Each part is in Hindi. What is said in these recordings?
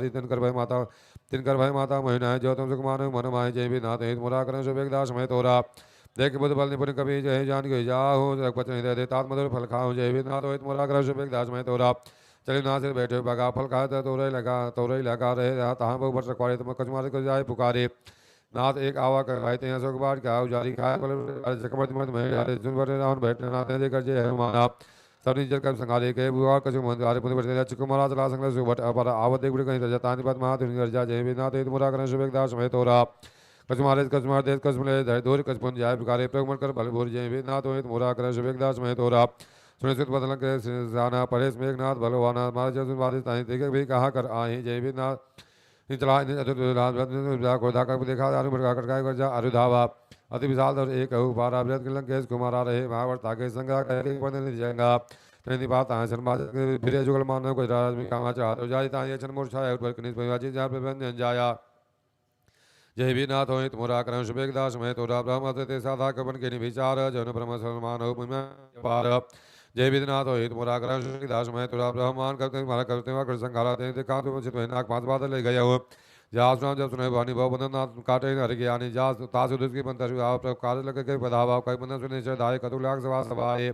समाधि तिनकर भाई माता मोहिना जो तुम सुकुमान मन माए जय भी नाथ हित मुरा करें शुभेदास मैं तोरा देख बुद्ध बल निपुण कवि जय जान के जाहू रघुपति हृदय दे तात मधुर फल खाऊं जय भी नाथ हित मुरा करें शुभेदास मैं तोरा चलिए ना से बैठे बगा फल खाए तोरे लगा रहे तहाँ बहु वर्ष रखवारे तुम कछ मारे को जाए पुकारे नाथ एक आवा कर भाई तें सुख बाढ़ क्या जारी खाए चकमत मत में जुन बरे रावण बैठने नाथ देकर जय है माना सबने जल कर संगारे के बुआ कछु मन आरे पुनि बरते चुक महाराज ला संग सुबट अपर आवत देख कहीं रजतानि पद महा तुनि गर्जा जय विनाथ हित मुरा करन शुभेदास मैं तोरा कछु मारे कछु मार देश कछु मिले धर दूर कछु पुन जाय पुकारे प्रगमन कर बल भोर जय विनाथ हित मुरा करन शुभेदास मैं तोरा सुनिश्चित बदल के जाना परेश मेघनाथ भगवाना महाराज जन बारिश ताहि देखे भी कहा कर आए जय विनाथ चला क्रोधा कर देखा अरु मृगा कटकाय गर्जा अरुधावा अति विशाल और एक बारा वृत के लंकेश कुमारा रहे महावर ताके संगा कहे पन जंगा तनि बात आसन बाज फिरे जुगल मानव को राज में कामा चाह तो जाय ताय सन मूर्छा ऊपर कनिस परिवाजी जा प्रबंध जाया जय भी नाथ होई तुमरा करम शुभेदास मैं तोरा ब्रह्म ते साधा कवन के विचार जन ब्रह्म समान हो पार जय विदनाथ होई तुमरा करम शुभेदास मैं तोरा ब्रह्मान करते मारा करते वा कर संघारा ते देखा तो चित नाक पांच बात ले गया हो जास नाम जब सुने वाणी भव बंधन नाथ काटे हर ज्ञानी जास तास उदस की पंतर आप कार्य लग के बधावा कई बंधन सुने चढ़ाए कतु लाख सभा सभाए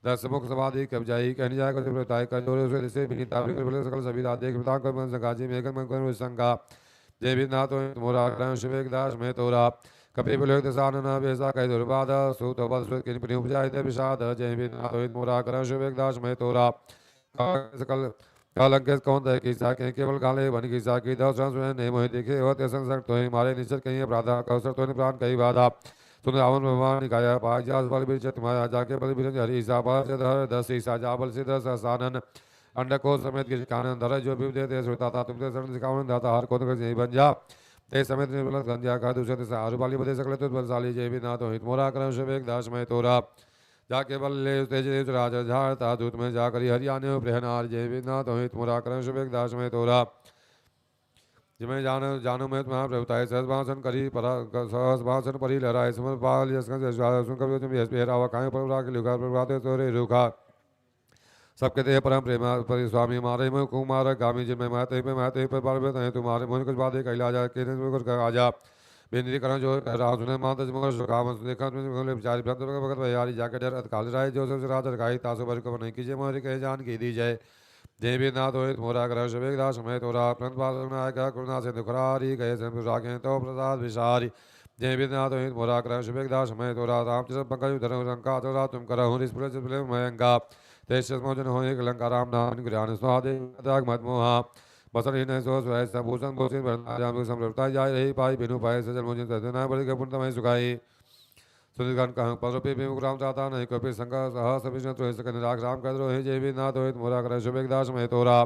दस मुख समाधि कब जाई कहने जाए कर बताए कर जोर से विनीता बोले सकल सभी रात देख बता कर मन संगाजी मेघन मन कर संगा जय विनाथ मोरा करम शुभेदास मैं तोरा कपि बोले दसानन बेसा कह दुर्बाद सूत बल सुत किन पुनि उपजाय ते विषाद जय विनाथ मोरा करम शुभेदास मैं तोरा सकल कालंकेश कौन है किसा के केवल गाले बन किसा की दस सुने नहीं मोहि देखे होते संसर्ग तो मारे निश्चर कहीं अपराधा कौशल तो प्राण कहीं बाधा तुम रावण भगवान निकाया पाँच जास बल बीर तुम्हारा जाके बल बीर हरि ईसा पार से धर 10 ईसा जा बल से 10 आसानन अंडको समेत गिर कानन धर जो भी देते श्रोता था तुमसे शरण सिखावन दाता हर को नहीं बन जा ते समेत निर्बल गंजा का दूसरे से आरु बाली बदे सकले तो बलशाली जय भी नाथ हित मोरा करम शुभेक दास मैं तोरा जाके बल ले तेज देव राज झाड़ता दूत में जाकर हरियाणे प्रहनार जय भी नाथ हित मोरा करम शुभेक दास मैं तोरा जिमें जानो मैं तुम्हारा प्रभुताय सहस्भाषण करी सहस्भाषण परी लहराए समर पाल सुन कभी तुम यश पेहरावा काहे पर राख लिखा प्रभाते तोरे रुखा सबके ते परम प्रेम परि स्वामी मारे मैं कुमार गामी जिनमें महते पे महते पर बार हैं तुम्हारे मोहन कुछ बातें कैला जा के कुछ आजा बेनती करो जो राम सुने माता मगर सुखाम देखा तुमने विचारी भक्त भगत यारी जाके डर काल राय जो सबसे रात रखाई तासो पर को नहीं कीजिए मोहरी कहे जान की दी जाए जय भी नाथ होइत मोरा कर शुभेदास मैं तोरा नायक करुणा से दुखरारी गए राखें तो प्रसाद विसारी जय भी नाथ होइत मोरा कर शुभेदास मैं तोरा रामचंद्र पंकज धर्म रंका तोरा तुम करो मयंगा तेज मोजन हो एक लंका राम नाम ज्ञान स्वादे मत मोहा बसन ही नहीं सो स्वय संभूषण भूषण भरनाम समृता जाय रही पाई बिनु पाए सजल मोजन सजना बड़े के पुण्य मैं सुखाई सुनिगान कहं परोपे राम चाहता नहीं कपि संगा सहस विष्णु तो सकन राग राम कर हे जय भी नाथ होइत मोरा कर शुभेदास मैं तोरा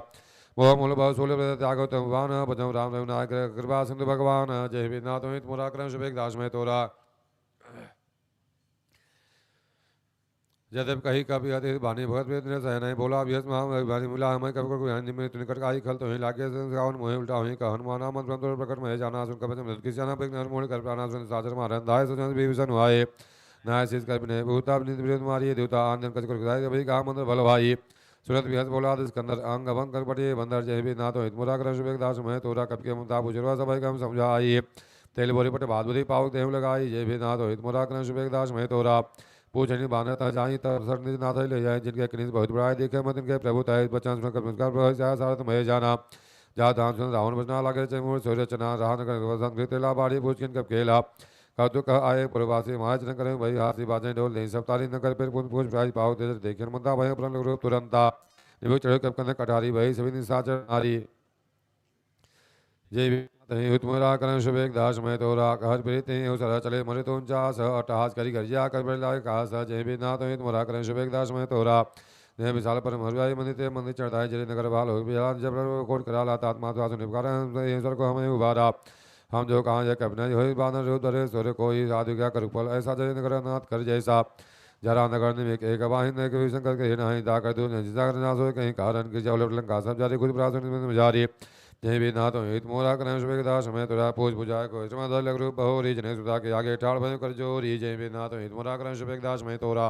मोह मूल भाव सोले त्यागो तम वान भजम राम रघुनाथ कृपा सिंधु भगवान जय भी नाथ होइत मोरा कर शुभेदास मैं तोरा जदेव कही कभी अति बानी भगत वेद ने सहनाई बोला अभियस महानी मिला हमें कभी को ध्यान में निकट आई खल तो ही लागे संसावन मोहे उल्टा हुई का हनुमाना मन ब्रह्म प्रकट में जाना सुन कवच मृत किस जाना पे नरमोह कर प्राणा सुन साजर मारन दाय सुन विभीषण हुआए नाय शीस कर बिने भूता नित विरोध मारी देवता आनंद कच कर गाय भाई का मंत्र बल भाई सुरत विहस बोला स्कंदर अंग भंग कर पटे बंदर जय भी नाथ हित मुरा कर शुभेक दास मैं तोरा कप के मुता बुजुर्गा सबाई का हम समझाई तेल बोरी पटे बात बुद्धि पावक देव लगाई जय भी नाथ हित मुरा कर शुभेक दास मैं तोरा पूछनी बानत जाई तब सरनिधि नाथ ले जाए जिनके किन्हीं बहुत बड़ा देखे मत इनके प्रभु तय बचन सुन कर नमस्कार सारा तुम जाना जा धाम सुन रावण बजना लगे चमूर सूर्य चना राहन कर तेला बाड़ी पूछ किन कब खेला कौतुक आए प्रवासी महाज न करें भाई हाथी बाजें डोल नहीं सब तारी न कर फिर पूछ प्राज पाओ तेज देखे मंदा भय प्रण रूप तुरंता निभु चढ़े कब कंध कटारी भाई सभी निसाचर नारी जय उत्मरा करम शुभेक दास मैं तोरा हर प्रीत सर चले मरे तो उनचास अट्टहास करी घर जा कर लाए कहा स जय भी नाथ उत्मरा करम शुभेक दास मैं तोरा ने विशाल पर मरुआई मंदिर मंदिर चढ़ाए जय नगर बाल हो जब कोट करा लाता आत्मा तो आसु निपकार सर को हमें उबारा हम जो कहाँ जय कभी नहीं हो बानर रूप धरे सोरे कोई साधु क्या कर फल ऐसा जय नगर नाथ कर जैसा जरा नगर ने एक वाहिन शंकर के नहीं दा कर दो जिसा कर नाश हो कहीं कारण की जब लंका सब जारी खुद प्रासन में जारी जय भी नाथ हित मोरा करम शुभेक दास मैं तुरा पूज बुझाए को लग रूप बहोरी जने सुधा के आगे ठाड़ भय कर जोरी जय भी नाथ हित मोरा करम शुभेक दास मैं तोरा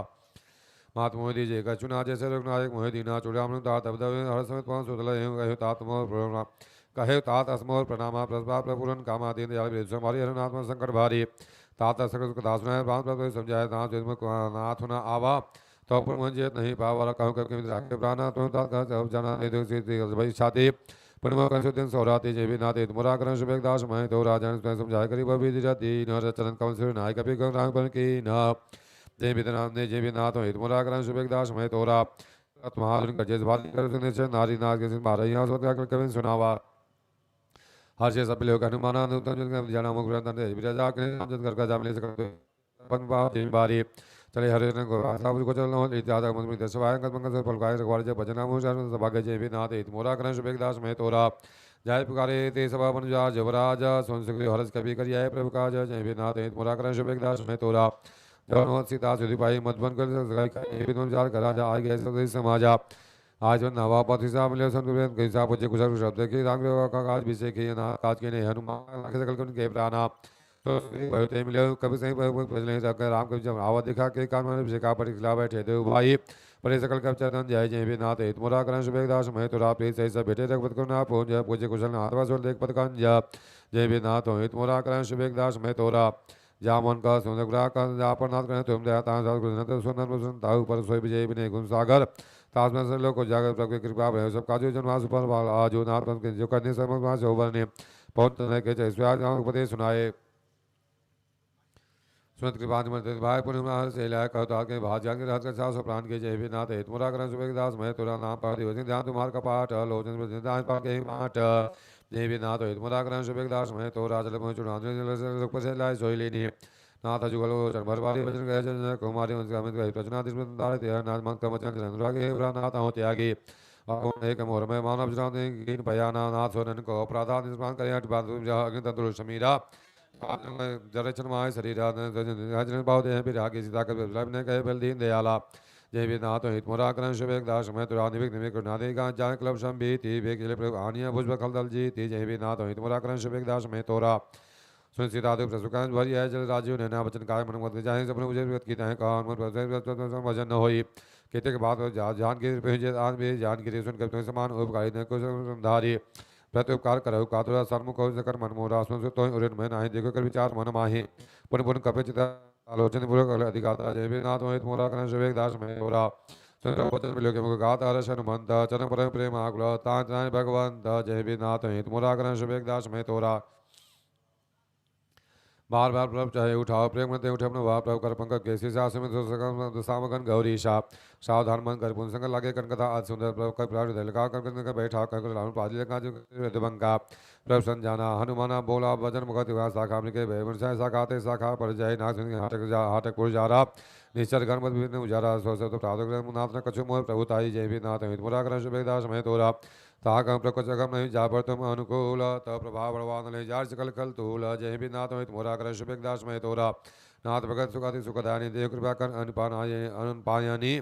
मात मोह दीजे का चुना जैसे रघुनायक मोह दीना चुड़ाम ता तब हर समय पांच सुतल तात कहे तात असमोर प्रणामा प्रस्पा प्रपूरन कामादीन दयाल हमारी हरनात्मा संकट भारी तात सकल दासुनाय बांध प्रभु समझाए नाथ नाथ ना आवा तो पर मुझे नहीं पावा कहूँ कभी राखे प्राणा तो तात का सब जाना भाई छाती परमा कर दिन सौराते जे भी नाते तुमरा करण शुभ दास मैं तो राजन समझाए करी बबी दिराती न चरण कमल से नाय कभी गंग राम पर की न जे भी नाम ने जे भी नाथ हो तुमरा करण शुभ दास मैं तोरा आत्मा कर जैसे बात कर सुने नारी नाथ के मारा यहाँ सोच कभी सुनावा हर्षे सब लोग हनुमान जाना मुखराजा कर का जामले से बारी चले हरे को चलो इत्यादि मंत्र दशवाय मंगल फलकाय रखवारे जय भजना मुझे सभाग्य जय भी नाथ मोरा करण शुभ दास में तोरा जय पुकारे ते सभा मनुजा जवराज सोनसुग्री हरस कवि करिया प्रभु का जय भी नाथ मोरा करण शुभ दास में तोरा जवन सीता सुधी पाई मधुबन कर करा जा आगे समाजा आज नवा पतिसा मिले संतुलन कैसा पूछे कुशल शब्द की रंग का काज विषय के ना काज के नहीं हनुमान सकल कुन के प्राणा तो बहुते मिले कभी सही पहले जाकर राम कभी जब आवा दिखा के कान में विषय पर खिला बैठे थे भाई परे सकल कब चरण जय जय भी नाथ तुमरा करण शुभ दास मैं तुरा प्रीत सही सब बेटे रघुपत को ना पहुंच जय पूछे कुशल नाथवा सुर देख पद कान जय भी नाथ हो तुमरा करण शुभ दास मैं तोरा जामन का सुंदर ग्राह का जापर नाथ करें तुम दया तान गुरुनाथ सुंदर ताऊ पर सोई विजय विनय गुण सागर ताजमन से लोग को जागर प्रभु की कृपा है सब काजू जनवास पर आज नाथ के जो करने समझ से उबरने बहुत तरह के जय उपदेश सुनाए सुनत कृपा भाई पुण्य से लाया कहता के भाज जान के रहत के सास प्राण के जय भी नाथ है तुमरा करण सुबह दास मैं तुरा नाम पाठ दिवस ध्यान तुम्हार का पाठ लोचन दान पाठ के माट जय भी नाथ है तुमरा करण सुबह दास मैं तो राजल में चुनाव से लाए सोई लेनी नाथ जुगलो भरवारी वचन गए जन कुमारी वंश अमित गए प्रचना दिस दारे तेरा नाथ मन कम वचन अनुरागे नाथ हो त्यागी एक मोर में मानव जनाते गिन पयाना नाथ सोनन को अपराधा निष्पान करे हट बात अग्नि तंत्र समीरा जरचन माय शरीर हजन भाव दे फिर आगे सीता कर ने कहे बल दीन दयाला जय भी नाथ हित मोरा करण शुभ दास मैं तुरा निविक निविक नादे गा जान क्लब संबीति बेकिले प्रभु आनिया भुज खल दल जी ती जय भी नाथ हित मोरा करण शुभ दास मैं तोरा सुन सीतादेव प्रसुकान भरी है जल राजीव नैना वचन काय मन मत जाए सपने मुझे की ताए कान मन वचन न होई कहते के बाद जान के पहुंचे आन में जान के सुन कर समान उपकारी न को संधारी प्रत्युपकार करहु कातुरा सन्मुख हो सकर मन मोरा सुन तो उरन में नाही देखो कर विचार मन माहे पुन पुन कपे चिता आलोचन पूर्वक अधिकाता जय भी नाथ मोहित मोरा करण शुभ दास में होरा सुन वचन मिलो के मुख गात हर्ष हनुमंत चरण परम प्रेम आकुल तान भगवंत जय भी नाथ मोहित मोरा करण शुभ दास में तोरा बार बार प्रभु चाहे उठाओ प्रेम करते उठे अपने वाह प्रभु कर पंकज के शीशा में सामगन गौरी शाप सावधान मन कर पुन संग लागे कनकथा आज सुंदर प्रभु कर प्राण लगा कर बैठा कर राम पादी लगा जो बंका प्रभु संजाना हनुमाना बोला वजन मुखत शाखा के व्यवसाय शाखाते शाखा पर जय नाथ हाटक पुर जा रहा निश्चर गणपत विष्णु उजारा सो तो प्रातः नाथ न कछु मोह प्रभु ताई जय भी नाथ मुरा कर शुभ दास मैं तोरा ताकम प्रकोचकम नहीं जा पर तुम अनुकूल त प्रभाव बलवान ले जार सकल कल तूल जय भी नाथ हित मोरा कर शुभ दास में तोरा नाथ भगत सुखाति सुखदानी देव कृपा कर अनुपायानी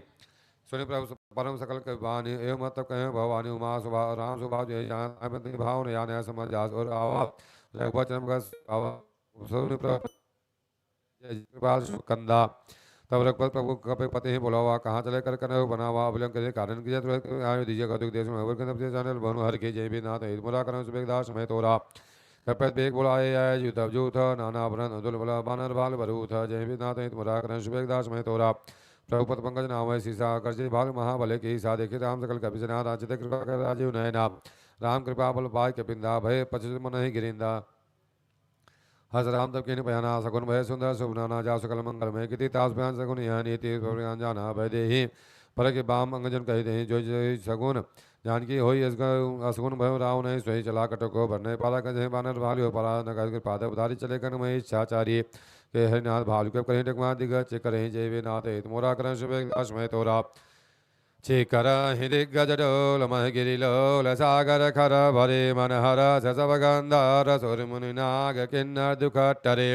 सुनि प्रभु परम सकल के वाणी एवं मत कहे भवानी उमा सुभा राम सुभा जय जान भाव ने यान समझ जास और आवा रघुवचन गस आवा सुनि प्रभु जय कृपा कंदा तब रघुपत प्रभु कपे पते ही बोलावा कहाँ चले कर कन बनावा अभिलंग करे कारण की आयु दीजिए कदुक देश में अवर के जाने बनु हर के जय भी नाथ मुरा करण सुबह दास में तोरा कपत बेग बोलाए आय जूत जूथ नाना भरन अदुल बला बानर बाल बरूथ जय भी नाथ मुरा करण सुबह दास में तोरा प्रभुपत पंकज नाम सीसा कर भाल महाबले की सा देखे राम सकल कपिजना राजित कृपा कर राजीव नयना राम कृपा बल पाय कपिंदा भय पचि मन ही गिरिंदा हस राम तब किन पयाना सगुन भय सुंदर सुबनाना जा सकल मंगल में किति तास बयान सगुन यह नीति जाना भय देहि पर के बाम अंगजन कही दे जो सगुन जानकी होई असगुन भय राव नहीं सोई चला कटको भरने पाला कहे बानर भालियो परा न कर पाद उधारी चले कर मही इच्छाचारी के हरिनाथ भालु के करें टकमा दिग चे करें जय वे नाथ मोरा करण शुभ दास में तोरा छिकर हिदिगजडोल महगिरिलोल सागर खर भरे मनहर ससव गंधर सुर मुनि नाग किन्नर दुखटरे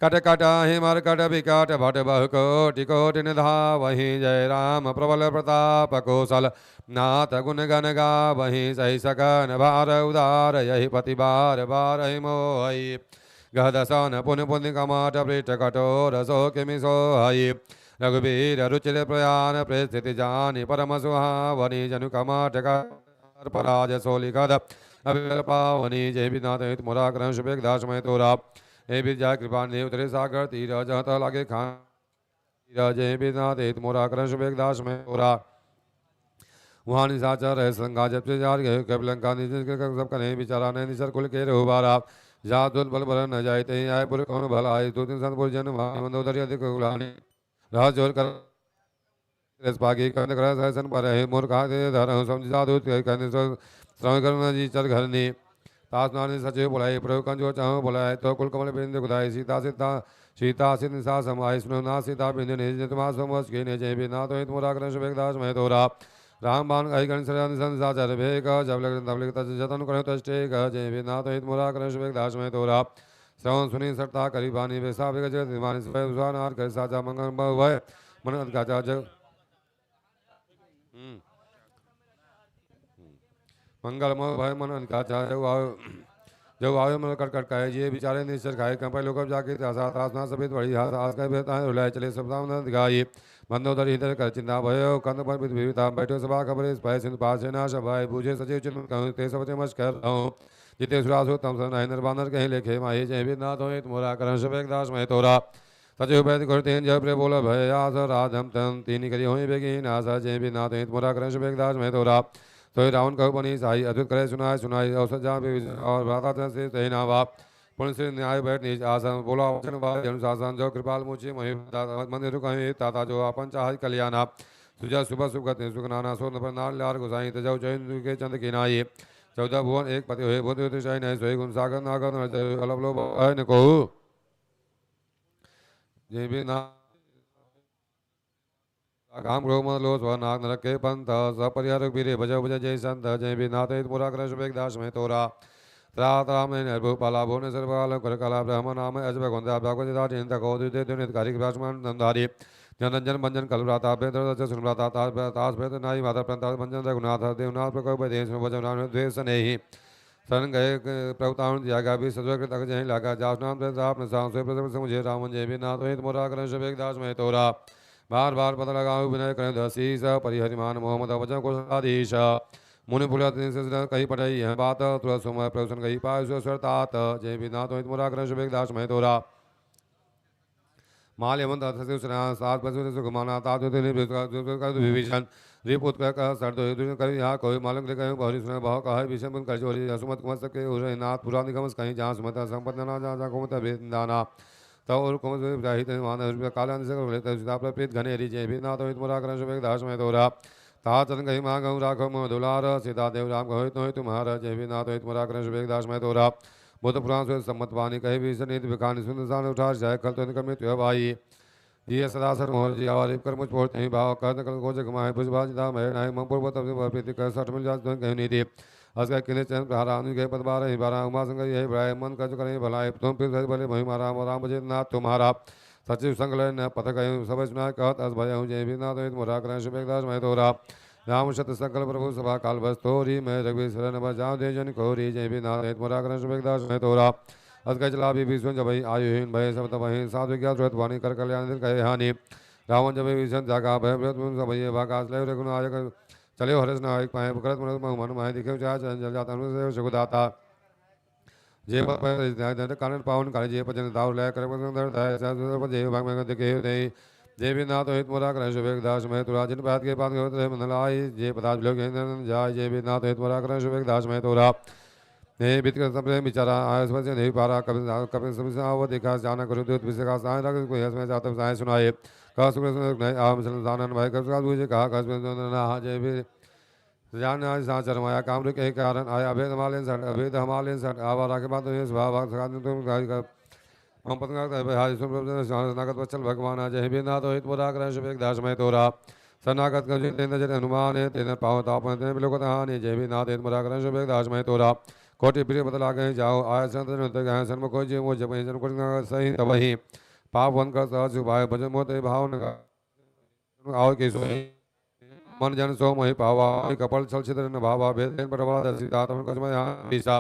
कट कटा हिमर कट विकट भट बहुकोटि कोटि निधा वही जय राम प्रबल प्रताप कौशल नाथ गुण गण गा वही सही सकन भार उदार यही पति बार बार ही मोहि गहदसन पुन पुन कमाट पृष्ठ कठोर सो किमि सोहि रघुबीर रुचिर प्रयाण प्रस्थिति जानी परम सुहावनी जनु कमाटक पराज सोलिकद अभिल पावनी जय विनाथ हित मोरा करं शुभेक दास में तोरा हे विद्या कृपा ने उतरे सागर तीर जहत लागे खान तीर जय विनाथ हित मोरा करं शुभेक दास में तोरा वहाँ निशाचर है संगा जब से जार गए कबलंका निजन के सब कने बिचारा ने निसर कुल के रहुबारा जा दुल बल बल न जाए ते आए पुर कौन भला आए दो तीन संतपुर जन मंदोदरी अधिक गुलानी राज जोर कर रसपागी कन कर सहसन पर है मोर कहा दे धर समझ जादू कहने श्रवण करना जी चल घर ने तास नानी सचिव बुलाए प्रयोग कन जो चाहो बुलाए तो कुल कमल बिंद गुदाई सीता सिद्ध निशा समाय सुनो ना सीता बिंद ने तुमा समझ के ने जय बिना तो हित मोरा कर शुभेक दास मैं तोरा राम बाण आई गण संसाचर भेग जब लग तब लिख जतन करो तष्टे जय बिना तो हित मोरा कर शुभेक दास में तोरा श्रवण सुनी सरता करी बानी वैसा विग जगत मानी सुनार कर साचा मंगल भय मन गाचा जग मंगल भय मन गाचा जब आवे मन कट कट कहे ये बेचारे निश्चर खाए कंपे लोग जाके आसना सफेद बड़ी हाथ का बेता रुलाए चले सब सामने दिखाई मंदोदर इधर कर चिंता भयो कंद पर विविधता बैठो सभा खबर इस पाए सिंध पास ना सभाए बूझे सचिव चिन्ह कहूँ ते सब मच कर रहा हूँ जिते सुरासो तम सन नर बानर कहीं लेखे माहे जय भी नाथ हो मोरा करं शुभेक दास में तोरा सचिव बैठ करते जय प्रे बोल भय आस राधम तम तीन करी हो बेगी नासा जय भी नाथ मोरा करं शुभेक दास में तोरा तो रावण कहो बनी साई अद्भुत करे सुनाए सुनाई औसत जा और भ्राता से तही ना बाप पुण्य से न्याय बैठ निज आसन बोला वचन अनुशासन जो कृपाल मुझे मंदिर कहीं ताता जो अपन चाह कल्याणा सुजा सुबह सुगत सुख नाना सो नर नाल लार गुसाई तजौ जैन के चंद की नाई 14 भुवन एक पति हुए बुद्ध शाही नहीं सोई गुण सागर नागर अलग लो न को जय भी ना काम ग्रोह लो स्वनाग नरक के पंथ सपरिहार बीरे भज भज जय संत जय भी नाथ मुरा कर शुभेक दास में तोरा त्राम निर्भु पाला भुवन सर्वकाल कर कला ब्रह्म नाम अज भगवंता भगवती चिंत कौदित दुनित कारिक भाषमान नंदारी जनंजन भंजन कलव्राता बेदर सुनव्राता तास बेद नाई माता प्रंता भंजन रघुनाथ देवनाथ प्रकोप देश भजन द्वेष नहीं शरण गए प्रभुताउन त्यागा भी सजकृत जय लागा जासनाम प्रताप मुझे राम जय भी नाथ मोरा कर शुभेक दास में तोरा बार बार पता लगाओ विनय करें दशीष परिहरिमान मोहम्मद वजन को आदेश मुनि पुलिया कही पढ़ाई है बात तुरंत समय प्रवचन कही पाय स्वरतात जय विनाथ मोरा कर शुभेक दास में तोरा माल यमन सात सुगमाना विभीषण रिपुत सर्द कर यहाँ कोई मालूम कहीं बहुरी सुन भाव कहा भीषण कर चोरी सुमत कुमत के नाथ पुरा निगम कहीं जहाँ सुमत संपत्ति जहाँ कुमत दाना तब काला प्रीत घनेरी जय भी नाथ मोरा कर शुभेक दास में तोरा ता चरण कही माँ गऊ राखो मोह दुलार सीता देव राम कहो तुम्हारा जय भी नाथ मोरा कर शुभेक दास में तोरा बुद्ध पुराण सम्मत वाणी कही भीषण विकानी सुंदर उठा जाय कल तो निकम भाई जी सदासर मोहर जी आवाज कर मुझ पोड़ नहीं भाव कर को जगमाए भुजभाजिता मैं नाय मंपुर तब प्रीति कर सठ मिल जात कहीं नहीं थी असका किले चंद प्रहारा अनुगे पद बारह बारह उमा संग यही भराय मन कर करें भलाए तुम फिर भले महिमा राम राम जय नाथ तुम्हारा सचिव संगल न पथ कहीं सब सुना कहत अस भय जय भी नाथ मोरा कर शुभेक दास मैं तोरा राम शत सकल प्रभु सभा काल बस तोरी मैं रघुवीर शरण बजाओ दे जन कोरी जय भी नाथ मोरा कर शुभेक दास मैं तोरा अस कह चला भी सुन जब आयुहीन भय सब तबही साधु ज्ञात सुरत वाणी कर कल्याण दिल कहे हानि रावण जब भीषण जागा भय सब भागास ले रघुनायक चले हरस नायक पाए करत मन माए दिखे चाह जल जाता सुखदाता जे कारण पावन काले जे पजन दाव लय कर जय भाग में दिखे जय भी नाथ हित मोरा कर शुभेक दास में तोरा जिन बात के पास मंडल आई जे पदार्थ लोग जाय जय भी नाथ हित मोरा कर शुभेक दास में तोरा नहीं बीत कर सबसे बिचारा आयस से नहीं पारा कभी सबसे आवो देखा जाना करो दूत विषय का साय रख कोई हंस में जाता साय सुनाए कहा सुख नहीं आम चलन जानन भाई कब का दूजे कहा कस में ना जय भी जान आज सा चरमाया काम के कारण आया अभेद हमाले सट अभेद हमाले सट आवारा के बाद तो ये स्वभाव सका तुम का हम पतंगा हाय सुन सनागत वचल भगवान आ जय भी ना तो हित मोरा कर शुभेक दास में तोरा सनागत कर जितेंद्र जन हनुमान है तेने पाव ताप तेने बिलोक हानि जय भी नाथ हित मोरा कर शुभेक दास में तोरा कोटि प्रिय बदला गए जाओ आय संत गए सन्म को जी मोह जब जन को सही तबही पाप वन कर सहज उपाय भजन मोते भाव न आओ के सो मन जन सो मोहि पावा कपल छल छिद्र न भावा भेद प्रभाव सीता तम कसम विसा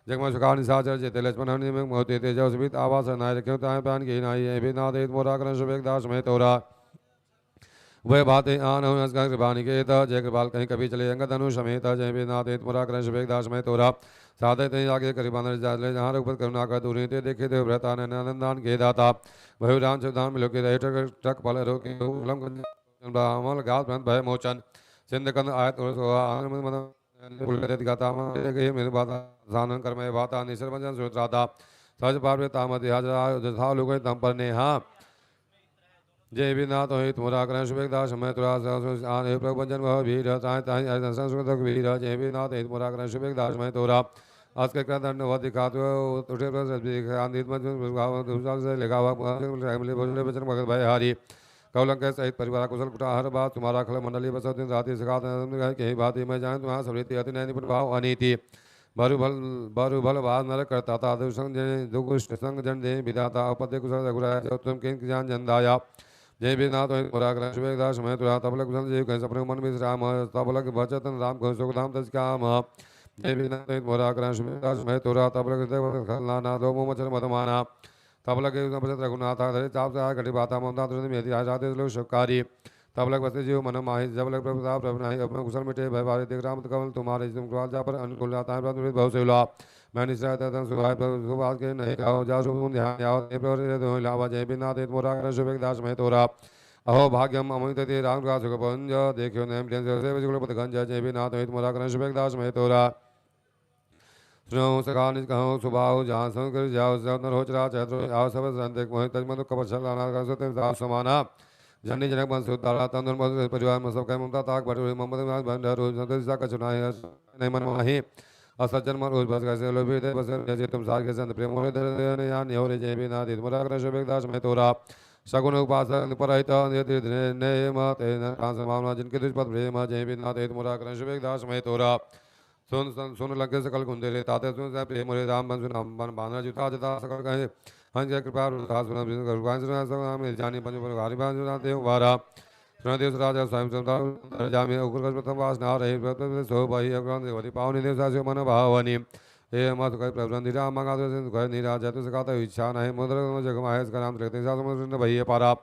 जगम सुखा निशाचर जेते लक्ष्मण हनि में मोते तेजस वित आवास नाय रख्यो ताय प्राण के नाई है भी नाथ मोरा कर शुभेक दास में तोरा वह बातें आन कृपाणी के जय कृपाल कहीं कभी चले अंग धनु समेत जय विनाथ मुरा कृष्ण शुभेदास में तोरा साधे ते आगे करीबान जाले जहाँ रघुपत करुणा कर दूरी ते देखे देव व्रता नंदन के दाता भय राम सुधान मिलो के रहे टक पल रोके ब्राह्मण गात भय मोचन सिंध कंद आयत गाता मेरे बाता सानन कर्मय बाता निसर भजन सुत्राता सज पार्वती तामति हाजरा लोग तम पर नेहा जय विनाथ हित मुरा करण शुभेदास मैं तुरा आन हे प्रभुजन वह वीर ताय ताय संस्कृत वीर जय विनाथ हित मुरा करण शुभेदास मैं तोरा आज के दंड वह दिखात उठे आंधित से लिखा हुआ वचन भगत भाई हारी कौलंक सहित परिवार कुशल कुटा हर बात तुम्हारा खल मंडली बस दिन राति सिखात कहीं बात मैं जान तुम्हारा समृद्धि अति निपुण भाव अनीति बारु भल बात नर करता था दुष्ट संग जन दे विधाता अपद्य कुशल रघुराय तुम किन जान जन दाया जय विनाथ मुराग्रह शुभेदास मैं तुरा तबलक कुशल जीव कहीं सपने मन विश्राम तबलक बचतन राम कहो सुखधाम तज काम जय विनाथ मुराग्रह शुभेदास मैं तुरा तबलक खलना दो मुँह मचर मधमाना तबलक रघुनाथ धरे चाप से घटी बाता ममता तुरंत मेरी आजाद लोग शुभकारी तबलक बसे जीव मन माहि जबलक प्रभुता प्रभुनाई अपना कुशल मिटे भय भारी देख राम कमल तुम्हारे तुम जा पर अनुकूल आता है बहुत से लाभ मैं निश्चय सुभाष सुभाष के नहीं खाओ जा शुभ ध्यान आओ लावा जय बिना ते मोरा शुभ दास में तोरा अहो भाग्यम अमित ते राम का सुख पंज देखो नैम से गुणपत गंज जय बिना तो मोरा शुभ दास में तोरा सुनो सका निज कहो सुभाव जहाँ संकर जाओ नर हो चरा चैत्र आओ सब संत मोहित तजमन कपट छलाना का सत्य दास समाना जननी जनक बंस उतारा तंदुर बंस परिवार में सब कह ममता ताक बटोरी मोहम्मद भंडार संतोषा का चुनाई नहीं मन माही असज्जन मन रोज बस कैसे लोभी दे बस जैसे तुम सार के संत प्रेम होरे दर यान हो रे जय बिना दित मुरा कर शुभ दास में तोरा सगुण उपासक परहित नित ने मत न संभावना जिनके दुष्ट पद प्रेम जय बिना दित मुरा कर शुभ दास में तोरा सुन सुन लगे सकल कुंदे रे ताते सुन प्रेम होरे राम बन सुन बन बाना जुता जता सकल कहे हंस कृपा दास सुन भगवान सुन सब जानी पंज पर हरि बान सुना देव वारा देव राजा स्वयं संतान जामे उग्र प्रथम वास ना रहे सो भाई अग्रंथ देवती पावनी देव सासु मन भावनी हे मत कह प्रबंधि राम मंगा तो निराज तो सकाता इच्छा नहीं मुद्र जग महेश का नाम रखते सास मुद्र भैया पारा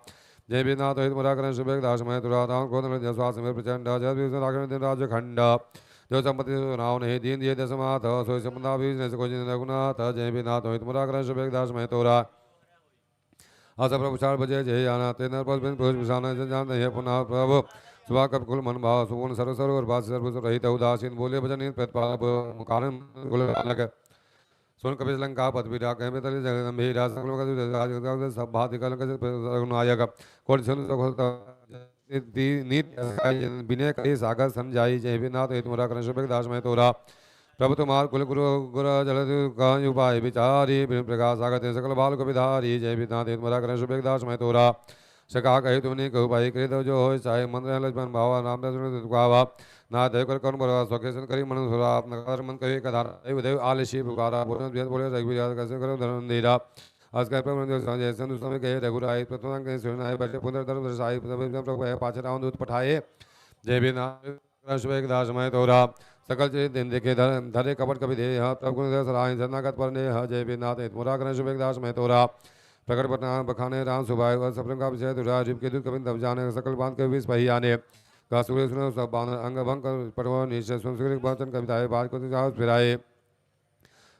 जय बिना तो मुरा करण शुभ दास मैं तुरा राम क्रोध में स्वास में प्रचंड जय विष्णु राघव दिन राज खंड जो संपत्ति राव नहीं दीन दिए दसमात सोई संपदा भी को जिन रघुनाथ जय बिना तो मुरा करण शुभ दास मैं तोरा आस प्रभु चार बजे जय आना तेन बिसाना जान है पुनः प्रभु सुबह कप कुल मन भाव सुपूर्ण सर्व सर्व और बात सर्व रहित उदासीन बोले भजन प्रतिपाल कारण कुल अलग सुन कपिश लंका पद पीड़ा कह में तले जगह गंभीर सकल सब भाति कलंक रघुनायक कोट सुन नीत विनय कही सागर समझाई जय बिना तो तुमरा करण शुभ दास में तोरा प्रभु तुम्हार कुल गुरु गुर जल उपाय विचारी प्रकाश सागत सकल बाल को विधारी जय विद्या मरा करें शुभ दास मैं तोरा सका कही तुमने कहू भाई कृत जो हो चाहे मंत्र लक्ष्मण भावा नाम दुखावा ना देव कर कौन बरवा स्वकेशन करी मन सुरा नकार मन कही कधार देव आलसी पुकारा बोले रघुवीर कैसे करो धन दीरा आज कह प्रभु संजय संधु समय कहे रघुराय प्रथम कहीं सुनाए बैठे पुनर् धर्म साई प्रभु पाचे रावण दूत पठाए जय बिना शुभ दास मैं तोरा सकल चीज दिन देखे धरे कपट कभी दे प्रभु सराय जनागत पर ने जय बिनाथ मुरा करण शुभ दास मैं तोरा प्रकट पटना बखाने राम सुभाय सप्रेम का विषय तुरा जीव के दूत कभी तब जाने सकल बांध के विष पही आने का सूर्य सुनो सब बांध अंग भंग पटवा निश्चय सुन वचन कविताएं बात को फिराए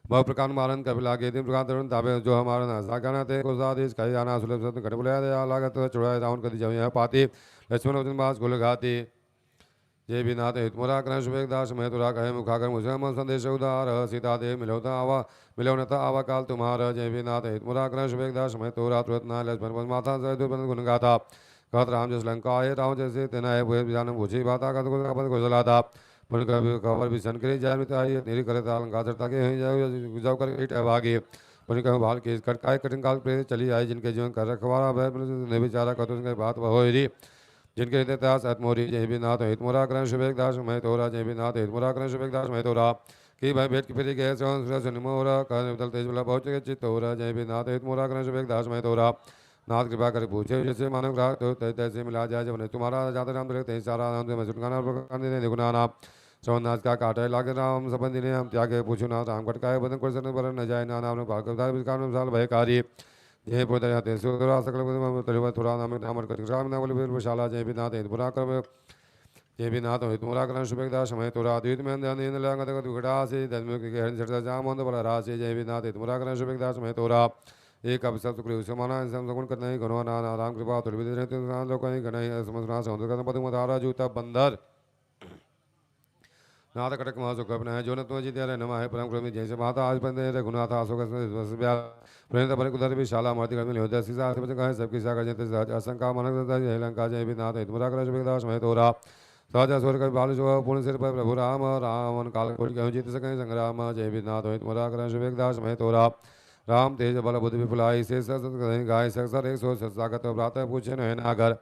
बहु प्रकार मारन कभी लागे दिन प्रकार तरुण ताबे जो हमारा नासा गाना थे को आदेश कही आना सुलभ सत्य घट बुलाया लागत चुड़ाए रावण कदी जब पाती लक्ष्मण वचन बास गुल घाती जय बिना मुरा करण शुभ दास मैं तुरा कहे मुखाकर मुझे मन संदेश उदार सीता देव मिलौनता आवा काल तुम्हारा जय बिना मुरा करण शुभ दास मैं तोरा तुरंत ना लक्ष्मण माता गुण गाता कहत राम जस लंका आए राम जैसे तेना है पूछी बाता का को जलाता पुन खबर भी सन करे जाय मिताई निरी करे लंका चढ़ता के जाओ कर ईट भागे पुन कहूँ भाल के कटकाए कठिन काल प्रेरित चली आई जिनके जीवन कर रखवारा भय विचारा कत बात हो जिनके इतिहास आत्मोरी जय बिनाथ हित मुरा करण शुभ दास मैं तोरा जय बिनाथ हित मुरा करण शुभ दास मैं तोरा की भाई भेट की फिर गए मोरा कर तेज बला पहुंच के चित्त हो रहा जय बिनाथ हित मुरा करण शुभ दास मैं तोरा नाथ कृपा कर पूछे जैसे मानव ग्राहक तो तैसे मिला जाए जब तुम्हारा जाता राम तेज सारा राम मैं छुटकाना देखुना नाम श्रवनाथ का काटे लागे राम संबंधी ने हम त्यागे पूछो ना राम कटकाए बदन कर न जाए ना नाम साल भयकारी जय पुदयाते सुरा सकल तरिव थोड़ा नाम नाम कर राम नाम बोले विशाला जय विनाथ पुरा कर जय विनाथ हित मुरा कर शुभेदा समय तोरा द्वित में ध्यान इन लंग तक दुगड़ा से धर्म के हरि चर्चा जाम होने बड़ा रासे जय विनाथ हित मुरा कर शुभेदा समय तोरा एक अवसर तो कृष्ण समाना इंसान सगुण करना ही गणवा ना राम कृपा तो विदे रहते इंसान लोग कहीं गणई समझना समुद्र का पद मतारा जूता बंदर नाथ कटक महा सुख अपना है जो न तुम जीते रहे नमा है परम क्रमी जैसे माता आज बंदे रे गुनाथ आसो का प्रेम पर कुदर भी शाला मारती कर मिले होते सीसा से बचन कहे सबकी सागर जयते असंका मनक जय लंका जय विनाथ हित मुरा कर शुभेदा समय तोरा सहजा स्वर कर बाल जो पूर्ण सिर पर प्रभु राम रावण काल कोटि कहूँ जीत सकें संग्राम जय विनाथ हित मुरा कर शुभेदा समय तोरा राम तेज बल बुद्धि विपुलाई से गाय सर एक सो सागत प्रातः पूछे न नागर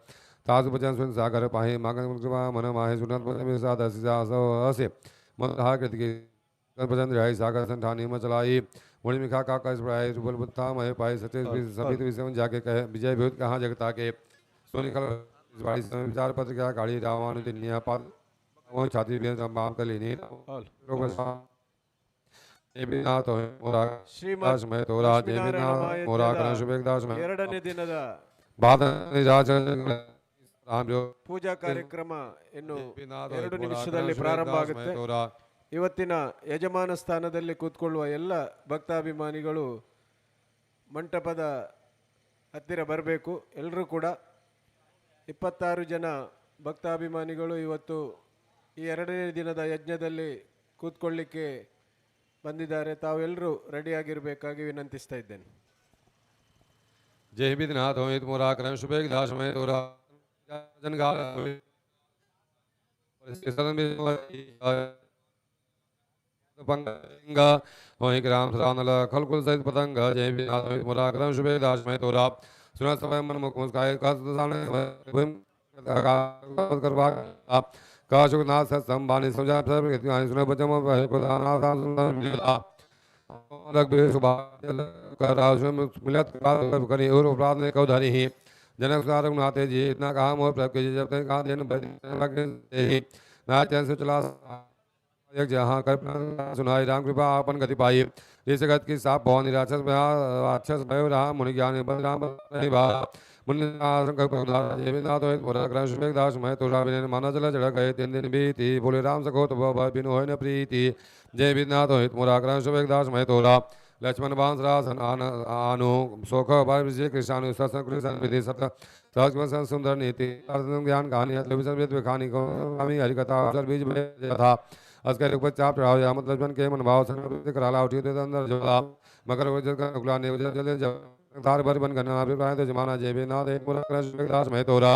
तासु बचन सुन सागर पाहि मागन कृपा मन माहे सुनत असे मन हा कृत की बचन रहाई सागर संठानी में चलाई मुनि मिखा का कस पढ़ाई रुबल बुत्था महे पाई सत्य सभी विषय जाके कहे विजय भूत कहाँ जगता के सोनी कल बाड़ी समय विचार पत्र क्या गाड़ी रावण दिनिया पाद वो छाती भी माम कर लेनी देवीनाथ मोरा दास में तोरा देवीनाथ मोरा करण शुभेदास में ಎರಡನೇ ದಿನದ ಪೂಜಾ ಕಾರ್ಯಕ್ರಮ ಇನ್ನು 2 ನಿಮಿಷದಲ್ಲಿ ಪ್ರಾರಂಭ ಆಗುತ್ತೆ. ಇವತ್ತಿನ ಯಜಮಾನ ಸ್ಥಾನದಲ್ಲಿ ಕೂತ್ಕೊಳ್ಳುವ ಎಲ್ಲ ಭಕ್ತಾಭಿಮಾನಿಗಳು ಮಂಟಪದ ಹತ್ತಿರ ಬರಬೇಕು. ಎಲ್ಲರೂ ಕೂಡ 26 ಜನ ಭಕ್ತಾಭಿಮಾನಿಗಳು ಇವತ್ತು ಈ 2ನೇ ದಿನದ ಯಜ್ಞದಲ್ಲಿ ಕೂತ್ಕೊಳ್ಳಿಕ್ಕೆ ಬಂದಿದ್ದಾರೆ. ತಾವೆಲ್ಲರೂ ರೆಡಿಯಾಗಿರಬೇಕಾಗಿ ವಿನಂತಿಸ್ತಾ ಇದ್ದೇನೆ. जय विधिनाथ हो मोरा करण शुभेदास में तोरा जनगाल पंग हो ग्राम सदानल खलकुल सहित पतंग जय विधिनाथ हो मोरा करण शुभेदास में तोरा सुना समय मन मुख मुस्काए करवा काशुनाथ संबानी समझा सुन बचम करी और अपराध ने कौ धरी ही जनक रघुनाथ जी इतना कहा मोह प्रभ के जब तक कहा दिन नाचन से चला जहाँ कर सुनाई राम कृपा आपन गति पाई इस जगत की साप भवन राक्षस राक्षस भय रहा मुनि ज्ञान राम मुनिनाथ मैं तुषा माना चला चढ़ गए 3 दिन बीती बोले राम सखो तो बिनु हो न प्रीति जय विनाथ हित मुराकरण शुभेदास मैं तोरा लक्ष्मण बांसरास आनु सोख श्री कृष्णानु विधि सत सुंदर नीति ज्ञान कहानी कहानी को हरिकथा बीज था अस्कर चाप चढ़ाओ या मतलब लक्ष्मण के मन भाव कराला उठी अंदर जोला मकर तार भर बन करना अभिप्राय तो जमाना जय विनाथ एक मुराकरण शुभेदास मैं तोरा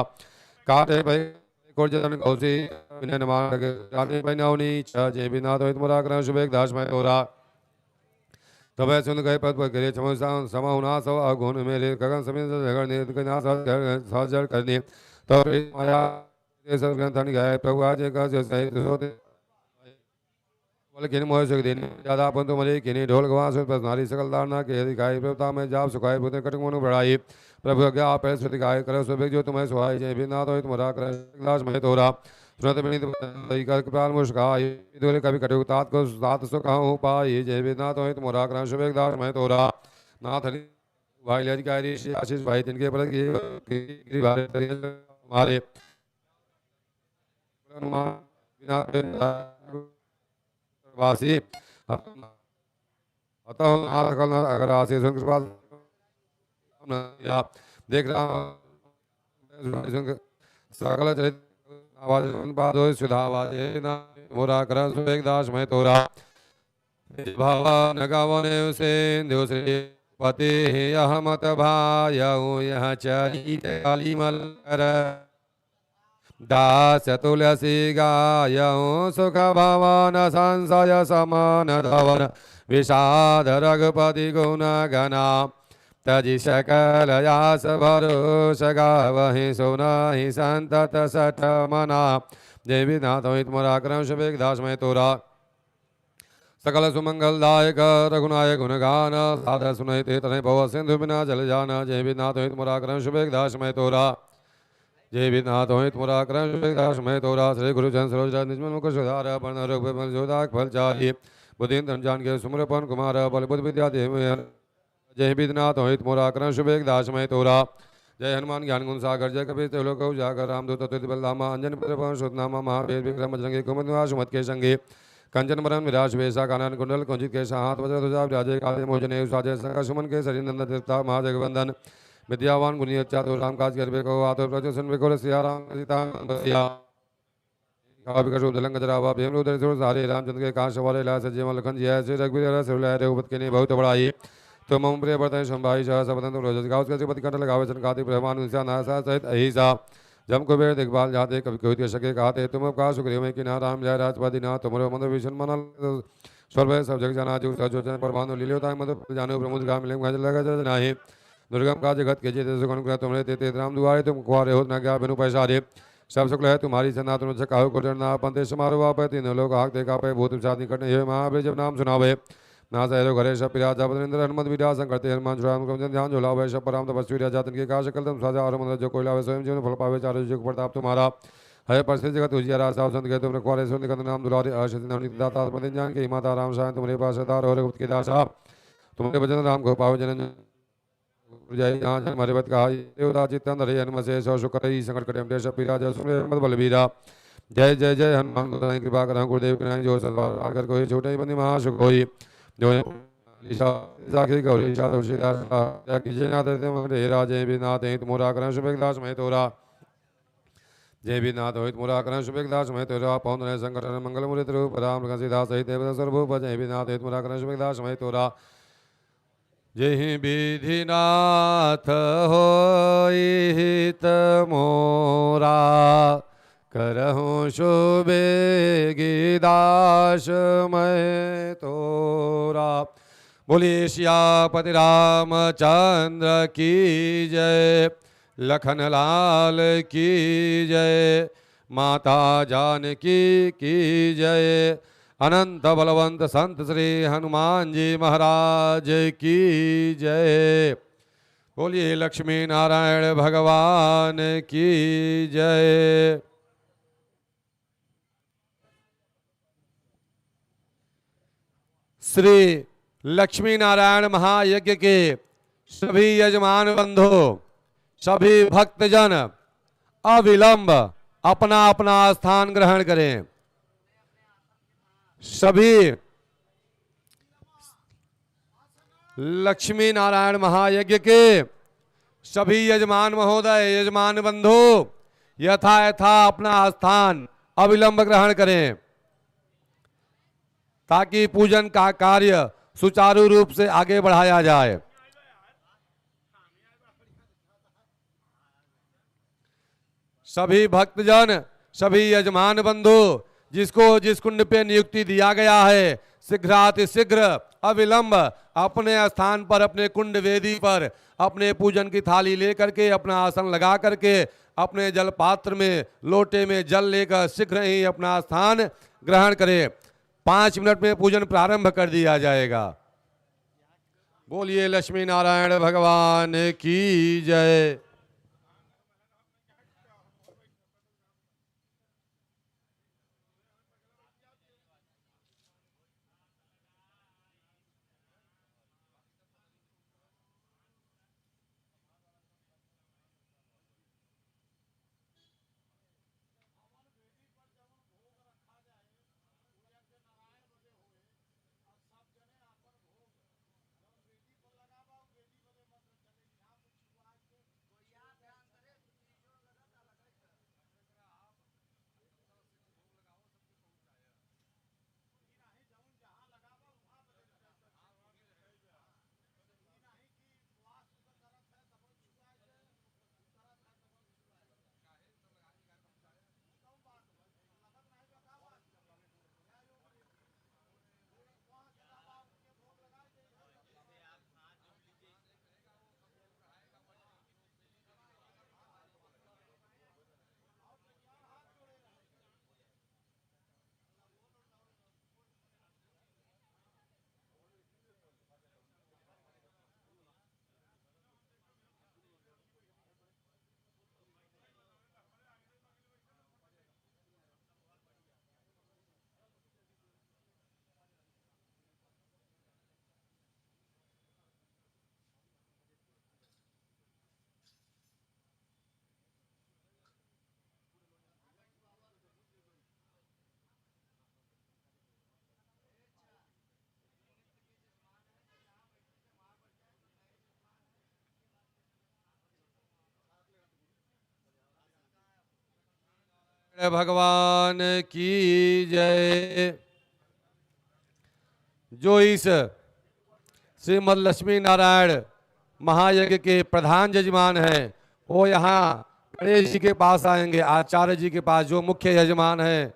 काटे भाई कोर्जन कौसी विनय नमान काटे भाई नवनी जय विनाथ हित मुराकरण शुभेदास मैं तोरा तब सुन गए पद पर गिरे समाहुना सव अगुण मेरे गगन समित जड़ करने तो माया गए प्रभु आज किन मोह सुख दिन ज्यादा पंतु मरे किन्हीं ढोल गवा सुन नारी सकल दारना के अधिकाई प्रभुता में जाप सुखाए पुत्र कटक मनु बढ़ाई प्रभु अज्ञा आप श्रुति गाय करो सुबेग जो तुम्हें सुहाई जय विनाथ हो तुमरा दास मैं तोरा सुनत विनीत कृपाल मुस्काई दूरे कभी कटु तात को सात सुख हूँ पाई जय विनाथ हो तुमरा करण शुभेग दास मैं तोरा नाथ भाई अधिकारी आशीष भाई तिनके पर हमारे वासी अगर आशीष कृपा देख रहा सकल चरित आवाज सुधा आवाज मोरा कर सुभेदास मैं तोरा भवन गवने से श्री पति अहमत भाय यह चरित कालीमल दास तुलसी गाय सुख भवन संशय समान धवन विषाद रघुपति गुण गना तजि सकल यास भरोस गावहि सुनहि संतत सठ मना जय विनाथ हित मुराकरण शुभेदास मैं तोरा सकल सुमंगलदायक रघुनायक गुणगान साधर सुनहि ते तनय भव सिंधु बिना जल जाना जय विनाथ हित मुराकरण शुभेदास मैं तोरा जय विनाथ हित मुराकरण शुभेदास मैं तोरा श्री गुरु जन सरोज निजमन मुख सुधार वर्ण रोग जोदाक फल चाहि बुद्धिन धन जान के सुमरपन कुमार बल बुद्ध विद्या देव जय विद्यनाथ होइत मोरा करण शुभेग दास मय तोरा जय हनुमान ज्ञान गुण सागर जय कपीस त्रिलोक उजागर रामदूत तुति बलधामा अंजन पुत्र सुतनामा महावीर विक्रम बजरंगी कुमद्वास सुमत के संगे कंचन बरन विराज वेशा कानन कुंडल कुंजित के हाथ वज्र ध्वजा विराजे काले मोजने साजे संकर सुमन के सरी नंदन देवता महाजगवंदन विद्यावान गुणी चातुर राम काज कर बेको आतुर प्रचुर सुन बेको सिया राम सीता बसिया काविकशु दलंग जरावा भीम रुद्र सुर सारे रामचंद्र के काश वाले ला सजीव लखन जी श्री रघुवीर सिरलाय रघुपत के ने बहुत बड़ाई तो मम प्रिय वर्तन संभाई सह सबदन तुम रोज गाउस के पति कंठ लगावे सन काति ब्रह्मांड निशा नासा सहित अहिसा जम को बेर देखभाल जाते कभी कोई सके कहते तुम का सुग्रीव में कि ना राम जय राजपति ना तुमरो मंद विष्णु मन सर्व सब जग जाना जो सजोचन परमानु लील्योता मद जानो प्रमुद गा मिले गज लगा जनाहि दुर्गम का जगत के जेते सुगण कर तुमरे ते राम दुआरे तुम कुआरे हो न गया बिनु पैसारे सब शुक्ल है तुम्हारी सना तुम छकाओ को ना पंते समारो आप तीनों लोग हाक देखा पे भूत विषाद निकट हे महाबली जब नाम सुनावे ना सहरो घरे सब पिराजा बद्रेंद्र हनुमत विरासन करते हनुमान छुड़ाम को ध्यान जो लावे सब पराम तपस्वी राजा तन के का सकल तुम साजा और मंत्र जो कोई लावे स्वयं जीवन फल पावे चारों जुग प्रताप तुम्हारा है परिस्थिति जगत उजियारा साव संत के तुम रखवारे सुन निकंद नाम दुलारे अर्षित नवनीत दाता पतिन जान के माता राम सायं तुम्हारे पास दार और गुप्त के दासा तुम्हारे भजन राम को पावे जन जय जहाँ जन हमारे बत कहा देवता चित्तन हरे हनुमत से सौ शुक्र ही संकट कटे हमटे सब पिराजा सुन मत बलबीरा जय जय जय हनुमान कृपा करा गुरुदेव कृपा जो सदवार आकर कोई छोटे बंदी महासुख होई जो साखी गौरी तुलसीदास कीजिए नाथ हे राजे विनाथ मोरा करण शुभेग दास मैं तोरा जय विनाथ होइत मोरा करण शुभेग दास मैं तोरा पौन रहे संकट मंगल मुरित रूप राम सीता सहित सर्वभूप जय विनाथ होइत मोरा करण शुभेग दास मैं तोरा जय विधिनाथ होइत मोरा करहूँ शुभेगी दास मैं तोरा बोलिए सियापति रामचंद्र की जय लखन लाल की जय माता जानकी की जय अनंत बलवंत संत श्री हनुमान जी महाराज की जय बोलिए लक्ष्मी नारायण भगवान की जय। श्री लक्ष्मी नारायण महायज्ञ के सभी यजमान बंधु सभी भक्तजन अविलंब अपना अपना स्थान ग्रहण करें। सभी लक्ष्मी नारायण महायज्ञ के सभी यजमान महोदय यजमान बंधु यथा यथा अपना स्थान अविलंब ग्रहण करें ताकि पूजन का कार्य सुचारू रूप से आगे बढ़ाया जाए। सभी भक्तजन सभी यजमान बंधु जिसको जिस कुंड पे नियुक्ति दिया गया है शीघ्रातिशीघ्र अविलंब अपने स्थान पर अपने कुंड वेदी पर अपने पूजन की थाली लेकर के अपना आसन लगा करके अपने जल पात्र में लोटे में जल लेकर शीघ्र ही अपना स्थान ग्रहण करें। 5 मिनट में पूजन प्रारंभ कर दिया जाएगा। बोलिए लक्ष्मी नारायण भगवान की जय। भगवान की जय। जो इस श्रीमद लक्ष्मी नारायण महायज्ञ के प्रधान यजमान हैं, वो यहाँ गणेश जी के पास आएंगे, आचार्य जी के पास, जो मुख्य यजमान हैं।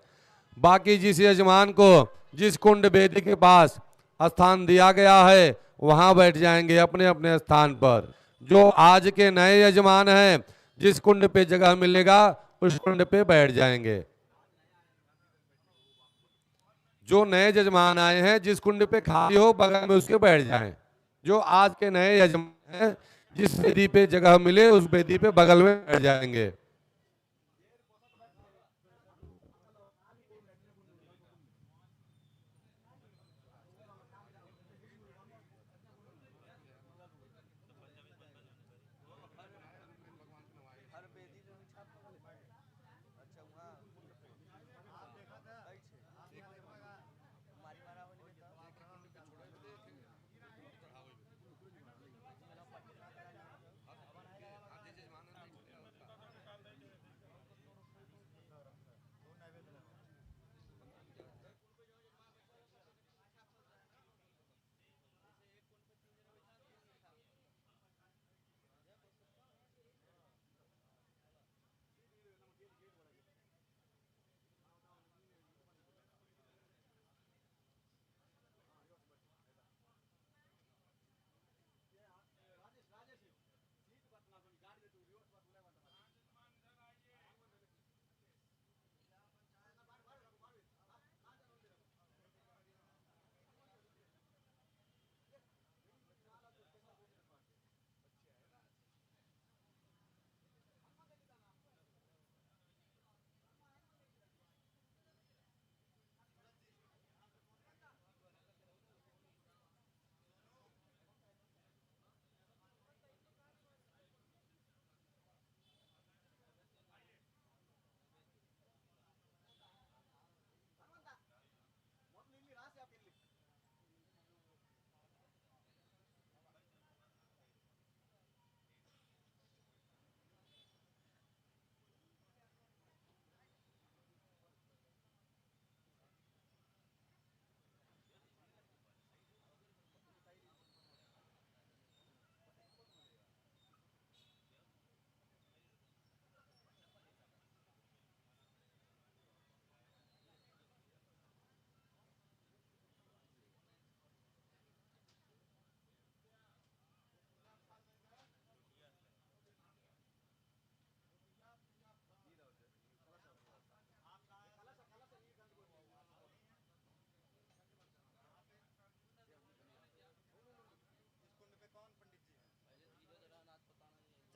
बाकी जिस यजमान को जिस कुंड वेदी के पास स्थान दिया गया है, वहां बैठ जाएंगे अपने अपने स्थान पर। जो आज के नए यजमान हैं, जिस कुंड पे जगह मिलेगा उस कुंड पे बैठ जाएंगे। जो नए यजमान आए हैं, जिस कुंड पे खाली हो बगल में उसके बैठ जाएं। जो आज के नए यजमान हैं, जिस वेदी पे जगह मिले उस वेदी पे बगल में बैठ जाएंगे।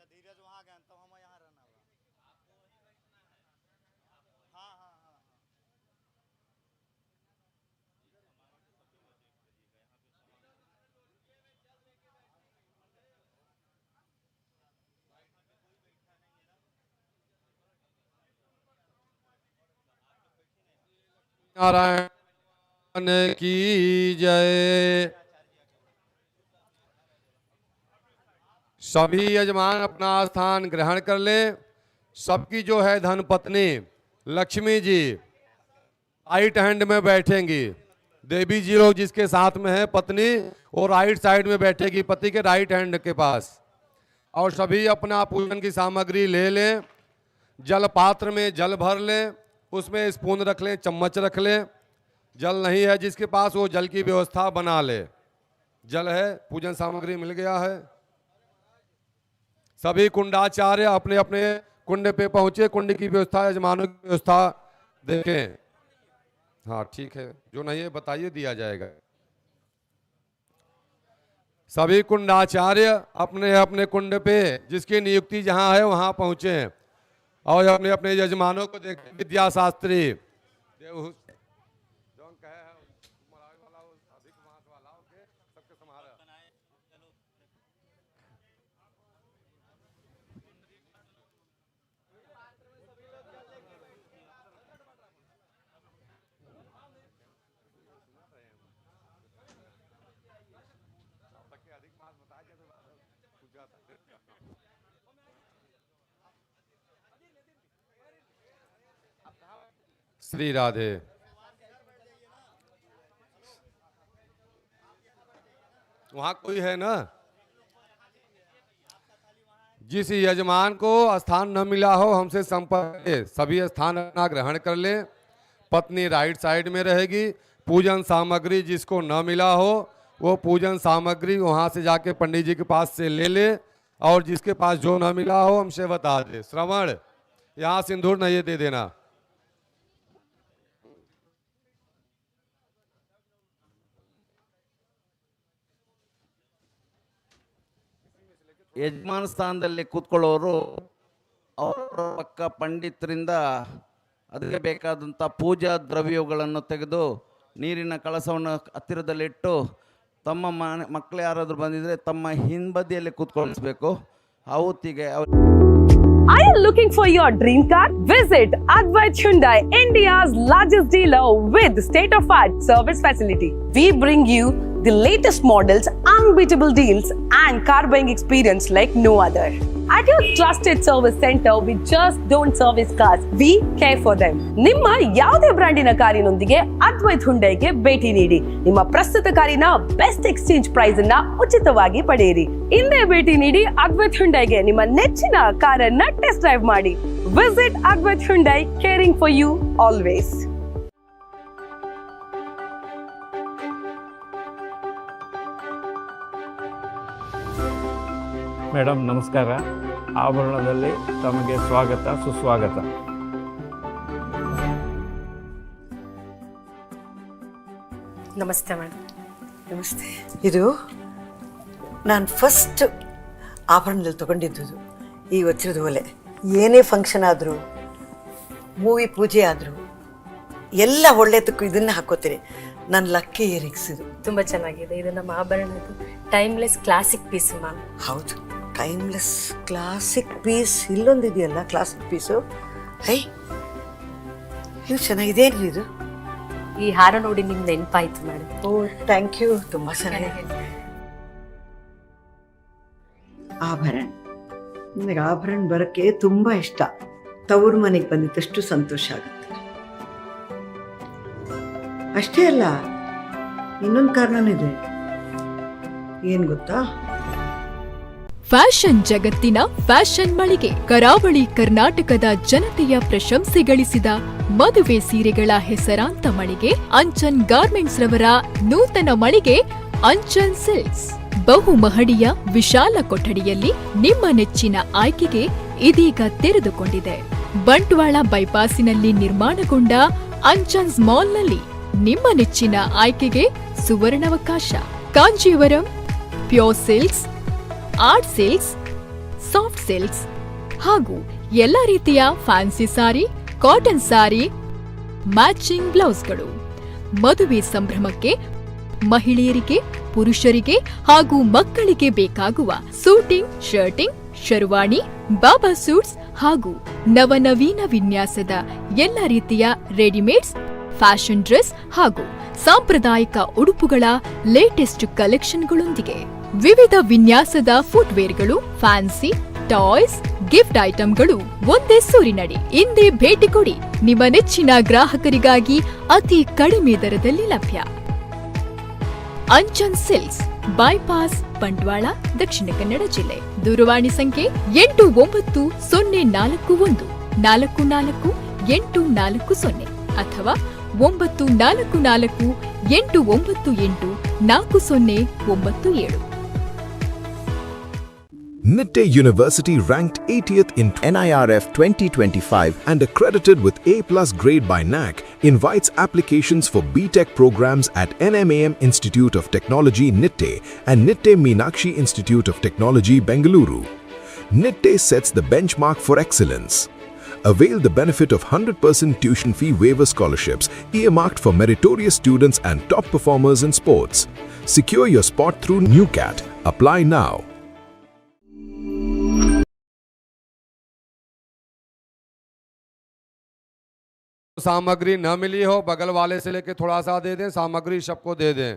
धीरज वहाँ गए तो हम यहाँ रहना हुआ। हाँ हाँ हाँ हाँ। नारायण की जय। सभी यजमान अपना स्थान ग्रहण कर ले। सबकी जो है धन पत्नी लक्ष्मी जी राइट हैंड में बैठेंगी। देवी जी लोग जिसके साथ में है पत्नी, वो राइट साइड में बैठेगी पति के राइट हैंड के पास। और सभी अपना पूजन की सामग्री ले लें। जल पात्र में जल भर लें, उसमें स्पून रख लें, चम्मच रख लें। जल नहीं है जिसके पास, वो जल की व्यवस्था बना ले। जल है, पूजन सामग्री मिल गया है। सभी कुंडाचार्य अपने अपने कुंड पे पहुंचे। कुंड की व्यवस्था, यजमानों की व्यवस्था देखें। हाँ ठीक है, जो नहीं है बताइए, दिया जाएगा। सभी कुंडाचार्य अपने अपने कुंड पे जिसकी नियुक्ति जहां है वहां पहुंचे और अपने अपने यजमानों को देखें। विद्या शास्त्री श्री राधे। वहां कोई है ना? जिस यजमान को स्थान न मिला हो हमसे संपर्क करें। सभी स्थान अपना ग्रहण कर ले। पत्नी राइट साइड में रहेगी। पूजन सामग्री जिसको न मिला हो वो पूजन सामग्री वहां से जाके पंडित जी के पास से ले ले, और जिसके पास जो न मिला हो हमसे बता दे। श्रवण, यहाँ सिंदूर नहीं दे देना। ಯಜಮಾನ ಸ್ಥಾನದಲ್ಲಿ ಕೂತ್ಕೊಳ್ಳೋರು ಅವರ ಪಕ್ಕ ಪಂಡಿತರಿಂದ ಅದಕ್ಕೆ ಬೇಕಾದಂಥ ಪೂಜಾ ದ್ರವ್ಯಗಳನ್ನು ತೆಗೆದು ನೀರಿನ ಕಳಸವನ್ನು ಹತ್ತಿರದಲ್ಲಿಟ್ಟು ತಮ್ಮ ಮಕ್ಕಳು ಯಾರಾದರೂ ಬಂದಿದ್ರೆ ತಮ್ಮ ಹಿಂಬದಿಯಲ್ಲಿ ಕೂತ್ಕೊಳಿಸ್ಬೇಕು. ಆವತ್ತಿಗೆ Are you looking for your dream car? Visit Advait Hyundai, India's largest dealer with state-of-art service facility. We bring you the latest models, unbeatable deals, and car buying experience like no other. At your trusted service center, we just don't service cars, we care for them. ನಿಮ್ಮ ಯಾವುದೇ ಬ್ರಾಂಡಿನ ಕಾರಿನೊಂದಿಗೆ ಅದ್ವೈತ್ ಹುಂಡೈಗೆ ಭೇಟಿ ನೀಡಿ. ನಿಮ್ಮ ಪ್ರಸ್ತುತ ಕಾರಿನ ಬೆಸ್ಟ್ ಎಕ್ಸ್ಚೇಂಜ್ ಪ್ರೈಸ್ ಅನ್ನ ಉಚಿತವಾಗಿ ಪಡೆಯಿರಿ. ಇಂದೇ ಭೇಟಿ ನೀಡಿ ಅದ್ವೈತ್ ಹುಂಡೈಗೆ ನಿಮ್ಮ ನೆಚ್ಚಿನ ಕಾರನ್ನ ಟೆಸ್ಟ್ ಡ್ರೈವ್ ಮಾಡಿ. Visit Advait Hyundai, caring for you always. Madam ನಮಸ್ಕಾರ. ಆಭರಣದಲ್ಲಿ ತಮಗೆ ಸ್ವಾಗತ ಸುಸ್ವಾಗತ. ನಮಸ್ತೆ ಮೇಡಮ್. ನಮಸ್ತೆ. ಇದು ನಾನು ಫಸ್ಟ್ ಆಭರಣದಲ್ಲಿ ತೊಗೊಂಡಿದ್ದು ಈ ವಜ್ರದ ಒಲೆ. ಏನೇ ಫಂಕ್ಷನ್ ಆದರೂ, ಮೂವಿ ಪೂಜೆ ಆದರೂ ಎಲ್ಲ ಒಳ್ಳೆಯದಕ್ಕೂ ಇದನ್ನು ಹಾಕೋತೀನಿ. ನನ್ನ ಲಕ್ಕಿ ಇಯರಿಂಗ್ಸ್ ಇದು. ತುಂಬ ಚೆನ್ನಾಗಿದೆ. ಇದು ನಮ್ಮ ಆಭರಣದ್ದು ಟೈಮ್ಲೆಸ್ ಕ್ಲಾಸಿಕ್ ಪೀಸ್ ಮ್ಯಾಮ್. ಹೌದು, ಟೈಮ್ಲೆಸ್ ಕ್ಲಾಸಿಕ್ ಪೀಸ್. ಇಲ್ಲೊಂದಿದೆಯಲ್ಲ ಕ್ಲಾಸಿಕ್ ಪೀಸು. ಹೈ, ಇದು ಚೆನ್ನಾಗಿದೆ. ಏನ್ರಿ ಇದು? ಈ ಹಾರ ನೋಡಿ ನಿಮ್ಗೆ ನೆನಪಾಯ್ತು ಮೇಡಮ್. ಓ ಥ್ಯಾಂಕ್ ಯು, ತುಂಬ ಚೆನ್ನಾಗಿದೆ. ಆಭರಣ, ನನಗೆ ಆಭರಣ ಬರೋಕ್ಕೆ ತುಂಬ ಇಷ್ಟ. ತವರು ಮನೆಗೆ ಬಂದಿದ್ದಷ್ಟು ಸಂತೋಷ ಆಗುತ್ತೆ. ಅಷ್ಟೇ ಅಲ್ಲ, ಇನ್ನೊಂದು ಕಾರಣನೂ ಇದೆ. ಏನು ಗೊತ್ತಾ? ಫ್ಯಾಷನ್ ಜಗತ್ತಿನ ಫ್ಯಾಷನ್ ಮಳಿಗೆ, ಕರಾವಳಿ ಕರ್ನಾಟಕದ ಜನತೆಯ ಪ್ರಶಂಸೆ ಗಳಿಸಿದ ಮದುವೆ ಸೀರೆಗಳ ಹೆಸರಾಂತ ಮಳಿಗೆ ಅಂಚನ್ ಗಾರ್ಮೆಂಟ್ಸ್ ರವರ ನೂತನ ಮಳಿಗೆ ಅಂಚನ್ ಸಿಲ್ಕ್ಸ್. ಬಹುಮಹಡಿಯ ವಿಶಾಲ ಕೊಠಡಿಯಲ್ಲಿ ನಿಮ್ಮ ನೆಚ್ಚಿನ ಆಯ್ಕೆಗೆ ಇದೀಗ ತೆರೆದುಕೊಂಡಿದೆ. ಬಂಟ್ವಾಳ ಬೈಪಾಸಿನಲ್ಲಿ ನಿರ್ಮಾಣಗೊಂಡ ಅಂಚನ್ಸ್ ಮಾಲ್ನಲ್ಲಿ ನಿಮ್ಮ ನೆಚ್ಚಿನ ಆಯ್ಕೆಗೆ ಸುವರ್ಣಾವಕಾಶ. Kanjeevaram, pure silks, art silks, soft silks ಹಾಗೂ ಎಲ್ಲ ರೀತಿಯ fancy sari, cotton sari, matching ಬ್ಲೌಸ್ಗಳು. ಮದುವೆ ಸಂಭ್ರಮಕ್ಕೆ ಮಹಿಳೆಯರಿಗೆ, ಪುರುಷರಿಗೆ ಹಾಗೂ ಮಕ್ಕಳಿಗೆ ಬೇಕಾಗುವ suiting, shirting, sherwani, baba suits ಹಾಗೂ ನವನವೀನ ವಿನ್ಯಾಸದ ಎಲ್ಲ ರೀತಿಯ ರೆಡಿಮೇಡ್ಸ್, ಫ್ಯಾಷನ್ ಡ್ರೆಸ್ ಹಾಗೂ ಸಾಂಪ್ರದಾಯಿಕ ಉಡುಪುಗಳ ಲೇಟೆಸ್ಟ್ ಕಲೆಕ್ಷನ್ಗಳೊಂದಿಗೆ ವಿವಿಧ ವಿನ್ಯಾಸದ ಫುಟ್ವೇರ್ಗಳು, ಫ್ಯಾನ್ಸಿ, ಟಾಯ್ಸ್, ಗಿಫ್ಟ್ ಐಟಂಗಳು ಒಂದೇ ಸೂರಿನಡಿ. ಇಂದೇ ಭೇಟಿ ಕೊಡಿ. ನಿಮ್ಮ ನೆಚ್ಚಿನ ಗ್ರಾಹಕರಿಗಾಗಿ ಅತಿ ಕಡಿಮೆ ದರದಲ್ಲಿ ಲಭ್ಯ. ಅಂಚನ್ ಸಿಲ್ಕ್ಸ್, ಬೈಪಾಸ್, ಬಂಟ್ವಾಳ, ದಕ್ಷಿಣ ಕನ್ನಡ ಜಿಲ್ಲೆ. ದೂರವಾಣಿ ಸಂಖ್ಯೆ 8941444840 ಅಥವಾ 9448984097. Nitte University ranked 80th in NIRF 2025 and accredited with A+ grade by NAC invites applications for BTech programs at NMAM Institute of Technology Nitte and Nitte Meenakshi Institute of Technology Bengaluru. Nitte sets the benchmark for excellence. Avail the benefit of 100% tuition fee waiver scholarships earmarked for meritorious students and top performers in sports. Secure your spot through NewCat. Apply now. सामग्री न मिली हो बगल वाले से लेके थोड़ा सा दे दें, सामग्री सबको दे दें।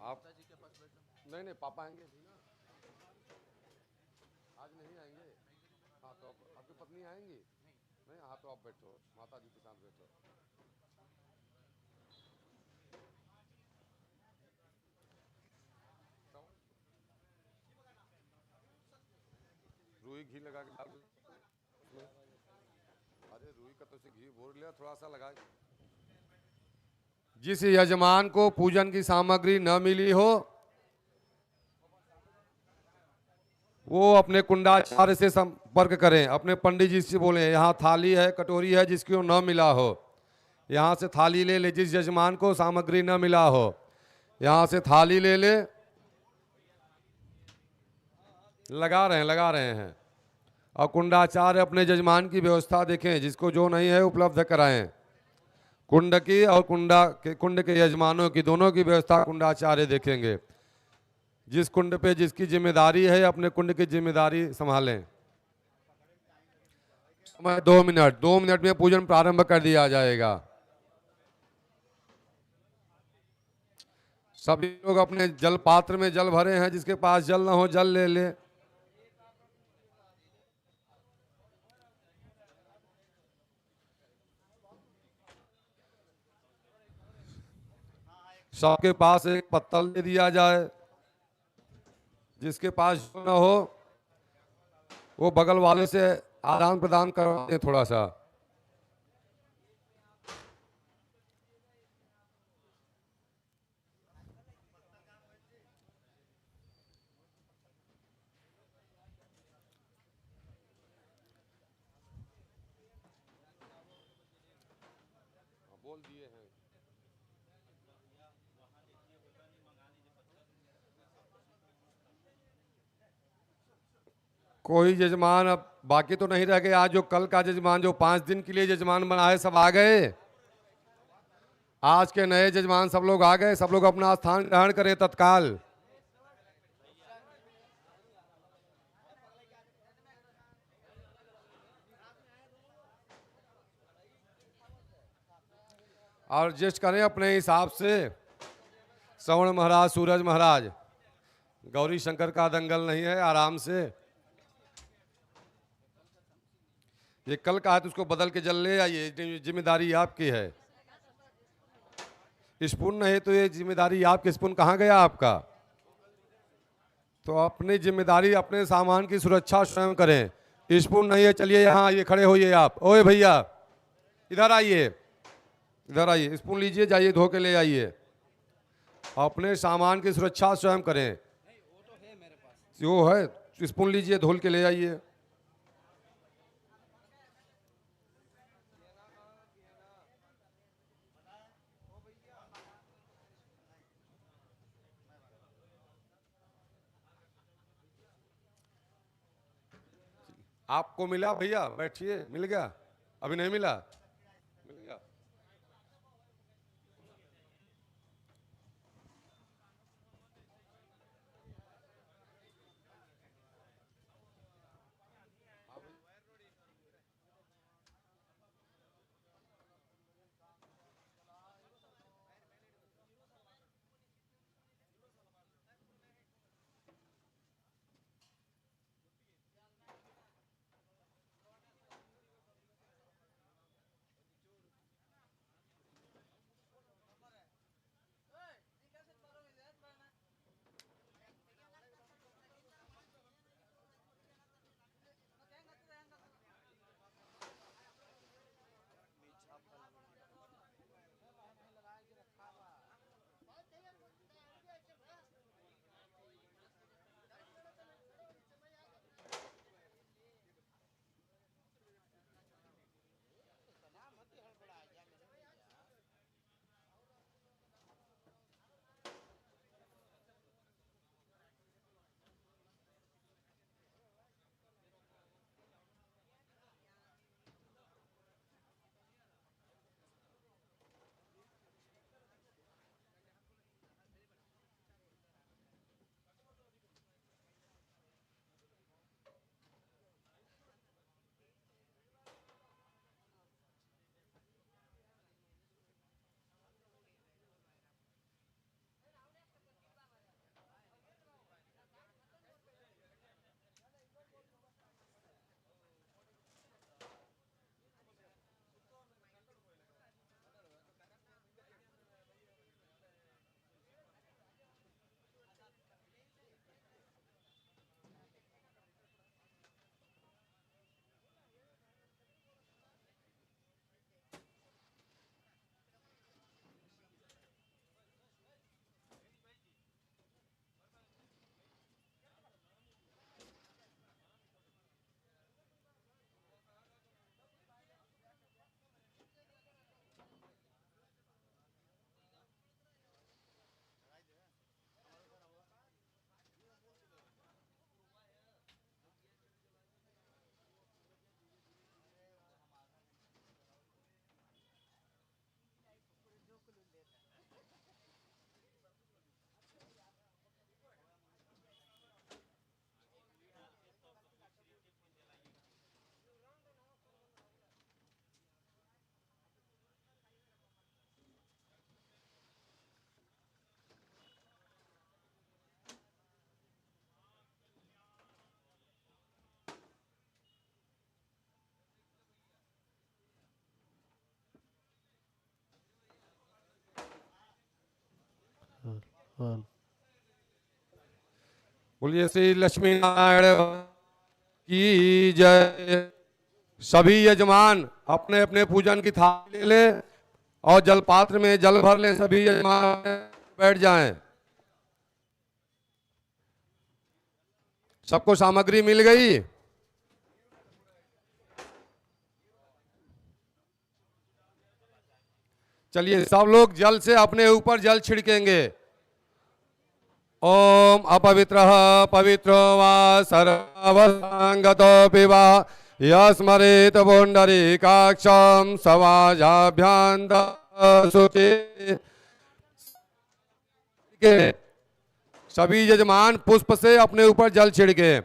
आप नहीं नहीं पापा आएंगे अभी ना, आज नहीं आएंगे। हाँ तो आपकी पत्नी आएंगी नहीं? हाँ तो आप बैठो, माता जी के साथ बैठो। रुई घी लगा के डाल दो। अरे रुई का तो से घी बोल लिया, थोड़ा सा लगा। जिस यजमान को पूजन की सामग्री न मिली हो वो अपने कुंडाचार्य से संपर्क करें, अपने पंडित जी से बोलें यहाँ थाली है कटोरी है जिसको न मिला हो, यहाँ से थाली ले ले। जिस यजमान को सामग्री न मिला हो यहाँ से थाली ले ले। लगा रहे हैं। और कुंडाचार्य अपने यजमान की व्यवस्था देखें, जिसको जो नहीं है उपलब्ध कराएं। कुंड की और कुंड के यजमानों की दोनों की व्यवस्था कुंडाचार्य देखेंगे। जिस कुंड पे जिसकी जिम्मेदारी है अपने कुंड की जिम्मेदारी संभालें। समय 2 मिनट, 2 मिनट में पूजन प्रारंभ कर दिया जाएगा। सभी लोग अपने जल पात्र में जल भरे हैं, जिसके पास जल ना हो जल ले ले। सबके पास एक पत्तल दे दिया जाए। जिसके पास जो न हो वो बगल वाले से आदान प्रदान करवाते थोड़ा सा। बोल दिए हैं। कोई यजमान अब बाकी तो नहीं रह गए। आज जो कल का यजमान जो 5 दिन के लिए यजमान बनाए सब आ गए। आज के नए यजमान सब लोग आ गए। सब लोग अपना स्थान ग्रहण करें तत्काल। और एडजस्ट करें अपने हिसाब से। श्रवण महाराज, सूरज महाराज, गौरी शंकर का दंगल नहीं है, आराम से। ये कल का है तो उसको बदल के जल ले आइए, जिम्मेदारी आपकी है। स्पून नहीं तो ये जिम्मेदारी आपकी। स्पून कहाँ गया आपका? तो अपनी जिम्मेदारी अपने सामान की सुरक्षा स्वयं करें। स्पून नहीं है, चलिए यहाँ ये खड़े होइए आप। ओए भैया इधर आइए, इधर आइए। स्पून लीजिए, जाइए धो के ले आइए। अपने सामान की सुरक्षा स्वयं करें। जो है स्पून लीजिए, धोल के ले आइए। आपको मिला भैया? बैठिए। मिल गया? अभी नहीं मिला? मिल गया। बोलिए श्री लक्ष्मी नारायण की जय। सभी यजमान अपने अपने पूजन की थाली ले लें और जल पात्र में जल भर लें। सभी यजमान बैठ जाएं। सबको सामग्री मिल गई? चलिए सब लोग जल से अपने ऊपर जल छिड़केंगे। ओम अपवित्रः पवित्रो वा सर्वसंगतो पिबा यस्मरेत पुंडरीकाक्षं समाजाभ्यां शुचि। सभी यजमान पुष्प से अपने ऊपर जल छिड़के।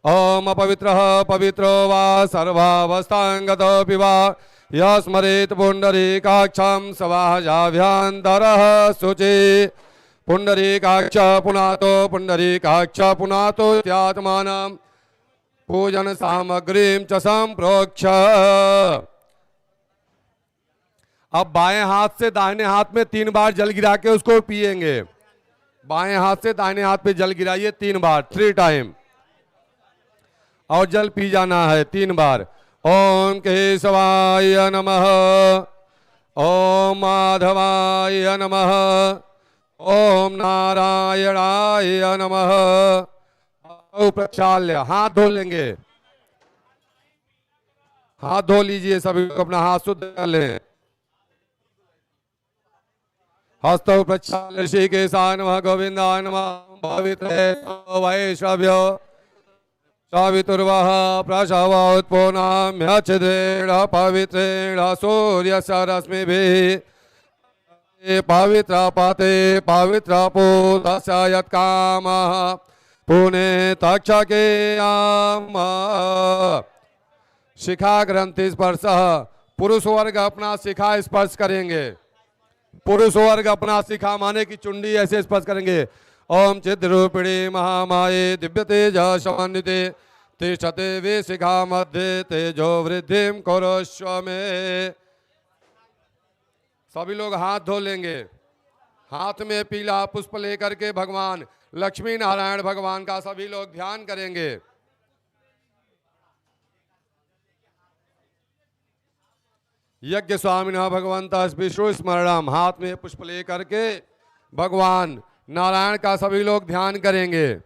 ओम अपवित्रः पवित्रो वा सर्वावस्थांगतो पिबा यस्मरेत पुंडरीकाक्षं समाजाभ्यन्तरः शुचि। पुंडरीकाक्ष पुनातो पुंडरीकाक्ष पुनातो इत्यात्मानं पूजन सामग्रीं च संप्रोक्ष। अब बाएं हाथ से दाहिने हाथ में 3 बार जल गिरा के उसको पिएंगे। बाएं हाथ से दाहिने हाथ पे जल गिराइए 3 बार, 3 टाइम, और जल पी जाना है 3 बार। ओम केशवाय नमः, ओम माधवाय नमः, ओम नारायणाय नमः। प्रक्षाल्य, हाथ धो लेंगे। हाथ धो लीजिए सभी लोग, अपना हाथ शुद्ध कर लें। हस्तौ प्रक्षाल्य ऋषिकेशाय नमः, गोविंदाय नमः। पवित्र वैश्रव्यो सवितुर्वः प्रसवोत्पोनाम्यच्छिद्रेण पवित्रेण सूर्यस्य रश्मिभिः पवित्र पते पवित्र पूतस्य यत्कामः पुणे तक्षके शिखा ग्रंथि स्पर्श। पुरुष वर्ग अपना शिखा स्पर्श करेंगे। पुरुष वर्ग अपना शिखा माने की चुंडी ऐसे स्पर्श करेंगे। ओम चिद्रूपिणी महामाये दिव्य तेज समन्विते तिष्ठते वे शिखा मध्ये तेजो वृद्धिं कुरुष्व मे। सभी लोग हाथ धो लेंगे। हाथ में पीला पुष्प लेकर के भगवान लक्ष्मी नारायण भगवान का सभी लोग ध्यान करेंगे। यज्ञ स्वामिनः भगवन्तः विष्णु स्मरणम। हाथ में पुष्प लेकर के भगवान नारायण का सभी लोग ध्यान करेंगे।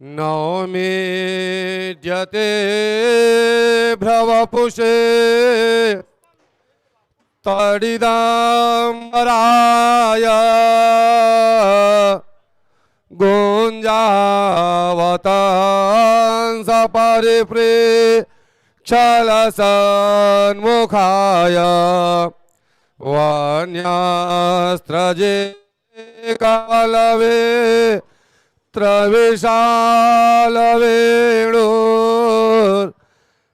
नौमी जते भ्रवपुषे तडिदाम्बराय गुञ्जावतांस परिप्रेक्षलसन्मुखाय वन्यास्त्रजे कवलवे त्रविशालवेणु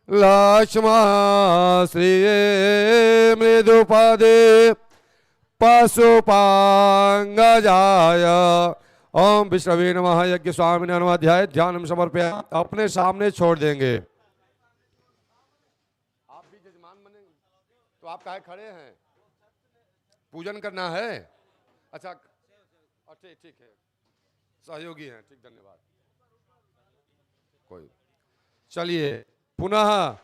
लक्ष्मश्रिये मृदुपदे पशुपांगजाय। ओम विष्णवे नमः। यज्ञ स्वामिने नमः। अध्याय ध्यान समर्पया। अपने सामने छोड़ देंगे। आप भी यजमान बनेंगे तो आप काहे खड़े हैं? पूजन करना है? अच्छा ठीक है, सहयोगी हैं, ठीक, धन्यवाद। कोई चलिए पुनः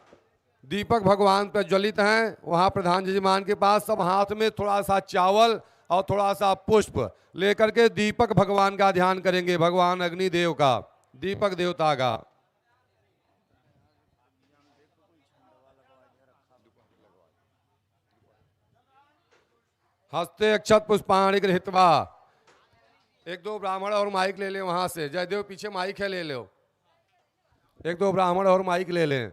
दीपक भगवान पर ज्वलित हैं। वहां प्रधान यजमान के पास सब हाथ में थोड़ा सा चावल और थोड़ा सा पुष्प लेकर के दीपक भगवान का ध्यान करेंगे। भगवान अग्निदेव का, दीपक देवता का। हस्ते अक्षत पुष्पाणि गृहीत्वा। 1-2 ब्राह्मण और माइक ले लें वहां से। जयदेव पीछे माइक है, ले लो। 1-2 ब्राह्मण और माइक ले लें।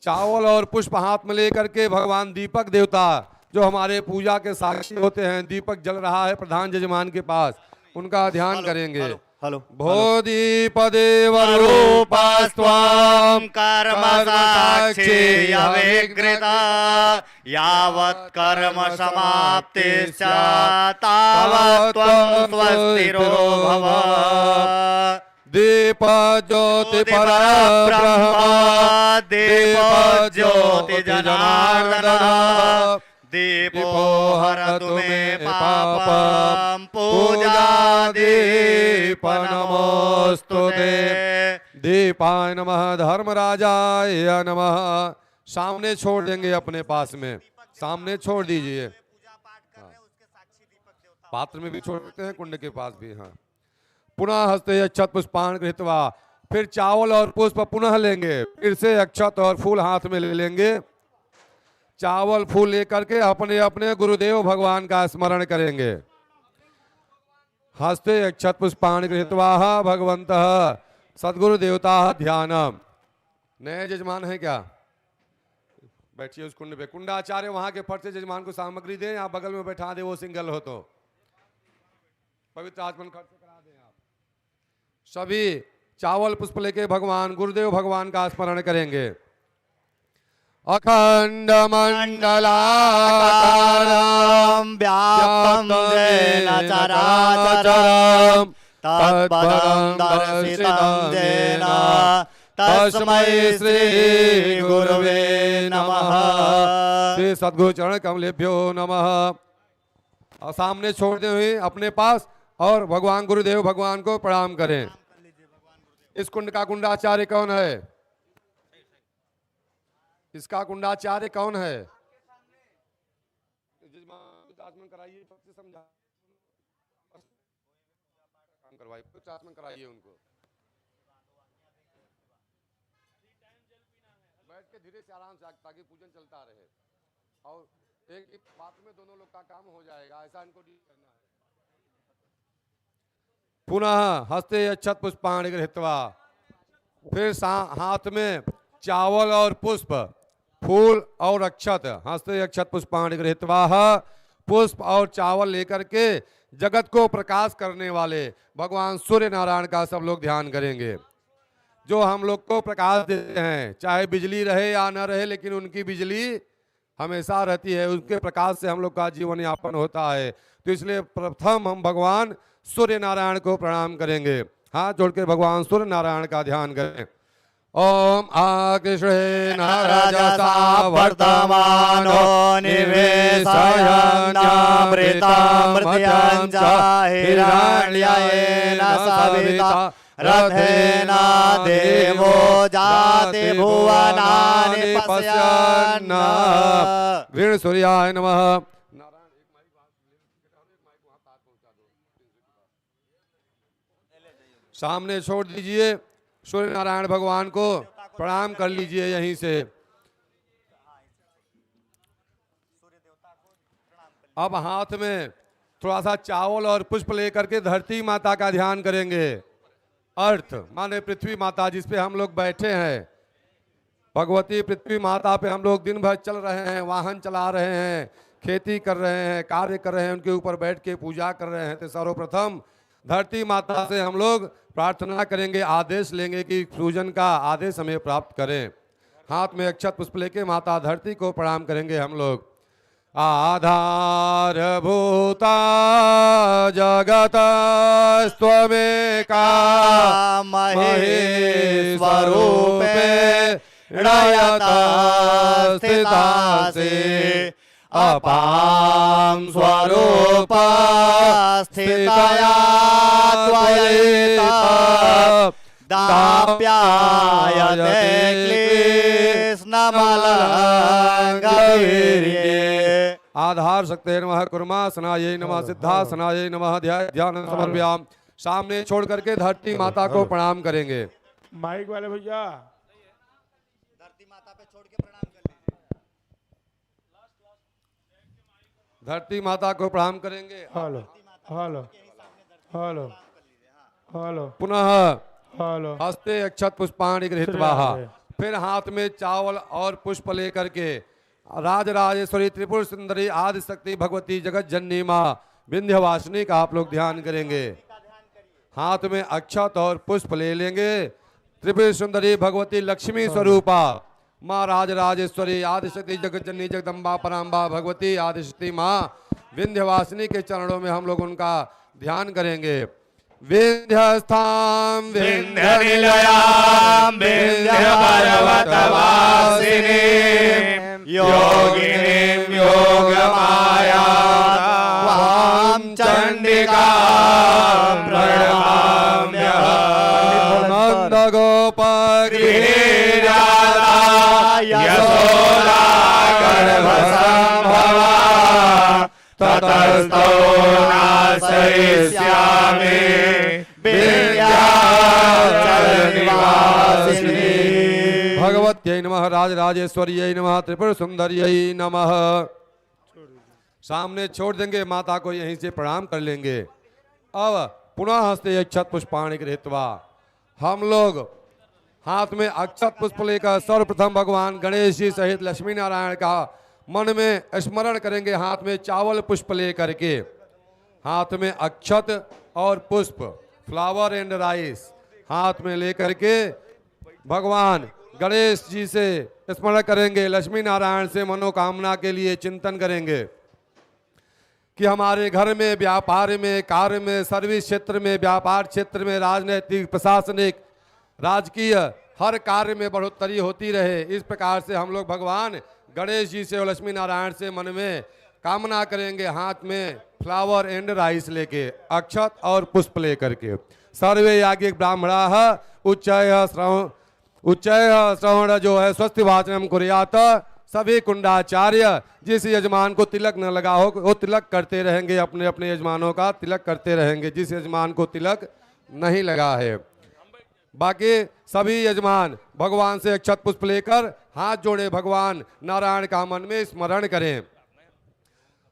चावल और पुष्प हाथ में लेकर के भगवान दीपक देवता जो हमारे पूजा के साक्षी होते हैं, दीपक जल रहा है प्रधान यजमान के पास, उनका ध्यान करेंगे। हेलो भोदीपदेवरूपास्त्वां कर्म साक्षी अविकृता यावत् कर्म समाप्ति स्यात् तावत् त्वं स्वस्तिरो भव। दीप ज्योति परब्रह्म दीप ज्योति जनार्दन दीपो हरतु मे पापम पूजा दीप नमोस्तुते। दीपाय नमः धर्मराजाय नमः। सामने छोड़ देंगे अपने पास में, सामने छोड़ दीजिए। पात्र में भी छोड़ सकते हैं, कुंड के पास भी। हाँ, पुनः हस्ते अक्षत पुष्पान गृहीत्वा, फिर चावल और पुष्प पुनः लेंगे, फिर से अक्षत और फूल हाथ में ले लेंगे। चावल फूल लेकर के अपने अपने गुरुदेव भगवान का स्मरण करेंगे। हस्ते अक्षत पुष्पान गृहीत्वा भगवन्तः सद्गुरु देवता ध्यानम। नए जजमान है क्या? बैठिए उस कुंड पे। कुंडाचार्य वहां के फट से जजमान को सामग्री दें, आप बगल में बैठा दे, वो सिंगल हो तो पवित्र आचमन खर्च करा दें। आप सभी चावल पुष्प लेके भगवान गुरुदेव भगवान का स्मरण करेंगे। अखंड मंडलाकारं व्याप्तं येन चराचरं तत्पदं दर्शितं येन तस्मै श्री गुरुवे नमः। श्री सद्गुरु चरण कमलेभ्यो नमः। और सामने छोड़ते हुए अपने पास और भगवान गुरुदेव भगवान को प्रणाम करें। इस कुंड का कुंडाचार्य कौन है? इसका कुंडाचार्य कौन है? कराइए, समझा कराइए उनको। बैठ के धीरे से आराम से, ताकि पूजन चलता रहे और एक बात में दोनों लोग का काम हो जाएगा, ऐसा इनको डील करना है। पुनः हस्ते अक्षत पुष्पाणि गृहीत्वा, फिर हाथ में चावल और पुष्प, फूल और अक्षत, हस्ते अक्षत पुष्पाणि गृहीत्वा, पुष्प और चावल लेकर के जगत को प्रकाश करने वाले भगवान सूर्य नारायण का सब लोग ध्यान करेंगे। जो हम लोग को प्रकाश देते हैं, चाहे बिजली रहे या न रहे, लेकिन उनकी बिजली हमेशा रहती है, उनके प्रकाश से हम लोग का जीवन यापन होता है। तो इसलिए प्रथम हम भगवान सूर्य नारायण को प्रणाम करेंगे। हाथ जोड़ के भगवान सूर्य नारायण का ध्यान करें। ओम आकृष्णेन रजसा वर्तमानो निवेशयन्नामृतामृत्यं च हिरण्येन सविता रथेन देवो जाति भुवनानि पश्यन्। गृण सूर्याय नमः। सामने छोड़ दीजिए, सूर्य नारायण भगवान को प्रणाम कर लीजिए यहीं से। अब हाथ में थोड़ा सा चावल और पुष्प लेकर के धरती माता का ध्यान करेंगे। अर्थ माने पृथ्वी माता, जिस पे हम लोग बैठे हैं, भगवती पृथ्वी माता पे हम लोग दिन भर चल रहे हैं, वाहन चला रहे हैं, खेती कर रहे हैं, कार्य कर रहे हैं, उनके ऊपर बैठ के पूजा कर रहे हैं। तो सर्वप्रथम धरती माता से हम लोग प्रार्थना करेंगे, आदेश लेंगे कि पूजन का आदेश हमें प्राप्त करें। हाथ में अक्षत पुष्प लेके माता धरती को प्रणाम करेंगे हम लोग। आधारभूता जगतस्त्वमेका महेश्वरूपे णयता स्थितासि अपां स्वरूपा स्थितया त्वयैता दाप्यायते क्लेशनमलङ्गवीर्ये। आधार शक्ते नमः कुर्मासनायै नमः सिद्धासनायै नमः ध्यान समर्पयाम। सामने छोड़ करके धरती माता को प्रणाम करेंगे। माइक वाले भैया, धरती माता पे छोड़ के प्रणाम कर लीजिए। धरती माता को प्रणाम करेंगे। हेलो हेलो हेलो हेलो पुनः हेलो। हस्ते अक्षत पुष्पाणि गृहीत्वा, फिर हाथ में चावल और पुष्प लेकर के राजराजेश्वरी त्रिपुर सुंदरी आदि शक्ति भगवती जगत जननी माँ विंध्यवासिनी का आप लोग ध्यान करेंगे। हाथ में अक्षत और पुष्प ले लेंगे। त्रिपुर सुंदरी भगवती लक्ष्मी स्वरूपा माँ राजराजेश्वरी आदिशक्ति जगत जननी जगदम्बा पराम्बा भगवती आदिशक्ति माँ विंध्यवासिनी के चरणों में हम लोग उनका ध्यान करेंगे। विंध्यस्थां विंध्यनिलयां विंध्यपर्वतवासिनीं योगिनीं योगमाया वां चंडिका प्रणमाम्यहम् नन्दगोपगृहे जाता यशोदा गर्भसम्भवा ततस्तो नाशयिष्यामि विन्ध्याचलनिवासिनी। भगवत्यै नमः, राजराजेश्वर्यै नमः, त्रिपुर सुंदर्यै नमः। सामने छोड़ देंगे, माता को यहीं से प्रणाम कर लेंगे। अब पुनः हस्ते अक्षत पुष्पाणि गृहीत्वा हम लोग हाथ में अक्षत पुष्प लेकर सर्वप्रथम भगवान गणेश जी सहित लक्ष्मी नारायण का मन में स्मरण करेंगे। हाथ में चावल पुष्प लेकर के, हाथ में अक्षत और पुष्प, फ्लावर एंड राइस हाथ में लेकर के भगवान गणेश जी से स्मरण करेंगे। लक्ष्मी नारायण से मनोकामना के लिए चिंतन करेंगे कि हमारे घर में, व्यापार में, कार्य में, सर्विस क्षेत्र में, व्यापार क्षेत्र में, राजनीतिक, प्रशासनिक, राजकीय हर कार्य में बढ़ोतरी होती रहे। इस प्रकार से हम लोग भगवान गणेश जी से और लक्ष्मी नारायण से मन में कामना करेंगे। हाथ में फ्लावर एंड राइस लेके, अक्षत और पुष्प लेकर के। सर्वे याज्ञिक ब्राह्मणाः उच्चैः श्रवण जो है स्वस्ति वाचनम कुर्यात। सभी कुंडाचार्य जिस यजमान को तिलक न लगा हो वो तिलक करते रहेंगे, अपने अपने यजमानों का तिलक करते रहेंगे जिस यजमान को तिलक नहीं लगा है। बाकी सभी यजमान भगवान से अक्षत पुष्प लेकर हाथ जोड़े भगवान नारायण का मन में स्मरण करें।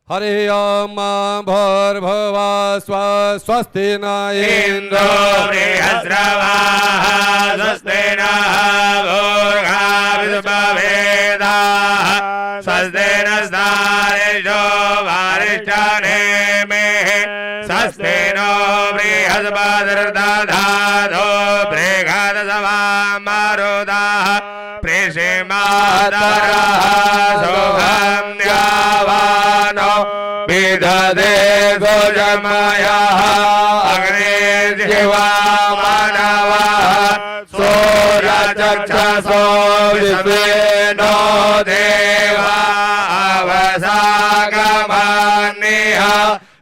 हरे ओम भूर्भुवः स्वस्ति न इंद्रो बृहस्रवाः स्वस्ति नः भूर्भुवः विश्ववेदाः स्वस्ति नस्तारिषो वारिष्ठनेमिः स्वस्ति नो बृहस्पतिर्दधातु बृहत्सवां मरुतः प्रेषिमातरः शुभं द्यावानो विदधे सुजमयः अग्निर्जिह्वा मानवः सूर्यचक्षुषो विश्वेनो देवा अवसागमन्यः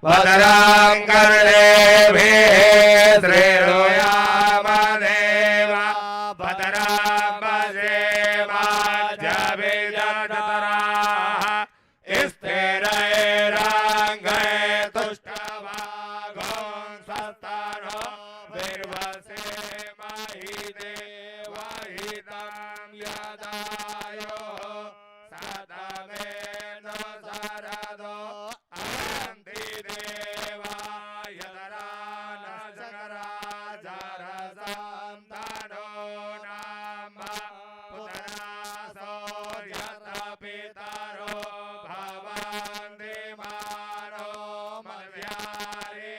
भद्रं कर्णेभिः श्रेणुयाम देवा भद्रं पश्येमाज्यभिजठराः स्थिरैरङ्गैः तुष्टवागुं स्वस्तानो विर्वसेमहि देवहितं यदायो सतमेन शरदो अहन्ति देवा यदरान सकराजरसं तनो नाम पुत्रा सौर्यत पितरो भवन्ति मानो मध्यारे।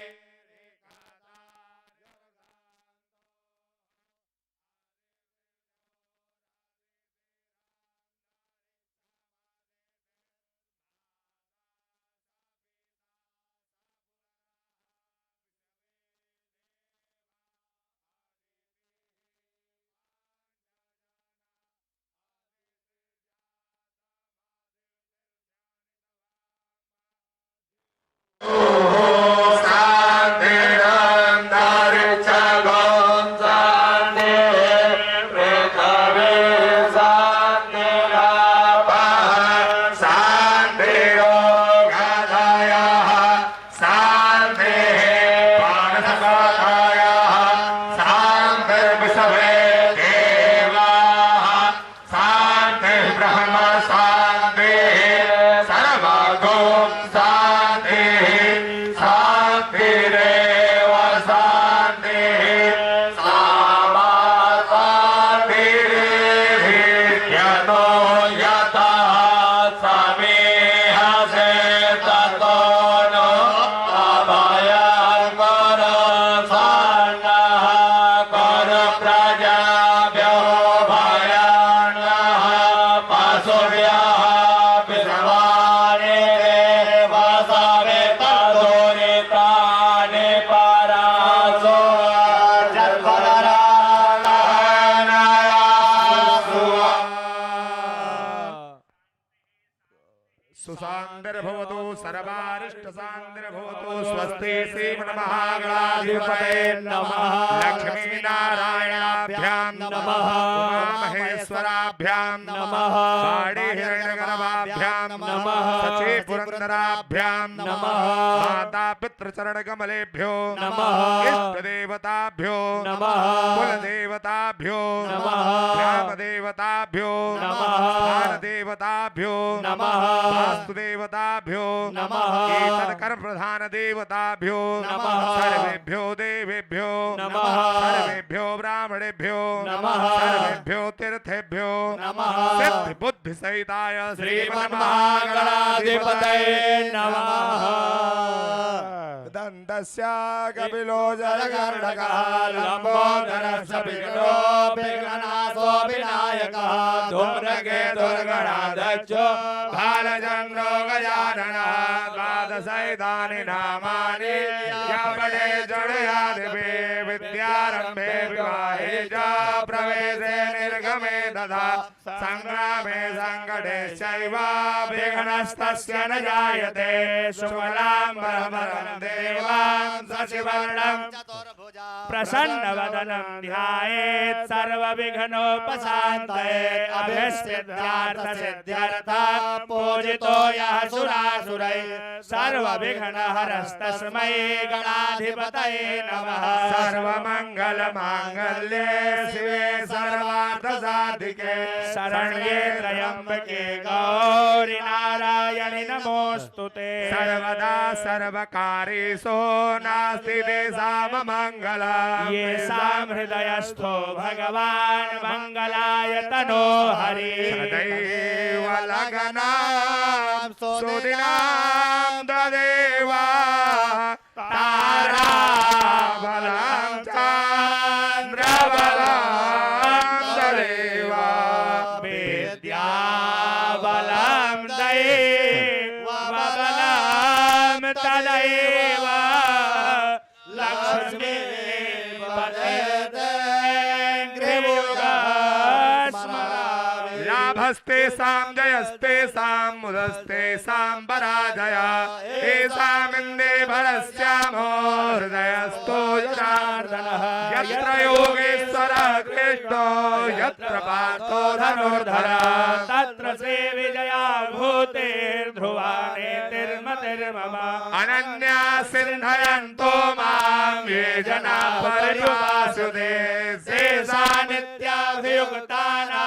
सर्वारिष्ट सांद्रभूतो स्वस्ति श्रीमन्महागणाधिपतये नमः लक्ष्मी नारायणाभ्यां नमः उमामहेश्वराभ्यां नमः बाड़ी हिरण्यगर्भाभ्यां नमः सची पुरंदराभ्यां नमः माता पितृचरण कमलेभ्यो नमः इष्ट देवताभ्यो नमः कुल देवताभ्यो नमः ग्राम देवताभ्यो नमः स्थान देवताभ्यो नमः वास्तु देवताभ्यो नमः एतत् कर्म प्रधान देवताभ्यो नमः सर्वेभ्यो देवेभ्यो नमः सर्वेभ्यो ब्राह्मणेभ्यो नमः सर्वेभ्यो तीर्थेभ्यो नमः सिद्धि बुद्धि सहिताय श्रीमन्महागणाधिपतये नमः दन्तस्य कपिलो जलकर्णकः लम्बोदरस्य विघ्नो विघ्ननाशो विनायकः धूम्रकेतुर्गणाध्यक्षो बालचन्द्रो गजाननः द्वादशैतानि नामानि यपठे जडयादिपि विद्यारम्भे विवाहे च प्रवेशे निर्गमे तथा संग्रामे संकटे चैव विघ्नस्तस्य न जायते शुक्लाम्बरधरं देवां शशिवर्णं प्रसन्नवदनं ध्यायेत् सर्वविघ्नोपशान्तये अभीष्टसिद्ध्यर्थसिद्ध्यर्थं पूजितो यः सुरासुरैः सर्वविघ्नहरस्तस्मै गणाधिपतये नमः सर्वमङ्गलमाङ्गल्ये शिवे सर्वार्थसाधिके शरण्ये त्र्यम्बके गौरि नारायणि नमोऽस्तुते सर्वदा सर्वकारेषु नास्ति तेषाममङ्गलम् येषां हृदयस्थो भगवान् मङ्गलाय तनो हरिः सदैव लग्नां सुदिनां ददेव ताराबलं चन्द्रबलं ददेव विद्याबलं दैवबलं तदैव लक्ष्मी लाभस्तेषां जयस्तेषां मुदस्तेषां पराजया तेषामिन्दे भरस्यामो हृदयस्थो जनार्दनः यत्र योगेश्वरः कृष्णो यत्र पार्थो धनुर्धरः तत्र श्रीविजया भूतेर्ध्रुवानेतिर्मतिर्मम अनन्या सिन्धयन्तो मां ये जना पर्युपासुते शेषा नित्याभियुक्तानां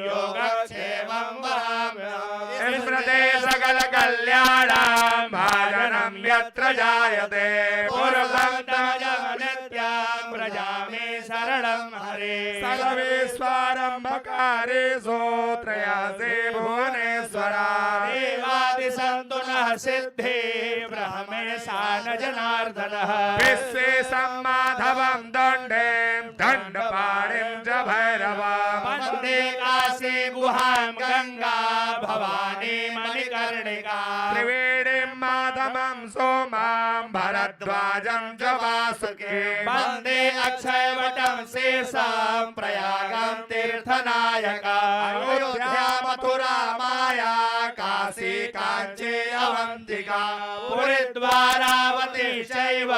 योगक्षेमं वहाम्यहम् स्मृते सकलकल्याणं भाजनं यत्र जायते पूर्वं तमजं नित्यं व्रजामि शरणं हरे सर्वेश्वरम्भकारेषु त्रयासे भुवनेश्वरा देवादिसन्तु नः सिद्धे ब्रह्मेशान जनार्दनः विश्वेशं माधवं दण्डे दण्डपाणिं च भैरवम् वन्दे काशी गुहां गंगा भवानी मणिकर्णिका त्रिवेणीं माधवं सोमां भरद्वाजं च वासुके वन्दे अक्षयवटं शेषं प्रयागं तीर्थनायका अयोध्या मथुरा माया काशी काञ्ची अवन्तिका पुरीद्वारावती चैव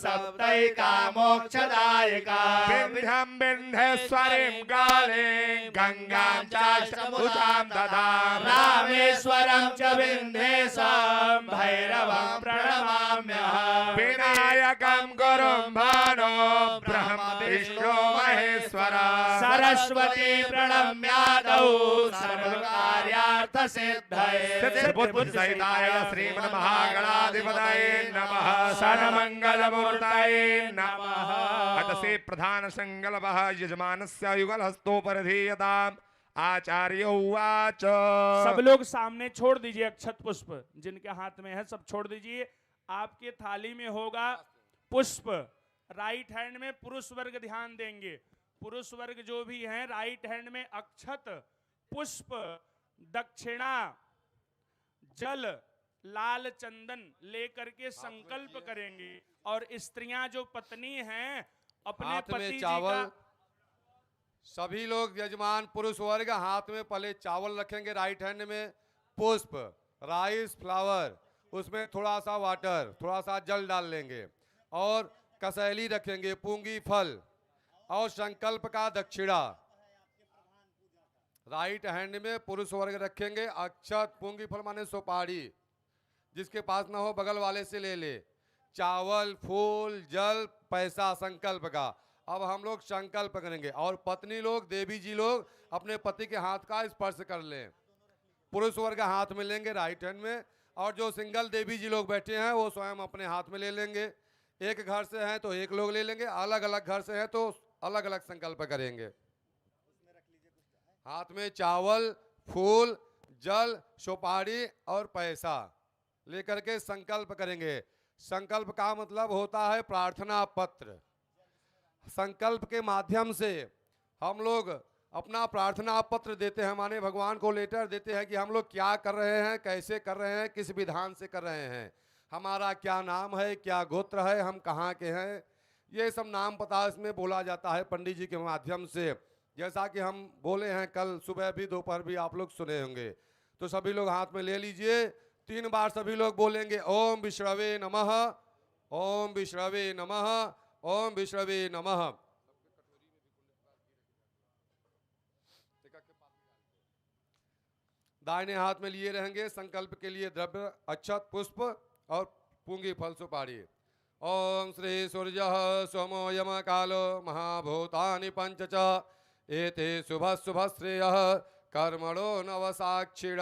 सप्तैका मोक्षदायिका विन्ध्यं विन्ध्येश्वरीं कालीं गंगां चाष्टभुजां ददा रामेश्वरं च विन्ध्येशं भैरवं प्रणमाम्यहम् विनायकं गुरुं भानो ब्रह्म विष्णु महेश्वर सरस्वती प्रणम्यादौ सर्वकार्यार्थ सिद्धये बुद्धिसहिताय श्रीमन्महागणाधिपतये नमः सर्वमङ्गलमूर्तये नमः अतसे प्रधान संकल्पः यजमानस्य युगलहस्तोपरिधीयताम् आचार्य उवाच सब लोग सामने छोड़ दीजिए अक्षत पुष्प जिनके हाथ में है सब छोड़ दीजिए। आपके थाली में होगा पुष्प, राइट हैंड में पुरुष वर्ग ध्यान देंगे। पुरुष वर्ग जो भी हैं राइट हैंड में अक्षत, पुष्प, दक्षिणा, जल, लाल चंदन लेकर के संकल्प करेंगे। और स्त्रियां जो पत्नी हैं अपने पति चावल, सभी लोग यजमान पुरुष वर्ग हाथ में पहले चावल रखेंगे, राइट हैंड में पुष्प, राइस फ्लावर उसमें थोड़ा सा वाटर, थोड़ा सा जल डाल लेंगे और कसैली रखेंगे, पूंगी फल और संकल्प का दक्षिणा। राइट हैंड में पुरुष वर्ग रखेंगे, अक्षत पूंगी फल माने सुपारी, जिसके पास ना हो बगल वाले से ले ले, चावल, फूल, जल, पैसा संकल्प का। अब हम लोग संकल्प करेंगे और पत्नी लोग, देवी जी लोग अपने पति के हाथ का स्पर्श कर लें। पुरुष वर्ग हाथ में लेंगे राइट हैंड में, और जो सिंगल देवी जी लोग बैठे हैं वो स्वयं अपने हाथ में ले लेंगे। एक घर से हैं तो एक लोग ले लेंगे, अलग अलग घर से हैं तो अलग अलग संकल्प करेंगे। हाथ में चावल, फूल, जल, सुपारी और पैसा लेकर के संकल्प करेंगे। संकल्प का मतलब होता है प्रार्थना पत्र। संकल्प के माध्यम से हम लोग अपना प्रार्थना पत्र देते हैं, माने भगवान को लेटर देते हैं कि हम लोग क्या कर रहे हैं, कैसे कर रहे हैं, किस विधान से कर रहे हैं, हमारा क्या नाम है, क्या गोत्र है, हम कहाँ के हैं, ये सब नाम पता इसमें बोला जाता है पंडित जी के माध्यम से। जैसा कि हम बोले हैं कल सुबह भी, दोपहर भी आप लोग सुने होंगे। तो सभी लोग हाथ में ले लीजिए, 3 बार सभी लोग बोलेंगे ओम विष्णवे नमः, ओम विष्णवे नमः, ओम विष्णवे नमः। दाहिने हाथ में लिए रहेंगे संकल्प के लिए द्रव्य, अक्षत, पुष्प और पूंगी फल सुपारी। ओम श्री सूर्य सोमो यम कालो महाभूतानि पंच च एते शुभ शुभ श्रेय कर्मणो नवसाक्षिण।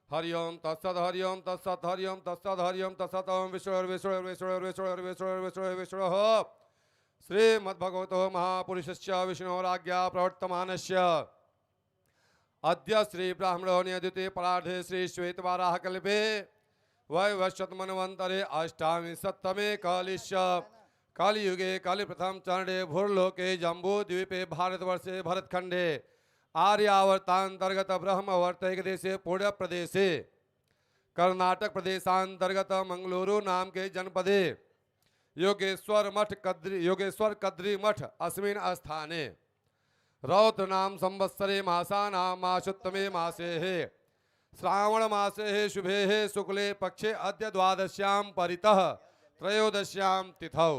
हरि ओम तत्सत, हरि ओम तत्सत, हरि ओम तत्सत, हरि ओम तत्सत। ओम विष्णु विष्णु विष्णु विष्णु विष्णु विष्णु विष्णु श्रीमद्भगवतो महापुरुषस्य विष्णोराज्ञा प्रवर्तमानस्य अद्य श्री ब्राह्मणो नियदिते परार्धे श्री श्वेतवाराह कल्पे वैवस्वतमन्वन्तरे अष्टाविंशत्तमे कालिश्य कलियुगे कलि प्रथम चरणे भूर्लोके जम्बूद्वीपे भारतवर्षे भरतखंडे आर्यावर्तांतर्गत ब्रह्मवर्तैक देशे पुण्य प्रदेशे कर्नाटक प्रदेशांतर्गत मंगलुरु नाम के जनपदे योगेश्वर कद्री मठ अस्मिन् स्थाने रौद्र नाम संवत्सरे मासानां मासोत्तमे मासे श्रावण मासे शुभे शुक्ले पक्षे अद्य द्वादश्यां परितः त्रयोदश्यां तिथौ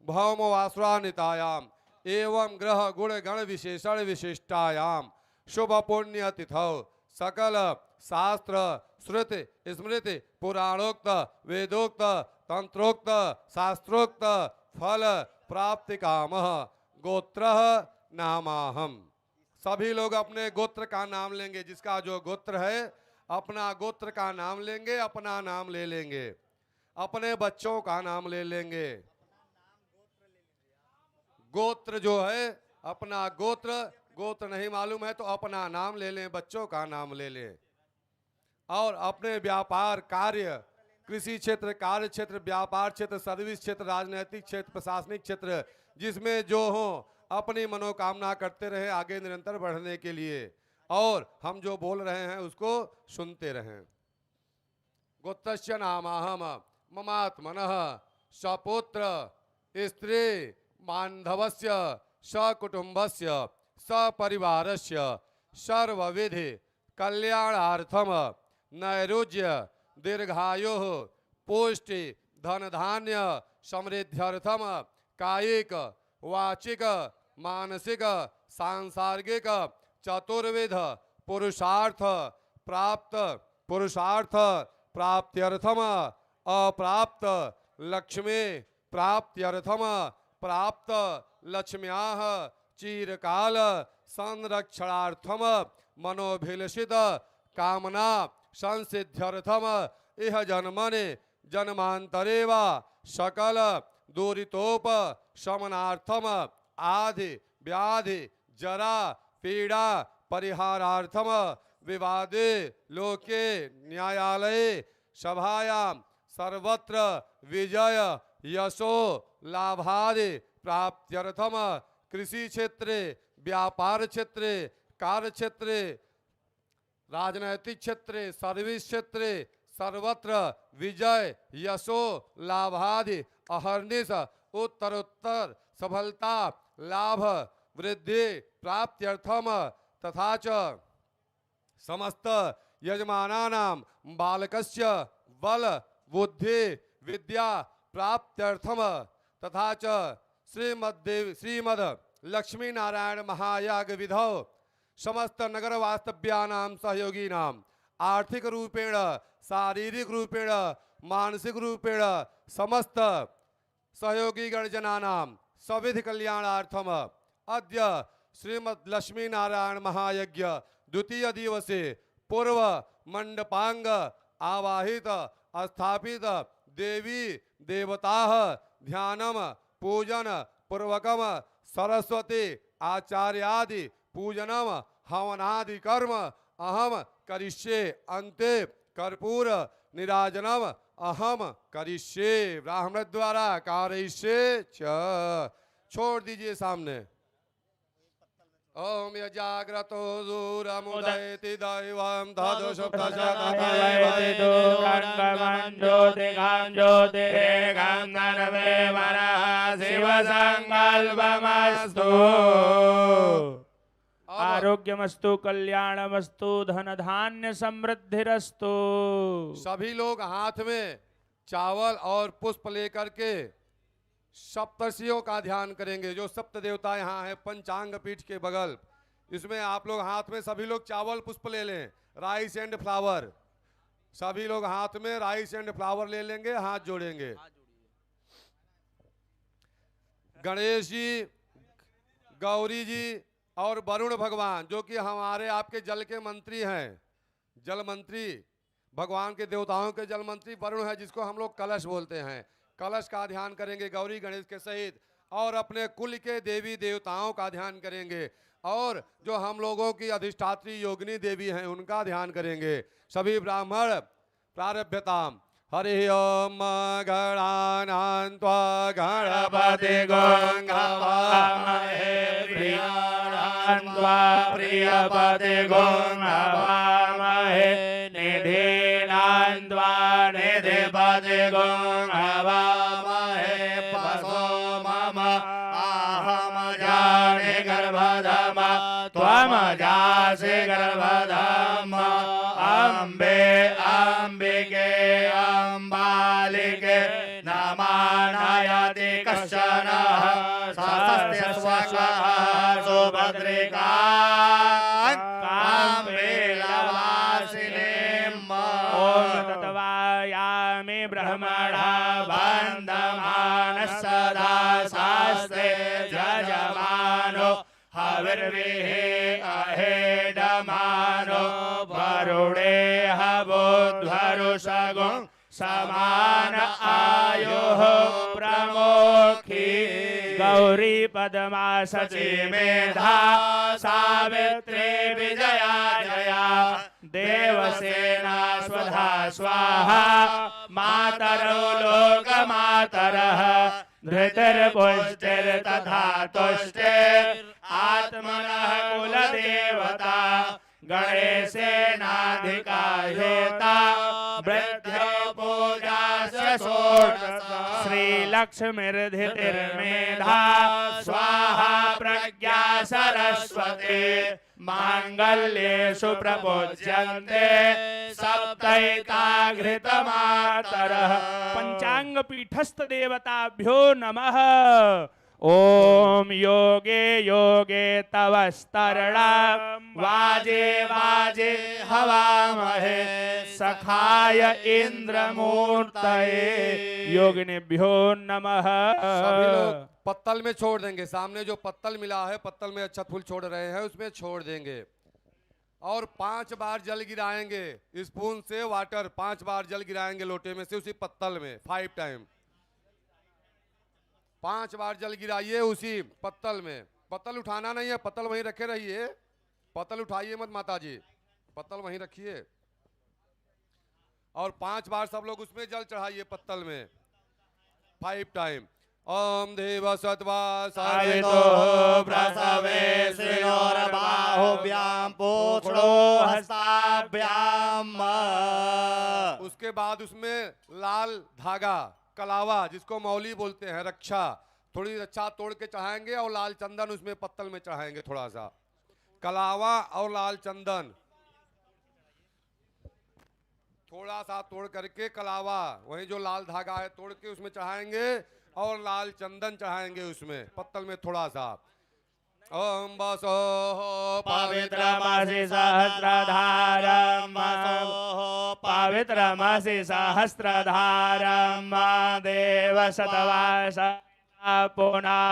भौमवासुरानितायाम् एवं ग्रह गुण गण विशेषण विशिष्टायां शुभ पुण्य तिथौ सकल शास्त्र श्रुति स्मृति पुराणोक्त वेदोक्त तंत्रोक्त शास्त्रोक्त फल प्राप्ति कामः गोत्र नामाहम। सभी लोग अपने गोत्र का नाम लेंगे, जिसका जो गोत्र है अपना गोत्र का नाम लेंगे, अपना नाम ले लेंगे, अपने बच्चों का नाम ले लेंगे। गोत्र जो है अपना गोत्र, गोत्र नहीं मालूम है तो अपना नाम ले लें, बच्चों का नाम ले लें। और अपने व्यापार कार्य, कृषि क्षेत्र, कार्य क्षेत्र, व्यापार क्षेत्र, सर्विस क्षेत्र, राजनीतिक क्षेत्र, प्रशासनिक क्षेत्र, जिसमें जो हो अपनी मनोकामना करते रहे आगे निरंतर बढ़ने के लिए, और हम जो बोल रहे हैं उसको सुनते रहें। गोत्रस्य नामाहम ममात्मनः सपुत्र स्त्री बांधवस्य सकुटुंबस्य सपरिवारस्य सर्वविधि कल्याणार्थम नैरुज्य दीर्घायुः पुष्टि धन धान्य समृद्ध्यर्थम कायिक वाचिक मानसिक सांसार्गिक चतुर्विध पुरुषार्थ प्राप्त्यर्थम अप्राप्त लक्ष्मी प्राप्त्यर्थम प्राप्त लक्ष्म्याः चिरकाल संरक्षणार्थम मनोभिलषित कामना संसिद्ध्यर्थम इह जन्मने जन्मांतरे वा सकल दूरितोप शमनार्थम आदि व्याधि जरा पीड़ा परिहारार्थम विवादे लोके न्यायालये सभायां सर्वत्र विजय यशो लाभादि प्राप्त्यर्थम कृषि क्षेत्रे व्यापार क्षेत्रे कार्य क्षेत्रे राजनैतिक क्षेत्रे सर्विस क्षेत्रे सर्वत्र विजय यशो लाभादि अहर्निश उत्तरोत्तर सफलता लाभ वृद्धि प्राप्त्यर्थम तथा च समस्त यजमानानां बालकस्य बल बुद्धि विद्या प्राप्त्यर्थम तथा च श्रीमद लक्ष्मी नारायण महायाग विधौ समस्त नगर वास्तव्यानां सहयोगीनां आर्थिक रूपेण शारीरिक रूपेण मानसिक रूपेण समस्त सहयोगी गणजनानां सविध कल्याणार्थम अद्य श्रीमद लक्ष्मी नारायण महायज्ञ द्वितीय दिवसे पूर्व मंडपांग आवाहित स्थापित देवी देवता ध्यानम पूजन पूर्वकम सरस्वती आचार्यादि पूजनम हवनादि कर्म अहम करिष्ये अन्ते कर्पूर निराजनम अहम करिष्ये ब्राह्मण द्वारा कारयिष्ये च। छोड़ दीजिए सामने। ओम यजाग्रतो दूरमुदयति दैवं आरोग्यमस्तु कल्याणमस्तु धन धान्य समृद्धिरस्तु। सभी लोग हाथ में चावल और पुष्प लेकर के सप्तर्षियों का ध्यान करेंगे। जो सप्त देवता यहाँ है पंचांग पीठ के बगल, इसमें आप लोग हाथ में सभी लोग चावल पुष्प ले लें, राइस एंड फ्लावर। सभी लोग हाथ में राइस एंड फ्लावर ले लेंगे, हाथ जोड़ेंगे। गणेश जी, गौरी जी और वरुण भगवान जो कि हमारे आपके जल के मंत्री हैं, जल मंत्री भगवान के देवताओं के जल मंत्री वरुण है, जिसको हम लोग कलश बोलते हैं। कलश का ध्यान करेंगे गौरी गणेश के सहित, और अपने कुल के देवी देवताओं का ध्यान करेंगे, और जो हम लोगों की अधिष्ठात्री योगिनी देवी हैं उनका ध्यान करेंगे। सभी ब्राह्मण प्रारभ्यताम। हरि ओम गणानान्त्वा गणपति गंगावामहे प्रियाणान्त्वा प्रियपति गंगावामहे निधीनान्त्वा निधिपति गंगावामहे पशो मम आहम जाने गर्भधम त्वम जासि गर्भधम अम्बे अम्बिके अम्बालिके नमानयति कश्चन सहस्रस्य स्वकः सुभद्रिका काम्बेलवासिनीम्। ॐ तत्वायामि ब्रह्मणा बन्धमानः सदा शास्त्रे यजमानो हविर्भिः अहेडमानो वरुणे हवोध्वरुषगुं समान आयुः प्रमोखी। गौरी पद्मा सची मेधा सावित्री विजया जया देवसेना स्वधा स्वाहा मातरो लोकमातरः धृतिर्पुष्टिर्तथा तुष्टिर् आत्मनः कुलदेवता गणेशेनाधिकाहेता वृद्धो पूजा श्रीलक्ष्मीर्धितिर्मेधा स्वाहा प्रज्ञा सरस्वती मांगल्येषु प्रपूज्यन्ते सप्तैकाघृतमातरः। पंचांग पीठस्थ देवताभ्यो नमः। ओम योगे योगे तव स्तरणा वाजे वाजे हवामहे सखाय इंद्रमूर्तये योगिनेभ्यो नमः। सभी लोग पत्तल में छोड़ देंगे। सामने जो पत्तल मिला है, पत्तल में अच्छा फूल छोड़ रहे हैं, उसमें छोड़ देंगे और 5 बार जल गिराएंगे। स्पून से वाटर 5 बार जल गिराएंगे लोटे में से उसी पत्तल में 5 टाइम। 5 बार जल गिराइए उसी पत्तल में। पत्तल उठाना नहीं है, पत्तल वहीं रखे रहिए, पत्तल उठाइए मत माता जी, पत्तल वहीं रखिए। और 5 बार सब लोग उसमें जल चढ़ाइए पत्तल में 5 टाइम। ओम देव सत्वा सावितो प्रसवे श्रीनोर्बाहुभ्यां पूष्णो हस्ताभ्याम। उसके बाद उसमें लाल धागा कलावा, जिसको मौली बोलते हैं, रक्षा थोड़ी रक्षा तोड़ के चढ़ाएंगे और लाल चंदन उसमें पत्तल में चढ़ाएंगे। थोड़ा सा कलावा और लाल चंदन थोड़ा सा तोड़ करके कलावा, वही जो लाल धागा है तोड़ के उसमें चढ़ाएंगे और लाल चंदन चढ़ाएंगे उसमें पत्तल में थोड़ा सा। ओम बसो पवित्रमसि सहस्रधारं पवित्रमसि सहस्रधारं देव शतवास पुनः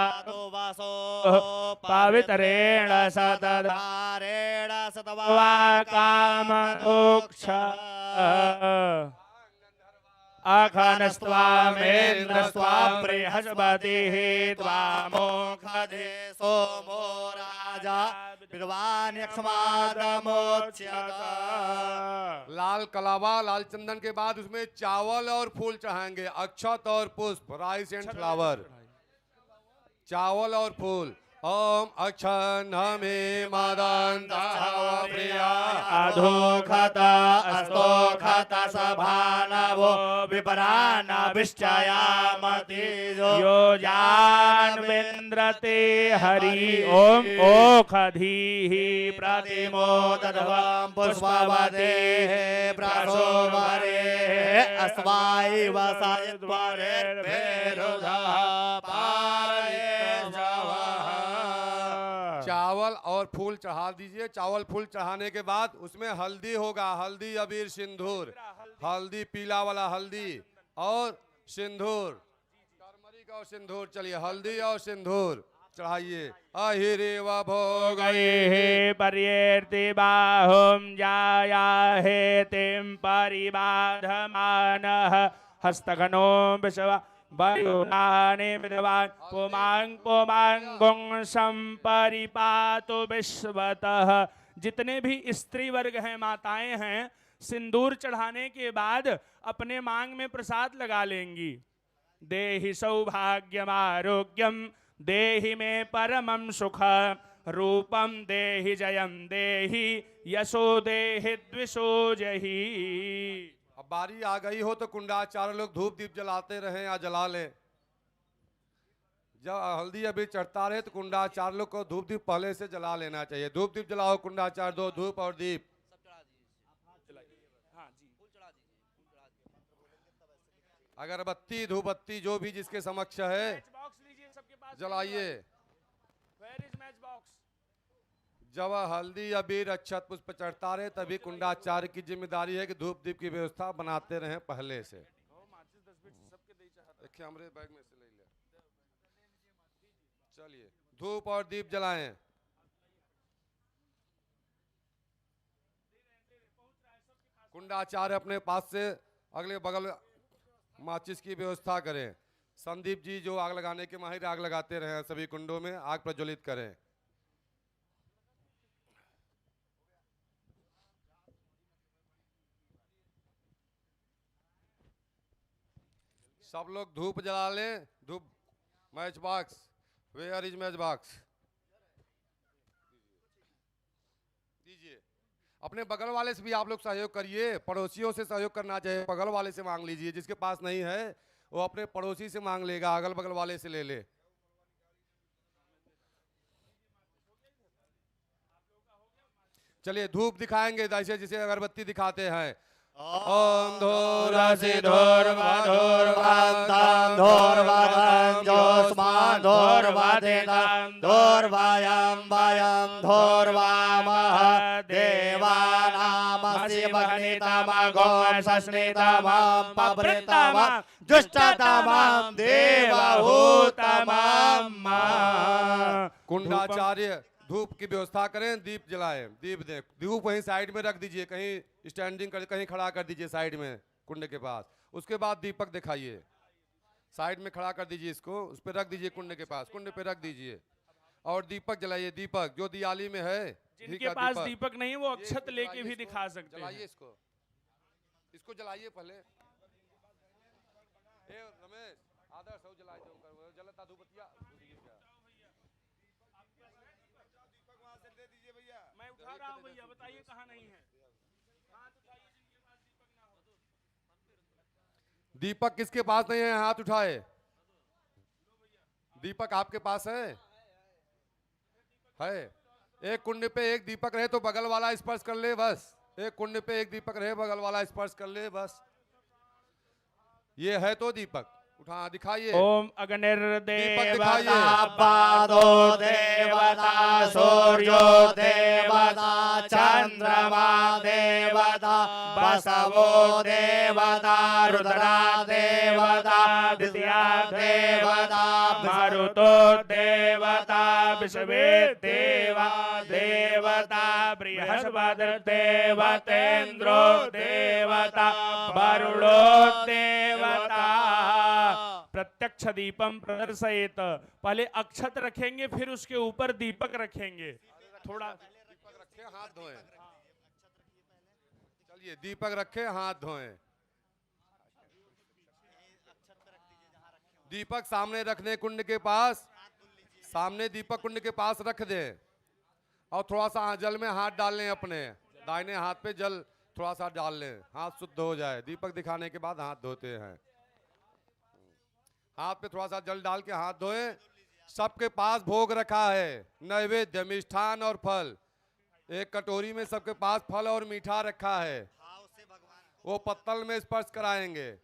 पवित्रेण शतधारेण शतवा कामोक्ष अखनस्त्वामेन्द्र स्वाम बृहस्पतिः त्वामोखदे सोमो राजा विद्वान् यक्ष्मादमोच्यत। लाल कलावा लाल चंदन के बाद उसमें चावल और फूल चढ़ाएंगे, अक्षत और पुष्प, राइस एंड फ्लावर, चावल और फूल। ओम अक्षन्नमे मदन्तः प्रिया अधोखत अस्तोखत सभानवो विपरानभिश्चयामति योजान्विन्द्रते हरि ओम ओखधीः प्रतिमोदध्वं पुष्पवदेः प्रसोमरेः अस्वायव सायद्वारेर्भेरुधः पारये चावल और फूल चढ़ा दीजिए। चावल फूल चढ़ाने के बाद उसमें हल्दी होगा, हल्दी अबीर सिंदूर, हल्दी पीला वाला हल्दी और सिंदूर, टर्मरिक और सिंदूर। चलिए हल्दी और सिंदूर चढ़ाइए। अहिरेव भोगये पर्येर्ति बाहुं जाया हेतिं परिबाधमानः हस्तघनो विश्वा वायुनानि विद्वान् पुमांगुं संपरिपातु विश्वतः। जितने भी स्त्री वर्ग हैं, माताएं हैं, सिंदूर चढ़ाने के बाद अपने मांग में प्रसाद लगा लेंगी। देहि सौभाग्यम आरोग्यम देहि मे परमं सुख रूपम देहि जयम देहि यशो देहि द्विषो जहि। अब बारी आ गई हो तो कुंडाचार्य लोग धूप दीप जलाते रहे या जला ले। जब हल्दी अभी चढ़ता रहे तो कुंडाचार्य लोग को धूप दीप पहले से जला लेना चाहिए। धूप दीप जलाओ कुंडाचार्य, दो धूप और दीप। अगरबत्ती धूपबत्ती जो भी जिसके समक्ष है जलाइए। जब हल्दी अबीर अक्षत पुष्प चढ़ता रहे तभी कुंडाचार्य की जिम्मेदारी है कि धूप दीप की व्यवस्था बनाते रहें पहले से। देखिए हमारे बैग में से ले लिया। चलिए धूप और दीप जलाएं। कुंडाचार्य अपने पास से अगले बगल माचिस की व्यवस्था करें। संदीप जी जो आग लगाने के माहिर आग लगाते रहे, सभी कुंडों में आग प्रज्वलित करें। सब लोग धूप जला लें। धूप matchbox, where is matchbox दीजिए। अपने बगल वाले से भी आप लोग सहयोग करिए, पड़ोसियों से सहयोग करना चाहिए। बगल वाले से मांग लीजिए, जिसके पास नहीं है वो अपने पड़ोसी से मांग लेगा, अगल बगल वाले से ले ले। चलिए धूप दिखाएंगे जैसे जिसे अगरबत्ती दिखाते हैं। ओम धूरसि धूर्वाधूर्वान्तं धूर्वाधं जोस्मान् धूर्वादितं धूर्वायं वयं धूर्वामः देवानामसि भग्नितमगो सस्नितमं पवृतमं दुष्टतमं देवहूतमं। कुंडाचार्य धूप की व्यवस्था करें, दीप जलाएं। दीप दें, धूप वहीं साइड में रख दीजिए, कहीं स्टैंडिंग कर कहीं खड़ा कर दीजिए साइड में कुंड के पास। उसके बाद दीपक दिखाइए, साइड में खड़ा कर दीजिए, इसको उस पर रख दीजिए, कुंड के पास कुंड पे रख दीजिए और दीपक जलाइए। दीपक जो दियाली में है, जिनके पास दीपक नहीं वो अक्षत लेके भी दिखा सकते हैं। जलाइए इसको जलाइए पहले। रमेश आदर्श हो जलाइए, जलता धूपतिया मैं उठा रहा हूं भैया, बताइए कहाँ नहीं है। दीपक किसके पास नहीं है, हाथ उठाए। दीपक आपके पास है? एक कुंड पे एक दीपक रहे तो बगल वाला स्पर्श कर ले बस। एक कुंड पे एक दीपक रहे, बगल वाला स्पर्श कर ले बस। ये है तो दीपक उठा दिखाइए। ओम अग्निर्देवता पादो देवता सूर्यो देवता चंद्रमा देवता बसवो देवता रुद्रा देवता विद्या देवता मारुतो देवता विश्वे देवा देवता बृहस्पति देवतेन्द्रो देवता वरुणो देवता। प्रत्यक्ष दीपम प्रदर्शयेत। पहले अक्षत रखेंगे, फिर उसके ऊपर दीपक रखेंगे। थोड़ा दीपक रखे हाथ धोएं। चलिए दीपक रखे हाथ धोएं। दीपक सामने रखने कुंड के पास, सामने दीपक कुंड के पास रख दें और थोड़ा सा जल में हाथ डाल लें। अपने दाहिने हाथ पे जल थोड़ा सा डाल लें, हाथ शुद्ध हो जाए। दीपक दिखाने के बाद हाथ धोते हैं। हाथ पे थोड़ा सा जल डाल के हाथ धोए। सबके पास भोग रखा है, नैवेद्य मिष्ठान और फल। एक कटोरी में सबके पास फल और मीठा रखा है, वो पत्तल में स्पर्श कराएंगे।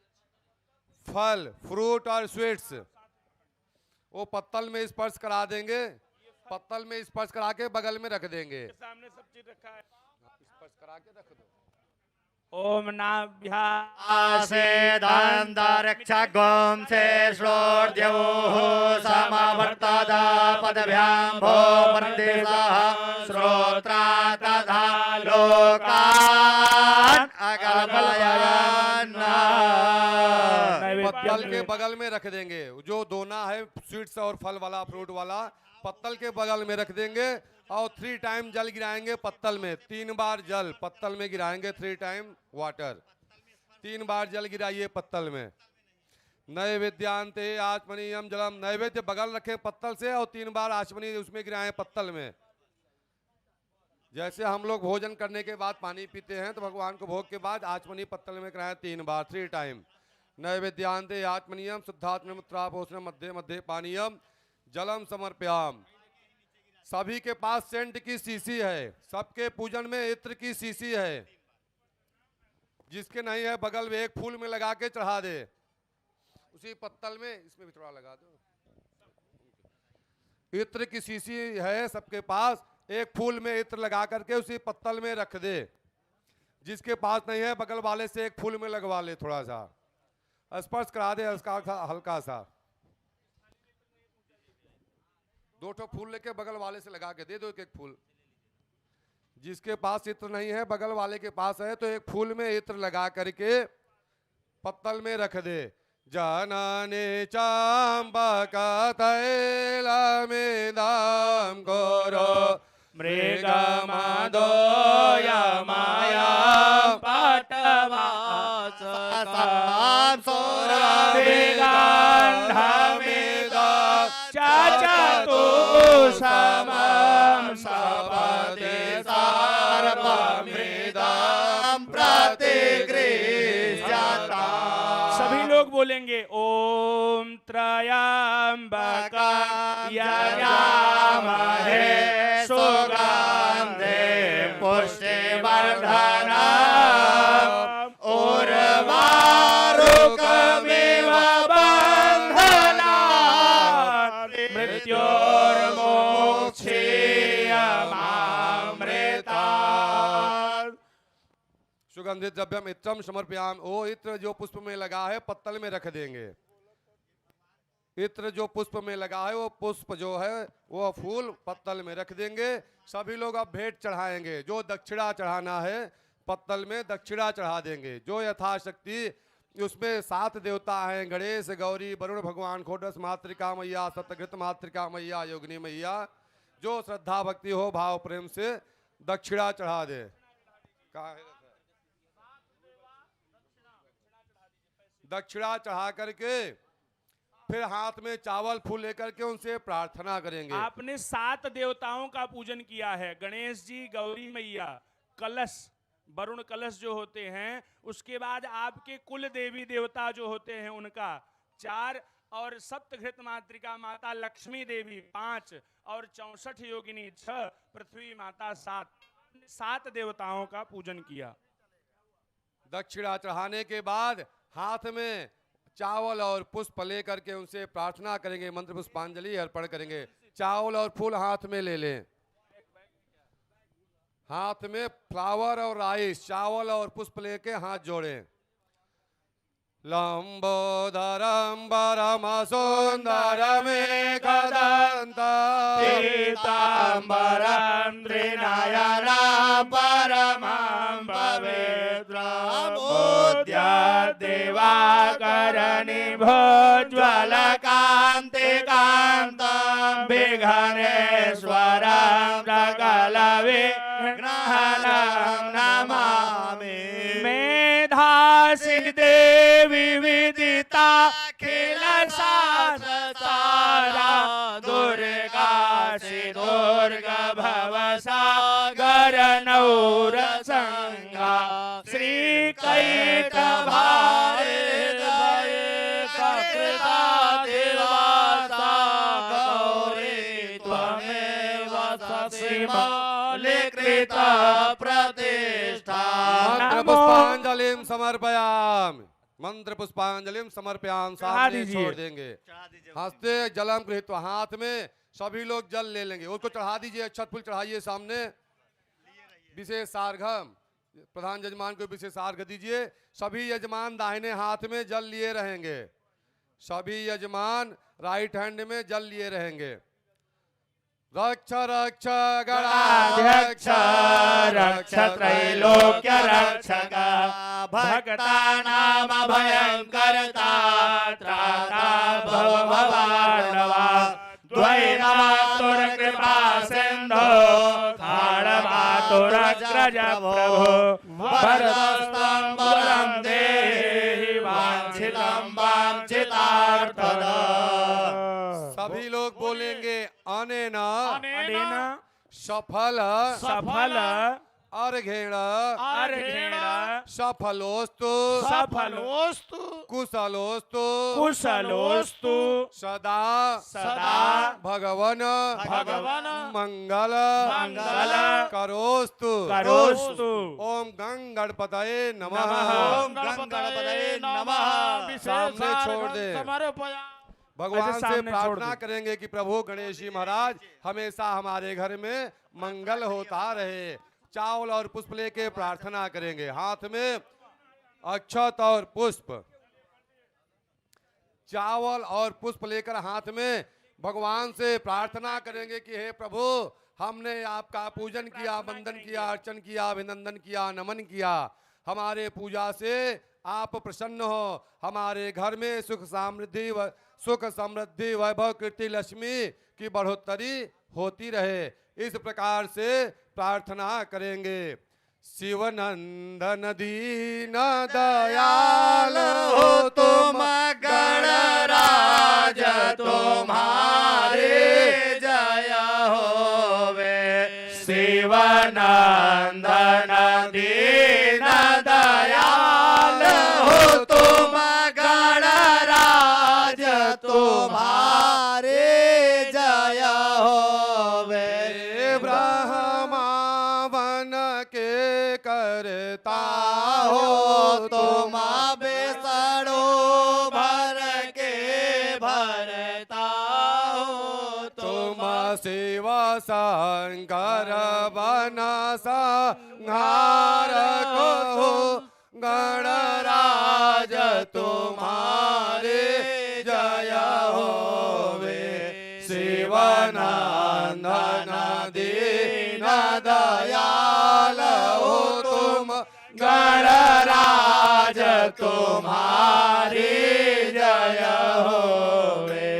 फल फ्रूट और स्वीट्स वो पत्तल में स्पर्श करा देंगे। पत्तल में स्पर्श करा के बगल में रख देंगे। सामने सब चीज रखा है, स्पर्श करा के रख दो। ओम नाभ्या आसे दंत रक्षगोम से श्रोर्द्यवोः समवर्तदा पदभ्यां भो परदेशः श्रोत्रा तथा लोकान् अकल्पयन्। पत्तल के बगल में रख देंगे। जो दोना है स्वीट्स और फल वाला फ्रूट वाला, पत्तल के बगल में रख देंगे और 3 टाइम जल गिराएंगे पत्तल में। 3 बार जल पत्तल में गिराएंगे, 3 टाइम वाटर। 3 बार जल गिराइए पत्तल में। नैवेद्यांते आचमनीयम जलम। नैवेद्य बगल रखें पत्तल से और 3 बार आचमनी उसमें गिराएं पत्तल में। जैसे हम लोग भोजन करने के बाद पानी पीते हैं तो भगवान को भोग के बाद आचमनी पत्तल में कराएं 3 बार, 3 टाइम। नैवेद्यांते आचमनीयम शुद्धात्ममुत्रापोषण मध्य मध्य पानीयम जलम समर्पयाम। सभी के पास सेंट की शीशी है, सबके पूजन में इत्र की शीशी है। जिसके नहीं है बगल में एक फूल में लगा के चढ़ा दे उसी पत्तल में। इसमें भी थोड़ा लगा दो। इत्र की शीशी है सबके पास, एक फूल में इत्र लगा करके उसी पत्तल में रख दे। जिसके पास नहीं है बगल वाले से एक फूल में लगवा ले, थोड़ा सा स्पर्श करा दे हल्का सा। 2 ठो फूल लेके बगल वाले से लगा के दे दो, एक फूल। जिसके पास इत्र नहीं है बगल वाले के पास है तो एक फूल में इत्र लगा करके पत्तल में रख दे। जनने चांबक तैलमेदाम गोरो मृगमादो यमाया पटवाससाम सोरभिगंधमेदा चाचतु समम सपदे सर्वमेदाम प्रतिगृह्यता। सभी लोग बोलेंगे ओम त्रयंबकं यजामहे सुगंधे पुष्टिवर्धनम् उर्वारुकमिव बन्धनात् मृत्योर्मोक्षीयमामृतात्। सुगंधित द्रव्यम इत्रम समर्पयाम। ओ इत्र जो पुष्प में लगा है पत्तल में रख देंगे। इत्र जो पुष्प में लगा है वो पुष्प जो है वो फूल पत्तल में रख देंगे। सभी लोग अब भेंट चढ़ाएंगे। जो दक्षिणा चढ़ाना है पत्तल में दक्षिणा चढ़ा देंगे। जो यथाशक्ति उसमें 7 देवता हैं, गणेश गौरी वरुण भगवान खोडस मातृका मैया सतघृत मातृका मैया योगिनी मैया। जो श्रद्धा भक्ति हो भाव प्रेम से दक्षिणा चढ़ा दे। दक्षिणा चढ़ा करके फिर हाथ में चावल फूल लेकर के उनसे प्रार्थना करेंगे। आपने 7 देवताओं का पूजन किया है, गणेश जी, गौरी मैया, कलश, वरुण कलश जो होते हैं। उसके बाद आपके कुल देवी देवता जो होते हैं उनका 4 और सप्तघृत मातृका माता लक्ष्मी देवी 5 और 64 योगिनी 6, पृथ्वी माता 7। 7 देवताओं का पूजन किया। दक्षिणा चढ़ाने के बाद हाथ में चावल और पुष्प लेकर के उनसे प्रार्थना करेंगे, मंत्र पुष्पांजलि अर्पण करेंगे। चावल और फूल हाथ में ले लें, हाथ में फ्लावर और राइस, चावल और पुष्प लेके हाथ जोड़ें। लंबोदरम परम सुंदरमेकदन्तं पीताम्बरं त्रिनयनं परमं पवित्रं भोज्वलकान्तिकान्तं विघ्नेश्वरं सकलविघ्नहरं नमामि। मेधासि देवी विदिता खिल शास्त्रसारा दुर्गासि दुर्गा भवसागर नौरसंगा श्रीकैटभारे कृता देवासा गौरी त्वमेव ससीमौलिकृत प्रतिष्ठा। मंत्र पुष्पांजलिं समर्पयामि, मंत्र पुष्पांजलिं समर्पयामि। सामने छोड़ देंगे, हस्ते जलम गृहीत्वा, हाथ में सभी लोग जल ले लेंगे, उसको चढ़ा दीजिए, अक्षत फूल चढ़ाइए सामने। विशेष अर्घ्य प्रधान यजमान को विशेष अर्घ्य दीजिए। सभी यजमान दाहिने हाथ में जल लिए रहेंगे, सभी यजमान राइट हैंड में जल लिए रहेंगे। रक्ष रक्ष गणाध्यक्ष रक्ष त्रैलोक्य रक्षक भक्तानां भयंकरता त्राता भव भवार्णवा द्वैमातुर कृपा सिंधो ताड़मातुर अग्रज प्रभो वरदस्तं वरं देहि वांछितं वांछितार्थदम्। सभी लोग बोलेंगे अनेना अनेना सफल सफल अर्घेण अर्घेण सफलोस्तु सफलोस्तु कुशलोस्तु कुशलोस्तु सदा सदा भगवन भगवन मंगल मंगल करोस्तु करोस्तु। ओम गंग गणपतये नमः। ओम गणपतये नमः। सामने छोड़ दे। भगवान ऐसे से सामने छोड़ प्रार्थना दे। करेंगे कि प्रभु गणेश जी महाराज हमेशा हमारे घर में मंगल होता रहे। चावल और पुष्प लेके प्रार्थना करेंगे, हाथ में अक्षत और पुष्प, चावल और पुष्प लेकर हाथ में भगवान से प्रार्थना करेंगे कि हे प्रभु, हमने आपका पूजन किया, वंदन किया, अर्चन किया, अभिनंदन किया, नमन किया। हमारे पूजा से आप प्रसन्न हो, हमारे घर में सुख समृद्धि वैभव कीर्ति लक्ष्मी की बढ़ोतरी होती रहे। इस प्रकार से प्रार्थना करेंगे। शिवनंदन दीन दयाल हो तुम गणराज तुम्हारे जय होवे। शिवनंदन दीन दयाल हो तुम गणराज तुम्हारे जय होवे। ब्रह्मावन के करता हो तुम बेसड़ो भर के भरता हो तुम शिव शंकर वन संहार को गणराज तुम्हारे जय होवे। शिवनंदन दीन दयाल हो तुम गणराज तुम्हारी जय होवे।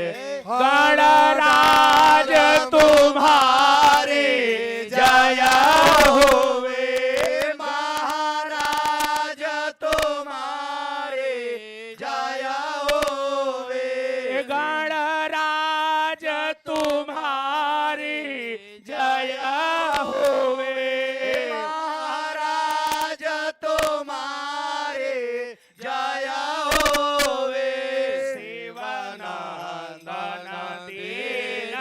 गणराज तुम्हारी जय होवे। महाराज तुम्हारी जय होवे। गणराज तुम्हारी जय होवे। महाराज तुम्हारी जय होवे। शिवनंदन दीन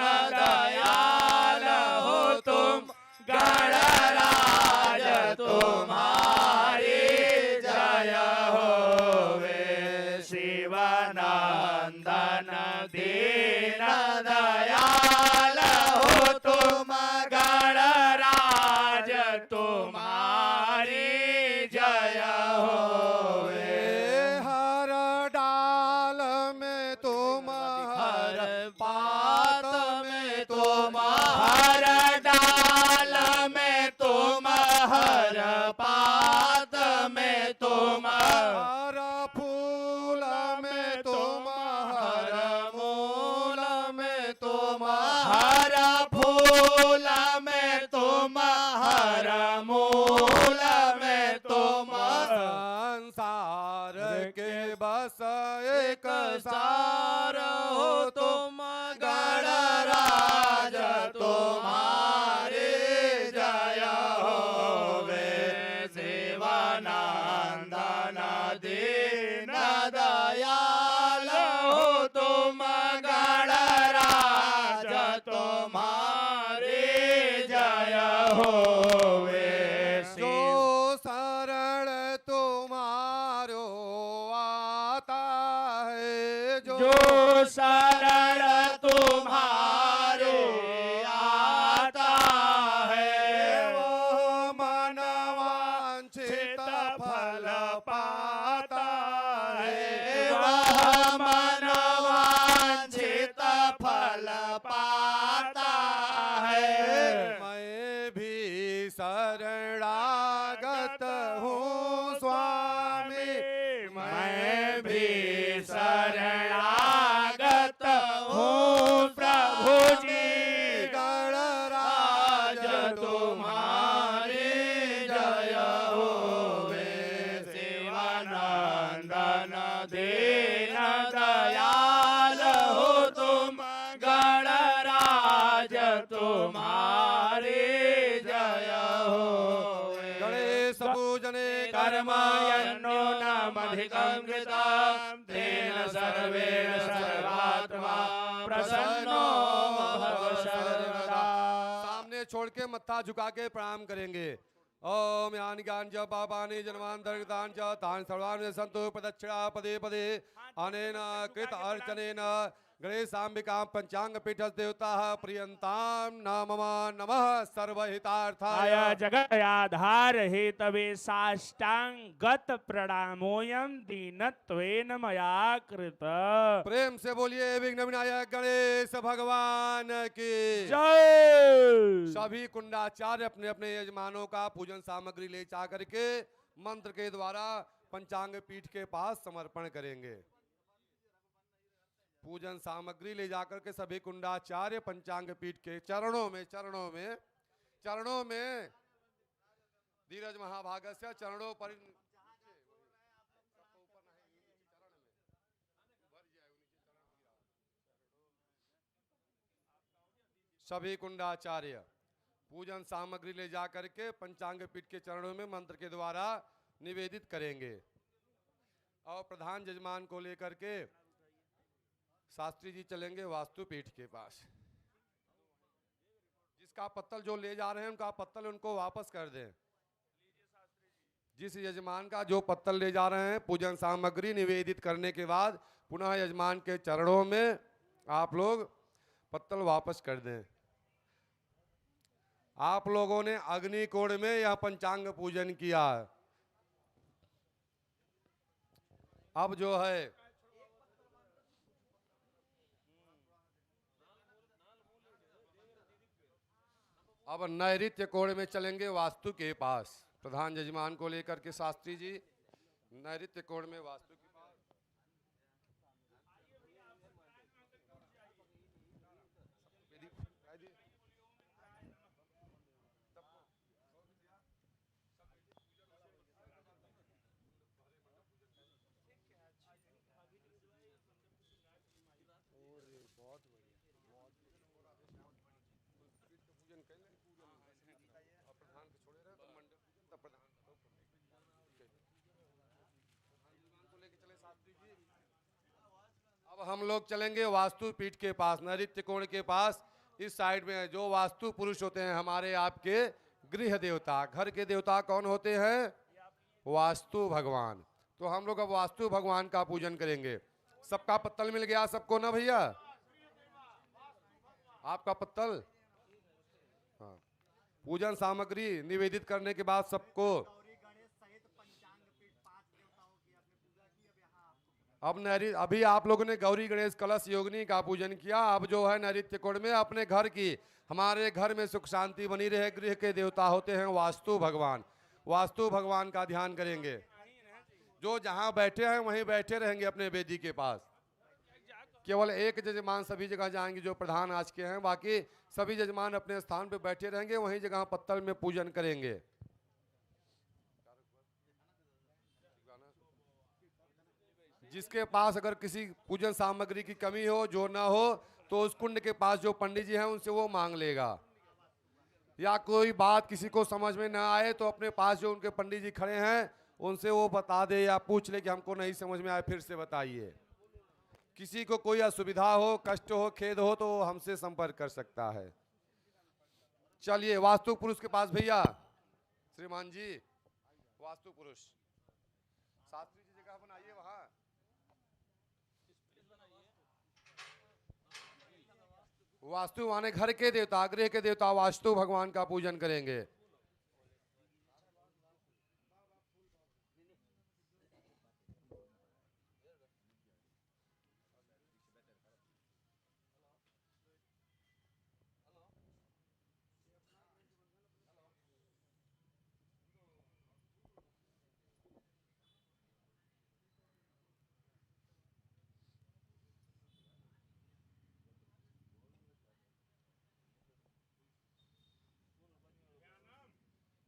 होवे जो शरण तुम्हारो आता है, जो शरण तुम्हारे आता है, वो मन वांछित फल पाता है, वह मन वांछित फल पाता है। मैं भी शरणागत हूँ स्वामी, मैं भी शरणागत हूँ प्रभु जी, गणराज तुम्हारी जय होवे, शिवानंदन दीन दयाल हो तुम, गणराज तुम्हारी जय होवे। गणेश पूजने कर्मण्योनमधिकं कृतं, तेन सर्वेण सर्वात्मा प्रसन्नो भव सर्वदा। सामने छोड़ के मत्था झुका के प्रणाम करेंगे। ओम यानि ज्ञान च पापानि जन्मांतर्गतानि च तानि सर्वाणि सन्तु प्रदक्षिणा पदे पदे अनेन कृत अर्चनेन गणेशाम्बिकां पंचांग पीठस् देवताः प्रियन्तां नमः नमः सर्वहितार्थाय। आय जगदयाधार हेतवे साष्टांगत प्रणामोयम दीनत्वेन मया कृत। प्रेम से बोलिए विघ्न विनायक गणेश भगवान की जय। सभी कुंडाचार्य अपने अपने यजमानों का पूजन सामग्री ले जा करके मंत्र के द्वारा पंचांग पीठ के पास समर्पण करेंगे। पूजन सामग्री ले जाकर के सभी कुंडाचार्य पंचांग पीठ के चरणों में धीरज महाभागस्य चरणों पर सभी कुंडाचार्य पूजन सामग्री ले जाकर के पंचांग पीठ के चरणों में मंत्र के द्वारा निवेदित करेंगे। और प्रधान यजमान को लेकर के शास्त्री जी चलेंगे वास्तु पीठ के पास। जिसका पत्तल जो ले जा रहे हैं उनका पत्तल उनको वापस कर दें। जिस यजमान का जो पत्तल ले जा रहे हैं पूजन सामग्री निवेदित करने के बाद पुनः यजमान के चरणों में आप लोग पत्तल वापस कर दें। आप लोगों ने अग्निकोण में यह पंचांग पूजन किया। अब जो है अब नैऋत्य कोण में चलेंगे वास्तु के पास। प्रधान यजमान को लेकर के शास्त्री जी नैऋत्य कोण में वास्तु के पास। अब हम लोग चलेंगे वास्तु पीठ के पास, नैऋत्य कोण के पास। इस साइड में जो वास्तु पुरुष होते हैं हमारे आपके गृह देवता, घर के देवता कौन होते हैं? वास्तु भगवान। तो हम लोग अब वास्तु भगवान का पूजन करेंगे। सबका पत्तल मिल गया सबको ना भैया? आपका पत्तल? हाँ। पूजन सामग्री निवेदित करने के बाद सबको अभी आप लोगों ने गौरी गणेश कलश योगिनी का पूजन किया। अब जो है नैऋत्य कोण में अपने घर की, हमारे घर में सुख शांति बनी रहे, गृह के देवता होते हैं वास्तु भगवान। वास्तु भगवान का ध्यान करेंगे। जो जहां बैठे हैं वहीं बैठे रहेंगे अपने वेदी के पास। केवल एक यजमान सभी जगह जाएंगे जो प्रधान आज के हैं, बाकी सभी यजमान अपने स्थान पे बैठे रहेंगे, वहीं जगह पत्तल में पूजन करेंगे। जिसके पास अगर किसी पूजन सामग्री की कमी हो, जो ना हो, तो उस कुंड के पास जो पंडित जी हैं उनसे वो मांग लेगा। या कोई बात किसी को समझ में ना आए तो अपने पास जो उनके पंडित जी खड़े हैं उनसे वो बता दे या पूछ ले कि हमको नहीं समझ में आए, फिर से बताइए। किसी को कोई असुविधा हो, कष्ट हो, खेद हो तो हमसे संपर्क कर सकता है। चलिए वास्तु पुरुष के पास भैया, श्रीमान जी वास्तु पुरुष शास्त्री जी जगह बनाइए वहां। वास्तु माने घर के देवता, गृह के देवता वास्तु भगवान का पूजन करेंगे।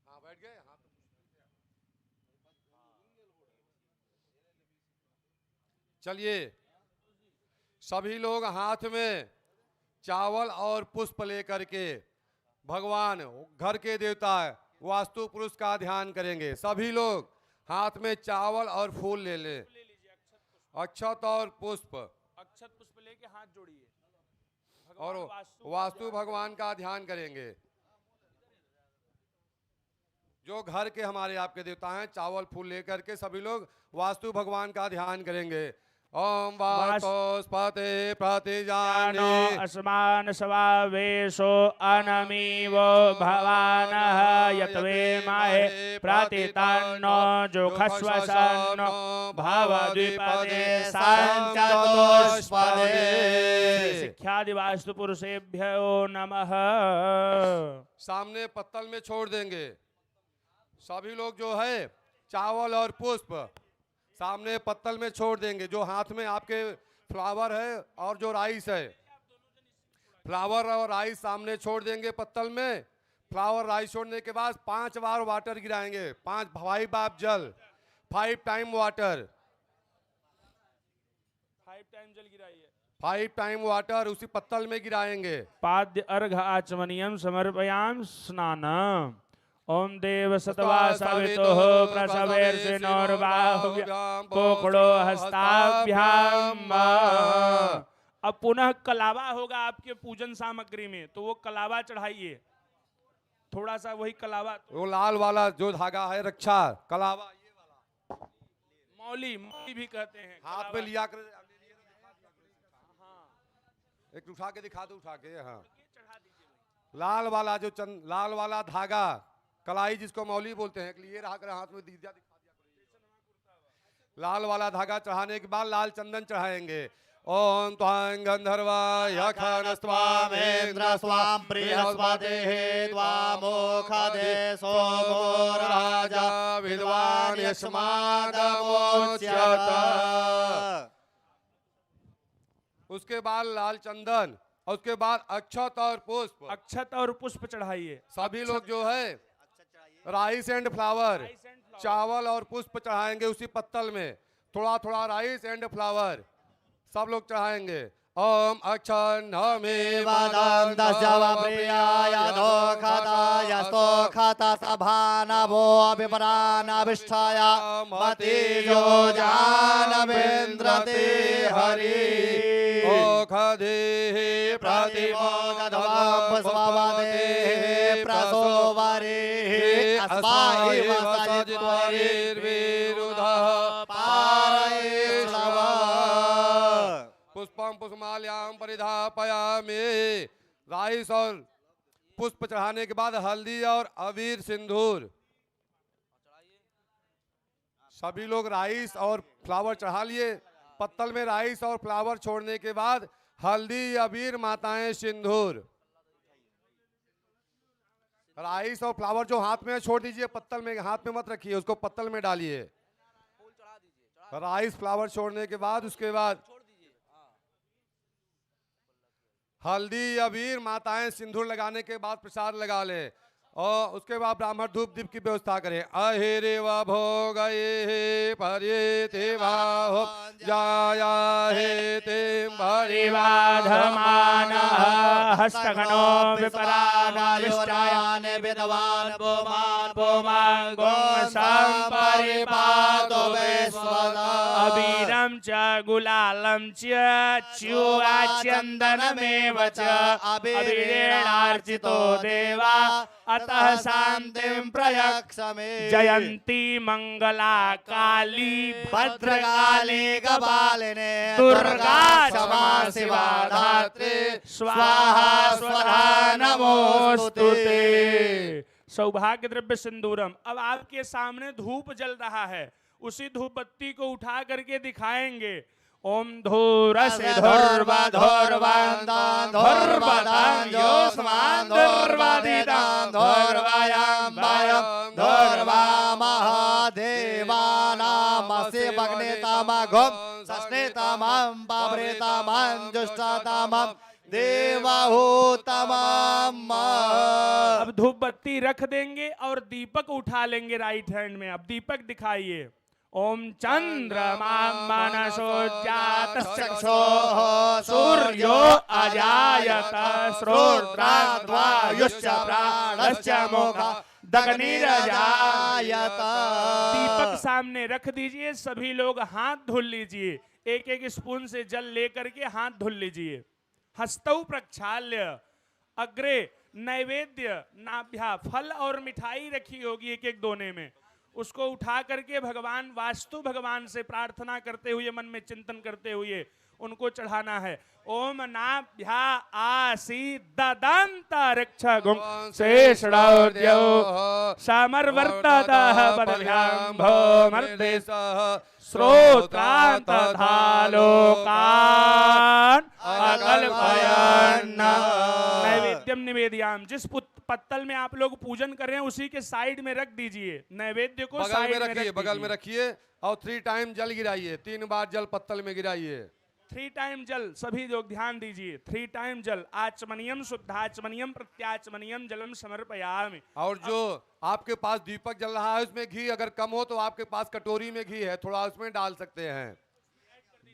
हाँ बैठ गए। हाँ चलिए सभी लोग हाथ में चावल और पुष्प लेकर के भगवान घर के देवता वास्तु पुरुष का ध्यान करेंगे। सभी लोग हाथ में चावल और फूल ले लें, अक्षत और पुष्प। अक्षत पुष्प लेके हाथ जोड़िए और वास्तु भगवान का ध्यान करेंगे। जो घर के हमारे आपके देवता हैं, चावल फूल लेकर के सभी लोग वास्तु भगवान का ध्यान करेंगे। ओम वास्तुस्पते प्रतिजाने अस्मान सवावेशो अनमीव भवानः यत्वे माहे प्रतितन्नो जुखस्वसन्नो भवद्विपदे संचतुष्पदे। शिक्षादि वास्तु पुरुषेभ्यो नमः। सामने पत्तल में छोड़ देंगे। सभी लोग जो है चावल और पुष्प सामने पत्तल में छोड़ देंगे। जो हाथ में आपके फ्लावर है और जो राइस है, फ्लावर और राइस सामने छोड़ देंगे पत्तल में। फ्लावर राइस छोड़ने के बाद 5 बार वाटर गिराएंगे। 5 बार जल, 5 टाइम वाटर, 5 टाइम जल गिराइए। 5 टाइम वाटर उसी पत्तल में गिराएंगे। पाद्य अर्घ आचमनीयम समर्पयाम स्नानम। ओम देव सत्वा सवितुः प्रसवेर्षिणोर्बाहुभ्यां कोकड़ो हस्ताभ्याम। अब पुनः कलावा होगा आपके पूजन सामग्री में, तो वो कलावा चढ़ाइए। थोड़ा सा वही कलावा, वो लाल वाला जो धागा है रक्षा कलावा, ये वाला मौली भी कहते हैं। हाथ में लिया कर एक उठा के दिखा दो, उठा के। हाँ लाल वाला जो लाल वाला धागा कलाई जिसको मौली बोलते हैं, ये रहा कर हाथ में दिखा दिया। लाल वाला धागा चढ़ाने के बाद लाल चंदन चढ़ाएंगे। ओम त्वां गंधर्वाय खनस्त्वामेन्द्र स्वाम बृहस्पतिः त्वामोखदे सोमो राजा विद्वान् यस्मादमोच्यत। उसके बाद लाल चंदन और उसके बाद अक्षत और पुष्प। अक्षत और पुष्प चढ़ाइए। सभी लोग जो है राइस एंड फ्लावर, चावल और पुष्प चढ़ाएंगे उसी पत्तल में। थोड़ा थोड़ा राइस एंड फ्लावर सब लोग चढ़ाएंगे। ओम अक्षन्नमे वदं दशवप्रियाय दोखताय स्तोखत सभानवो विपरानविष्ठाय मतिजो जानवेन्द्रते हरि। ओखदेः प्रतिमोदध्वं स्ववदेः प्रसोवरेः अस्माभिः सजित्वरिर्विरुधः पारयेष्व। पुष्पम पुष्पमाल्याम परिधापयामि। राइस और पुष्प चढ़ाने के बाद हल्दी और अबीर सिंदूर। सभी लोग राइस और फ्लावर चढ़ा लिए। पत्तल में राइस और फ्लावर छोड़ने के बाद हल्दी अबीर माताएं सिंदूर। राइस और फ्लावर जो हाथ में छोड़ दीजिए, पत्तल में हाथ में मत रखिए, उसको पत्तल में डालिए। राइस फ्लावर छोड़ने के बाद उसके बाद हल्दी अबीर माताएं सिंदूर लगाने के बाद प्रसाद लगा ले और उसके बाद ब्राह्मण धूप दीप की व्यवस्था करें। अहिरे व भोगये परिते वाहो जाया हे तें परिवाधमानः हस्तगणो विपरानायुरान विद्वान् पुमान् पुमान् गों सम्परिपातो विश्वदा। अबीरं च गुलालं च च्युवा चन्दनमेव च अभिरेणार्चितो देवा अतः शान्तिं प्रयक्षमे। जयन्ती मंगला काली भद्रकाली कपालिने दुर्गा क्षमा शिवा धात्री स्वाहा स्वधा नमोस्तुते। सौभाग्य द्रव्य सिंदूरम। अब आपके सामने धूप जल रहा है, उसी धूप बत्ती को उठा करके दिखाएंगे। ओम धूरस्य धूर्वाधूर्वान्तां धूर्वतां योस्मान् धूर्वादितां धूर्वायां वायं धूर्वामहादेवानामसि भग्नेतामघं सस्नेतामं पावृतामं जुष्टातामं देवाहूतमं। अब धूप बत्ती रख देंगे और दीपक उठा लेंगे राइट हैंड में। अब दीपक दिखाइए। ओम चंद्रमा मनसो जातश्चक्षुः सूर्यो अजायत श्रोत्राद्वायुश्च प्राणश्च मोघः दग्निरजायत। दीपक सामने रख दीजिए, सभी लोग हाथ धुल लीजिए। एक एक स्पून से जल लेकर के हाथ धुल लीजिए। हस्तौ प्रक्षाल्य अग्रे नैवेद्य नाभ्या फल और मिठाई रखी होगी एक एक दोने में, उसको उठा करके भगवान वास्तु भगवान से प्रार्थना करते हुए मन में चिंतन करते हुए उनको चढ़ाना है। ओम नाभ्या आसी ददंत रक्षगुं शेषणाद्यो समर्वर्ततः पदभ्यां भोमर्देशः श्रोत्रान्तधालोकान् अकल्पयन्। नैवेद्यम निवेदयाम। जिस पत्तल में आप लोग पूजन कर रहे हैं उसी के साइड में रख दीजिए नैवेद्य को। बगल में रखिए, बगल में रखिए और 3 टाइम जल गिराइए। 3 बार जल पत्तल में गिराइए। 3 टाइम जल, सभी लोग ध्यान दीजिए। 3 टाइम जल। आचमनियम शुद्धाचमनियम प्रत्याचमनियम जलम समर्पयामि। और जो आपके पास दीपक जल रहा है उसमें घी अगर कम हो तो आपके पास कटोरी में घी है, थोड़ा उसमें डाल सकते हैं।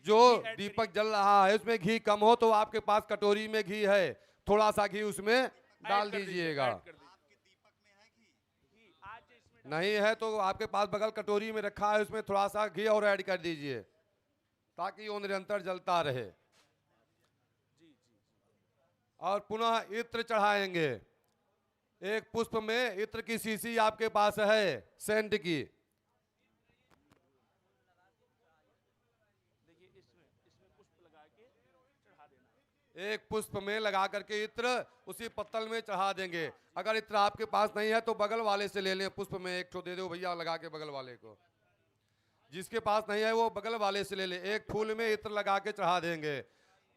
जो दीपक जल रहा है उसमें घी कम हो तो आपके पास कटोरी में घी है, थोड़ा सा घी उसमें डाल दीजिएगा। नहीं है तो आपके पास बगल कटोरी में रखा है, उसमें थोड़ा सा घी और ऐड कर दीजिए ताकि वो निरंतर जलता रहे। और पुनः इत्र चढ़ाएंगे। एक पुष्प में इत्र की शीशी आपके पास है सेंट की। एक पुष्प में लगा करके इत्र उसी पत्तल में चढ़ा देंगे। अगर इत्र आपके पास नहीं है तो बगल वाले से ले लें। पुष्प में एक ठो दे दो भैया लगा के बगल वाले को। जिसके पास नहीं है वो बगल वाले से ले ले। एक फूल में इत्र लगा के चढ़ा देंगे।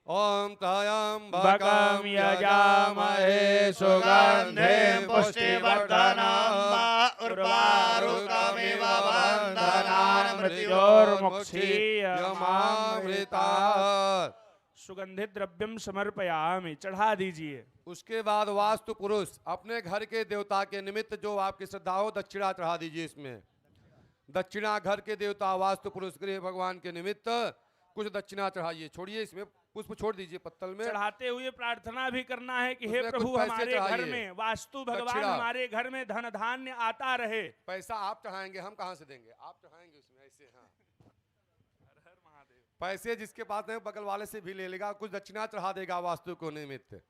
ओम त्र्यंबकं यजामहे सुगंधिं पुष्टिवर्धनम् उर्वारुकमिव बन्धनान् मृत्योर्मुक्षीयमामृतात्। सुगंधित द्रव्यम समर्पयामि। चढ़ा दीजिए। उसके बाद वास्तु पुरुष अपने घर के देवता के निमित्त जो आपकी श्रद्धा हो दक्षिणा चढ़ा दीजिए। इसमें दक्षिणा घर के देवता वास्तु पुरुष गृह भगवान के निमित्त कुछ दक्षिणा चढ़ाइए। छोड़िए, इसमें पुष्प छोड़ दीजिए पत्तल में। चढ़ाते हुए प्रार्थना भी करना है कि हे प्रभु हमारे घर में वास्तु भगवान हमारे घर में धन धान्य आता रहे। पैसा आप चढ़ाएंगे, हम कहाँ से देंगे? आप चढ़ाएंगे उसमें ऐसे। हाँ, पैसे जिसके पास नहीं बगल वाले से भी ले लेगा, कुछ दक्षिणा चढ़ा देगा वास्तु को निमित्त।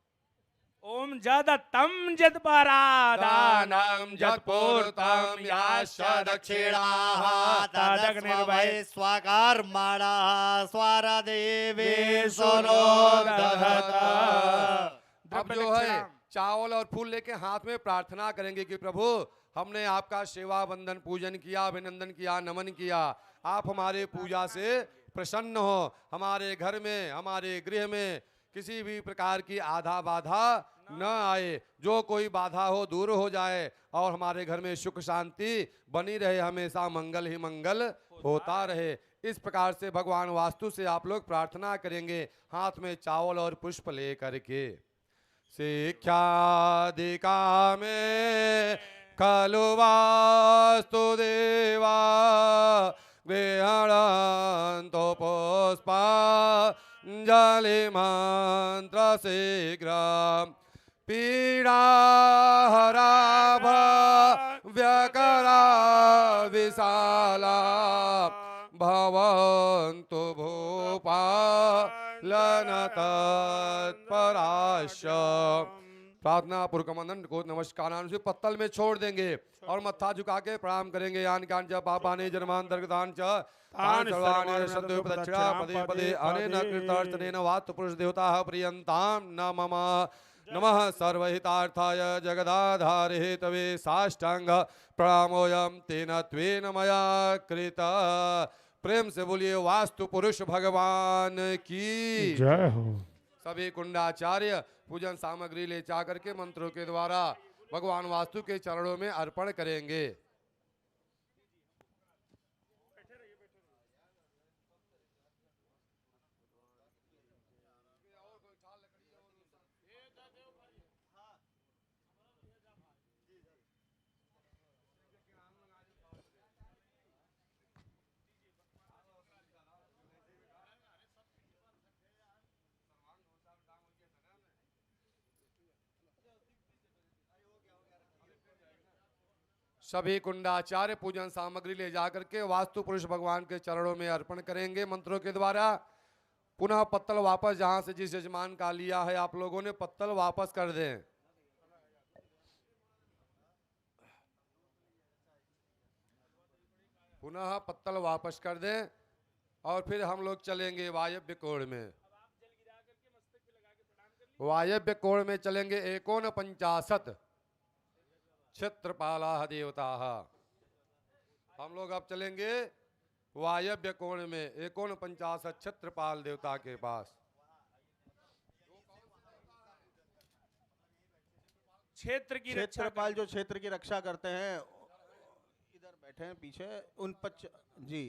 ओम जदत्तम जदपरादानं जदपूर्तं याश्च दक्षिणाः तदग्निर्वै स्वकर्मणः स्वरदेवेषु नोदधत। अब जो है चावल और फूल लेके हाथ में प्रार्थना करेंगे कि प्रभु हमने आपका सेवा बंधन पूजन किया, अभिनंदन किया, नमन किया। आप हमारे पूजा से प्रसन्न हो। हमारे घर में, हमारे गृह में किसी भी प्रकार की आधा बाधा न आए। जो कोई बाधा हो दूर हो जाए और हमारे घर में सुख शांति बनी रहे, हमेशा मंगल ही मंगल होता रहे। इस प्रकार से भगवान वास्तु से आप लोग प्रार्थना करेंगे हाथ में चावल और पुष्प ले करके। शिक्षादिका में खलु वास्तु देवा गृहणन्तो पुष्पाञ्जलि मंत्र शीघ्रं पीडाहरा व्यकरा विशाला भवन्तु भो तत्पराश्च। प्रार्थना पूर्वक मंदन को नमस्कार से पत्तल में छोड़ देंगे और मत्था झुका के प्रणाम करेंगे। यान कान च पापानि जन्मांतर्गतान च तान सर्वाणि सन्तु प्रदक्षिणा पदे पदे अनेन कृतार्थनेन वातु पुरुष देवताः प्रियन्तां न मम। नमः सर्वहितार्थाय जगदाधारे हेतवे साष्टांग प्रणामोऽयं तेन त्वेन मया कृता। प्रेम से बोलिए वास्तु पुरुष भगवान की जय हो। सभी कुंडाचार्य पूजन सामग्री ले जा करके मंत्रों के द्वारा भगवान वास्तु के चरणों में अर्पण करेंगे। सभी कुंडाचार्य पूजन सामग्री ले जाकर के वास्तु पुरुष भगवान के चरणों में अर्पण करेंगे मंत्रों के द्वारा। पुनः पत्तल वापस जहां से जिस यजमान का लिया है आप लोगों ने पत्तल वापस कर दें। पुनः पत्तल वापस कर दें और फिर हम लोग चलेंगे वायव्य कोण में। वायव्य कोण में चलेंगे 49 क्षेत्रपालाः देवताः। हम लोग अब चलेंगे वायव्य कोण में 49 क्षेत्रपाल देवता के पास। क्षेत्र की क्षेत्रपाल जो क्षेत्र की रक्षा करते हैं इधर बैठे हैं पीछे उन जी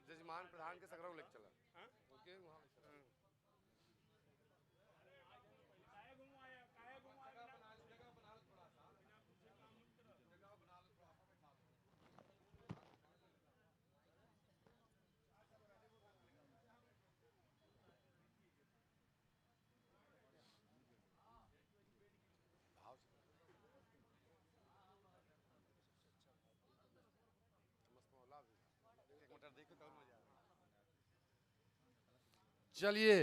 जजमान प्रधान के सकराव लेके चला ओके वहां चलिए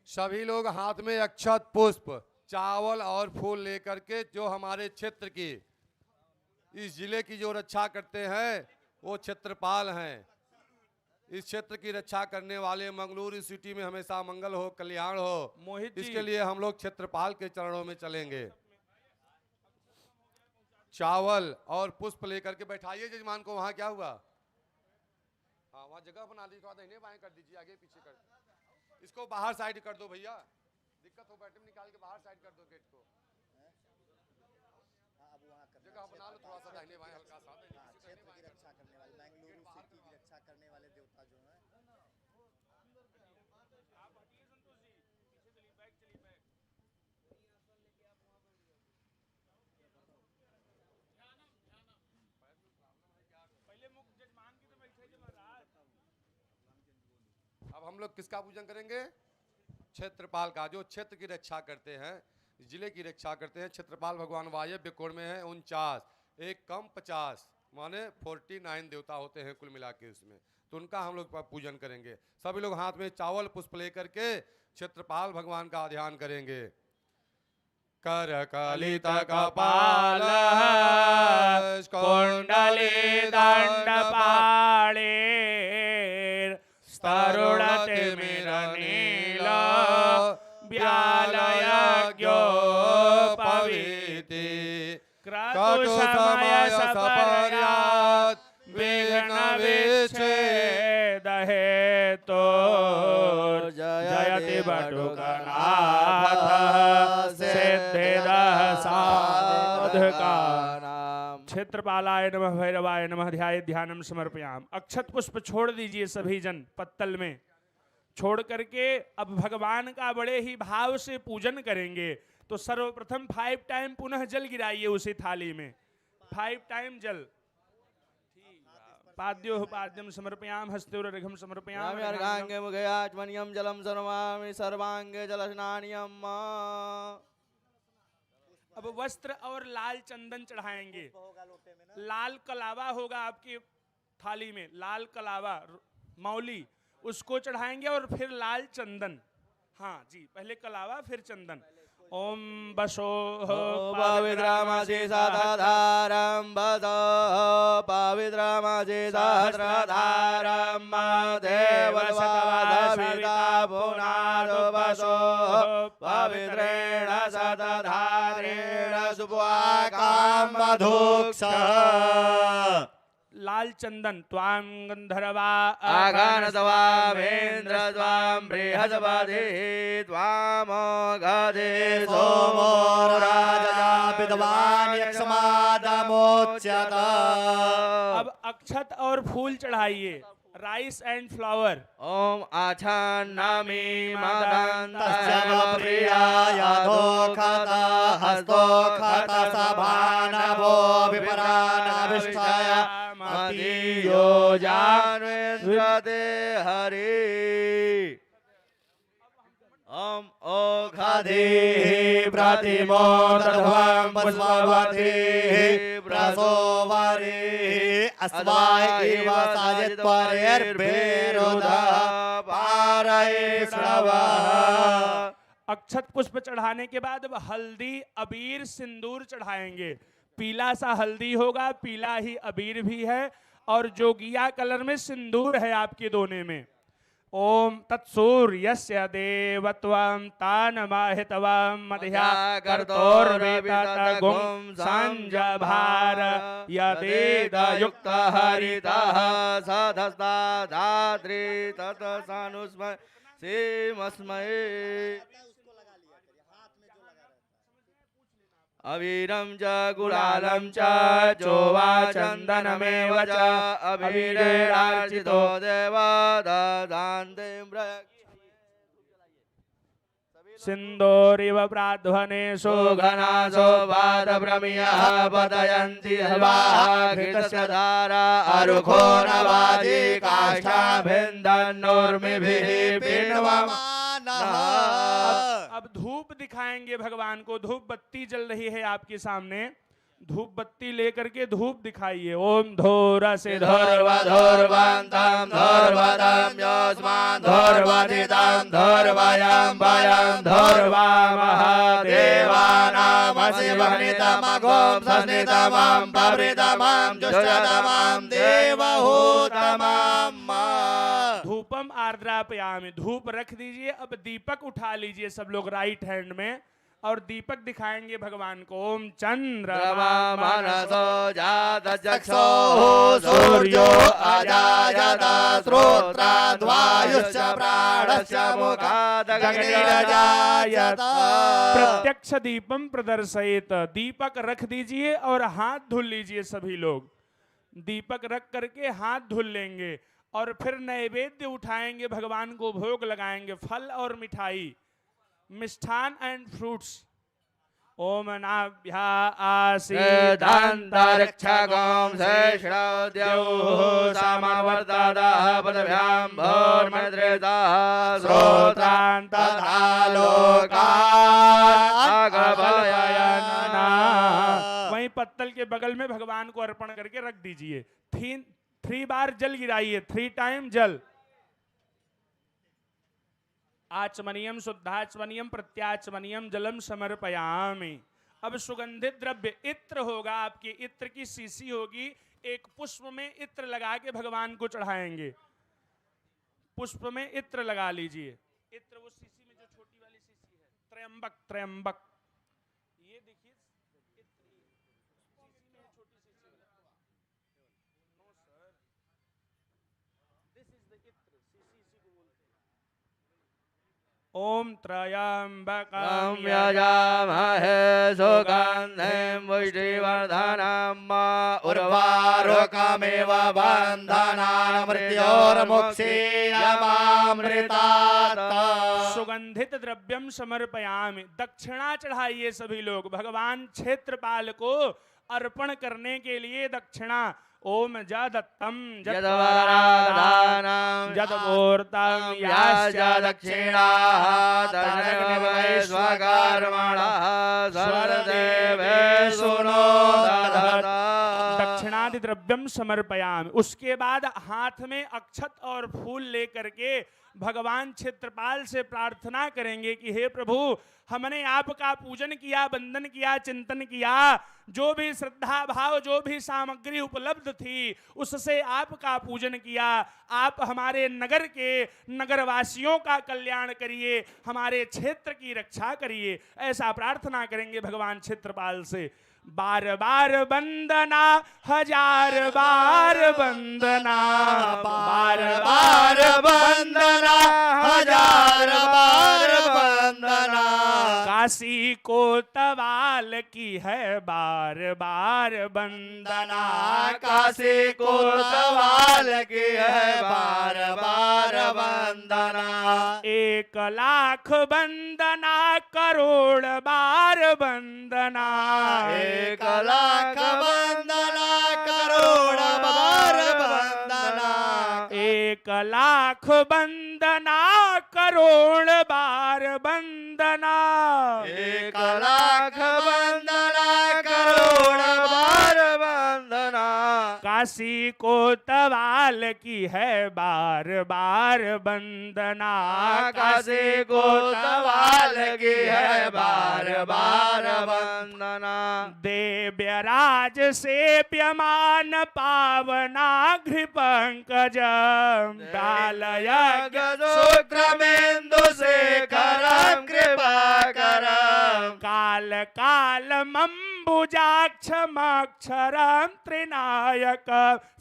सभी लोग हाथ में अक्षत पुष्प चावल और फूल लेकर के जो हमारे क्षेत्र की इस जिले की जो रक्षा करते हैं वो क्षेत्रपाल हैं। इस क्षेत्र की रक्षा करने वाले मंगलूरू सिटी में हमेशा मंगल हो कल्याण हो मोहित इसके लिए हम लोग क्षेत्रपाल के चरणों में चलेंगे। चावल और पुष्प लेकर के बैठाइए जजमान को। वहां क्या हुआ? हाँ वहां जगह बना दी, थोड़ा दाहिने बाएं कर दीजिए, आगे पीछे कर इसको बाहर साइड कर दो भैया, दिक्कत हो बैठे में निकाल के बाहर साइड कर दो गेट को। जगह बना लो थोड़ा सा दाहिने बाएं हल्का सा। क्षेत्र की रक्षा करने वाले बेंगलुरु सिटी की रक्षा करने वाले देवता जो हैं अब हम लोग किसका पूजन करेंगे? क्षेत्रपाल का, जो क्षेत्र की रक्षा करते हैं, जिले की रक्षा करते हैं। क्षेत्रपाल भगवान वायव्य कोण में है 49, एक कम 50 माने 49 देवता होते हैं कुल मिला के उसमें, तो उनका हम लोग पूजन करेंगे। सभी लोग हाथ में चावल पुष्प लेकर के क्षेत्रपाल भगवान का ध्यान करेंगे। कर कलित कपाल कुंडली दंड पाणे तरुणते नील व्यालयज्ञो पविति क्रतु समय सपर्यात् विघ्न विच्छेद हेतु जयति बटुकनाथ सिद्धिदः साधकानां। क्षेत्रपालाय नमः भैरवाय नमः ध्याये ध्यानम समर्पयाम। अक्षत पुष्प छोड़ दीजिए सभी जन पत्तल में, छोड़ करके अब भगवान का बड़े ही भाव से पूजन करेंगे। तो सर्वप्रथम 5 टाइम पुनः जल गिराइए उसी थाली में, 5 टाइम जल। पाद्यो पाद्यम समर्पयाम हस्तौरर्घ्यं समर्पयामि अर्घांगे मुखे आचमनीयं जलम सर्वामि सर्वांगे जलस्नानियम्। अब वस्त्र और लाल चंदन चढ़ाएंगे। लाल कलावा होगा आपकी थाली में, लाल कलावा मौली, उसको चढ़ाएंगे और फिर लाल चंदन। हाँ जी, पहले कलावा फिर चंदन। ओम बसो पवित्रमसि सतधारं वदो पवित्रमसि सहस्रधारं देवसविता पुनादो वसो पवित्रेण सतधारेण सुवाकां मधुक्ष। लाल चंदन त्वां गंधर्वा आगान त्वामेन्द्र त्वां बृहस्पति त्वामोघदे सोमो राजा विद्वान् यक्षमादमोच्यत। अब अक्षत और फूल चढ़ाइए, राइस एंड फ्लावर। ओम आछन्नामि मदन्तस्य प्रियाय दोखत हस्तोखत सभानभो विपरानभिष्टाय मदीयो जानवेन्द्रते हरि। ओम ओघधि प्रतिमोदध्वं पुष्पवती प्रसोवरी अस्वाय इव साजित्वरेर्भेरुधा पारैष्णव। अक्षत पुष्प चढ़ाने के बाद अब हल्दी अबीर सिंदूर चढ़ाएंगे। पीला सा हल्दी होगा, पीला ही अबीर भी है, और जोगिया कलर में सिंदूर है आपके दोने में। ओम तत्सूर्यस्य देवत्वं तानमाहितवं मध्या कर्तोर्वेततगुं संजभार यदेदयुक्त हरितः सदस्ताधात्री तत्सानुस्मय सेमस्मये। अवीरं च गुलालं च चोवा चन्दनमेव च अवीरेणार्चितो देवा ददान्ते सिन्दूरिव प्राध्वनेषु घनासो वादभ्रमियः पतयन्ति हवाघृतस्य धारा अरुखो नवादि काष्ठाभिन्दन्नोर्मिभिः पिण्वमानः। अब धूप दिखाएंगे भगवान को। धूप बत्ती जल रही है आपके सामने, धूप बत्ती लेकर के धूप दिखाइए। ओम धोरसे धोर्वधोर्वन्तं धोर्वदं योस्मान् धोर्वदितं धोर्वयं वयं धोर्वामः देवानामसि वह्नितमघों सस्नितमं पवृतमं जुष्टतमं देवहूतमम्। धूपम आर्द्रापयामि, धूप रख दीजिए। अब दीपक उठा लीजिए सब लोग राइट हैंड में, और दीपक दिखाएंगे भगवान को। ओम चंद्रमा मनसो जातचक्षो सूर्यो अजायत श्रोत्राद्वायुश्च प्राणश्च मुखादग्निरजायत। प्रत्यक्ष दीपम प्रदर्शयेत, दीपक रख दीजिए और हाथ धुल लीजिए सभी लोग। दीपक रख करके हाथ धुल लेंगे और फिर नैवेद्य उठाएंगे, भगवान को भोग लगाएंगे, फल और मिठाई, मिष्ठान एंड फ्रूट्स। ओम नाभ्या आसीदन्तरिक्षगं शेषद्योः समवर्ततः पदभ्यां भोर्मद्रेतः श्रोत्रान्तरालोकागभयन्ना। वहीं पत्तल के बगल में भगवान को अर्पण करके रख दीजिए। 3 बार जल गिराइए, 3 टाइम जल। आचमनियम शुद्धाचमनियम प्रत्याचमनियम जलम समर्पयामि। अब सुगंधित द्रव्य इत्र होगा, आपके इत्र की शीशी होगी, एक पुष्प में इत्र लगा के भगवान को चढ़ाएंगे। पुष्प में इत्र लगा लीजिए। इत्र वो शीशी में जो छोटी वाली शीशी है, त्रयंबक, त्रयंबक, ये देखिए ओम त्रयंबकं यजामहे सुगन्धिं पुष्टिवर्धनम् उर्वारुकमिव बन्धनान् मृत्योर्मुक्षीयमामृतात्। सुगंधित द्रव्यम समर्पयामि। दक्षिणा चढ़ाइए सभी लोग। भगवान क्षेत्रपाल को अर्पण करने के लिए दक्षिणा ओम जदत्तम यद्वरादानं जदमूर्तं याश्च दक्षिणाः तदग्निवै स्वकर्मणः सर्वदेवेषु नो दधत्। दक्षिणादि द्रव्यम समर्पयामि। उसके बाद हाथ में अक्षत और फूल लेकर के भगवान क्षेत्रपाल से प्रार्थना करेंगे कि हे प्रभु, हमने आपका पूजन किया, वंदन किया, चिंतन किया, जो भी श्रद्धा भाव, जो भी सामग्री उपलब्ध थी उससे आपका पूजन किया। आप हमारे नगर के नगरवासियों का कल्याण करिए, हमारे क्षेत्र की रक्षा करिए, ऐसा प्रार्थना करेंगे भगवान क्षेत्रपाल से। बार बार वंदना, हजार बार वंदना, बार बार वंदना, हजार बार वंदना। काशी कोतवाल की है बार बार वंदना, काशी कोतवाल की है बार बार वंदना। 1,00,000 वंदना, करोड़ बार वंदना, 1,00,000 वंदना, करोड़ बार वंदना। 1,00,000 वंदना, करोड़ बार वंदना, 1,00,000 वंदना, करोड़ बार वंदना। काशी कोतवाल की है बार बार वंदना, काशी कोतवाल की है बार बार वंदना। देव्यराज सेव्यमान पावना घृपंकज बालयज्ञ सूत्रमेन्दु शेखरं कृपाकरं। काल कालमंबुजाक्षमक्षरं त्रिनायक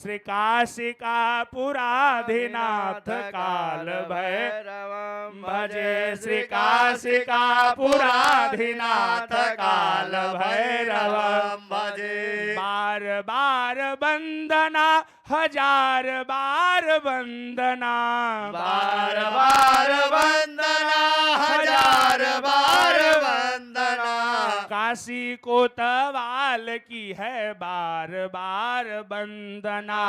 श्रीकाशिकापुराधिनाथ काल भैरवं भजे। श्रीकाशिकापुराधिनाथ काल भैरवं भजे। बार बार वंदना, हजार बार वंदना, बार बार वंदना, हजार बार वंदना। काशी कोतवाल की है बार बार वंदना,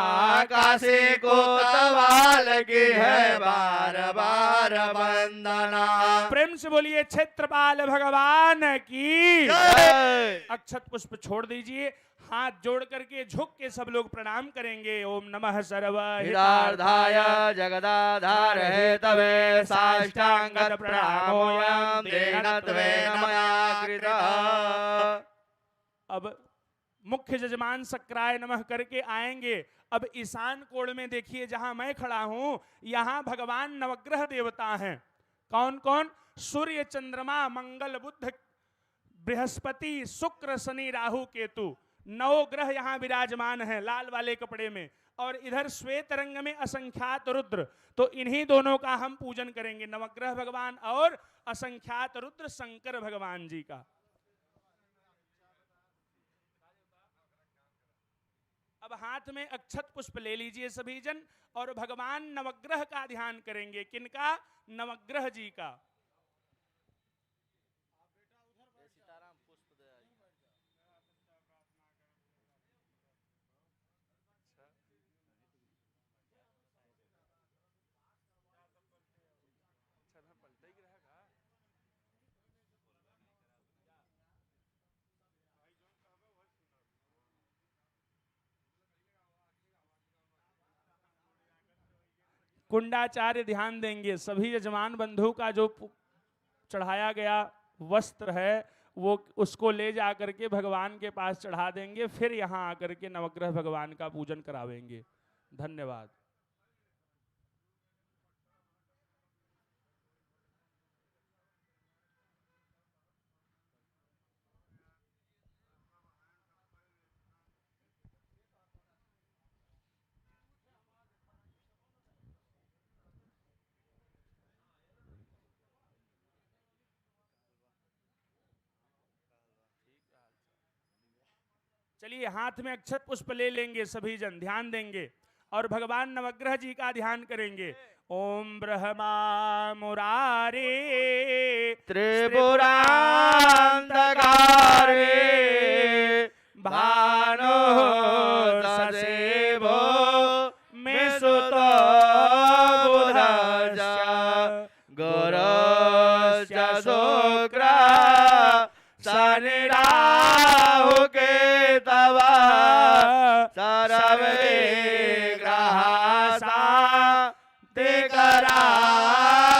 काशी कोतवाल की है बार बार वंदना। प्रेम से बोलिए क्षेत्रपाल भगवान की जय। अक्षत पुष्प छोड़ दीजिए, हाथ जोड़ करके झुक के सब लोग प्रणाम करेंगे। ओम नमः सर्वहितार्थाय जगदाधार हेतवे साष्टांगत प्रणामोऽयं तेनत्वेन मया कृतः। अब मुख्य जजमान सक्राय नमः करके आएंगे। अब ईशान कोण में देखिए, जहां मैं खड़ा हूं यहां भगवान नवग्रह देवता हैं। कौन कौन? सूर्य, चंद्रमा, मंगल, बुध, बृहस्पति, शुक्र, शनि, राहु, केतु, 9 ग्रह यहाँ विराजमान हैं लाल वाले कपड़े में। और इधर श्वेत रंग में असंख्यात रुद्र। तो इन्हीं दोनों का हम पूजन करेंगे, नवग्रह भगवान और असंख्यात रुद्र शंकर भगवान जी का। अब हाथ में अक्षत पुष्प ले लीजिए सभी जन और भगवान नवग्रह का ध्यान करेंगे। किनका? नवग्रह जी का। कुंडाचार्य ध्यान देंगे। सभी यजमान बंधु का जो चढ़ाया गया वस्त्र है वो उसको ले जा करके भगवान के पास चढ़ा देंगे, फिर यहाँ आकर के नवग्रह भगवान का पूजन करावेंगे। धन्यवाद। चलिए हाथ में अक्षत पुष्प ले लेंगे, सभी जन ध्यान देंगे और भगवान नवग्रह जी का ध्यान करेंगे। ओम ब्रह्मा मुरारे त्रिपुरांतकारे भानो ससेवो मिसुतो बुधस्य गुरुश्च शुक्र शनि राहु केतवः सर्वे ग्रहाः शान्तिकरा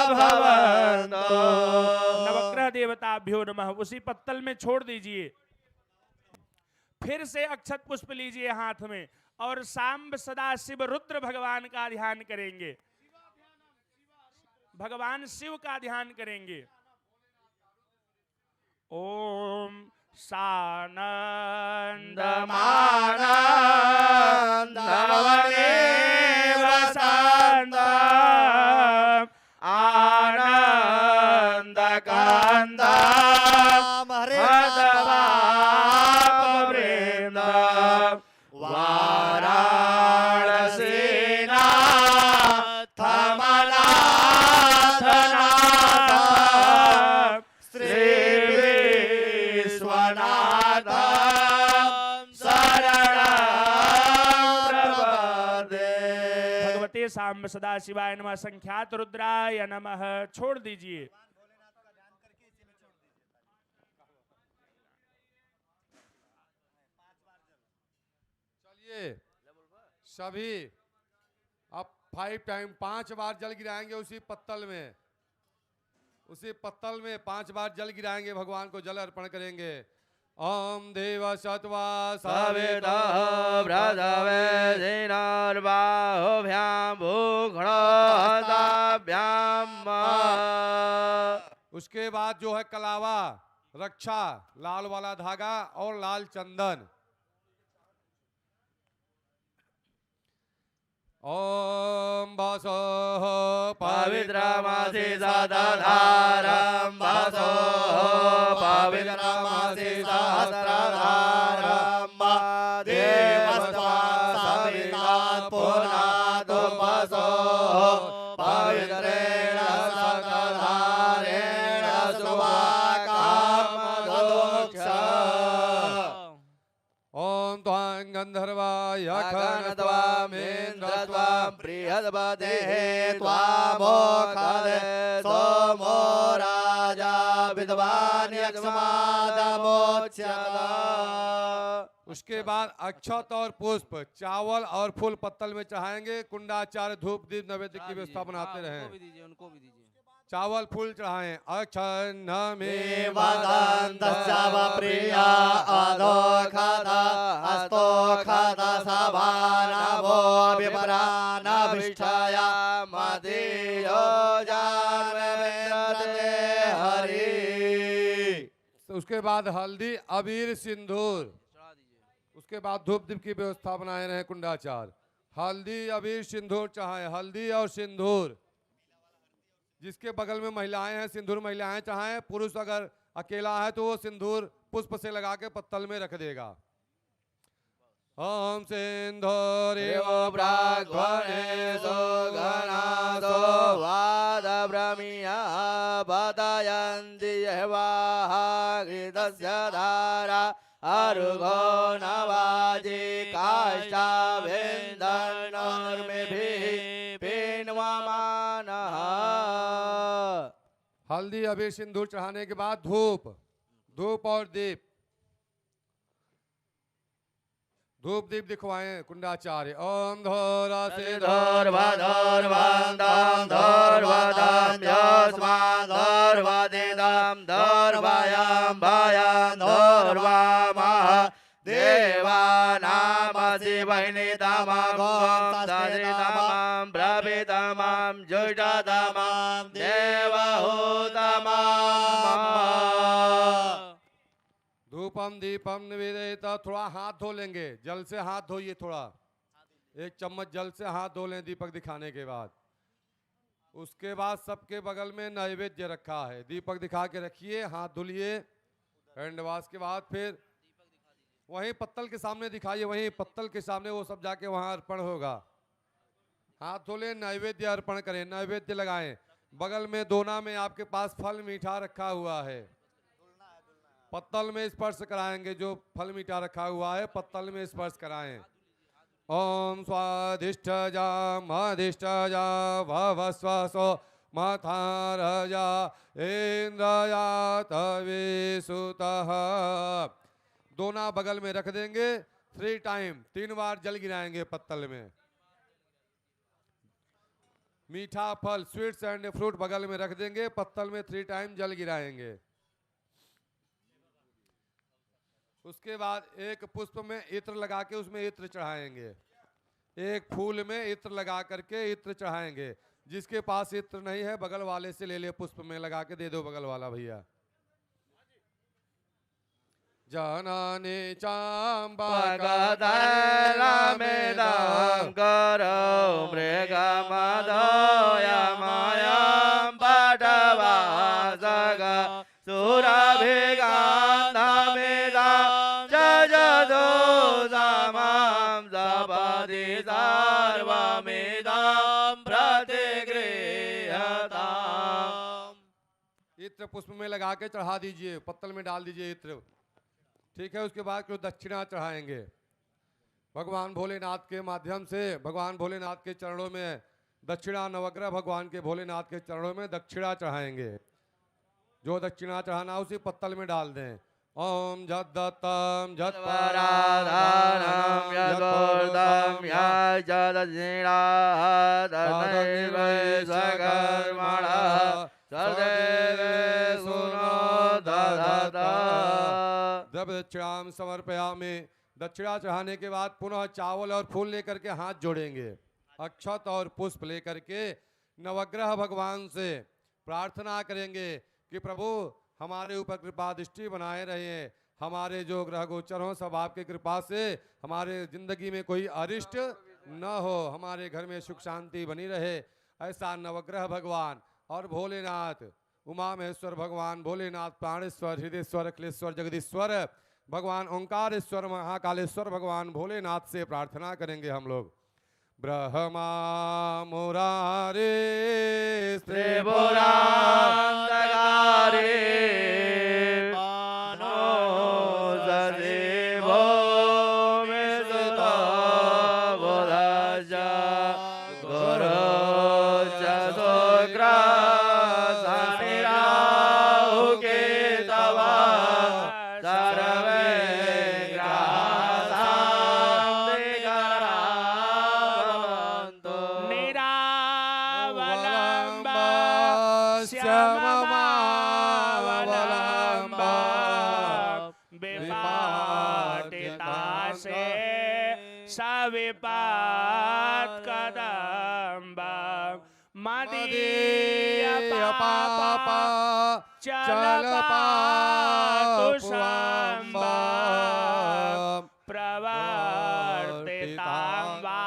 भवन्तु। नवग्रह देवताभ्यो नमः। उसी पत्तल में छोड़ दीजिए। फिर से अक्षत पुष्प लीजिए हाथ में और सांब सदा शिव रुद्र भगवान का ध्यान करेंगे। भगवान शिव का ध्यान करेंगे। ओम सानन्दमानन्दवने वसन्तम् आनन्दकान्दम् हृदवापवृन्दम् वाराणसीनाथमनाथनाथम् श्रीविश्वनाथम् शरणं प्रपद्ये। भगवते सांब सदा शिवाय नमः। संख्यात रुद्राय नमः। छोड़ दीजिए। चलिए सभी अब 5 टाइम 5 बार जल गिराएंगे उसी पत्तल में। उसी पत्तल में 5 बार जल गिराएंगे, भगवान को जल अर्पण करेंगे। ओम देव सत्वा सविता भ्रातवेदिनर्बाहुभ्यां भूखड़ोहताभ्याम्। उसके बाद जो है कलावा, रक्षा, लाल वाला धागा और लाल चंदन। ओम वासो पवित्रमासि सदाधारं वासो पवित्रमासि सहस्रधारं देवस्त्वा सविता पुनातु वासो पवित्रेण सकलधारेण सुवाकामदोक्ष। ओम त्वां गंधर्वाय खनत्वामेन्द्रत्वां बृहस्पतिः त्वामोखदे सोमो राजा विद्वान् यक्ष्मादमोच्यत। उसके बाद अक्षत और पुष्प, चावल और फूल पत्तल में चढ़ाएंगे। कुंडाचार्य धूप दीप नैवेद्य की व्यवस्था बनाते रहें। उनको भी दीजिए। चावल फूल चढ़ाएं। अक्षन्न में प्रिया अधोखदा हस्तोखदा सभानभो विपरानभिष्ठया मदीयो जानवेन्द्रते हरि। उसके बाद हल्दी अबीर सिंदूर। उसके बाद धूप दीप की व्यवस्था बनाए रहे कुंडाचार। हल्दी अबीर सिंदूर चढ़ाएं। हल्दी और सिंदूर, जिसके बगल में महिलाएं हैं सिंदूर महिलाएं चढ़ाएं। पुरुष अगर अकेला है तो वो सिंदूर पुष्प से लगा के पत्तल में रख देगा। ओम सिंधूरिव प्राग्वनेषु गणासो वादब्रह्मिया बदयन्ति यह्वाः घृतस्य धारा अर्घो नवाजि काष्ठाभिन्दन्नोर्मिभिः पिन्वमानः। हल्दी अबीर सिंदूर चढ़ाने के बाद धूप, धूप और दीप, धूप दीप दिखवाएं कुंडाचार्य। ओम धोरासे धोर्वधोर्वन्दं धोर्वदं यस्मान् धोर्वदिदं धोर्वयं भयं धोर्वामः देवानामसि वह्नितमं तदितमं ब्रवीतमं जुषतमं देवहूतमम्। धूपम दीपम निवेदित। थोड़ा हाथ धो लेंगे, जल से हाथ धोइए। थोड़ा 1 चम्मच जल से हाथ धो लें दीपक दिखाने के बाद। उसके बाद सबके बगल में नैवेद्य रखा है, दीपक दिखा के रखिए, हाथ धुलिए। हैंड वॉश के बाद फिर वहीं पत्तल के सामने दिखाइए, वहीं पत्तल के सामने वो सब जाके वहाँ अर्पण होगा। हाथ धो लें, नैवेद्य अर्पण करें, नैवेद्य लगाएं। बगल में दोना में आपके पास फल मीठा रखा हुआ है। पत्तल में स्पर्श कराएंगे, जो फल मीठा रखा हुआ है पत्तल में स्पर्श कराएं। ओम स्वाधिष्ठजा मधिष्ठजा भवस्वसो मथारजा इंद्रयात विसुतः। दोनों बगल में रख देंगे 3 टाइम, 3 बार जल गिराएंगे पत्तल में। मीठा फल स्वीट्स एंड फ्रूट बगल में रख देंगे, पत्तल में 3 टाइम जल गिराएंगे। उसके बाद एक पुष्प में इत्र लगा के उसमें इत्र चढ़ाएंगे, एक फूल में इत्र लगा करके इत्र चढ़ाएंगे। जिसके पास इत्र नहीं है बगल वाले से ले ले, पुष्प में लगा के दे दो बगल वाला भैया। जननी चाम्बकदैलमेदं करो मृगमदोयमयं पटवासग सुरभिगन्धमिदं जजदोषमं सपदि सर्वमिदं प्रतिगृह्यताम्। इत्र पुष्प में लगा के चढ़ा दीजिए, पत्तल में डाल दीजिए इत्र। ठीक है, उसके बाद कुछ दक्षिणा चढ़ाएंगे भगवान भोलेनाथ के माध्यम से। भगवान भोलेनाथ के चरणों में दक्षिणा, नवग्रह भगवान के भोलेनाथ के चरणों में दक्षिणा चढ़ाएंगे। जो दक्षिणा चढ़ाना उसी पत्तल में डाल दें। ओम जद्दत्तम जत्पराधारणं यदोर्दं यजदक्षिणादनैव सकर्मणः सदेवे सुनो दधता। जब दक्षिणाम समर्पयामि, दक्षिणा चढ़ाने के बाद पुनः चावल और फूल लेकर के हाथ जोड़ेंगे। अक्षत और पुष्प लेकर के नवग्रह भगवान से प्रार्थना करेंगे कि प्रभु हमारे ऊपर कृपा दृष्टि बनाए रहे, हमारे जो ग्रह गोचर हो सब आपकी कृपा से हमारे जिंदगी में कोई अरिष्ट न हो, हमारे घर में सुख शांति बनी रहे। ऐसा नवग्रह भगवान और भोलेनाथ, उमा महेश्वर भगवान भोलेनाथ, प्राणेश्वर, हृदयेश्वर, अखिलेश्वर, जगदीश्वर भगवान, ओंकारेश्वर, महाकालेश्वर भगवान भोलेनाथ से प्रार्थना करेंगे हम लोग। ब्रह्मा मुरारे त्रिपुरांतकारी मानो सदेवो मिसुतो बुधजा गुरु चतुग्रा सनिराहु के तवा सर्वे सविपात कदम्बा मदीय पापा चल पातु शाम्बा प्रवर्तितां वा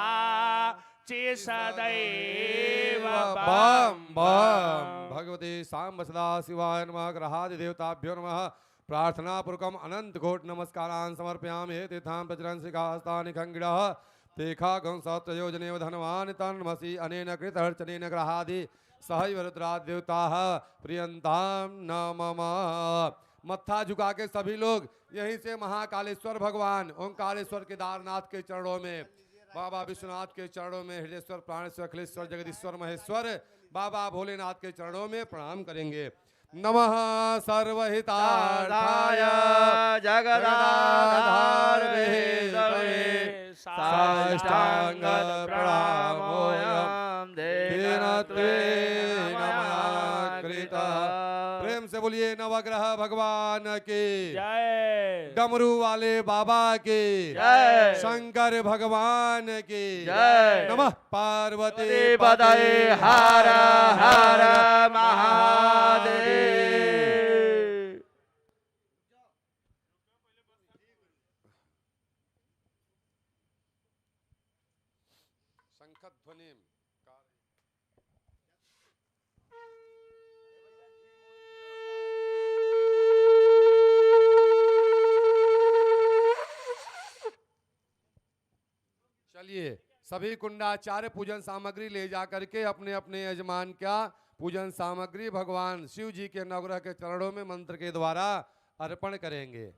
चे सदैव बम बम। भगवते सांब सदा शिवाय नमः। ग्रहादि देवताभ्यो नमः। प्रार्थना पूर्वकम अनंत कोट नमस्कारान् समर्पयामि। हे तीर्थां प्रचरन् श्रीकास्तानि खंगिडः तेखा गं सहस्रयोजनेव धनवान् तन्मसि अनेन कृतहर्चनेन ग्रहादि सहैव रुद्राद् देवताः प्रियन्तां न मम। मत्था झुका के सभी लोग यहीं से महाकालेश्वर भगवान, ओंकारेश्वर, केदारनाथ के चरणों में, बाबा विश्वनाथ के चरणों में, हृदयेश्वर, प्राणेश्वर, अखिलेश्वर, जगदीश्वर, महेश्वर, बाबा भोलेनाथ के चरणों में प्रणाम करेंगे। नमः सर्वहितार्थाय जगदाधारणे साष्टांग प्रणामोऽयं दीनत्वेन नमस्कृतः। प्रेम से बोलिए नवग्रह भगवान की जय, डमरू वाले बाबा की जय, शंकर भगवान की जय। नमः पार्वती पतये हर हर महादेव। शंखध्वनि चलिए सभी कुंडाचार्य पूजन सामग्री ले जा करके अपने अपने यजमान का पूजन सामग्री भगवान शिव जी के नवग्रह के चरणों में मंत्र के द्वारा अर्पण करेंगे।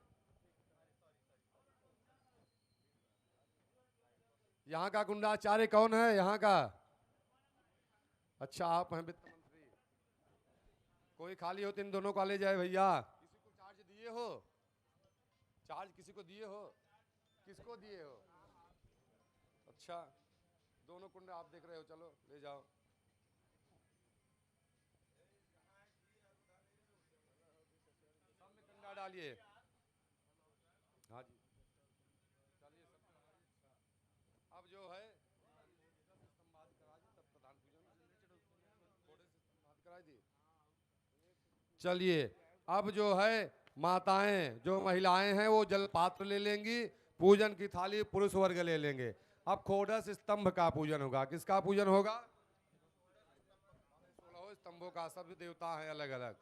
यहाँ का कुंडाचार्य कौन है? यहाँ का? अच्छा, आप हैं वित्त मंत्री। कोई खाली हो तो इन दोनों को ले जाए भैया। किसी को चार्ज दिए हो? चार्ज किसी को दिए हो? किसको दिए हो? अच्छा, दोनों कुंड आप देख रहे हो, चलो ले जाओ। सब में कुंडा डालिए। हाँ जी, चलिए सब। अब जो है चलिए, अब जो है माताएं, जो महिलाएं हैं वो जल पात्र ले लेंगी, पूजन की थाली पुरुष वर्ग ले लेंगे। अब खोडस स्तंभ का पूजन होगा। किसका पूजन होगा? 16 स्तंभों का। सब देवता हैं अलग अलग,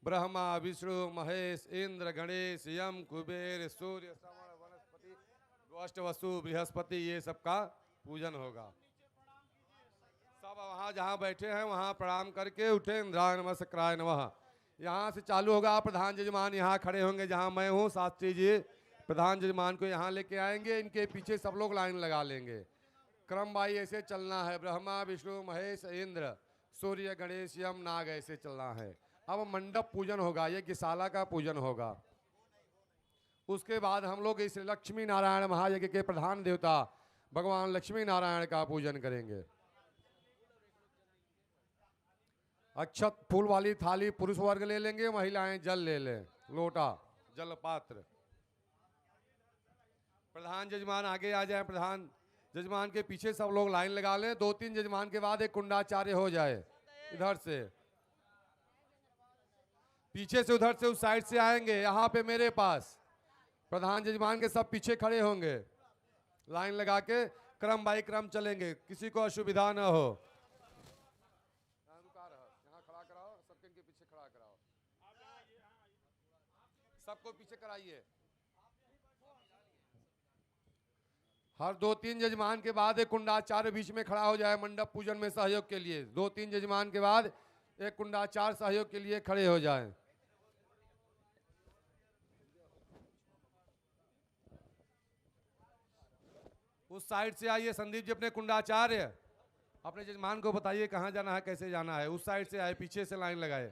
ब्रह्मा, विष्णु, महेश, इंद्र, गणेश, यम, कुबेर, सूर्य, श्रवण, वनस्पति, गोष्ठ, वसु, बृहस्पति, ये सब का पूजन होगा। सब वहाँ जहाँ बैठे हैं वहाँ प्रणाम करके उठे, इंद्राय नमः, शक्राय नमः। यहाँ से चालू होगा। प्रधान जजमान यहाँ खड़े होंगे, जहाँ मैं हूँ, शास्त्री जी प्रधान जजमान को यहाँ लेके आएंगे। इनके पीछे सब लोग लाइन लगा लेंगे। क्रम भाई ऐसे चलना है, ब्रह्मा, विष्णु, महेश, इंद्र, सूर्य, गणेश, यम, नाग, ऐसे चलना है। अब मंडप पूजन होगा, ये किसाला का पूजन होगा। उसके बाद हम लोग इस लक्ष्मी नारायण महायज्ञ के प्रधान देवता भगवान लक्ष्मी नारायण का पूजन करेंगे। अक्षत फूल वाली थाली पुरुष वर्ग ले लेंगे, महिलाएं जल ले लें, लोटा, जल पात्र। प्रधान जजमान आगे आ जाए, प्रधान जजमान के पीछे सब लोग लाइन लगा लें। 2-3 जजमान के बाद एक कुंडाचार्य हो जाए। इधर से पीछे से, उधर से, उस साइड से आएंगे। यहाँ पे मेरे पास प्रधान जजमान के सब पीछे खड़े होंगे, लाइन लगा के क्रम बाई क्रम चलेंगे, किसी को असुविधा न हो। यहाँ खड़ा कराओ, सबके इनके पीछे खड़ा कराओ, सबको पीछे कराइए। हर 2-3 जजमान के बाद एक कुंडाचार्य बीच में खड़ा हो जाए मंडप पूजन में सहयोग के लिए। 2-3 जजमान के बाद एक कुंडाचार्य सहयोग के लिए खड़े हो जाएं। उस साइड से आइए संदीप जी, अपने कुंडाचार्य अपने जजमान को बताइए कहाँ जाना है, कैसे जाना है। उस साइड से आए, पीछे से लाइन लगाए।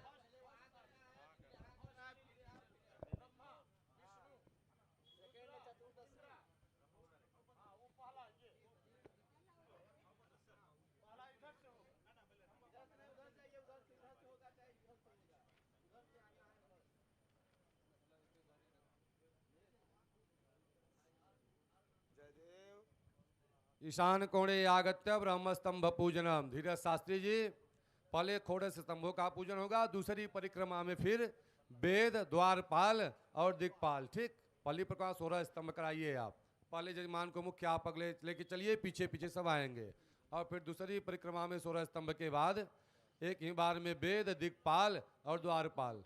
ईशान कोणे आगत्य ब्रह्म स्तंभ पूजनम। धीरज शास्त्री जी, पहले खोडस स्तंभों का पूजन होगा, दूसरी परिक्रमा में फिर वेद, द्वारपाल और दिक्पाल। ठीक, पहली परिक्रमा 16 स्तंभ कराइए आप। पहले जजमान को मुख्य आप अगले लेके चलिए, पीछे पीछे सब आएंगे। और फिर दूसरी परिक्रमा में 16 स्तंभ के बाद एक ही बार में वेद, दिक्पाल और द्वारपाल।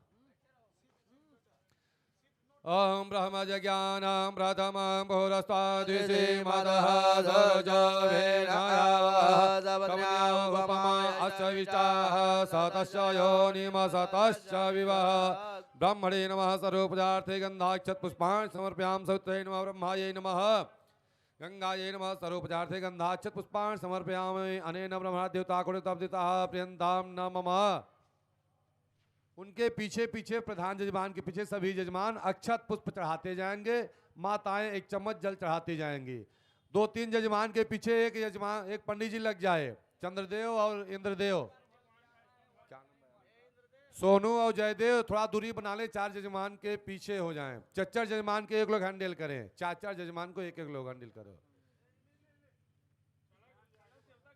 ओम ब्रह्म ज्ञानम प्रथमं भूरस्त्वादिशि मदः सजवेनायावपमाश्चविष्टाः सतश्च योनिमसतश्च विवः। ब्रह्मणे नमः सर्वोपचार्थे गन्धाक्षत पुष्पाणि समर्पयामि। सवित्रे नमः ब्रह्मायै नमः। गंगायै नमः सर्वोपचार्थे गन्धाक्षत पुष्पाणि समर्पयामि। अनेन ब्रह्मणा देवता कुलतपदिताः प्रियन्तां न मम। उनके पीछे पीछे प्रधान जजमान के पीछे सभी जजमान अक्षत पुष्प चढ़ाते जाएंगे। माताएं एक चम्मच जल चढ़ाती जाएंगी। 2-3 जजमान के पीछे एक जजमान, एक पंडित जी लग जाए, चंद्रदेव और इंद्रदेव, सोनू और जयदेव थोड़ा दूरी बना ले, 4 जजमान के पीछे हो जाएं। 4 जजमान के एक लोग हैंडल करें, 4 जजमान को एक लोग हैंडल करो।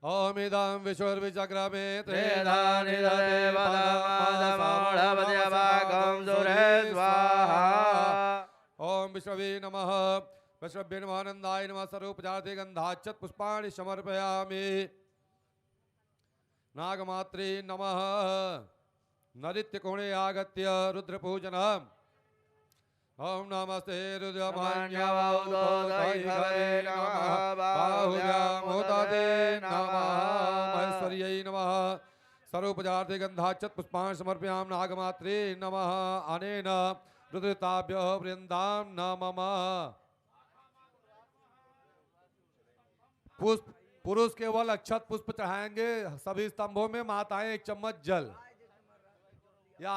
ओम इदं विश्वर्विचक्रमे त्रेधानि ददे पदमदमूढमध्यभागं सुरे स्वाहा। ओम विश्ववे नमः। विश्वभ्ये नमः। आनन्दाय नमः। सर्वोपचार्थे गन्धाक्षत पुष्पाणि समर्पयामि। नागमात्रे नमः। नृत्यकोणे आगत्य रुद्रपूजनम्। ओम नमस्ते रुद्रमान्यवौदोदयिधरे नमः। बाहुव्यामुदते नमः। महेश्वर्यै नमः। सर्वोपचार्थे गन्धाक्षत पुष्पाणि समर्पयामि। नागमात्रे नमः। अनेन रुद्रताभ्यो वृंदाम नमः। पुष्प पुरुष केवल अक्षत पुष्प चढ़ाएंगे। सभी स्तंभों में माताएं 1 चम्मच जल, या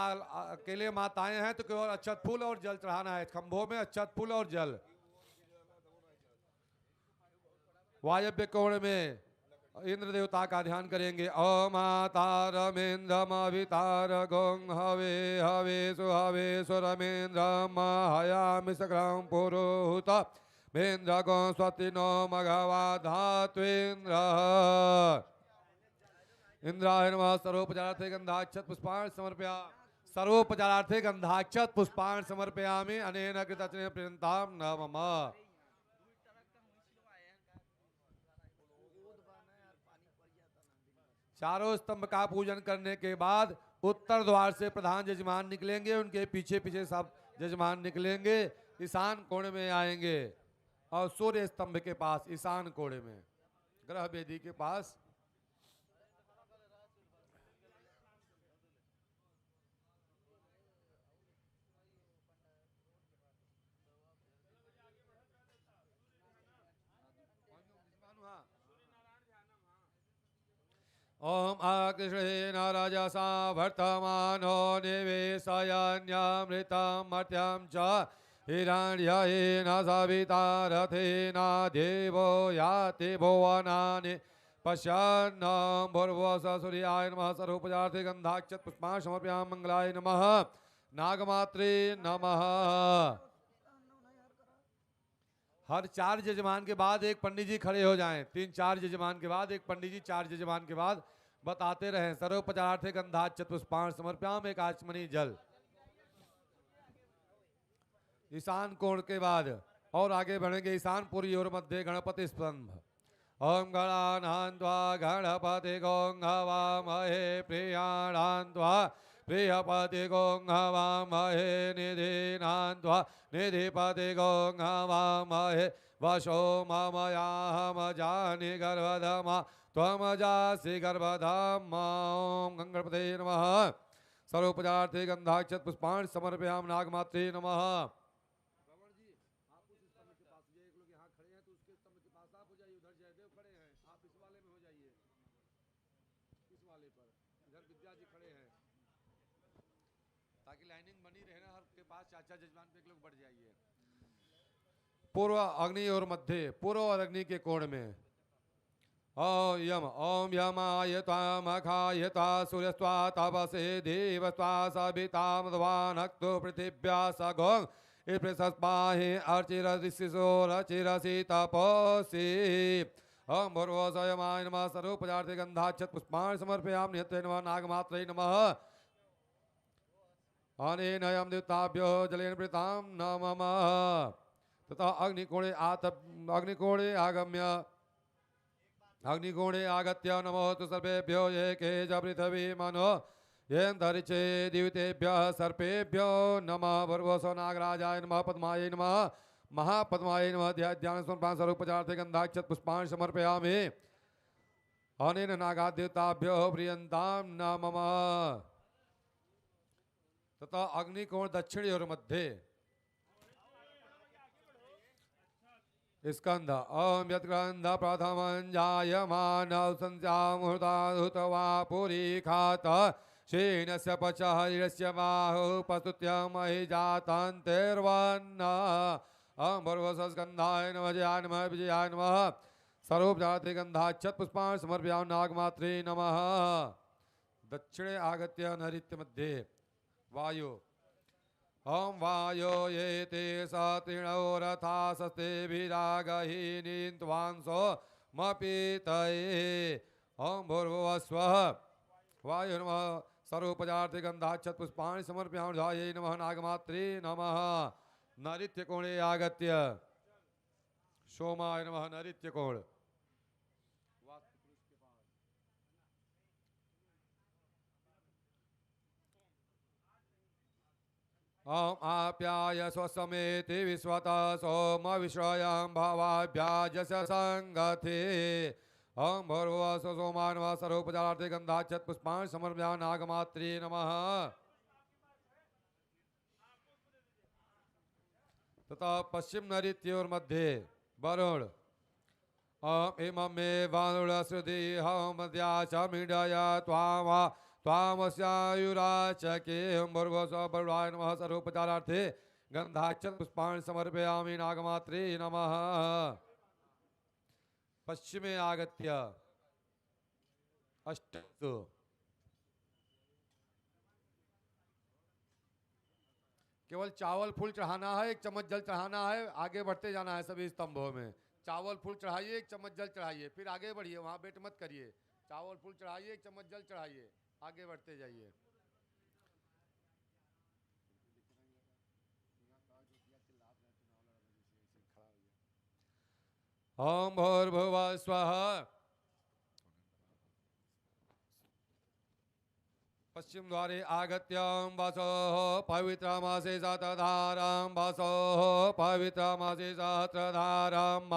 अकेले माताएं हैं तो केवल अक्षत फूल और जल चढ़ाना है। खंभों में अक्षत फूल और जल। वायव्य कोण में इंद्र देवता का ध्यान करेंगे। ओम तारमेन्द्रमवितार गों हवे हवे सुहवे सुरमेन्द्रम हयामि सकलं पुरोहुत मेन्द्र गो स्वतिनो मघवा धात्वेन्द्र। इंद्राय नमः। सर्वोपचारार्थे गंधाक्षत पुष्पाणि समर्पयामि। सर्वोपचारार्थे गंधाक्षत पुष्पाणि समर्पयामि। अनेन कृतचनेन प्रियन्तां नमः। चारों स्तंभ का पूजन करने के बाद उत्तर द्वार से प्रधान जजमान निकलेंगे। उनके पीछे पीछे सब जजमान निकलेंगे। ईशान कोण में आएंगे और सूर्य स्तंभ के पास ईशान कोण में ग्रह वेदी के पास ओम आकृष्णेन राजसा वर्तमानो निवेशयन्यमृतं मर्त्यं च हिरण्येन सविता रथेन देवो याति भुवनानि पश्यन्नं भूर्भुवः। सूर्याय नमः। सर्वोपचारार्थे गन्धाक्षत पुष्पाणि समर्पयामि। मंगलाय नमः। नागमात्रे नमः। हर 4 जजमान के बाद एक पंडित जी खड़े हो जाएं। 3-4 जजमान के बाद एक पंडित जी, 4 जजमान के बाद बताते रहें। सर्वोपचारार्थे गंधाक्षत पुष्पाणि समर्पयामि। एक आचमनी जल। ईशान कोण के बाद और आगे बढ़ेंगे। ईशान पुरी और मध्य गणपति स्तंभ। ओम गणानान्त्वा गणपति गों हवामहे प्रियाणान्त्वा प्रियपति गों हवामहे निधीनान्त्वा निधिपति गों हवामहे वशो ममयाहम जानि गर्भधमा त्वम जासि गर्भधामा। ओम गंगणपते नमः। सर्वोपचारार्थे गंधाक्षत पुष्पाणि समर्पयामि। नागमात्रे नमः। ताकि लाइनिंग बनी रहे ना, हर के पास 4-4 जजमान पे एक लोग बढ़ जाइए। पूर्व अग्नि और मध्य, पूर्व और अग्नि के कोण में ओम यमाय त्वामखाय त्वा सूर्यस्त्वा तपसे देवस्त्वा सविता मध्वानक्तो पृथिव्या सगों इप्रसस्पाहि अर्चिरसिसोरचिरसि तपोसि। ओम भूर्भुवः स्वयमाय नमः। सर्वोपचारार्थे गन्धाक्षत पुष्पाणि समर्पयामि। निहत्वे नमः। नागमात्रे नमः। अनेन यम देवताभ्यो जलेन प्रीतां नमः। तथा अग्निकोणे आगत्य नमोस्तु सर्पेभ्यो ये के च पृथिवी मनो येऽन्तरिक्षे दिवितेभ्यः सर्पेभ्यो नमः। भूर्भुवः नागराजाय नमः। पद्माय नमः। महापद्माय नमः। ध्यान समर्पयामि। सर्वोपचारार्थे गन्धाक्षत पुष्पाणि समर्पयामि। अनेन नागादेवताभ्यो प्रियन्तां नमः। तथा अग्निकोण दक्षिणी और मध्य स्कंद। ओम यत्गंध प्रथमं जायमानः संस्यामुहूर्ताहुतवा पुरी खात शेनस्य पचः ईरस्य बाहु प्रस्तुत्यमहि जातान्तेर्वन्न। ओम भूर्भुवः स्कंधाय नमः। जयाय नमः। विजयाय नमः। सर्वोपचारार्थे गन्धाक्षत पुष्पाणि समर्पयामि। नागमात्रे नमः। दक्षिणे आगत्य नैऋत्य मध्ये वायु। ओम वायो ये ते सतीर्णो रथा सस्ते विरागहीनी त्वांसो मपीतये। ओम भूर्भुवः स्वः। वायु नमः। सर्वोपचारार्थे गन्धाक्षत पुष्पाणि समर्पयामि। ध्यायै नमः। नागमात्रे नमः। नैऋत्य कोणे आगत्य सोमाय नमः। नैऋत्य कोण ओम आप्याय स्वसमेति विश्वतः सोम विश्रयं भवाभ्याजस संगते। ओम भूर्भुवः सोमाय नमः। सर्वोपचारार्थे गन्धाक्षत पुष्पाणि समर्पयामि। नागमात्रे नमः। तथा पश्चिम नैऋत्योर्मध्ये वरुण इमं मे वानुरश्रुति मध्या च मीडया त्वामस्यायुराचके भर्गोस बरुणाय नमः सर्वोपचारार्थे गंधाक्षत पुष्पाणि समर्पयामि नागमात्रे नमः। पश्चिमे आगत्य अष्टसु केवल चावल फूल चढ़ाना है, एक चम्मच जल चढ़ाना है, आगे बढ़ते जाना है सभी स्तंभों में। चावल फूल चढ़ाइए, एक चम्मच जल चढ़ाइए, फिर आगे बढ़िए, वहां वेट मत करिए। चावल फूल चढ़ाइए, एक चम्मच जल चढ़ाइए, आगे बढ़ते जाइए। ओम भूर्भुवः स्वः। पश्चिम द्वारे आगत्यं वासो पवित्रमासे सहस्रधारं वासो पवित्रमासे सहस्रधारं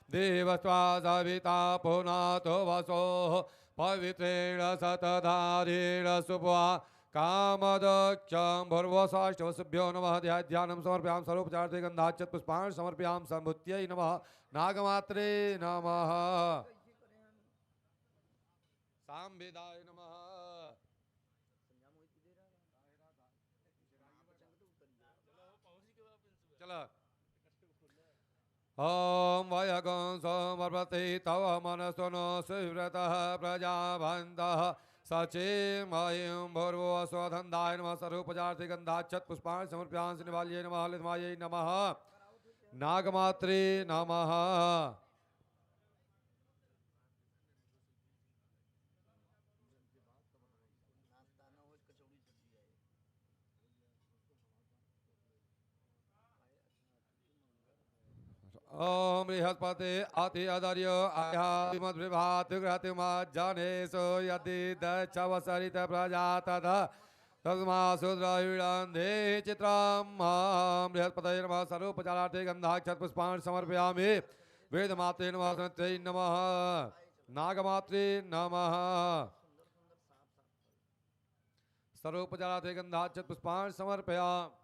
देवस्वा सविता पुनातो वासो पवित्रेण शतधारेण शुभा कामदक्षं भूर्भुवस्वाष्टवसुभ्यो नमः। ध्यानं समर्पयामि सर्वोपचारार्थे गन्धाक्षत पुष्पाणि समर्पयामि सम्भूत्यै नमः नागमात्रे नमः सांवेदाय नमः। चला ओम वयगं समर्पते तव मनसोनो सुव्रतः प्रजावन्तः सचेमयं भूर्भुवः स्वधन्धाय नमः सर्वोपचारार्थे गन्धाक्षत पुष्पाणि समर्पयामि निवाल्ये नमः लिध्मायै नमः नागमात्रे नमः। ओम बृहस्पति अति अदर्यो आयामद्विभात गृहतिमाज्जनेषु यदि दक्षवसरित प्रजा तथा तस्मासुद्रविडन्धे चित्रं बृहस्पतये नमः सर्वोपचारार्थे गन्धाक्षत पुष्पाणि समर्पयामि वेदमात्रे नमः सनत्यै नमः नागमात्रे नमः सर्वोपचारार्थे गन्धाक्षत पुष्पाणि समर्पयामि।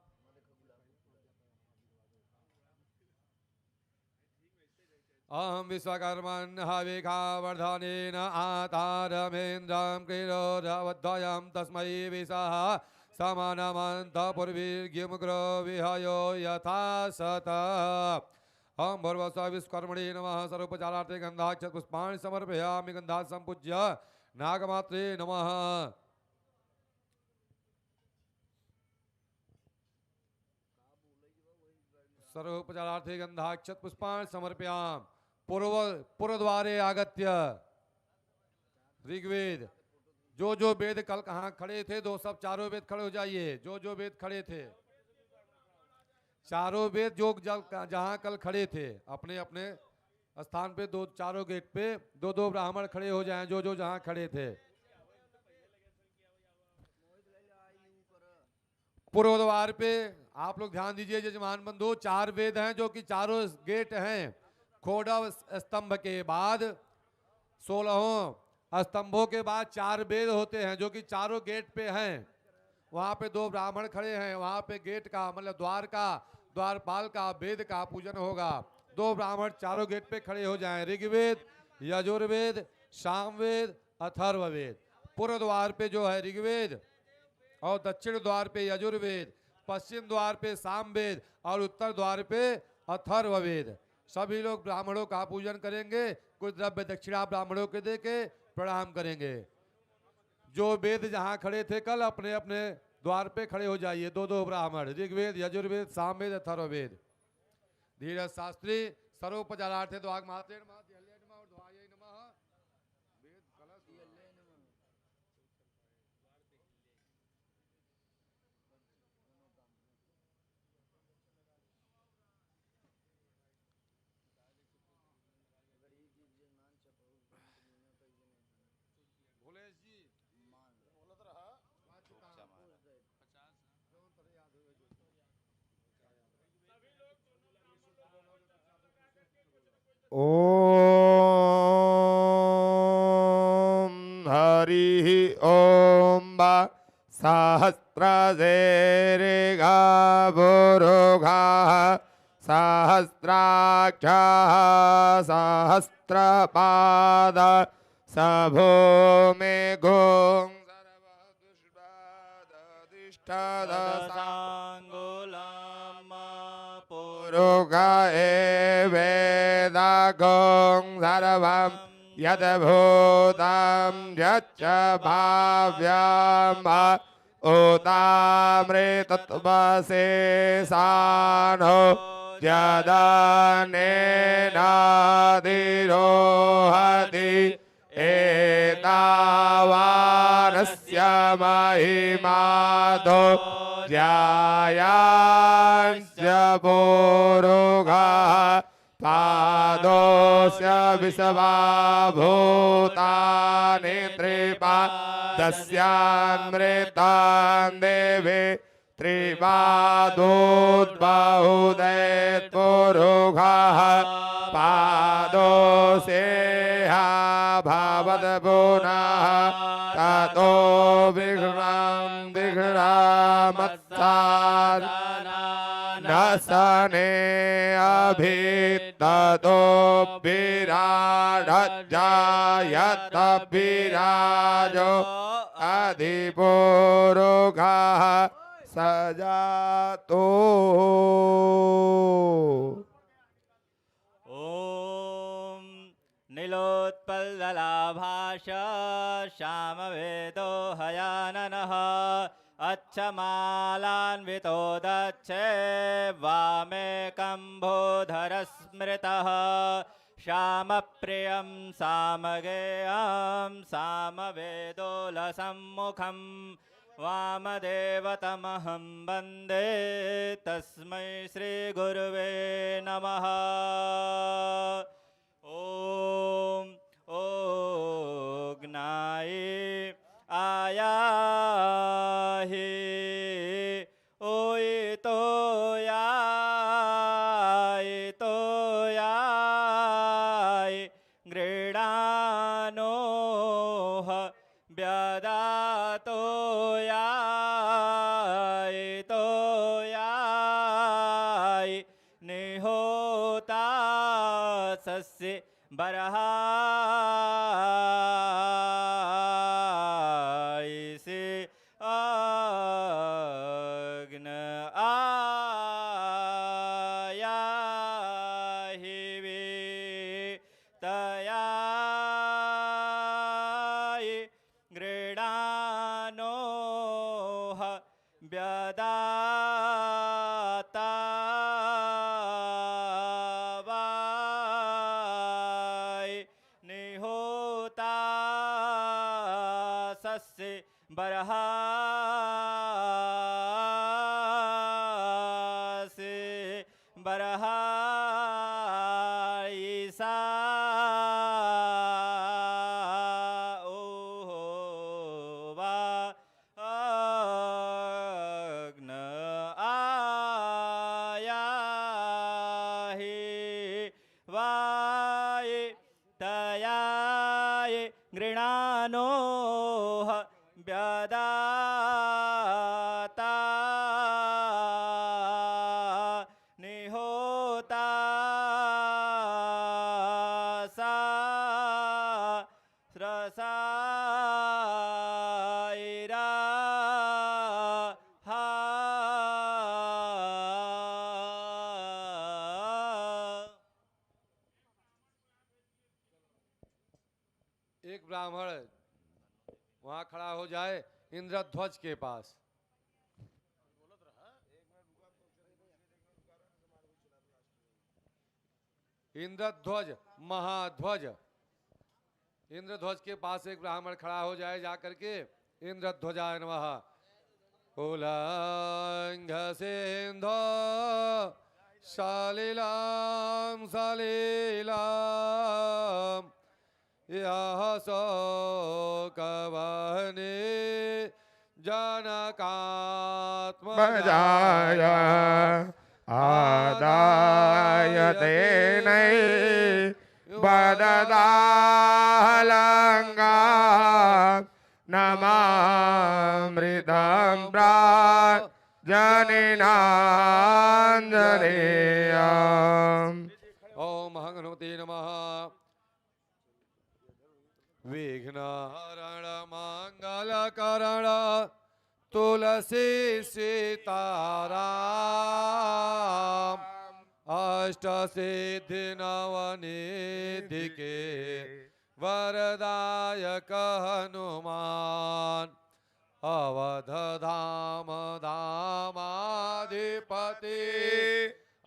अहं विश्वकर्मन् हविखावर्धनेन आतारमेन्द्रं क्रीडोधवद्वयं तस्मै विशः समनमन्तपुर्वीर्घ्यमुग्रो विहयो यथा सत। अहं भूर्भुवः विश्वकर्मणे नमः सर्वोपचारार्थे गन्धाक्षत पुष्पाणि समर्पयामि गन्धात् सम्पूज्य नागमात्रे नमः। सर्वोपचारार्थे गन्धाक्षत पुष्पाणि समर्पयामि। पूर्वद्वारे आगत्य ऋग्वेद जो वेद कल कहाँ खड़े थे, दो सब चारों वेद खड़े हो जाइए। जो वेद खड़े थे, चारों वेद जो जहाँ कल खड़े थे अपने अपने स्थान पे दो चारों गेट पे दो ब्राह्मण खड़े हो जाएं जो जहाँ खड़े थे। पूर्व द्वार पे आप लोग ध्यान दीजिए जजमान बंधु, चार वेद हैं जो कि चारों गेट हैं। खोडव स्तंभ के बाद 16 स्तंभों के बाद चार वेद होते हैं जो कि चारों गेट पे हैं। वहां पे दो ब्राह्मण खड़े हैं, वहां पे गेट का मतलब द्वार का द्वारपाल का वेद का पूजन होगा। दो ब्राह्मण चारों गेट पे खड़े हो जाएं, ऋग्वेद यजुर्वेद सामवेद अथर्ववेद। पूर्व द्वार पे जो है ऋग्वेद और दक्षिण द्वार पे यजुर्वेद, पश्चिम द्वार पे सामवेद और उत्तर द्वार पे अथर्ववेद। सभी लोग ब्राह्मणों का पूजन करेंगे, कुछ द्रव्य दक्षिणा ब्राह्मणों के दे के प्रणाम करेंगे। जो वेद जहाँ खड़े थे कल अपने अपने द्वार पे खड़े हो जाइए, दो ब्राह्मण, ऋग्वेद यजुर्वेद सामवेद अथर्ववेद। धीरज शास्त्री सर्वोपचारार्थे द्वागमात्रे नमः ध्यल्ये नमः और ध्वाये नमः वेद कलश भोलेश जी ओम हरि ओम सहस्रशेरिगा भुरुगा सहस्राक्षः सहस्रपाद स भूमि गुं पुरुष एवेदगुं सर्वं यद्भूतं यच्च भाव्यं उतामृतत्वशेषानो यदनेनाधिरोहति एतावानस्य महिमातो ज्यायांश्च पुरुषः पादोस्य विश्वभूतानि त्रिपादस्यामृतां देवे त्रिपादोद्बाहुदैत्पुरुषः पादोषेहा भवत् पुनः ततो विघ्नामत्सात् न सने अभिततो विराडजायत विराजो अधिपुरुषः सजातो। ॐ नीलोत्पल्ललाभाष श्यामवेदो हयाननः अच्छमालान्वितो दच्छे वामे कम्भोधरस्मृतः श्यामप्रियं सामगेयं सामवेदोलसम्मुखं वामदेवतमहं वन्दे तस्मै श्रीगुरुवे नमः। ॐ ओग्नाये आयाहि ओयितो याय गृणानोह व्यदातो याय निहोता सस्य बरहायसे अग्न आयाहि वे तयाय गृणानोह व्यदाता निहोता सस्य बरहासे बरहायसा ओवा अग्न आयाहि वाय तयाय गृणानोह व्यदाता निहोता सा रसायरा हा। एक ब्राह्मण वहां खड़ा हो जाए इंद्रध्वज के पास। इंद्रध्वज महाध्वज, इंद्रध्वज के पास एक ब्राह्मण खड़ा हो जाए, जाकर के इंद्रध्वजाय नमः उल्लंघ सिंधो सलिलाम सलिलाम यह शोकवहने जनकात्मजाय आदाय तेनै बददालङ्गा नमामृतं जनिनां आञ्जनेयम् ओम हनुमते नमः। विघ्नहरण मंगलकरण तुलसी सीताराम अष्ट सिद्धि नवनिधि के वरदायक हनुमान अवध धाम धामाधिपति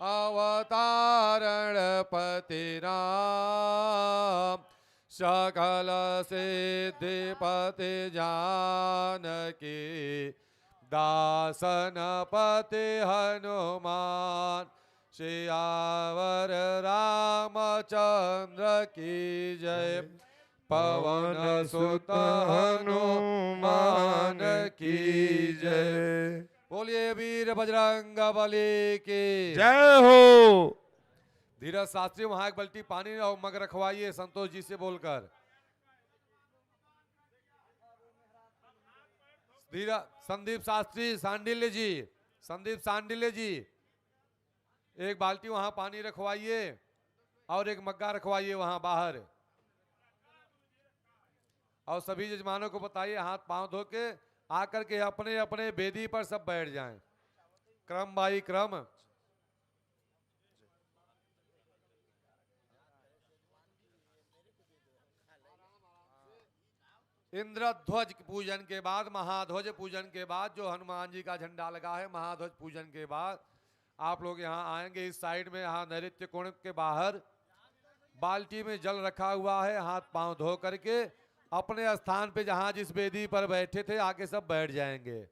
अवतारणपति राम सकल सिद्धिपति जानकी दासनपति हनुमान सियावर रामचंद्र की जय पवन सुत हनुमान की जय। बोलिए वीर बजरंग बली की जय हो। धीरज शास्त्री वहां एक बल्टी पानी और मग रखवाइए संतोष जी से बोलकर। धीरज संदीप शास्त्री सांडिल्य जी, संदीप सांडिल्य जी एक बाल्टी वहां पानी रखवाइए और एक मग्गा रखवाइए वहां बाहर। और सभी यजमानों को बताइए हाथ पांव धो के आकर के अपने अपने वेदी पर सब बैठ जाएं, क्रम बाई क्रम। इंद्रध्वज पूजन के बाद, महाध्वज पूजन के बाद जो हनुमान जी का झंडा लगा है, महाध्वज पूजन के बाद आप लोग यहाँ आएंगे इस साइड में। यहाँ नैऋत्य कोण के बाहर बाल्टी में जल रखा हुआ है, हाथ पांव धो करके अपने स्थान पे जहां जिस वेदी पर बैठे थे आके सब बैठ जाएंगे।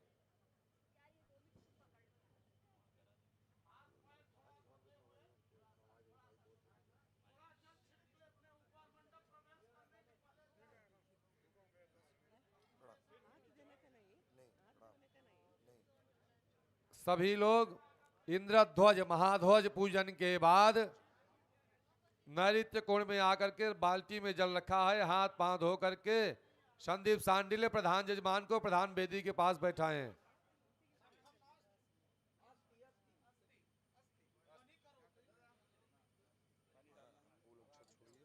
सभी लोग इंद्रध्वज महाध्वज पूजन के बाद नैऋत्य कोण में आकर के बाल्टी में जल रखा है, हाथ पांव धो करके संदीप सांडिल्य प्रधान यजमान को प्रधान वेदी के पास बैठाएं।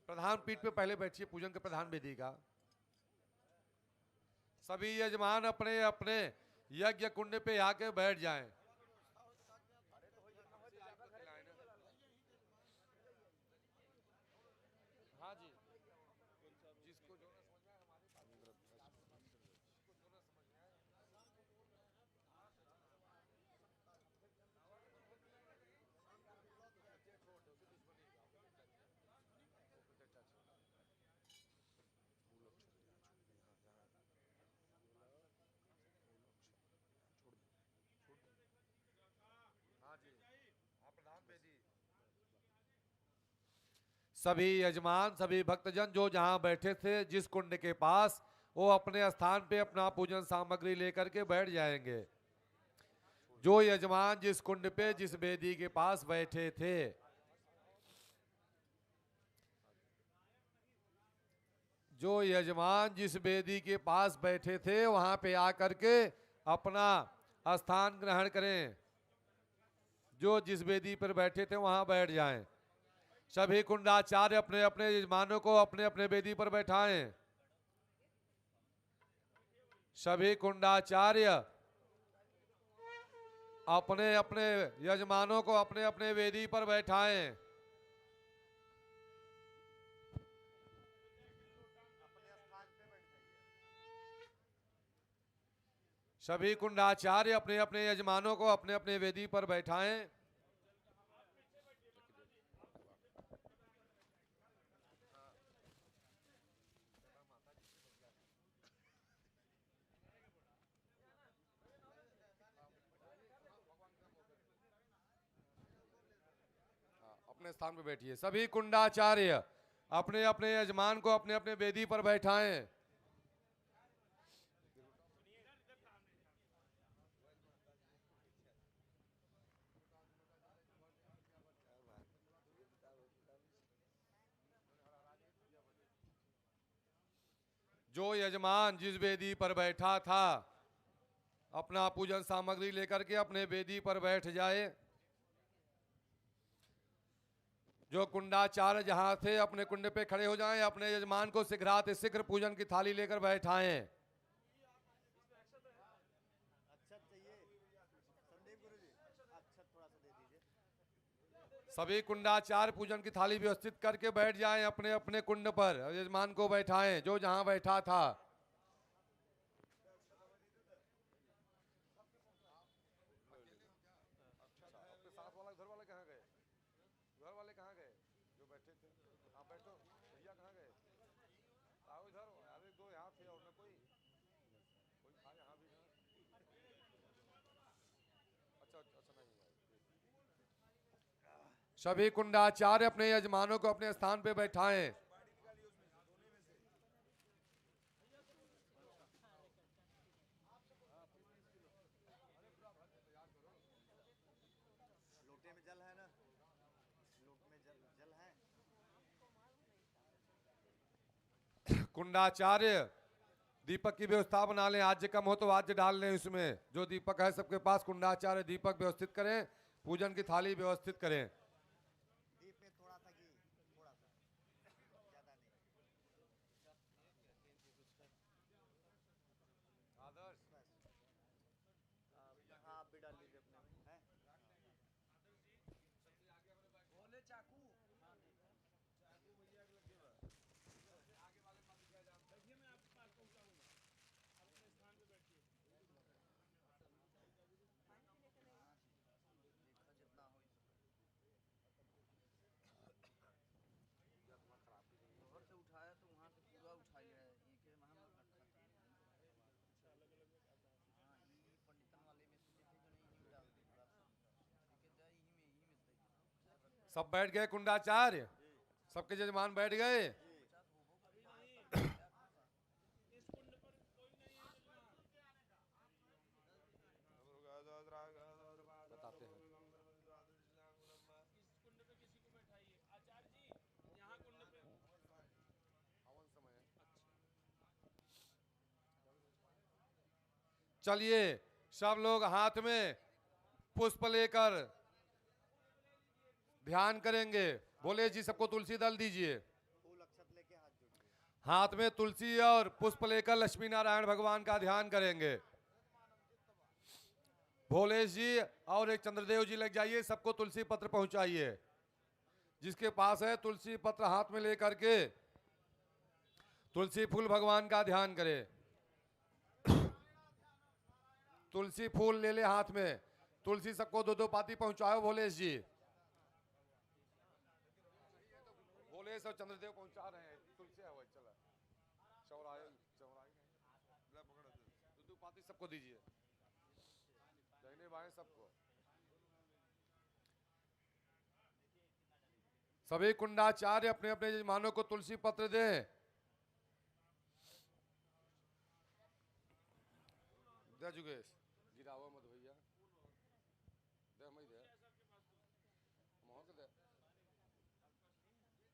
प्रधान पीठ पे पहले बैठिए पूजन के प्रधान वेदी का। सभी यजमान अपने अपने यज्ञ कुंड पे आके बैठ जाएं। सभी यजमान सभी भक्तजन जो जहां बैठे थे जिस कुंड के पास, वो अपने स्थान पे अपना पूजन सामग्री लेकर के बैठ जाएंगे। जो यजमान जिस कुंड पे जिस वेदी के पास बैठे थे, जो यजमान जिस वेदी के पास बैठे थे वहां पे आकर के अपना स्थान ग्रहण करें। जो जिस वेदी पर बैठे थे वहां बैठ जाएं। सभी कुंडाचार्य अपने अपने यजमानों को अपने अपने वेदी पर बैठाएं। सभी कुंडाचार्य अपने अपने यजमानों को अपने अपने वेदी पर बैठाएं। सभी कुंडाचार्य अपने अपने यजमानों को अपने अपने वेदी पर बैठाएं। अपने स्थान पर बैठिए। सभी कुंडाचार्य अपने अपने यजमान को अपने अपने वेदी पर बैठाएं। जो यजमान जिस वेदी पर बैठा था अपना पूजन सामग्री लेकर के अपने वेदी पर बैठ जाए। जो कुंडाचार्य जहां थे अपने कुंड पे खड़े हो जाएं, अपने यजमान को शीघ्राति शीघ्र पूजन की थाली लेकर बैठाएं। सभी कुंडाचार्य पूजन की थाली व्यवस्थित करके बैठ जाएं अपने अपने कुंड पर, यजमान को बैठाएं जो जहां बैठा था। घर वाले कहाँ गए जो बैठे थे? आप बैठो, भैया कहाँ गए? आओ इधर, अरे दो यहाँ थे और न कोई था यहाँ भी ना। अच्छा नहीं है। सभी कुंडाचार्य अपने यजमानों को अपने स्थान पे बैठाएं। लोटे में जल है ना, लोटे में जल है। कुंडाचार्य दीपक की व्यवस्था बना लें, आज्य कम हो तो आज्य डाल लें उसमें। जो दीपक है सबके पास कुंडाचार्य दीपक व्यवस्थित करें, पूजन की थाली व्यवस्थित करें। दीप में थोड़ा सा घी, थोड़ा सा, ज्यादा नहीं। आदर्श हाँ आप भी डाल लीजिए अपने हैं। सब बैठ गए कुंडाचार्य, सबके यजमान बैठ गए। बताते हैं। चलिए सब लोग हाथ में पुष्प लेकर ध्यान करेंगे। बोले जी सबको तुलसी दल दीजिए। फूल अक्षत लेके हाथ जोड़िए। हाथ में तुलसी और पुष्प लेकर लक्ष्मी नारायण भगवान का ध्यान करेंगे। भोले जी और एक चंद्रदेव जी लग जाइए, सबको तुलसी पत्र पहुंचाइए। जिसके पास है तुलसी पत्र हाथ में लेकर के तुलसी फूल भगवान का ध्यान करे। तुलसी फूल ले ले हाथ में, तुलसी सबको दो दो पाती पहुंचाओ। भोलेश जी, भोलेश और चंद्रदेव पहुंचा रहे हैं। तुलसी है वो, चला चौराहे दो पाती सबको दीजिए, दाहिने बाएं सबको। सभी कुंडाचार्य अपने अपने यजमानों को तुलसी पत्र दें। दे जुगेश, गिरावा मत भैया, दे मई दे मोह के दे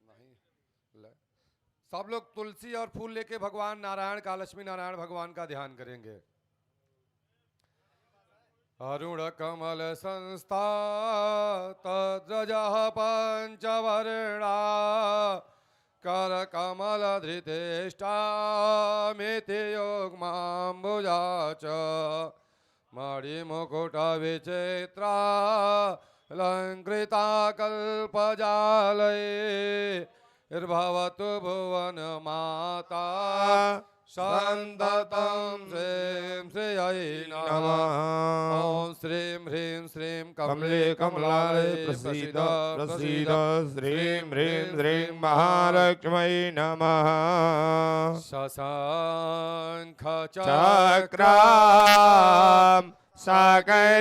नहीं ले। सब लोग तुलसी और फूल लेके भगवान नारायण का, लक्ष्मी नारायण भगवान का ध्यान करेंगे। अरुण कमल संस्था तद्रजः पंचवर्णा कर कमल धृतेष्टा मिति योगमाम्बुजा च मणि मुकुट विचित्रा अलंकृता कल्पजालैर्भवतु भुवन माता सन्ततं श्रीं श्रियै नमः। ॐ श्रीं ह्रीं श्रीं कमले कमलालये प्रसीद प्रसीद। श्रीं ह्रीं श्रीं महालक्ष्मी नमः। शशांक चक्रां सकरीर्णकुण्डलां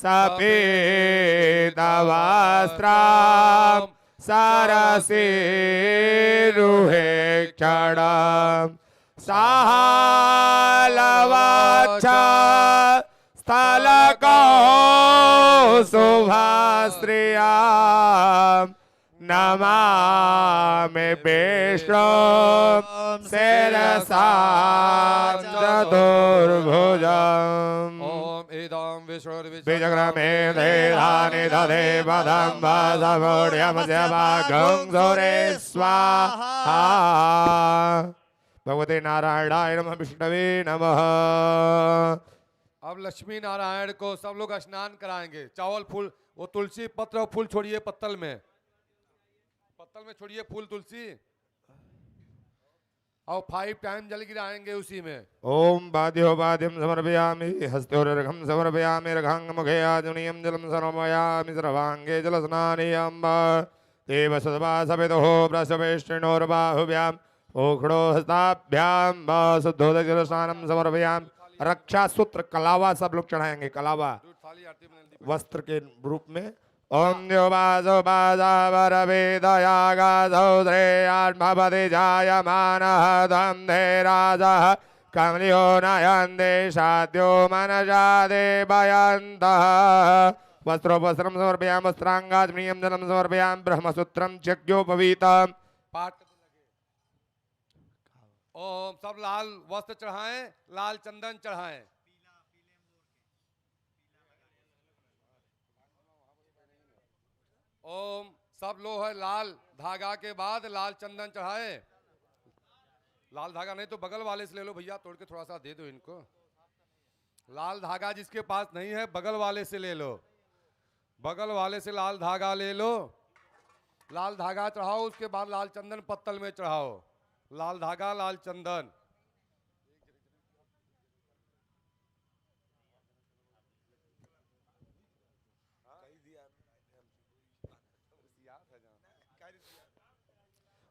सफेदवस्त्रां सरसीरुहे क्षणां सालवच्छ स्थलकौस्तुभश्रियां नमामि विष्णुं शिरसा चतुर्भुजम्। ओम एदं बीजग्रमे देधानि दधे पदं वासमूढ्यमस्य भागं सुरे स्वाहा। भगवते नारायणाय नमः विष्णवे नमः। अब लक्ष्मी नारायण को सब लोग स्नान कराएंगे। चावल फूल, वो तुलसी पत्र और फूल छोड़िए पत्तल में छोड़िए फूल तुलसी, और 5 टाइम जल गिराएंगे उसी में। ओम पाद्योपाद्यं समर्पयामि, हस्तोरर्घं समर्पयामि, रघाङ्गमुखे आजुनीयं जलं समर्पयामि, सर्वाङ्गे जलस्नानीयं देव सदवा सवितुः प्रसवेष्टिनोर्बाहुभ्याम् ओखड़ो हस्ताभ्यां शुद्धोदकजलस्नानं समर्पयामि। रक्षा सूत्र कलावा सब लोग चढ़ाएंगे, कलावा वस्त्र के रूप में। ओम द्योबाजो बाजावरवेदयागाधौद्रेयात्मपदि जायमानः दम्धे राजः कमलियो नयन्ते साध्यो मनसा देवयन्तः। वस्त्रोपस्त्रं समर्पयामि, वस्त्राङ्गाचमनीयं जलं समर्पयामि, ब्रह्मसूत्रं यज्ञोपवीतम्। ओम सब लाल वस्त्र चढ़ाएं, लाल चंदन चढ़ाएं। ओम सब लोग है लाल धागा के बाद लाल चंदन चढ़ाए। लाल धागा नहीं तो बगल वाले से ले लो भैया, तोड़ के थोड़ा सा दे दो इनको। लाल धागा जिसके पास नहीं है बगल वाले से ले लो, बगल वाले से लाल धागा ले लो। लाल धागा चढ़ाओ, उसके बाद लाल चंदन पत्तल में चढ़ाओ। लाल धागा लाल चंदन।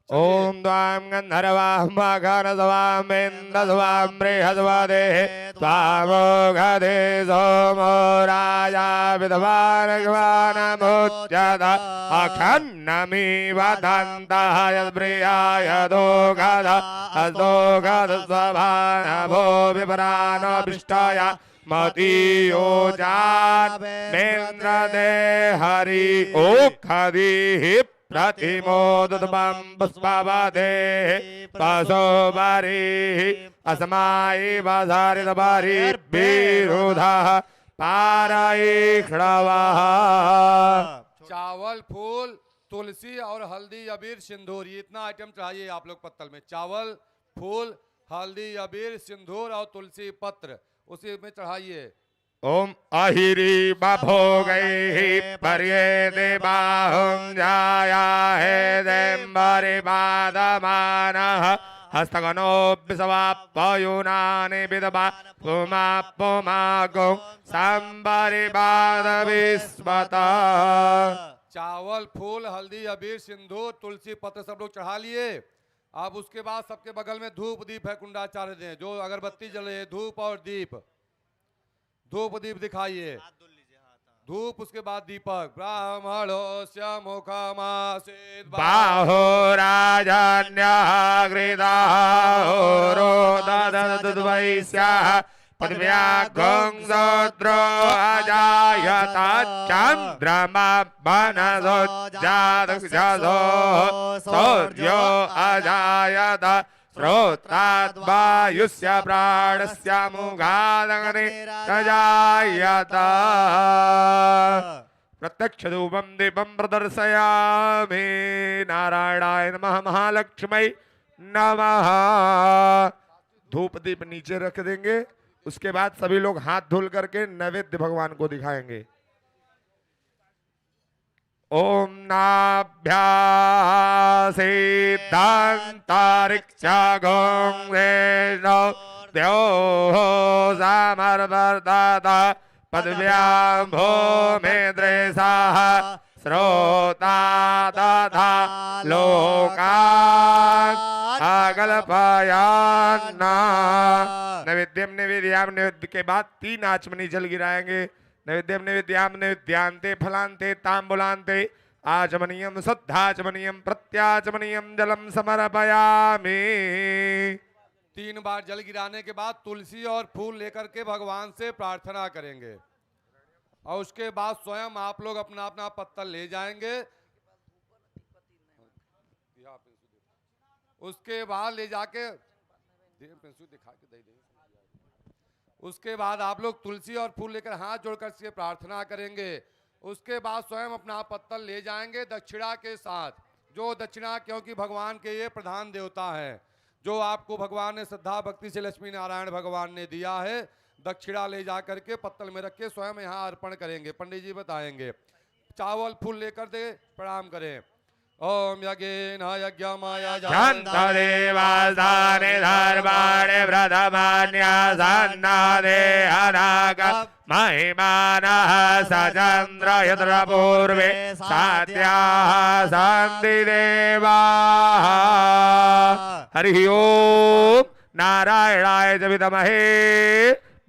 ओम द्वां गंधर्वां मकरध्वां इन्द्रध्वां बृहस्पतिः त्वामोघधे सोमो राजा विद्वानग्वानमुच्यत अखन्नमिव दन्तः यद्प्रियाय दोगध हस्तोगधस्वभानभो विपरानो पृष्ठाय मतीयोजान्मेन्द्रदे हरि ओखदिः प्रतिमोदतमं पुष्पवदेः पशुबरिः अस्मायि वधारितबरिर्विरुधः पारैक्ष्णवः। चावल फूल तुलसी और हल्दी अबीर सिंदूर, ये इतना आइटम चाहिए आप लोग पत्तल में। चावल फूल हल्दी अबीर सिंदूर और तुलसी पत्र उसी में चढ़ाइए। ओम अहिरी बभोगैः पर्येते बाहुं जायाहे देम्बरि पादमानः हस्तगणोऽप्यसवाप्पयूनानि विदवा पुमापुमागो संबरि पादविस्मतः। चावल फूल हल्दी अबीर सिंदूर तुलसी पत्र सब लोग चढ़ा लिए। अब उसके बाद सबके बगल में धूप दीप है, कुंडाचार्य दें, जो अगरबत्ती जले धूप और दीप, धूप दीप दिखाइए। धूप उसके बाद दीपक। ब्राह्मणोऽस्य मुखमासीत् बाहुराजन्यः गृधारोददद्वैस्यः पृथिव्यागं सद्रो अजायत चन्द्रमा वनसो जातक्षसो सूर्यो अजायत श्रोत्राद्वायुस्य प्राणस्य मुखादग्नि प्रजायत। प्रत्यक्ष धूपं दीपं प्रदर्शयामि। नारायणाय नमः, महालक्ष्मी नमः। धूप दीप नीचे रख देंगे। उसके बाद सभी लोग हाथ धुल करके नैवेद्य भगवान को दिखाएंगे। ओम नाभ्यासेदान्तरिक्षगोंदेशो द्योः समर्वर्तत पदव्यां भूमिद्रेषः श्रोता तथा लोकान् अकल्पयन्। नैवेद्यम निवेद्याम, नैवेद्य के बाद 3 आचमनी जल गिराएंगे। नैवेद्यम निवेद्याम निवेद्यांते फलांते तांबुलांते आचमनीयम शुद्धाचमनीयम प्रत्याचमनीयम जलम समर्पयामि। 3 बार जल गिराने के बाद तुलसी और फूल लेकर के भगवान से प्रार्थना करेंगे और उसके बाद स्वयं आप लोग अपना अपना पत्तल ले जाएंगे। उसके बाद ले जाके दिखा के दे देंगे। उसके बाद आप लोग तुलसी और फूल लेकर हाथ जोड़कर से प्रार्थना करेंगे। उसके बाद स्वयं अपना पत्तल ले जाएंगे दक्षिणा के साथ, जो दक्षिणा क्योंकि भगवान के ये प्रधान देवता है, जो आपको भगवान ने श्रद्धा भक्ति से लक्ष्मी नारायण भगवान ने दिया है, दक्षिणा ले जा करके पत्तल में रख के स्वयं यहाँ अर्पण करेंगे। पंडित जी बताएंगे। चावल फूल लेकर दे प्रणाम करें। ओम यज्ञेन यज्ञमाय देवासाने धर्माणे व्रतमान्यासन्नादे अनाग महिमानः सचन्द्र यत्र पूर्वे सात्याः सन्ति देवाः। हरि ओम नारायणाय च विद्महे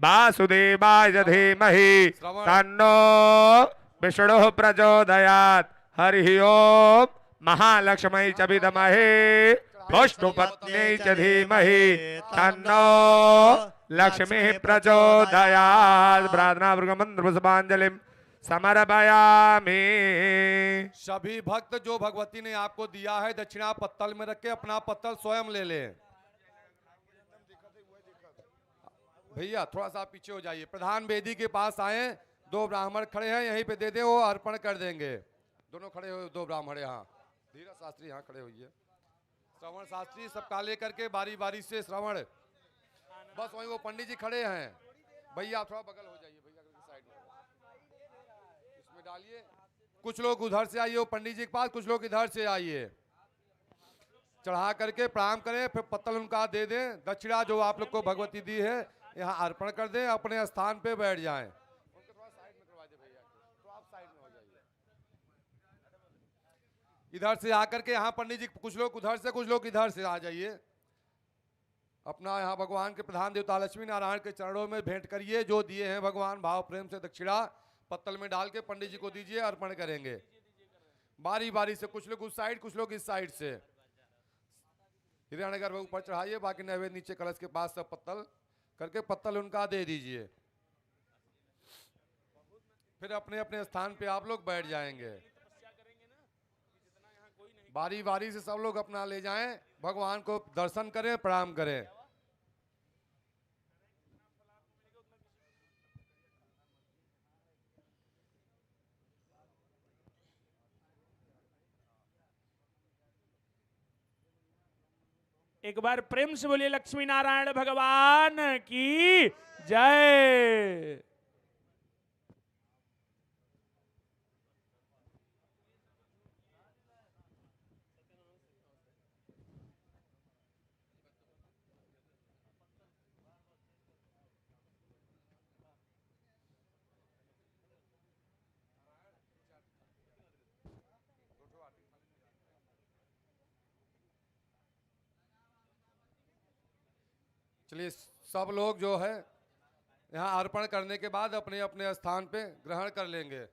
वासुदेवाय च धीमहि तन्नो विष्णुः प्रचोदयात्। हरि ओम महालक्ष्मी च विद्महे विष्णुपत्न्यै च धीमहि तन्नो लक्ष्मी प्रचोदयात्। प्रार्थना मंत्र पुष्पांजलिं समर्पयामि। सभी भक्त जो भगवती ने आपको दिया है दक्षिणा पत्तल में रख के अपना पत्तल स्वयं ले ले। भैया थोड़ा सा पीछे हो जाइए। प्रधान वेदी के पास आए, दो ब्राह्मण खड़े हैं, यहीं पे दे दे, वो अर्पण कर देंगे। दोनों खड़े हो, दो ब्राह्मण यहाँ, धीरज शास्त्री यहाँ खड़े हुई है, श्रवण शास्त्री, सब काले करके बारी बारी से श्रवण। बस वहीं वो पंडित जी खड़े हैं। भैया थोड़ा बगल हो जाइए, भैया साइड में इसमें डालिए। कुछ लोग उधर से आइए वो पंडित जी के पास, कुछ लोग इधर से आइए। चढ़ा करके प्रणाम करें, फिर पत्तल उनका दे दें। दक्षिणा जो आप लोग को भगवती दी है यहाँ अर्पण कर दें, अपने स्थान पे बैठ जाएं। उनको थोड़ा साइड में करवा दे भैया, तो आप साइड में हो जाइए। इधर से आकर के यहाँ पंडित जी, कुछ लोग उधर से, कुछ लोग इधर से आ जाइए। अपना यहाँ भगवान के प्रधान देवता लक्ष्मी नारायण के चरणों में भेंट करिए। जो दिए हैं भगवान भाव प्रेम से दक्षिणा पत्तल में डाल के पंडित जी को दीजिए, अर्पण करेंगे। बारी बारी से कुछ लोग उस साइड, कुछ लोग इस साइड से। हिरण्यगर्भ ऊपर चढ़ाइए, बाकी नैवेद्य नीचे कलश के पास सब पत्तल करके पत्तल उनका दे दीजिए। फिर अपने अपने स्थान पे आप लोग बैठ जाएंगे। बारी बारी से सब लोग अपना ले जाएं, भगवान को दर्शन करें, प्रणाम करें। एक बार प्रेम से बोलिए लक्ष्मी नारायण भगवान की जय। चलिए सब लोग जो है यहाँ अर्पण करने के बाद अपने अपने स्थान पे ग्रहण कर लेंगे।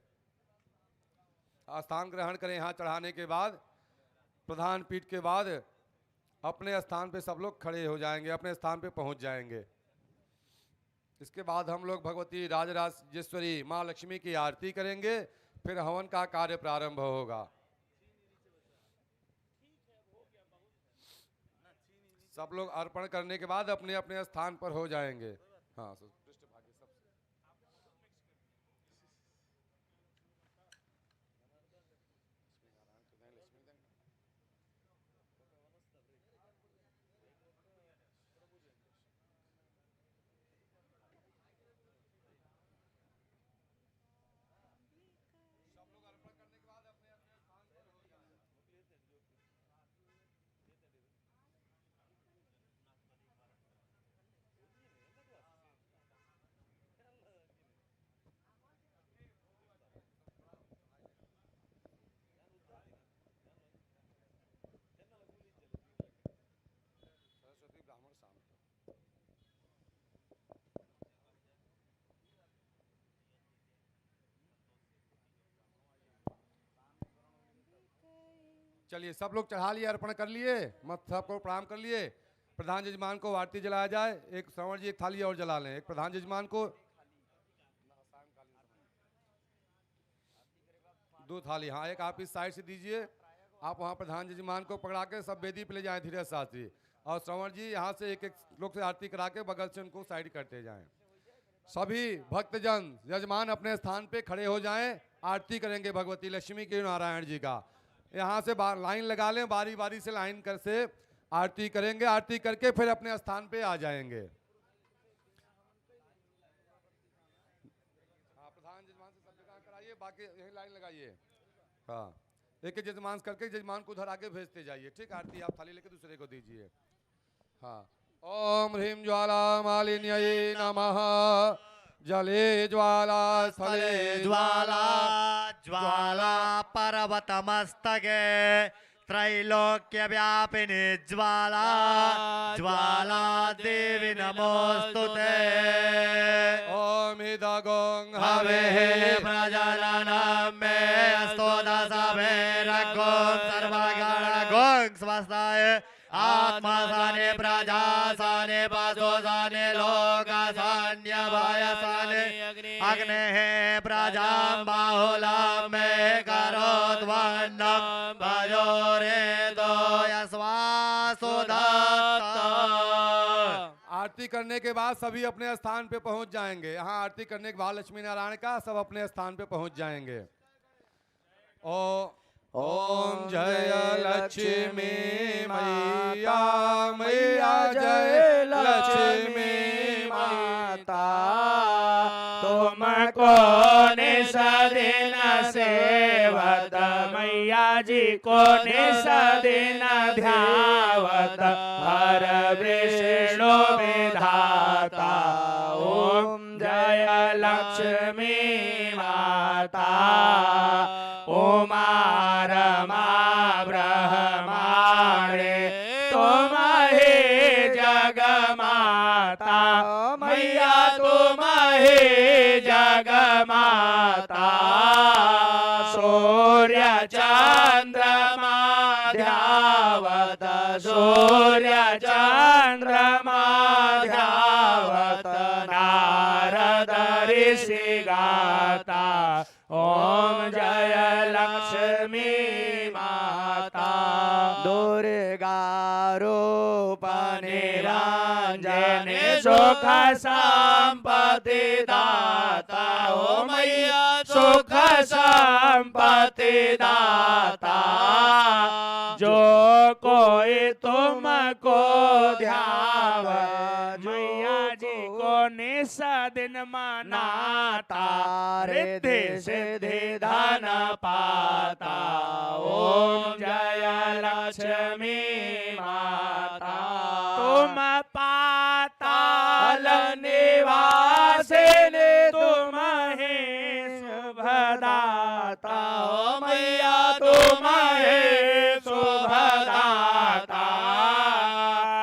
स्थान ग्रहण करें। यहाँ चढ़ाने के बाद प्रधान पीठ के बाद अपने स्थान पे सब लोग खड़े हो जाएंगे, अपने स्थान पे पहुँच जाएंगे। इसके बाद हम लोग भगवती राजराजेश्वरी माँ लक्ष्मी की आरती करेंगे, फिर हवन का कार्य प्रारंभ होगा। सब लोग अर्पण करने के बाद अपने अपने स्थान पर हो जाएंगे। हाँ पृष्ठभागी सब चलिए सब लोग चढ़ा लिए, अर्पण कर लिए, मत सबको प्रणाम कर लिए। प्रधान जजमान को आरती जलाया जाए। एक श्रवण जी एक थाली और जला लें। एक प्रधान जजमान को 2 थाली, हाँ एक आप इस साइड से दीजिए। आप वहाँ प्रधान जजमान को पकड़ा के सब वेदी पे ले जाएं धीरज शास्त्री, और श्रवण जी यहाँ से एक एक लोग से आरती करा के बगल से उनको साइड करते जाएं। सभी भक्तजन यजमान अपने स्थान पे खड़े हो जाएं, आरती करेंगे भगवती लक्ष्मी के नारायण जी का। यहाँ से लाइन लगा लें, बारी बारी से लाइन कर से आरती करेंगे, आरती करके फिर अपने स्थान पे आ जाएंगे। प्रधान जजमान से सब जगह कराइए, बाकी यही लाइन लगाइए। हाँ, एक एक जजमान करके जजमान को उधर आगे भेजते जाइए। ठीक, आरती आप थाली लेके दूसरे को दीजिए। हाँ, ओम ह्रीं ज्वाला मालिन्यै नमः। जले ज्वाला स्थले ज्वाला ज्वाला पर्वतमस्तके त्रैलोक्य व्यापिनी ज्वाला ज्वाला देवी नमोस्तुते। ओम इदगं हवेः प्रजननं मे अस्तु दशभिरगं सर्वगणगं स्वस्ताय आत्मा साने प्रजा साने पशु साने लोक सान्य भय साने अग्नेः प्रजां बाहुलं मे करोद्वन्नं भजोरे दो यस्वासु दत्त। आरती करने के बाद सभी अपने स्थान पे पहुंच जाएंगे। यहाँ आरती करने के बाद लक्ष्मी नारायण का सब अपने स्थान पे पहुंच जाएंगे। ओम जय लक्ष्मी मैया, मैया जय लक्ष्मी माता। तुमको निस दिन सेवत मैया जी को निस दिन ध्यावत हर विष्णु विधाता। ओम जय लक्ष्मी माता। उमा रमा ब्रह्माणे तुम ही जग माता। मैया तुम ही जग माता। सूर्य चंद्रमा ध्यावत सूर्य चंद्रमा ध्यावत नारद ऋषि गाता। ओम जय लक्ष्मी माता। दुर्गा रूप निरंजन सुख संपत्ति दाता। ओ मैया सुख संपत्ति दाता। जो कोई तुमको ध्याव मैया जी को निस दिन मनाता। रिद्धि सिद्धि धन पाता। ओम जय लक्ष्मी माता। तुम पाताल निवासिनी तुम ही शुभदाता। ओ मैया तुम ही शुभदाता।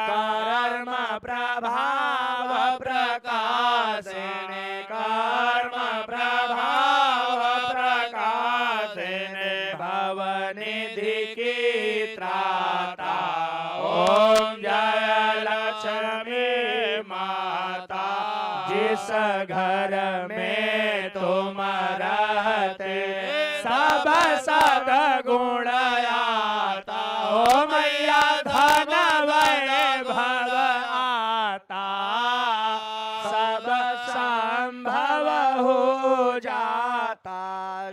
कर्म प्रभाव प्रकाशिनी कर्म प्रभाव प्रकाशिनी भवनिधि की त्राता। ओम जय लक्ष्मी माता। जिस घर में तुम रहते सब सद्गुण आता। ओ मैया धन वैभव आता। सब संभव हो जाता।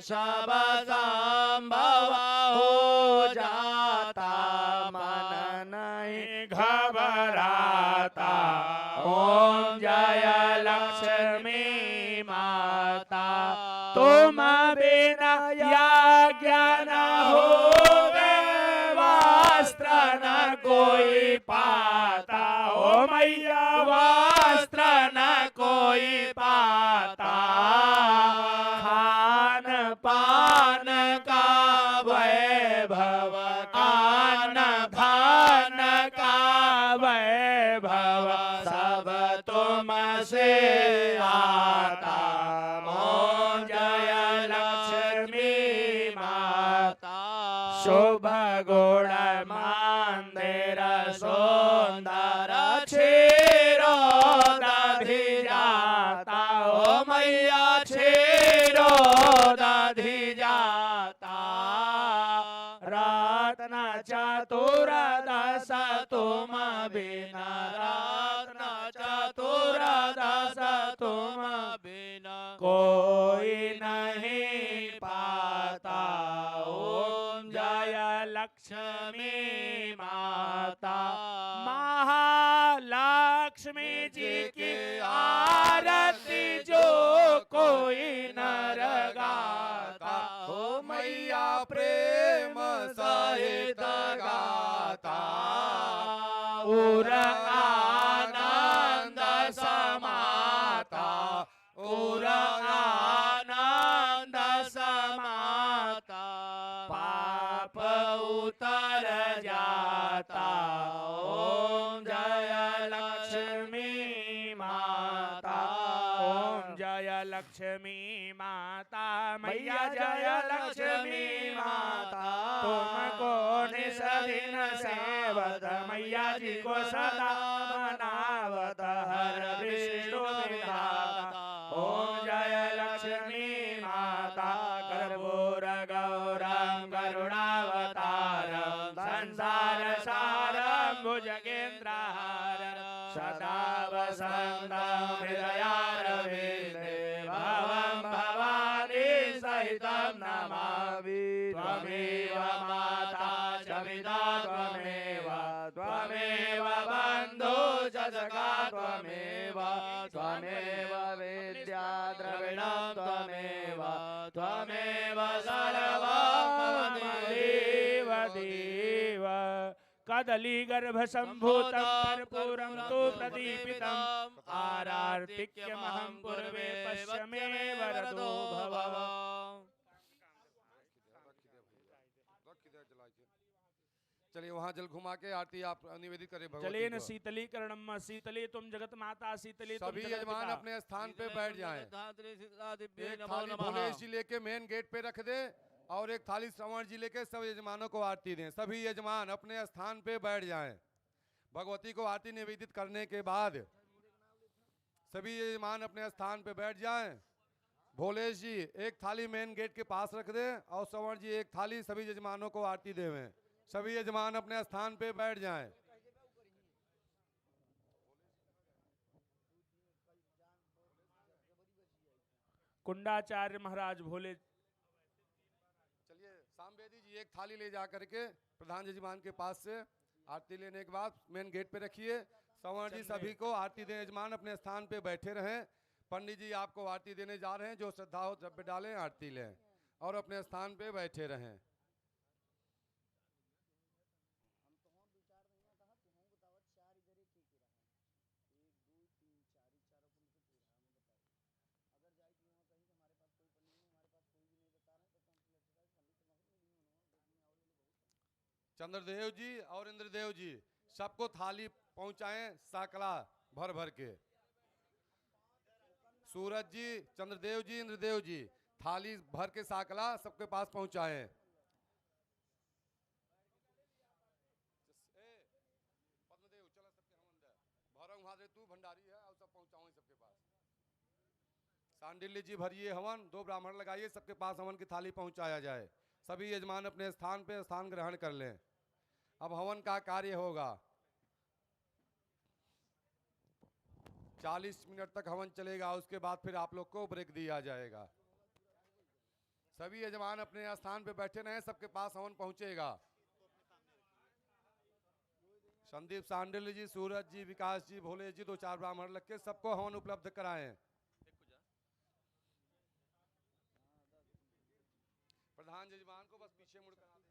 सब संभव हो जाता। मन नहीं घबराता। ओम जय लक्ष्मी माता। तुम बिना यज्ञ न होवे वस्त्र न कोई पाता। ओ मैया वस्त्र न कोई पाता। खान पान का वैभव आन धान का वैभव सब तुम से आता। ओम जय लक्ष्मी माता। शुभ गुण मंदिर सुंदर क्षीरो दधि जाता। ओ मैया क्षीरो दधि जाता। रत्न चतुर्दश तुम बिना रत्न चतुर्दश तुम लक्ष्मी माता महालक्ष्मी जी की आरती जो कोई नर गाता हो मैया प्रेम सहित गाता उर आनंद समाता उर आनंद समाता पाप उतर जाता ओम जय लक्ष्मी माता ओम जय लक्ष्मी माता मैया जय लक्ष्मी माता तुमको निस दिन सेवत मैया जी को सदा मनावत हर विष्णु विधाता ओम जय लक्ष्मी माता कर्पूर गौरम करुणावतारम संसार सारम भुजगेन्द्रहारम सदा वसन्तं हृदयारविन्दे भवं भवानी सहितं नमामि त्वमेव माता च पिता त्वमेव त्वमेव बन्धु च सखा त्वमेव त्वमेव विद्या द्रविणं त्वमेव त्वमेव सर्वं देव देव कदली गर्भ संभूतं कर्पूरं तु प्रदीपितम् आरार्तिक्यमहं पूर्वे पश्यमे वरदो भव चलिए वहाँ जल घुमा के आरती आप निवेदित करें भगवती चलेन को। शीतलीकरणम शीतले तुम जगत माता शीतले तुम सभी जगत यजमान पिता। अपने स्थान पे बैठ जाएं। एक थाली भोलेश जी लेके मेन गेट पे रख दे और एक थाली श्रवण जी लेके सब यजमानों को आरती दें। सभी यजमान अपने स्थान पे बैठ जाएं। भगवती को आरती निवेदित करने के बाद सभी यजमान अपने स्थान पे बैठ जाएं। भोलेश जी एक थाली मेन गेट के पास रख दें और श्रवण जी एक थाली सभी यजमानों को आरती देवें। सभी यजमान अपने स्थान पे बैठ जाएं। कुंडाचार्य महाराज भोले चलिए सामवेदी जी एक थाली ले जा करके प्रधान यजमान के पास से आरती लेने के बाद मेन गेट पे रखिए। श्रवण जी सभी को आरती दें। यजमान अपने स्थान पे बैठे रहें। पंडित जी आपको आरती देने जा रहे हैं। जो श्रद्धा हो द्रव्य डालें आरती लें और अपने स्थान पे बैठे रहें। चंद्रदेव जी और इंद्रदेव जी सबको थाली पहुंचाएं साकला भर भर के। सूरज जी, चंद्रदेव जी, इंद्रदेव जी थाली भर के साकला सबके पास पहुंचाएं। पद्मदेव चला सबके हवन दे भरम हादे तू भंडारी है और सब पहुंचाओ सबके पास। सांडिल्य जी भरिए हवन। 2 ब्राह्मण लगाइए सबके पास हवन की थाली पहुंचाया जाए। सभी यजमान अपने स्थान पे स्थान ग्रहण कर लें। अब हवन का कार्य होगा। 40 मिनट तक हवन चलेगा। उसके बाद फिर आप लोग को ब्रेक दिया जाएगा। सभी यजमान अपने स्थान पे बैठे रहें। सबके पास हवन पहुंचेगा। संदीप सांडिल्य जी, सूरज जी, विकास जी, भोले जी 2-4 ब्राह्मण लग के सबको हवन उपलब्ध कराएं। प्रधान यजमान को बस पीछे मुड़ करा देना है।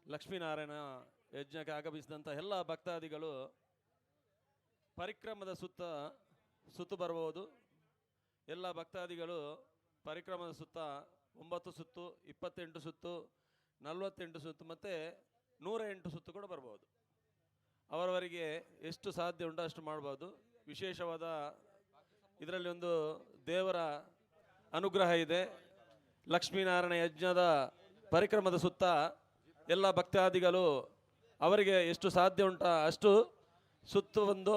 ಲಕ್ಷ್ಮೀನಾರಾಯಣ ಯಜ್ಞಕ್ಕೆ ಆಗಮಿಸಿದಂಥ ಎಲ್ಲ ಭಕ್ತಾದಿಗಳು ಪರಿಕ್ರಮದ ಸುತ್ತು ಬರಬಹುದು. ಎಲ್ಲ ಭಕ್ತಾದಿಗಳು ಪರಿಕ್ರಮದ ಸುತ್ತ 9 ಸುತ್ತು, 28 ಸುತ್ತು, 48 ಸುತ್ತು ಮತ್ತು 108 ಸುತ್ತು ಕೂಡ ಬರ್ಬೋದು. ಅವರವರಿಗೆ ಎಷ್ಟು ಸಾಧ್ಯ ಉಂಟು ಅಷ್ಟು ಮಾಡ್ಬೋದು. ವಿಶೇಷವಾದ ಇದರಲ್ಲಿ ಒಂದು ದೇವರ ಅನುಗ್ರಹ ಇದೆ. ಲಕ್ಷ್ಮೀನಾರಾಯಣ ಯಜ್ಞದ ಪರಿಕ್ರಮದ ಸುತ್ತ ಎಲ್ಲ ಭಕ್ತಾದಿಗಳು ಅವರಿಗೆ ಎಷ್ಟು ಸಾಧ್ಯ ಉಂಟ ಅಷ್ಟು ಸುತ್ತು ಬಂದು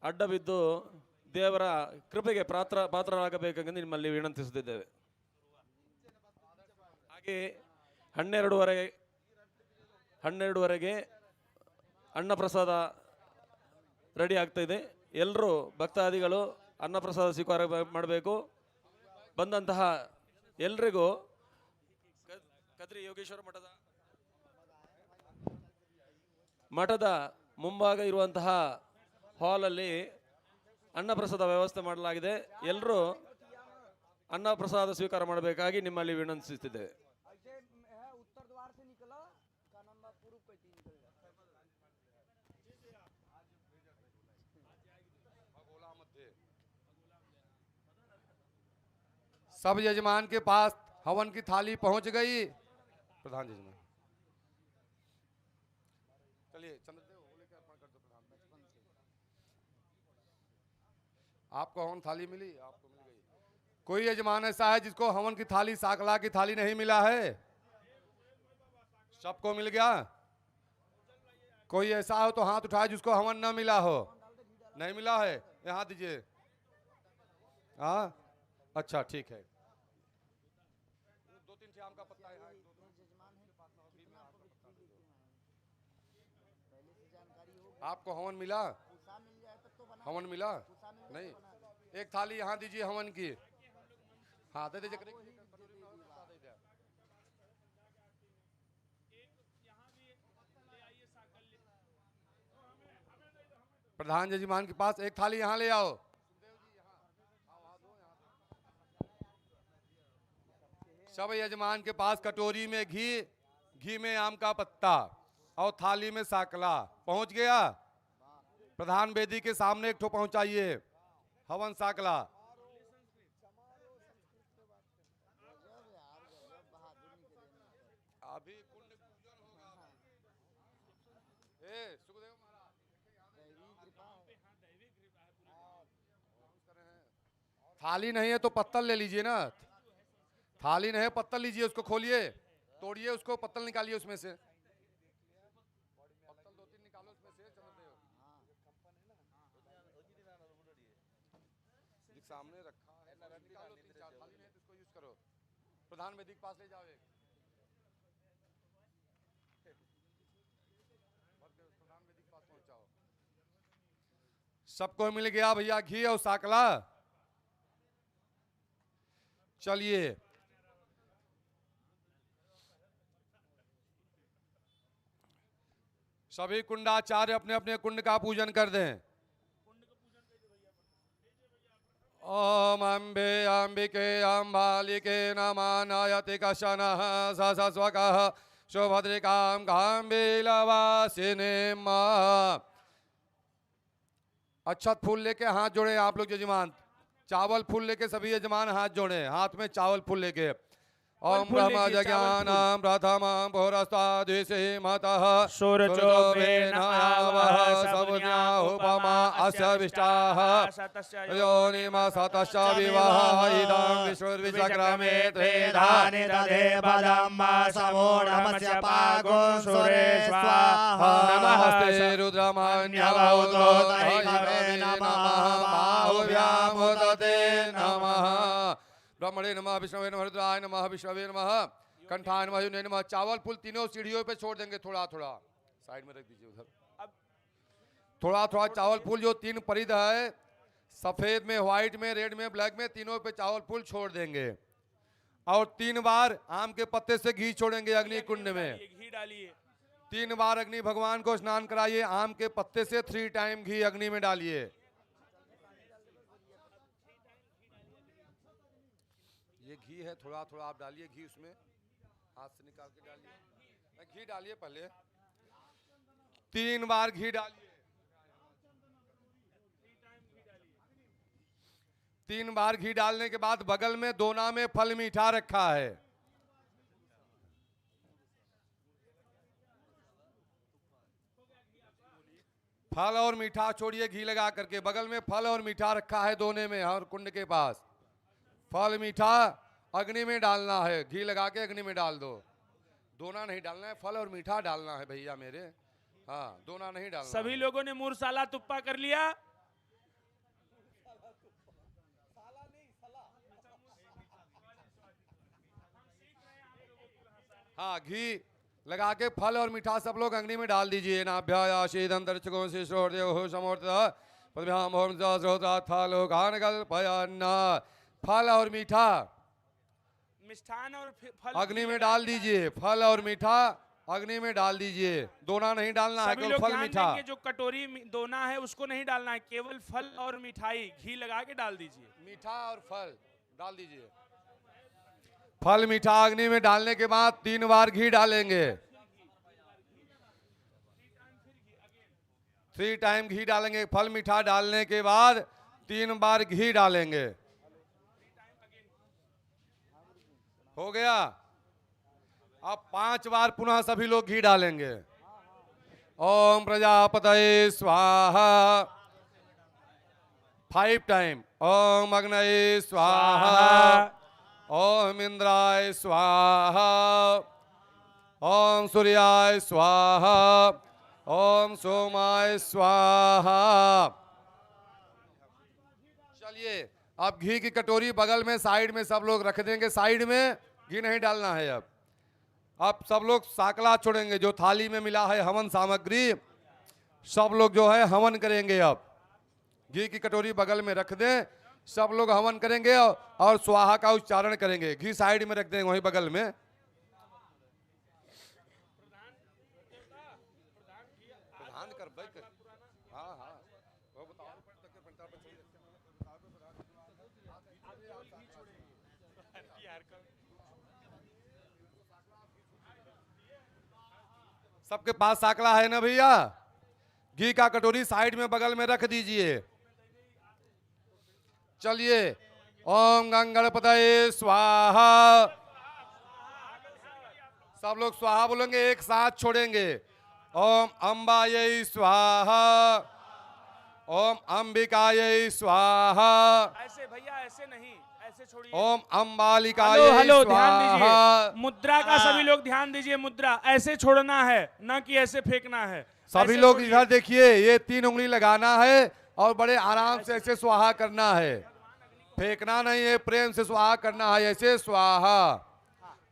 ಅಡ್ಡ ಬಿದ್ದು ದೇವರ ಕೃಪೆಗೆ ಪಾತ್ರರಾಗಬೇಕೆಂದು ನಿಮ್ಮಲ್ಲಿ ವಿನಂತಿಸುತ್ತಿದ್ದೇವೆ. ಹಾಗೆ 12ವರೆಗೆ ಅನ್ನಪ್ರಸಾದ ರೆಡಿ ಆಗ್ತಾ ಇದೆ. ಎಲ್ಲರೂ ಭಕ್ತಾದಿಗಳು ಅನ್ನಪ್ರಸಾದ ಸ್ವೀಕಾರ ಮಾಡಬೇಕು. ಬಂದಂತಹ ಎಲ್ರಿಗೂ ಕದ್ರಿ ಯೋಗೇಶ್ವರ ಮಠದ ಮುಂಭಾಗ ಇರುವಂತಹ ಹಾಲಲ್ಲಿ ಅನ್ನಪ್ರಸಾದ ವ್ಯವಸ್ಥೆ ಮಾಡಲಾಗಿದೆ. ಎಲ್ಲರೂ ಅನ್ನಪ್ರಸಾದ ಸ್ವೀಕಾರ ಮಾಡಬೇಕಾಗಿ ನಿಮ್ಮಲ್ಲಿ ವಿನಂತಿಸುತ್ತಿದ್ದೇವೆ. सब यजमान के पास हवन की थाली पहुंच गई. प्रधान यजमान चलिए चंद्रदेव होली के अर्पण कर दो. प्रधान आपको हवन थाली मिली, आपको मिल गई. कोई यजमान ऐसा है जिसको हवन की थाली साकला की थाली नहीं मिला है? सबको मिल गया. कोई ऐसा हो तो हाथ उठाए जिसको हवन न मिला हो. नहीं मिला है, यहाँ दीजिए. हाँ अच्छा ठीक है. दो तीन आम का पत्ता है. आपको हवन मिला? हवन मिला नहीं? एक थाली यहाँ दीजिए हवन की. हाँ दे दीजिए. प्रधान यजमान के पास एक थाली यहाँ ले आओ. सब यजमान के पास कटोरी में घी, घी में आम का पत्ता और थाली में साकला पहुंच गया. प्रधान वेदी के सामने एक ठो पहुंचाइए हवन साकला. अभी कुंड पूजन होगा. सुखदेव महाराज थाली नहीं है तो पत्तल ले लीजिए ना. थाली नहीं है पत्तल लीजिए, उसको खोलिए, तोड़िए उसको, पत्तल निकालिए उसमें से. पत्तल दो तीन निकालो उसमें से. चंद्रदेव सामने रखा है, निकालो तीन चार. थाली नहीं है तो इसको यूज करो. प्रधान वेदी के पास ले जाओ. प्रधान वेदी के पास पहुंचाओ. सबको मिल गया भैया घी और साकला. चलिए सभी कुंडाचार्य अपने अपने कुंड का पूजन कर दें. ओम अम्बे अंबिके अम्बालिके नमः नयति कशनः सस्वकः सुभद्रिकां गाम्बीलवासिने मां. अक्षत फूल लेके हाथ जोड़े आप लोग यजमान. चावल फूल लेके सभी यजमान हाथ जोड़े. हाथ में चावल फूल लेके. ओम ब्रह्म जज्ञानां प्रथमं पुरस्ताद्विषे मतः सूर्योऽभेनावः सवज्ञा उपमा अस्य विष्टाः योनिमा सतश्च विवः इदं विश्वविचक्रमे त्रिधानि दधे पदं समो नमस्य पागो सुरे स्वाहा. नमस्ते रुद्रमन्यवौतो दैववे नमः बाहुव्यामुदते नमः. ब्रह्मणे नमः विष्णवे नमः रुद्राय नमः विष्णवे नमः कंठाय नमः युने नमः. चावल फूल तीनों सीढ़ियों पे छोड़ देंगे. थोड़ा थोड़ा साइड में रख दीजिए उधर. थोड़ा थोड़ा चावल फूल जो तीन परिध है, सफेद में, व्हाइट में, रेड में, ब्लैक में, तीनों पे चावल फूल छोड़ देंगे. और 3 बार आम के पत्ते से घी छोड़ेंगे अग्नि कुंड में. घी डालिए. 3 बार अग्नि भगवान को स्नान कराइए. आम के पत्ते से 3 टाइम घी अग्नि में डालिए. ये घी है, थोड़ा थोड़ा आप डालिए घी उसमें. हाथ से निकाल के डालिए. घी डालिए पहले. 3 बार घी डालिए. 3 बार घी डालने के बाद बगल में दोना में फल मीठा रखा है. फल और मीठा छोड़िए घी लगा करके. बगल में फल और मीठा रखा है दोने में और कुंड के पास. फल मीठा अग्नि में डालना है. घी लगा के अग्नि में डाल दो. दोना नहीं डालना है, फल और मीठा डालना है भैया मेरे. हाँ दोना नहीं डालना. सभी लोगों ने मूरसाला तुप्पा कर लिया. हाँ घी लगा के फल और मीठा सब लोग अग्नि में डाल दीजिए. नाभ्याशीदंतरचको शिश्रोर्देव समोर्थ पद्भ्याम ओम श्रोता थालो गान कल्पयन्ना। फल और मीठा मिष्ठान और फल अग्नि में डाल दीजिए, फल और मीठा अग्नि में डाल दीजिए, दोना नहीं डालना है, सभी केवल लोग फल ध्यान मीठा। देंगे, जो कटोरी दोना है उसको नहीं डालना है, केवल फल और मिठाई घी लगा के डाल दीजिए। मीठा और फल डाल दीजिए। फल मीठा अग्नि में डालने के बाद 3 बार घी डालेंगे, 3 टाइम घी डालेंगे। फल मीठा डालने के बाद 3 बार घी डालेंगे। हो गया। अब 5 बार पुनः सभी लोग घी डालेंगे। ओम प्रजापतये स्वाहा 5 टाइम। ओम अग्नये स्वाहा, ओम इंद्राय स्वाहा, ओम सूर्याय स्वाहा, ओम सोमाय स्वाहा। चलिए अब घी की कटोरी बगल में साइड में सब लोग रख देंगे, साइड में घी नहीं डालना है। अब सब लोग साकला छोड़ेंगे, जो थाली में मिला है हवन सामग्री सब लोग जो है हवन करेंगे। अब घी की कटोरी बगल में रख दें, सब लोग हवन करेंगे और स्वाहा का उच्चारण करेंगे। घी साइड में रख देंगे वहीं बगल में। सबके पास साकला है ना भैया? घी का कटोरी साइड में बगल में रख दीजिए। चलिए ओम गंगणपतये स्वाहा। सब लोग स्वाहा बोलेंगे, एक साथ छोड़ेंगे। ओम अंबायै स्वाहा, ओम अंबिकायै स्वाहा। ऐसे भैया, ऐसे नहीं, ऐसे छोड़िए। ओम अंबालिकायै हेलो, ध्यान स्वाहा। दीजिए, मुद्रा का सभी लोग ध्यान दीजिए। मुद्रा ऐसे छोड़ना है, ना कि ऐसे फेंकना है। सभी ऐसे लोग छोड़िए। इधर देखिए, ये 3 उंगली लगाना है और बड़े आराम से ऐसे स्वाहा करना है, फेंकना नहीं है, प्रेम से स्वाहा करना है। ऐसे स्वाहा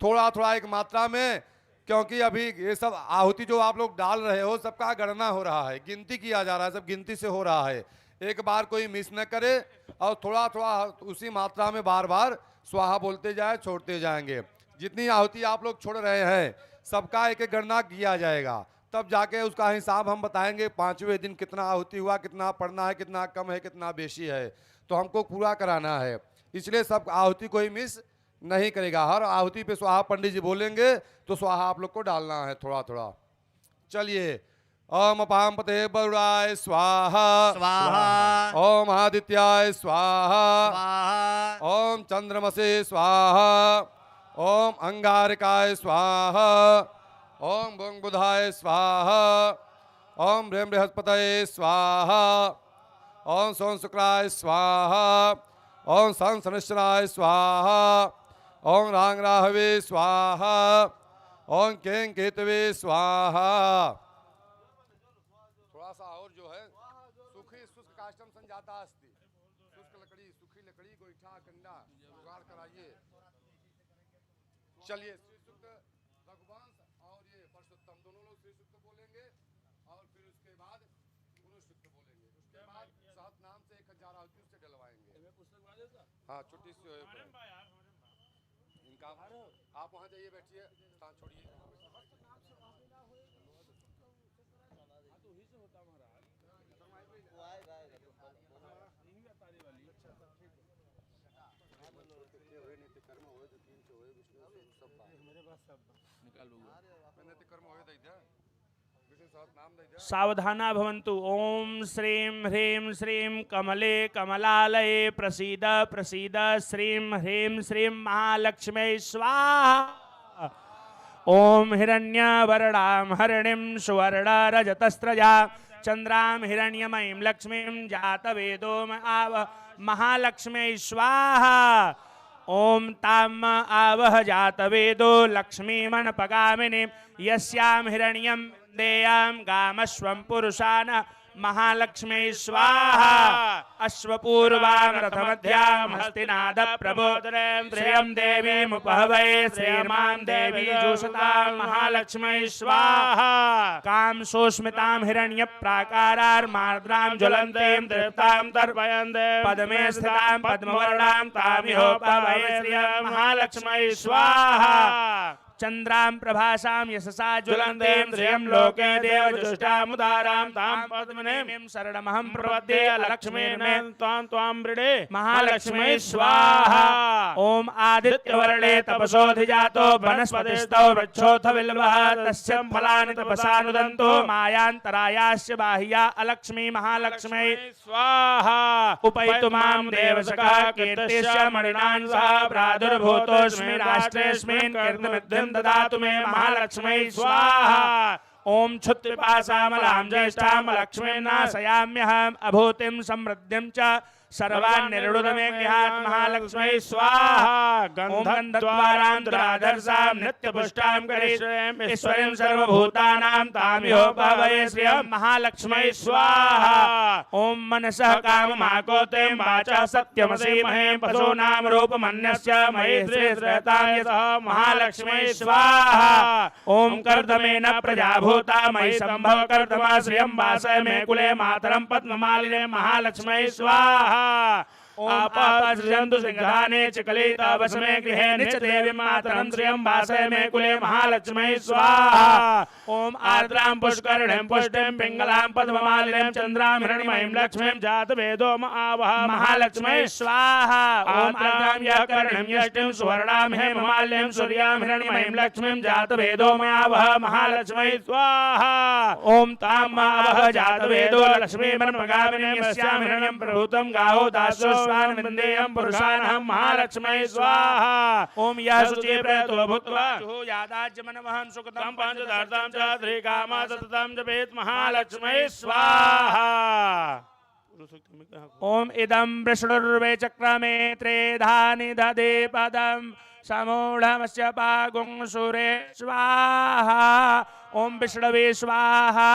थोड़ा थोड़ा एक मात्रा में, क्योंकि अभी ये सब आहुति जो आप लोग डाल रहे हो सबका गणना हो रहा है, गिनती किया जा रहा है, सब गिनती से हो रहा है। एक बार कोई मिस न करे और थोड़ा थोड़ा उसी मात्रा में बार बार स्वाहा बोलते जाए, छोड़ते जाएंगे। जितनी आहुति आप लोग छोड़ रहे हैं सबका एक एक गणना किया जाएगा, तब जाके उसका हिसाब हम बताएंगे 5वें दिन कितना आहुति हुआ, कितना पढ़ना है, कितना कम है, कितना बेशी है, तो हमको पूरा कराना है। इसलिए सब आहुति कोई मिस नहीं करेगा। हर आहुति पे स्वाहा पंडित जी बोलेंगे तो स्वाहा आप लोग को डालना है थोड़ा थोड़ा। चलिए ओम अपाम पते बरुड़ाय स्वाहा, स्वाहा। ओम आदित्याय स्वाहा, स्वाहा। ओम चंद्रमसे स्वाहा, ओम अंगारकाय स्वाहा, ओम भुंग बुधाय स्वाहा, ओम ब्रह्म बृहस्पतये स्वाहा, ओम सोम शुक्राय स्वाहा, ओम सन शनिश्चराय स्वाहा, ओम रांग राहवे स्वाहा, ओम कें केतवे स्वाहा। थोड़ा सा और जो है सुखी शुष्क काष्टम संजाता अस्ति, शुष्क लकड़ी, सूखी लकड़ी, गोईठा, कंडा जुगाड़ कराइए। चलिए श्री सूक्त रघुवंश और ये परसोत्तम दोनों लोग श्री सूक्त बोलेंगे और फिर उसके बाद गुरु सूक्त बोलेंगे। उसके बाद सहत नाम से 1000 आहुति से डलवाएंगे। हाँ छुट्टी से इनका आप वहाँ जाइए, बैठिए, स्थान छोड़िए। सावधाना भवन्तु। ओम श्रीं ह्रीं श्रीं कमले कमलालये प्रसीद प्रसीद श्रीं ह्रीं श्रीं महालक्ष्मी स्वाहा। ओम हिरण्यवर्णां हरिणीं सुवर्णरजतस्रजा चंद्रां हिरण्यमयीं लक्ष्मीं जातवेदो आव महालक्ष्मी स्वाहा। ओम ताम आवह जातवेदो लक्ष्मीमनपगामिनी यस्यां हिरण्यं देयां गामस्वं पुरुषान् महालक्ष्मी स्वाहा अश्वपूर्वां रथमध्यां हस्तिनाद प्रबोधने श्रियं देवीमुपहवै श्रीर्मां देवी जुषतां महालक्ष्मी स्वाहा काम सुस्मितां हिरण्य प्राकारार्मार्द्रां ज्वलन्तीं तृप्तां तर्पयन्ते पद्मे स्थितां पद्मवर्णां तामिहोपहवै श्रियं महालक्ष्मी स्वाहा चंद्रां प्रभासां यशसा ज्वलन्तीं श्रियं लोके देवजुष्टामुदारां तां पद्मनेमिं शरणमहं प्रपद्ये लक्ष्मीर्मे त्वां त्वां वृणे महालक्ष्मी स्वाहा ओम आदित्यवर्णे तपसोऽधिजातो वनस्पतिस्थो वृक्षोऽथ बिल्वः तस्य फलानि तपसानुदन्तो मायान्तरायास्य बाह्या अलक्ष्मी महालक्ष्मी स्वाहा उपैतु मां देवसखः कीर्तिश्च मणिनां सह प्रादुर्भूतोऽस्मि राष्ट्रेऽस्मिन् कीर्तिमिद्धिं ददातु मे महालक्ष्मी स्वाहा ओम क्षुत्पिपासामलां ज्येष्ठां लक्ष्मीं नाशयाम्यहम् अभूतिं समृद्धिं च सर्वान् निर्णुदमे गृहात् महालक्ष्मी स्वाहा गन्धद्वारां दुराधर्षां नित्यपुष्टां करिष्ये ईश्वरीं सर्वभूतानां तामिहोपहवै श्रियं महालक्ष्मी स्वाहा ओम मनसः काममाकोतें वाचः सत्यमसीमहे पशूनां रूपमन्यस्य मयि श्रेष्ठतां यतः महालक्ष्मी स्वाहा ओम कर्दमेन प्रजाभूता मयि सम्भव कर्दमा श्रियं वासय मे कुले मातरं पद्ममालिने महालक्ष्मी स्वाहा आपापसृजन्तु सिंहाने चिकलिता वसमे गृहे निच देवी मातरं श्रियं वासय मे कुले महालक्ष्मी स्वाहा ओम आर्द्रां पुष्करिणीं पुष्टिं पिंगलां पद्ममालिनीं चन्द्रां हिरण्मयीं लक्ष्मीं जातवेदो आवह महालक्ष्मी स्वाहा ओम आर्द्रां यः कर्णीं यष्टिं सुवर्णां हेममालिनीं सूर्यां हिरण्मयीं लक्ष्मीं जातवेदो आवह महालक्ष्मी स्वाहा ओम तां आवह जातवेदो लक्ष्मीर्मगामिनीं यस्यां हिरण्यं प्रभूतं गावो दासो स्वानंदेयं पुरुषानहं महालक्ष्मी स्वाहा ओम यः शुचि प्रयतो भूत्वा यादाज्यमनवहं सुकृतं पंचदार्थं च त्रिकामा सततं जपेत् महालक्ष्मी स्वाहा ओम इदं विष्णुर्वे चक्रमे त्रेधानि दधे पदं समूढमस्य पागुं सुरे स्वाहा ओम विष्णवे स्वाहा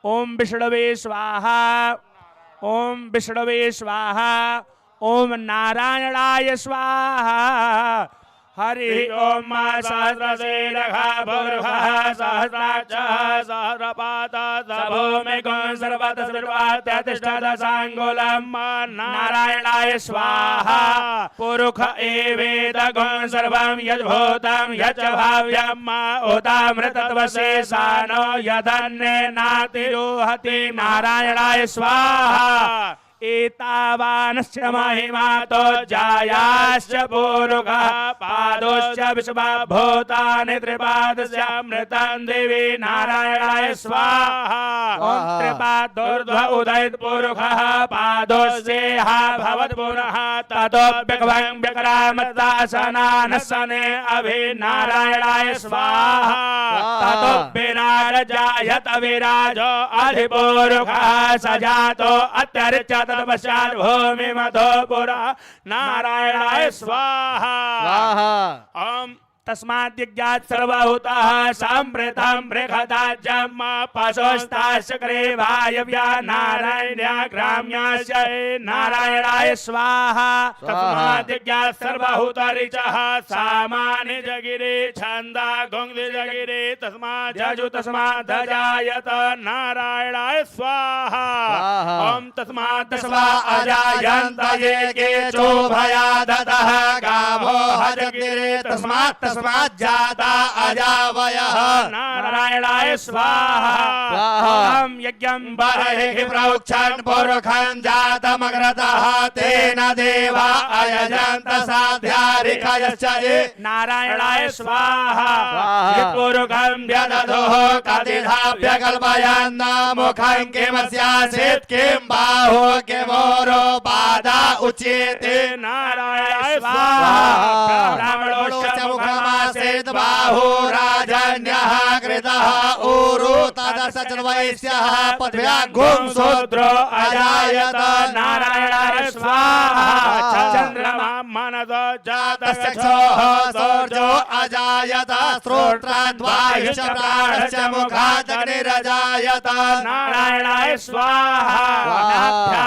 ओम विष्णवे स्वाहा ओम विष्णवे स्वाहा ओम नारायणाय स्वाहा हरि ओम सहस्रशीर्षः भूर्भुवः सहस्राक्षः सहस्रपादः सभूमिगुं सर्वतस्मिर्वात्यतिष्ठदशाङ्गुलं नारायणाय स्वाहा पुरुष एवेदगुं सर्वं यद्भूतं यच्च भाव्यं उदामृतत्वशेषानो यदन्नेनातिरोहति नारायणाय स्वाहा एतावानस्य महिमातो जायाश्च पूरुषः पादोश्च विश्वभूतानि त्रिपादस्यामृतं देवी नारायणाय स्वाहा ओम त्रिपादोर्ध्व उदयित पूरुषः पादोस्येह भवत् पुनः ततोऽप्यग्भं व्यक्रामतासनानसने अभि नारायणाय स्वाहा ततोऽभिराजयत विराजो अधिपूरुषः सजातो अत्यर्चत तपस्यात् भूमि मधो पुरा नारायणाय स्वाहा ओम तस्मात् यज्ञात् सर्वभूताः सम्प्रेतं बृहदाज्यं पशोस्ताश्चक्रे वायव्या नारायण्या ग्राम्याश्च नारायणाय स्वाहा तस्मात् यज्ञात् सर्वभूतऋचः सामानि जगिरे छन्दा गुंदि जगिरे तस्मात् जजु तस्मात् अजायत नारायणाय स्वाहा ओम तस्मात् दशवा अजायन्त ये केचो भयादतः गावो हजगिरे तस्मात् जाता अजावयः नारायणाय स्वाहा ओम यज्ञं बर्हिः प्रोक्षन् पुरुषं जातमग्रतः तेन देवा अयजन्त साध्यारिकयश्च नारायणाय स्वाहा यत्पुरुषं व्यदधुः कतिधाप्यकल्पयन् मुखं किमस्यासीत् किं बाहो किमोरो पादा उच्यते नारायणाय स्वाहा ब्राह्मणोश्च मुखमासीत् बाहु राजन्यः कृतः ऊरु तदस्य वैश्यः पद्भ्यागुं शूद्रो अजायत नारायणाय स्वाहा चन्द्रमा मनसो जात चक्षुः सूर्यो अजायत श्रोत्रद्वायुश्च प्राणश्च मुखादग्निरजायत नारायणाय स्वाहा नाभ्या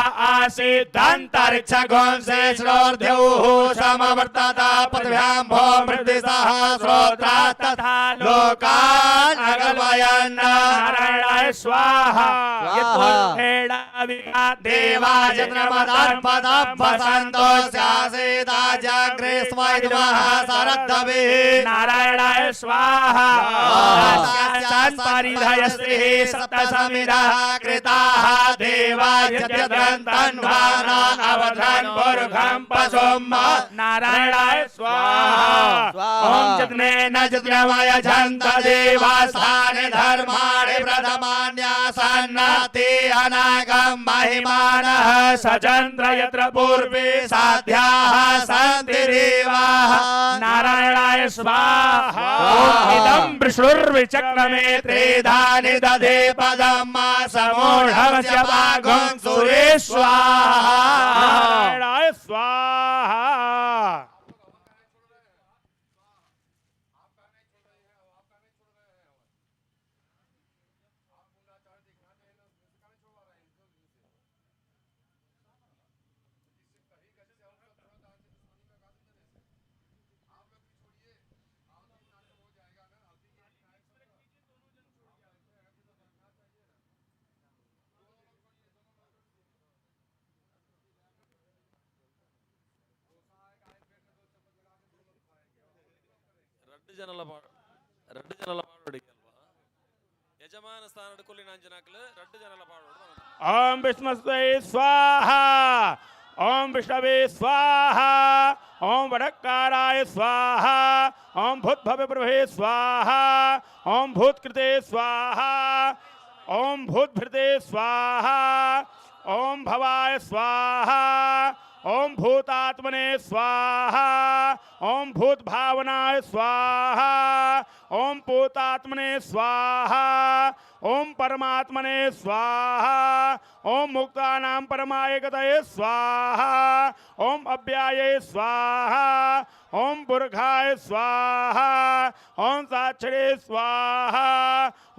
आसीदन्तरिक्षगुंसे श्रोर्ध्योः समवर्तत पृथिव्यां भूमृद्दिशः श्रोत्रा तथा लोकान् अगमयन् नारायणाय स्वाहा देवाजन्मदर्पदं वसन्तो स्यासीदाजग्रे स्वैद्मः सरद्धभिः नारायणाय स्वाहा परिधयस्त्रिः सप्तसमिधः कृताः देवा यद्यन्तन्वानान् अवधन् पुरुषं पशुम् नारायणाय स्वाहा ॐ जग्नेन जग्नमय जन्त देवासानि धर्माणि प्रथमान्यासन्नते अनागम महिमानः सचन्द्र यत्र पूर्वे साध्याः सन्ति देवाः नारायणाय स्वाहा इदं विष्णुर्विचक्रमे त्रिधानि दधे पदं समूढमस्य भागं सुरेश्वाहा नारायणाय स्वाहा ரெண்டு ஜனல பாடுடிக்கல்வா ಯಜಮಾನ ಸ್ಥಾನದ ಕುಲ್ಲಿನಾಂಜನಾಕಲು ரெண்டு ஜனல பாடுவோம் ओम विष्णुस्वे स्वाहा ओम विष्णवे स्वाहा ओम वडक्काराय स्वाहा ओम भूतभवे प्रभवे स्वाहा ओम भूतकृते स्वाहा ओम भूतभृते स्वाहा ओम भवाय स्वाहा ओम भूतात्मने स्वाहा ओम भूत भावनाय स्वाहा ओम पूतात्मने स्वाहा ओम परमात्मने स्वाहा ओम मुक्तानां परमाय गतये स्वाहा ओम अव्याये स्वाहा ओम पुरखाय स्वाहा ओम साक्षरे स्वाहा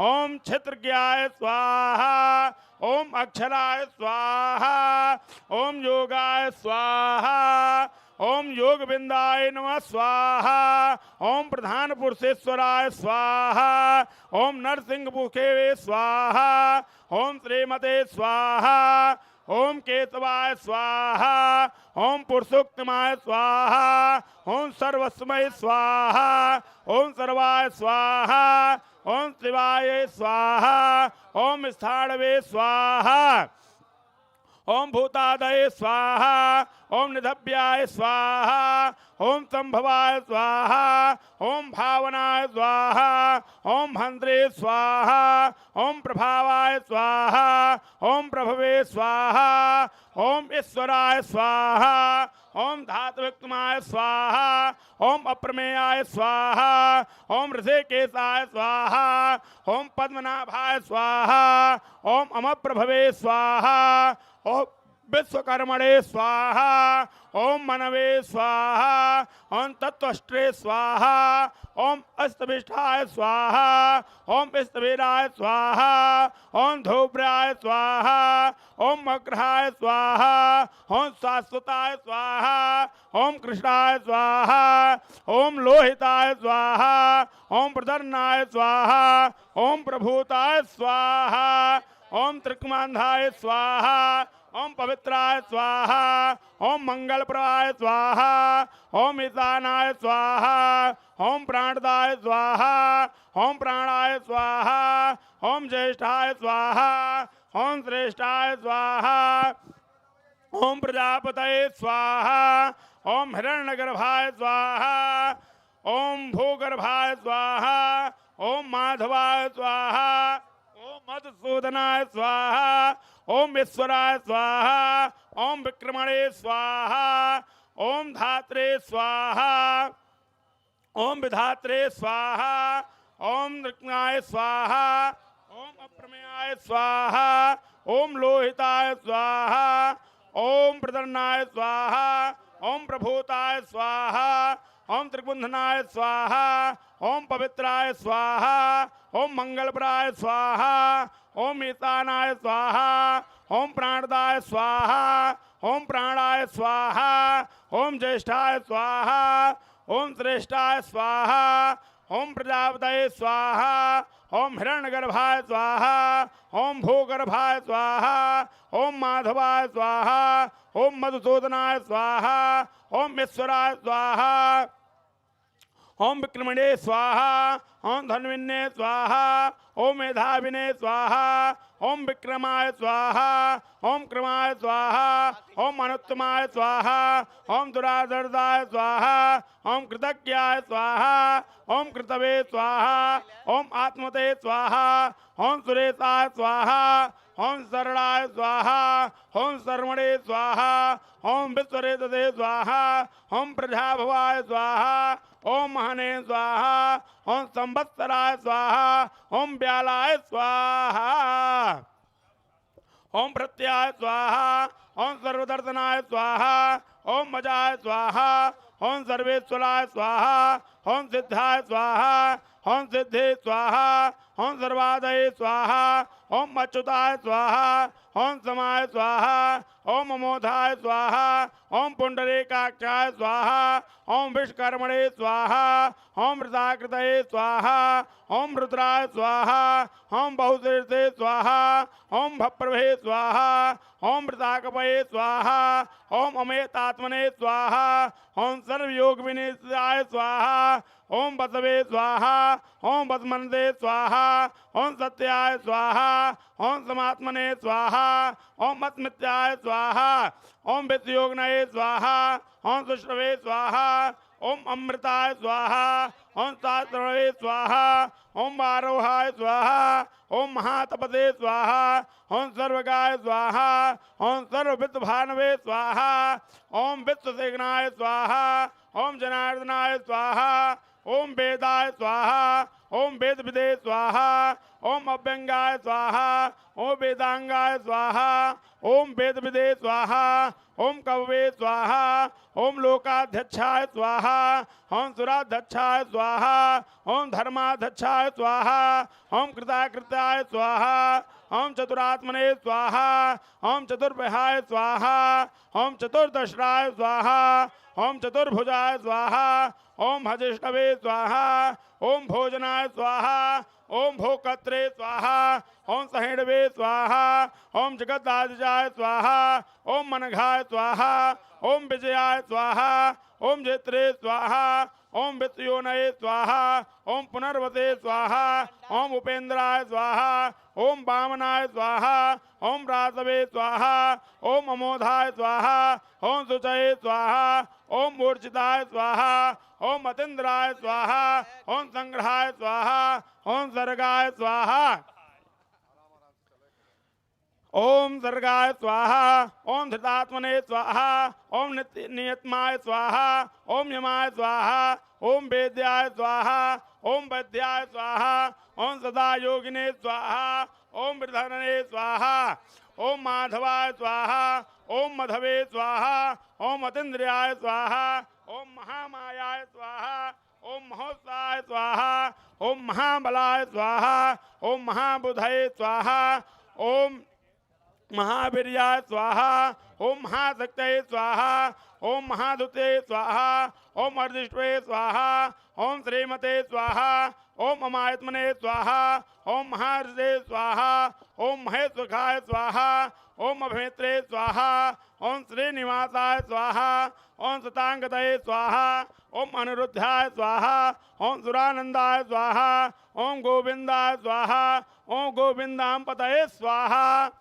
ओम क्षत्रज्ञाय स्वाहा ओम अक्षराय स्वाहा ओम योगाय स्वाहा ओम योग बिंदाय नमः स्वाहा ओम प्रधान पुरुषेश्वराय स्वाहा ओम नरसिंह मुखेवे स्वाहा ओम श्रीमते स्वाहा ओम केतवाय स्वाहा ओम पुरुषोत्तमाय स्वाहा ओम सर्वस्मय स्वाहा ओम सर्वाय स्वाहा ओम शिवाय स्वाहा ओम स्थाणवे स्वाहा ओम भूतादय स्वाहा ओम निधभ्याय स्वाहा ओम संभवाय स्वाहा ओम भावनाय स्वाहा ओम हंद्रे स्वाहा ओम प्रभावाय स्वाहा ओम प्रभवे स्वाहा ओम ईश्वराय स्वाहा ओम धातुविक्तमाय स्वाहा ओम अप्रमेयाय स्वाहा ओम ऋषिकेशाय स्वाहा ओम पद्मनाभाय स्वाहा ओम अमप्रभवे स्वाहा ओम विश्वकर्मणे स्वाहा ओम मनवे स्वाहा ओम तत्वष्ट्रे स्वाहा ओम अस्तविष्ठाय स्वाहा ओम स्तवीराय स्वाहा ओम धूप्राय स्वाहा ओम अग्रहाय स्वाहा ओम शाश्वताय स्वाहा ओम कृष्णाय स्वाहा ओम लोहिताय स्वाहा ओम प्रधर्नाय स्वाहा ओम प्रभूताय स्वाहा ओम त्रिकमांधाय स्वाहा ओम पवित्राय स्वाहा ओम मंगलप्रदाय स्वाहा ओम ईशानाय स्वाहा ओम प्राणदाय स्वाहा ओम प्राणाय स्वाहा ओम ज्येष्ठाय स्वाहा ओम श्रेष्ठाय स्वाहा ओम प्रजापतये स्वाहा ओम हिरण्यगर्भाय स्वाहा ओम भूगर्भाय स्वाहा ओम माधवाय स्वाहा ओम मधुसूदनाय स्वाहा ओम ईश्वराय स्वाहा ओम विक्रमणे स्वाहा ओम धात्रे स्वाहा ओम विधात्रे स्वाहा ओम नृत्याय स्वाहा ओम अप्रमेयाय स्वाहा ओम लोहिताय स्वाहा ओम प्रदन्नाय स्वाहा ओम प्रभूताय स्वाहा ओम त्रिकुंधनाय स्वाहा, ओम पवित्राय स्वाहा, ओम मंगलप्राय स्वाहा, ओम ईशानाय स्वाहा, ओम प्राणदाय स्वाहा, ओम प्राणाय स्वाहा, ओम ज्येष्ठाय स्वाहा, ओम श्रेष्ठाय स्वाहा, ओम प्रजापतये स्वाहा, ओम हिरण्यगर्भाय स्वाहा, ओम भूगर्भाय स्वाहा, ओम माधवाय स्वाहा, ओम मधुसूदनाय स्वाहा, ओम ईश्वराय स्वाहा, ओम विक्रमणे स्वाहा, ओम धन्विन्ने स्वाहा, ओम मेधाविने स्वाहा, ओम विक्रमाय स्वाहा, ओम क्रमाय स्वाहा, ओम अनुत्तमाय स्वाहा, ओम दुराधर्ताय स्वाहा, ओम कृतज्ञाय स्वाहा, ओम कृतवे स्वाहा, ओम आत्मते स्वाहा, ओम सुरेशाय स्वाहा, ओम शरणाय स्वाहा, ओम सर्वणे स्वाहा, ओम विश्वरेतसे स्वाहा, ओम प्रजाभवाय स्वाहा, ओम महने स्वाहा, ओम संवत्सराय स्वाहा, ओम व्यालाय स्वाहा, ओम प्रत्याय स्वाहा, ओम सर्वदर्शनाय स्वाहा, ओम मजाय स्वाहा, ओम सर्वेश्वराय स्वाहा, ओम सिद्धाय स्वाहा, ओम सिद्धे स्वाहा, ओम सर्वादये स्वाहा, ओम अच्युताय स्वाहा, ओम समाय स्वाहा, ओम अमोधाय स्वाहा, ओम पुंडरीकाक्षाय स्वाहा, ओम विश्वकर्मणे स्वाहा, ओम वृताकृतये स्वाहा, ओम रुद्राय स्वाहा, ओम बहुशीर्षे स्वाहा, ओम भप्रभे स्वाहा, ओम वृताकपये स्वाहा, ओम अमेतात्मने स्वाहा, ओम सर्वयोग विनिश्चाय स्वाहा, ओम बसवे स्वाहा, ओम बसमनदे स्वाहा, ओम सत्याय स्वाहा, ओम समात्मने स्वाहा, ओम अस्मित्याय स्वाहा, ओम वित्तयोगनये स्वाहा, ओम सुश्रवे स्वाहा, ओम अमृताय स्वाहा, ओम शास्त्रवे स्वाहा, ओम आरोहाय स्वाहा, ओम महातपसे स्वाहा, ओम सर्वगाय स्वाहा, ओम सर्ववित्तभानवे स्वाहा, ओम वित्तसेनाय स्वाहा, ओम जनार्दनाय स्वाहा, ओम वेदाय स्वाहा, ओम वेद विदे स्वाहा, ओम अभ्यंगाय स्वाहा, ओम वेदांगाय स्वाहा, ओम वेद विदे स्वाहा, ओम कववे स्वाहा, ओम लोकाध्यक्षाय स्वाहा, ओम सुराध्यक्षाय स्वाहा, ओम धर्माध्यक्षाय स्वाहा, ओम कृताकृताय स्वाहा, ओम चतुरात्मने स्वाहा, ओम चतुर्भयाय स्वाहा, ओम चतुर्दशराय स्वाहा, ओम चतुर्भुजाय स्वाहा, ओम हजिष्णवे स्वाहा, ओम भोजनाय स्वाहा, ओम भोकत्रे स्वाहा, ओम सहेणवे स्वाहा, ओम जगदादिजाय स्वाहा, ओम मनघाय स्वाहा, ओम विजयाय स्वाहा, ओम जैत्रे स्वाहा, ओम वित्तयोनये स्वाहा, ओम पुनर्वसे स्वाहा, ओम उपेन्द्राय स्वाहा, ओम वामनाय स्वाहा, ओम रासवे स्वाहा, ओम अमोधाय स्वाहा, ओम सुचये स्वाहा, ओम मूर्छिताय स्वाहा, ओम अतीन्द्राय स्वाहा, ओम संग्रहाय स्वाहा, ओम सर्गाय स्वाहा, ओम सर्गाय स्वाहा, ओम धृतात्मने स्वाहा, ओम नियतमाय स्वाहा, ओम यमाय स्वाहा, ओम वेद्याय स्वाहा, ओम वैद्याय स्वाहा, ओम सदा योगिने स्वाहा, ओम वृधने स्वाहा, ओम माधवाय स्वाहा, ओम मधवे स्वाहा, ओम अतीन्द्रियाय स्वाहा, ओम महामायाय स्वाहा, ओम महोत्साय स्वाहा, ओम महाबलाय स्वाहा, ओम महाबुधये स्वाहा, ओम महावीर्याय स्वाहा, ओम महाशक्तये स्वाहा, ओम महादुते स्वाहा, ओम अर्धिष्ठवे स्वाहा, ओम श्रीमते स्वाहा, ओम अमायत्मने स्वाहा, ओम महर्षे स्वाहा, ओम महेश्वखाय स्वाहा, ओम अभिनेत्रे स्वाहा, ओम श्रीनिवासाय स्वाहा, ओम सतांगतये स्वाहा, ओम अनिरुद्धाय स्वाहा, ओम सुरानंदाय स्वाहा, ओम गोविंदाय स्वाहा, ओम गोविंदाम पतये स्वाहा,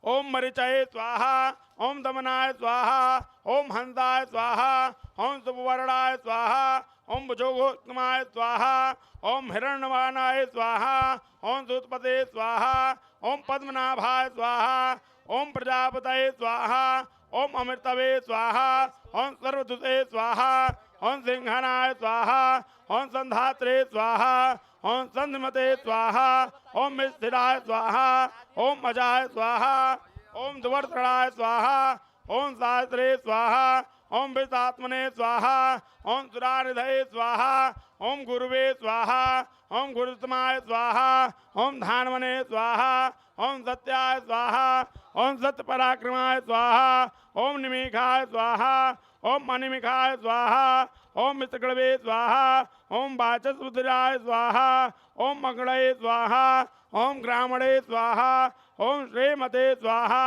ओम मरिचये स्वाहा, ओम दमनाय स्वाहा, ओम हंसाय स्वाहा, ओम सुवर्णाय स्वाहा, ओम भुजोगोत्तमाय स्वाहा, ओम हिरण्यवानाय स्वाहा, ओम सुतपते स्वाहा, ओम पद्मनाभाय स्वाहा, ओम प्रजापतये स्वाहा, ओम अमृतवे स्वाहा, ओम सर्वदुते स्वाहा, ओम सिंहनाय स्वाहा, ओम संधात्रे स्वाहा, ओम संधिमते स्वाहा, ओम स्थिराय स्वाहा, ओम अजाय स्वाहा, ओम दुवर्धनाय स्वाहा, ओम शास्त्रे स्वाहा, ओम विश्वात्मने स्वाहा, ओम सुरानिधये स्वाहा, ओम गुरुवे स्वाहा, ओम गुरुतमाय स्वाहा, ओम धानवने स्वाहा, ओम सत्याय स्वाहा, ओम सत्य पराक्रमाय स्वाहा, ओम निमिखाय स्वाहा, ओम मणिमिखाय स्वाहा, ओम मित्रगणवे स्वाहा, ओम वाचस्पतिराय स्वाहा, ओम मगणये स्वाहा, ओम ग्रामणे स्वाहा, ओम श्रीमते स्वाहा,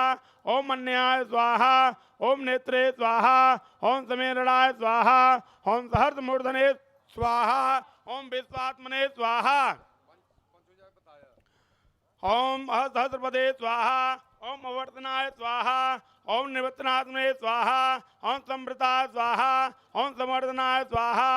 ओम मन्याय स्वाहा, ओम नेत्रे स्वाहा, ओम समेरणाय स्वाहा, ओम सहस्रमूर्धने स्वाहा, ओम विश्वात्मने स्वाहा, ओम सहस्रपदे स्वाहा, ओम अवर्तनाय स्वाहा, ओम निवर्तनात्मने स्वाहा, ओम समृताय स्वाहा, ओम समर्दनाय स्वाहा,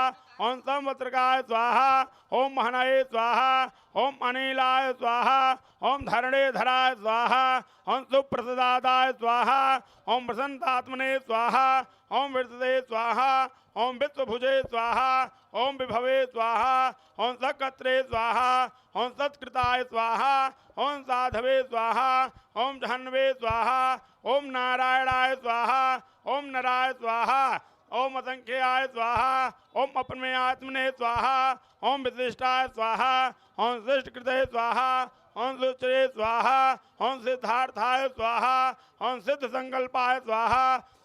ओम संवत्सरकाय स्वाहा, ओम महनये स्वाहा, ओम अनिलाय स्वाहा, ओम धरणे धराय स्वाहा, ओम सुप्रसादाय स्वाहा, ओम प्रसन्नात्मने स्वाहा, ओम विरसते स्वाहा, ओम विश्वभुजे स्वाहा, ओम विभवे स्वाहा, ओम सकत्रे स्वाहा, ओम सत्कृताय स्वाहा, ओम साधवे स्वाहा, ओम जहन्वे स्वाहा, ओम नारायणाय स्वाहा, ओम नराय स्वाहा, ओम असंख्याय स्वाहा, ओम अपरमेयात्मने स्वाहा, ओम विशिष्टाय स्वाहा, ओम शिष्टकृते स्वाहा, ओम सुचरे स्वाहा, ओम सिद्धार्थाय स्वाहा, ओम सिद्ध संकल्पाय स्वाहा,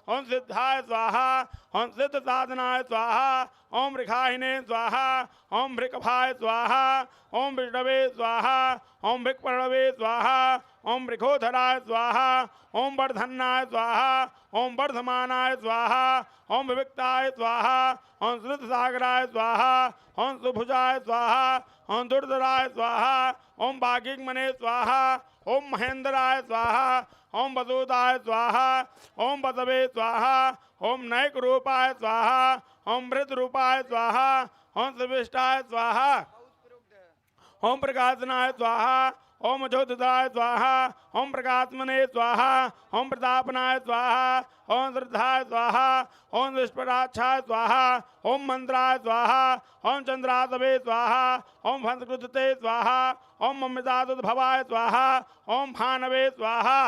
ओम सिद्धाय स्वाहा, ओम सिद्ध साधनाय स्वाहा, ओम ऋखाहिने स्वाहा, ओम भृकभाय स्वाहा, ओम विष्णवे स्वाहा, ओम भिक्पर्णवे स्वाहा, ओम वृकोधराय स्वाहा, ओम वर्धन्नाय स्वाहा, ओम वर्धमानाय स्वाहा, ओम विविक्ताय स्वाहा, ओम श्रुत सागराय स्वाहा, ओम सुभुजाय स्वाहा, ओम दुर्धराय स्वाहा, ओम भागिगमने स्वाहा, ओम महेंद्राय स्वाहा, ओम वसुदाय स्वाहा, ओम बसवे स्वाहा, ओम नैक रूपाय स्वाहा, ओम मृत रूपाय स्वाहा, ओम सुविष्टाय स्वाहा, ओम प्रकाशनाय स्वाहा, ओम ज्योतिदाय स्वाहा, ओम प्रकाशमने स्वाहा, ओम प्रतापनाय स्वाहा, ओम श्रद्धाय स्वाहा, ओम विस्फराक्षाय स्वाहा, ओम मंत्राय स्वाहा, ओम चंद्रासवे स्वाहा, ओम हंसकृते स्वाहा, ओम अमृतादुद्भवाय स्वाहा, ओम भानवे स्वाहा,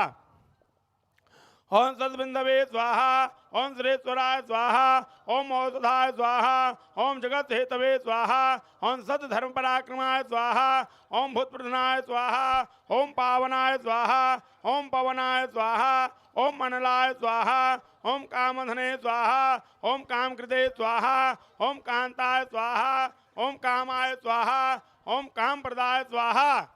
ओम सद्बिंदवे स्वाहा, ओम श्रेश्वराय स्वाहा, ओम औषधाय स्वाहा, ओम जगत हेतवे स्वाहा, ओम सत धर्म पराक्रमाय स्वाहा, ओम भूतप्रधानाय स्वाहा, ओम पावनाय स्वाहा, ओम पवनाय स्वाहा, ओम मनलाय स्वाहा, ओम कामधने स्वाहा, ओम कामकृते स्वाहा, ओम कांताय स्वाहा, ओम कामाय स्वाहा, ओम काम प्रदाय स्वाहा,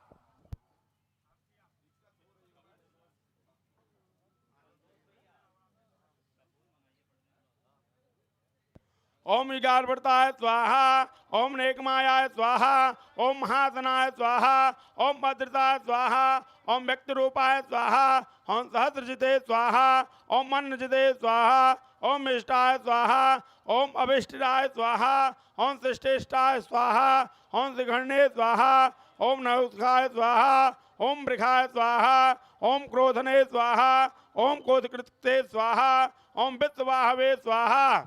ओम युगार्वर्ताय स्वाहा, ओम नेकमायाय स्वाहा, ओम महासनाय स्वाहा, ओम भद्रताय स्वाहा, ओम व्यक्ति रूपाय स्वाहा, ओम सहस्रजिते स्वाहा, ओम अन्नजिते स्वाहा, ओम इष्टाय स्वाहा, ओम अभिष्टाय स्वाहा, ओम शिष्टेष्टाय स्वाहा, ओम शिखण्डे स्वाहा, ओम नहुस्काय स्वाहा, ओम वृखाय स्वाहा, ओम क्रोधने स्वाहा, ओम क्रोधकृते स्वाहा, ओम वित्तवाहवे स्वाहा,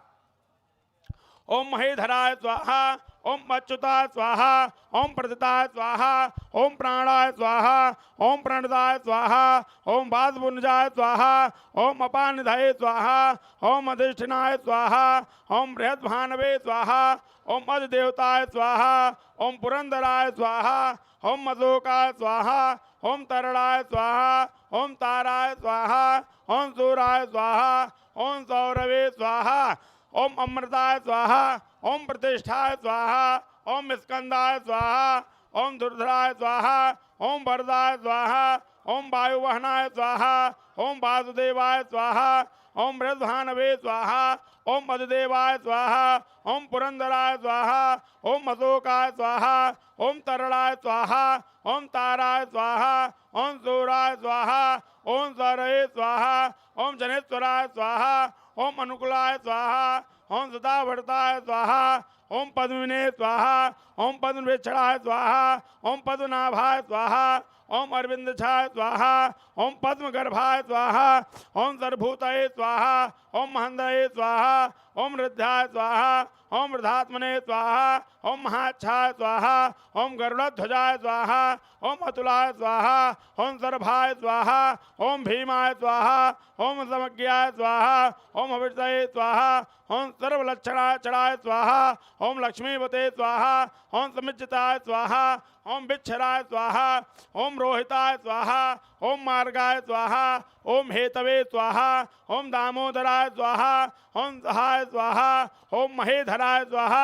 ओम महेधराय स्वाहा, ओम अच्युताय स्वाहा, ओम प्रदिताय स्वाहा, ओम प्राणाय स्वाहा, ओम प्रणदाय स्वाहा, ओम बाधपुंजाय स्वाहा, ओम अपानिधये स्वाहा, ओम अधिष्ठिनाय स्वाहा, ओम बृहद्भानवे स्वाहा, ओम अधिदेवताय स्वाहा, ओम पुरंदराय स्वाहा, ओम मधोकाय स्वाहा, ओम तरणाय स्वाहा, ओम ताराय स्वाहा, ओम सूराय स्वाहा, ओम सौरवे स्वाहा, ओम अमृताय स्वाहा, ओम प्रतिष्ठाय स्वाहा, ओम स्कंदाय स्वाहा, ओम दुर्धराय स्वाहा, ओम वरदाय स्वाहा, ओम वायुवहनाय स्वाहा, ओम वासुदेवाय स्वाहा, ओम बृहद्भानवे स्वाहा, ओम मधुदेवाय स्वाहा, ओम पुरंदराय स्वाहा, ओम अशोकाय स्वाहा, ओम तरणाय स्वाहा, ओम ताराय स्वाहा, ओम सूराय स्वाहा, ओम सौरवे स्वाहा, ओम जनेश्वराय स्वाहा, ओम अनुकूलाय स्वाहा, ओम सदावर्ताय स्वाहा, ओम पद्मिने स्वाहा, ओम पद्मवृक्षणाय स्वाहा, ओम पद्मनाभाय स्वाहा, ओम अरविंदछाय स्वाहा, ओम पद्मगर्भाय स्वाहा, ओम सर्वभूतये स्वाहा, ओम महंदये स्वाहा, ओम रुद्राय स्वाहा, ओम वृद्धात्मने स्वाहा, ओम महाच्छाय स्वाहा, ओम गरुड़ध्वजाय स्वाहा, ओम अतुलाय स्वाहा, ओम सर्भाय स्वाहा, ओम भीमाय स्वाहा, ओम समज्ञाय स्वाहा, ओम अविषये स्वाहा, ओम सर्वलक्षणाय चढ़ाय स्वाहा, ओम लक्ष्मीवते स्वाहा, ओम समिज्जताय स्वाहा, ओम बिच्छराय स्वाहा, ओम रोहिताय स्वाहा, ओम मार्गाय स्वाहा, ओम हेतवे स्वाहा, ओम दामोदराय स्वाहा, ओम सहाय स्वाहा, ओम महेधराय स्वाहा।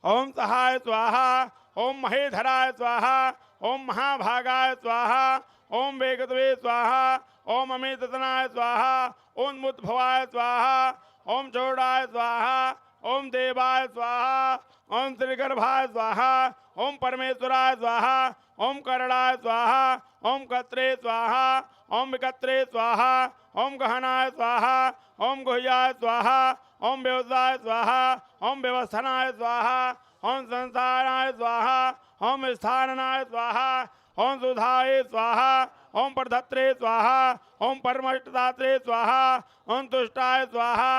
ओम सहाय स्वाहा, ओम महेधराय स्वाहा, ओम महाभागाय स्वाहा, ओम वेगतवे स्वाहा, ओम अमिततनाय स्वाहा, ओम मुद्भवाय स्वाहा, ओम चोडाय स्वाहा, ओम देवाय स्वाहा, ओम त्रिगर्भाय स्वाहा, ओम परमेश्वराय स्वाहा, ओम करणाय स्वाहा, ओम कत्रे स्वाहा, ओम विकत्रे स्वाहा, ओम गहनाय स्वाहा, ओम गुह्याय स्वाहा, ओम व्यवसाय स्वाहा, ओम व्यवस्थानाय स्वाहा, ओम संसाराय स्वाहा, ओम स्थाननाय स्वाहा, ओम सुधाय स्वाहा, ओम प्रधत्रे स्वाहा, ओम परमष्टदात्रे स्वाहा, ओम तुष्टाय स्वाहा,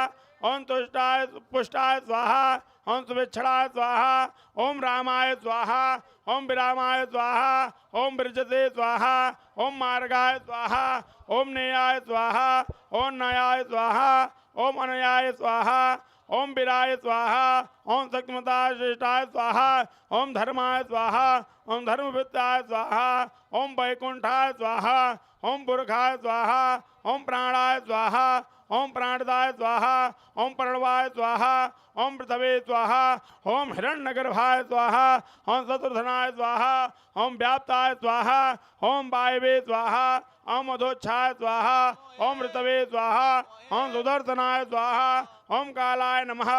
ओम तुष्टाय पुष्टाय स्वाहा, ओम सुविच्छणाय स्वाहा, ओम रामाय स्वाहा, ओम विरामाय स्वाहा, ओम वृजते स्वाहा, ओम मार्गाय स्वाहा, ओम नेयाय स्वाहा, ओम नयाय स्वाहा, ओम अनयाय स्वाहा, ओम विराय स्वाहा, ओम शक्तिमताय श्रेष्ठाय स्वाहा, ओम धर्माय स्वाहा, ओम धर्मविद्याय स्वाहा, ओम वैकुंठाय स्वाहा, ओम पुरखाय स्वाहा, ओम प्राणाय स्वाहा, ओम प्राणदाय स्वाहा, ओम प्रणवाय स्वाहा, ओम पृथ्वे स्वाहा, ओम हिरण्यगर्भाय स्वाहा, ओम शत्रुधनाय स्वाहा, ओम व्याप्ताय स्वाहा, ओम वायवे स्वाहा, ओम अधोच्छाय स्वाहा, ओम ऋतवे स्वाहा, ओम सुदर्शनाय स्वाहा, ओम कालाय नमः,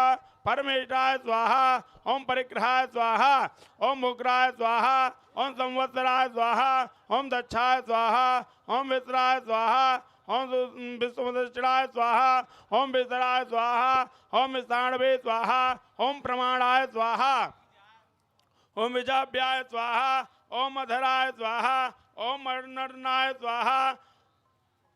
परमेष्ठाय स्वाहा, ओम परिग्रहाय स्वाहा, ओम उग्राय स्वाहा, ओम संवत्सराय स्वाहा, ओम दक्षाय स्वाहा, ओम विसराय स्वाहा, ओम विश्वमधिष्ठाय स्वाहा, ओम विसराय स्वाहा, ओम विषाणवे स्वाहा, ओम प्रमाणाय स्वाहा, ओम विजाभ्याय स्वाहा, ओम अधराय स्वाहा, ओम अर्णनाय स्वाहा,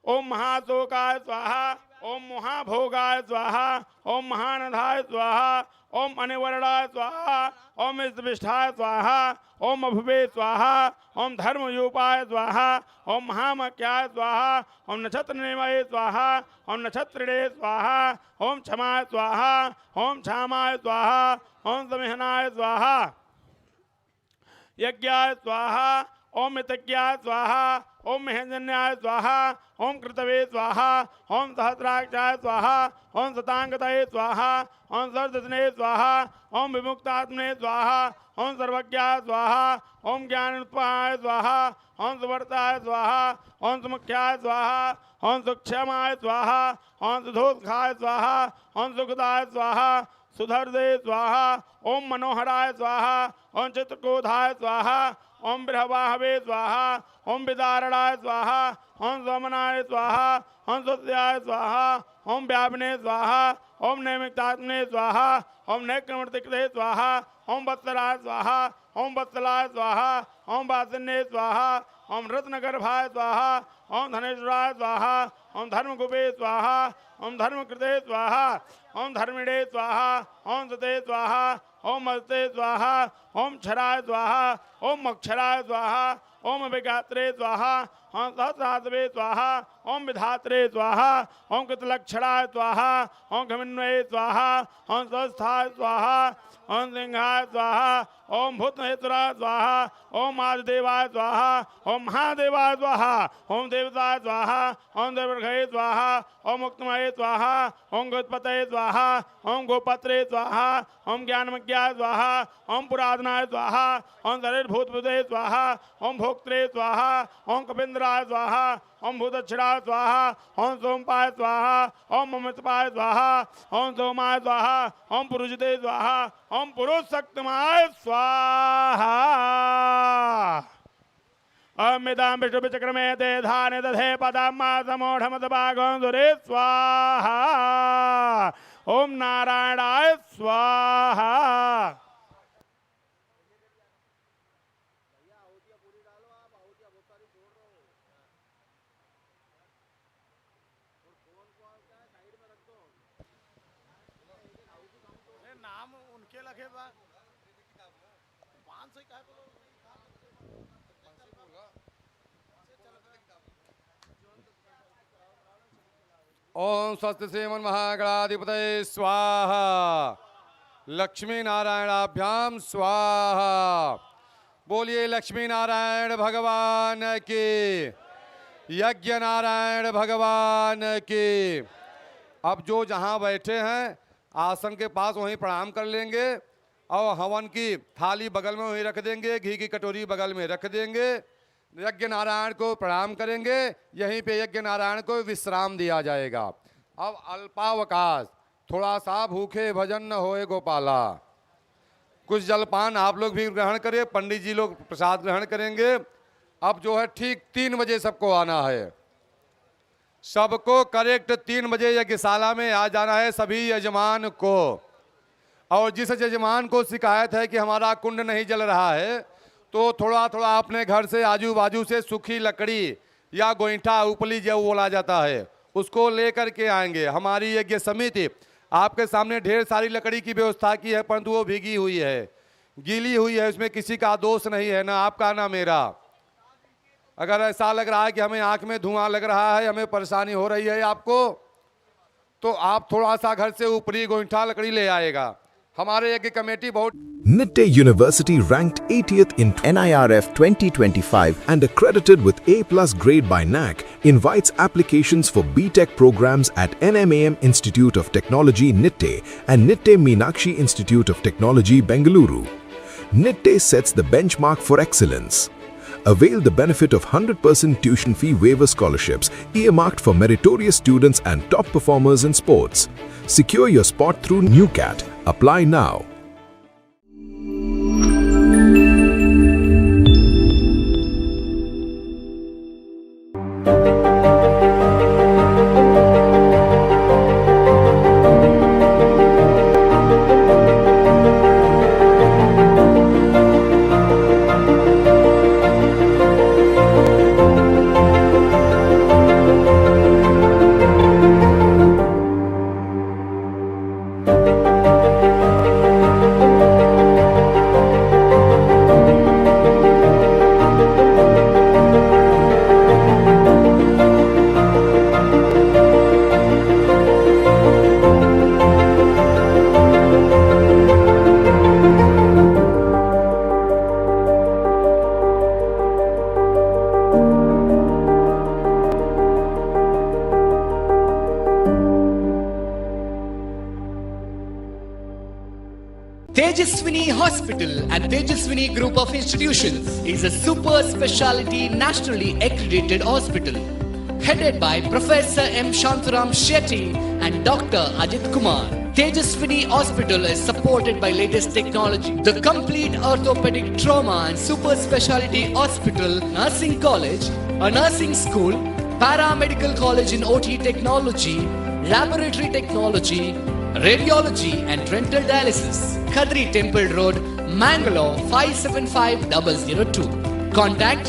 ओम महाशोकाय स्वाहा, ओम महाभोगाय स्वाहा, ओम महानधाय स्वाहा, ओम अनिवर्णाय स्वाहा, ओम विष्ठाय स्वाहा, ओम अभुवे स्वाहा, ओम धर्मयूपाय स्वाहा, ओम महामक्याय स्वाहा, ओम नक्षत्रनिमये स्वाहा, ओम नक्षत्रिणे स्वाहा, ओम क्षमाय स्वाहा, ओम क्षामाय स्वाहा, ओम समिहनाय स्वाहा, यज्ञाय स्वाहा, ओम मितज्ञाय स्वाहा, ओम महेंजन्याय स्वाहा, ओम कृतवे स्वाहा, ओम सहस्राक्षाय स्वाहा, ओम शतांगतये स्वाहा, ओम सर्वदने स्वाहा, ओम विमुक्तात्मने स्वाहा, ओम सर्वज्ञाय स्वाहा, ओम ज्ञानोत्पाय स्वाहा, ओम सुवर्ताय स्वाहा, ओम सुमुख्याय स्वाहा, ओम सुक्षमाय स्वाहा, ओम सुधोत्खाय स्वाहा, ओम सुखदाय स्वाहा, सुधर्दे स्वाहा, ओम मनोहराय स्वाहा, ओम चित्रकोधाय स्वाहा, ओम बृहवाहवे स्वाहा, ओम विदारणाय स्वाहा, ओम सोमनाय स्वाहा, ओम सुत्याय स्वाहा, ओम व्यापने स्वाहा, ओम नैमित्तात्मने स्वाहा, ओम नैक्रमृतिकृते स्वाहा, ओम वत्सराय स्वाहा, ओम वत्सलाय स्वाहा, ओम वासिन्ये स्वाहा, ओम रत्नगर्भाय स्वाहा, ओम धनेश्वराय स्वाहा, ओम धर्मगुपे स्वाहा, ओम धर्मकृते स्वाहा, ओम धर्मिणे स्वाहा, ओम सते स्वाहा, ओम मस्ते स्वाहा, ओम क्षराय स्वाहा, ओम अक्षराय स्वाहा, ओम विगात्रे स्वाहा, ओम सहस्रात्वे स्वाहा, ओम विधात्रे स्वाहा, ओम कृतलक्षणाय स्वाहा, ओम घमिन्वये स्वाहा, ओम स्वस्थाय स्वाहा, ओम सिंहाय स्वाहा, ओम भूतहेतुराय स्वाहा, ओम आदिदेवाय स्वाहा, ओम महादेवाय स्वाहा, ओम देवताय स्वाहा, ओम देवर्घये स्वाहा, ओम मुक्तमये स्वाहा, ओम गोत्पतये स्वाहा, ओम गोपत्रे स्वाहा, ओम ज्ञानमज्ञाय स्वाहा, ओम पुराधनाय स्वाहा, ओम शरीरभूतभूते स्वाहा, ओम भोक्त्रे स्वाहा, ओम कपिन्द्राय स्वाहा, ओम भूतक्षराय स्वाहा, ओम सोमपाय स्वाहा, ओम अमृतपाय स्वाहा, ओम सोमाय स्वाहा, ओम पुरुषते स्वाहा, ओम पुरुषशक्तिमाय स्वाहा। अमितां विष्णुचक्रमे ते धाने दधे पदामातमोढमदभागं दुरे स्वाहा। ओम नारायणाय स्वाहा। नाम उनके लगे बा 500 का ओम स्वस्ति श्रीमन महागणाधिपतये स्वाहा। लक्ष्मी नारायणाभ्याम स्वाहा। बोलिए लक्ष्मी नारायण भगवान की, यज्ञ नारायण भगवान की। अब जो जहाँ बैठे हैं आसन के पास वहीं प्रणाम कर लेंगे और हवन की थाली बगल में वहीं रख देंगे, घी की कटोरी बगल में रख देंगे। यज्ञ नारायण को प्रणाम करेंगे, यहीं पे यज्ञ नारायण को विश्राम दिया जाएगा। अब अल्पावकाश, थोड़ा सा भूखे भजन न होए गोपाला। कुछ जलपान आप लोग भी ग्रहण करें, पंडित जी लोग प्रसाद ग्रहण करेंगे। अब जो है ठीक 3 बजे सबको आना है, सबको करेक्ट 3 बजे यज्ञशाला में आ जाना है, सभी यजमान को। और जिस यजमान को शिकायत है कि हमारा कुंड नहीं जल रहा है, तो थोड़ा थोड़ा अपने घर से आजू बाजू से सूखी लकड़ी या गोईठा उपली जो बोला जाता है उसको लेकर के आएंगे। हमारी यज्ञ समिति आपके सामने ढेर सारी लकड़ी की व्यवस्था की है, परंतु वो भीगी हुई है, गीली हुई है, उसमें किसी का दोष नहीं है, ना आपका ना मेरा। अगर ऐसा लग रहा है कि हमें आंख में धुआं लग रहा है, हमें परेशानी हो रही है आपको, तो आप थोड़ा सा घर से ऊपरी गोईठा लकड़ी ले आएगा। हमारे यज्ञ कमेटी बहुत Nitte University ranked 80th in NIRF 2025 and accredited with A+ grade by NAC invites applications for BTech programs at NMAM Institute of Technology Nitte and Nitte Meenakshi Institute of Technology Bengaluru. Nitte sets the benchmark for excellence. Avail the benefit of 100% tuition fee waiver scholarships earmarked for meritorious students and top performers in sports. Secure your spot through NewCat. Apply now. Tejaswini Hospital and Tejaswini Group of Institutions is a super specialty nationally accredited hospital headed by Professor M. Shantaram Shetty and Dr. Ajit Kumar. Tejaswini Hospital is supported by latest technology. The complete orthopedic trauma and super specialty hospital, nursing college, a nursing school, paramedical college in OT technology, laboratory technology, radiology and rental dialysis. Khadri Temple Road, Mangalore 575002. Contact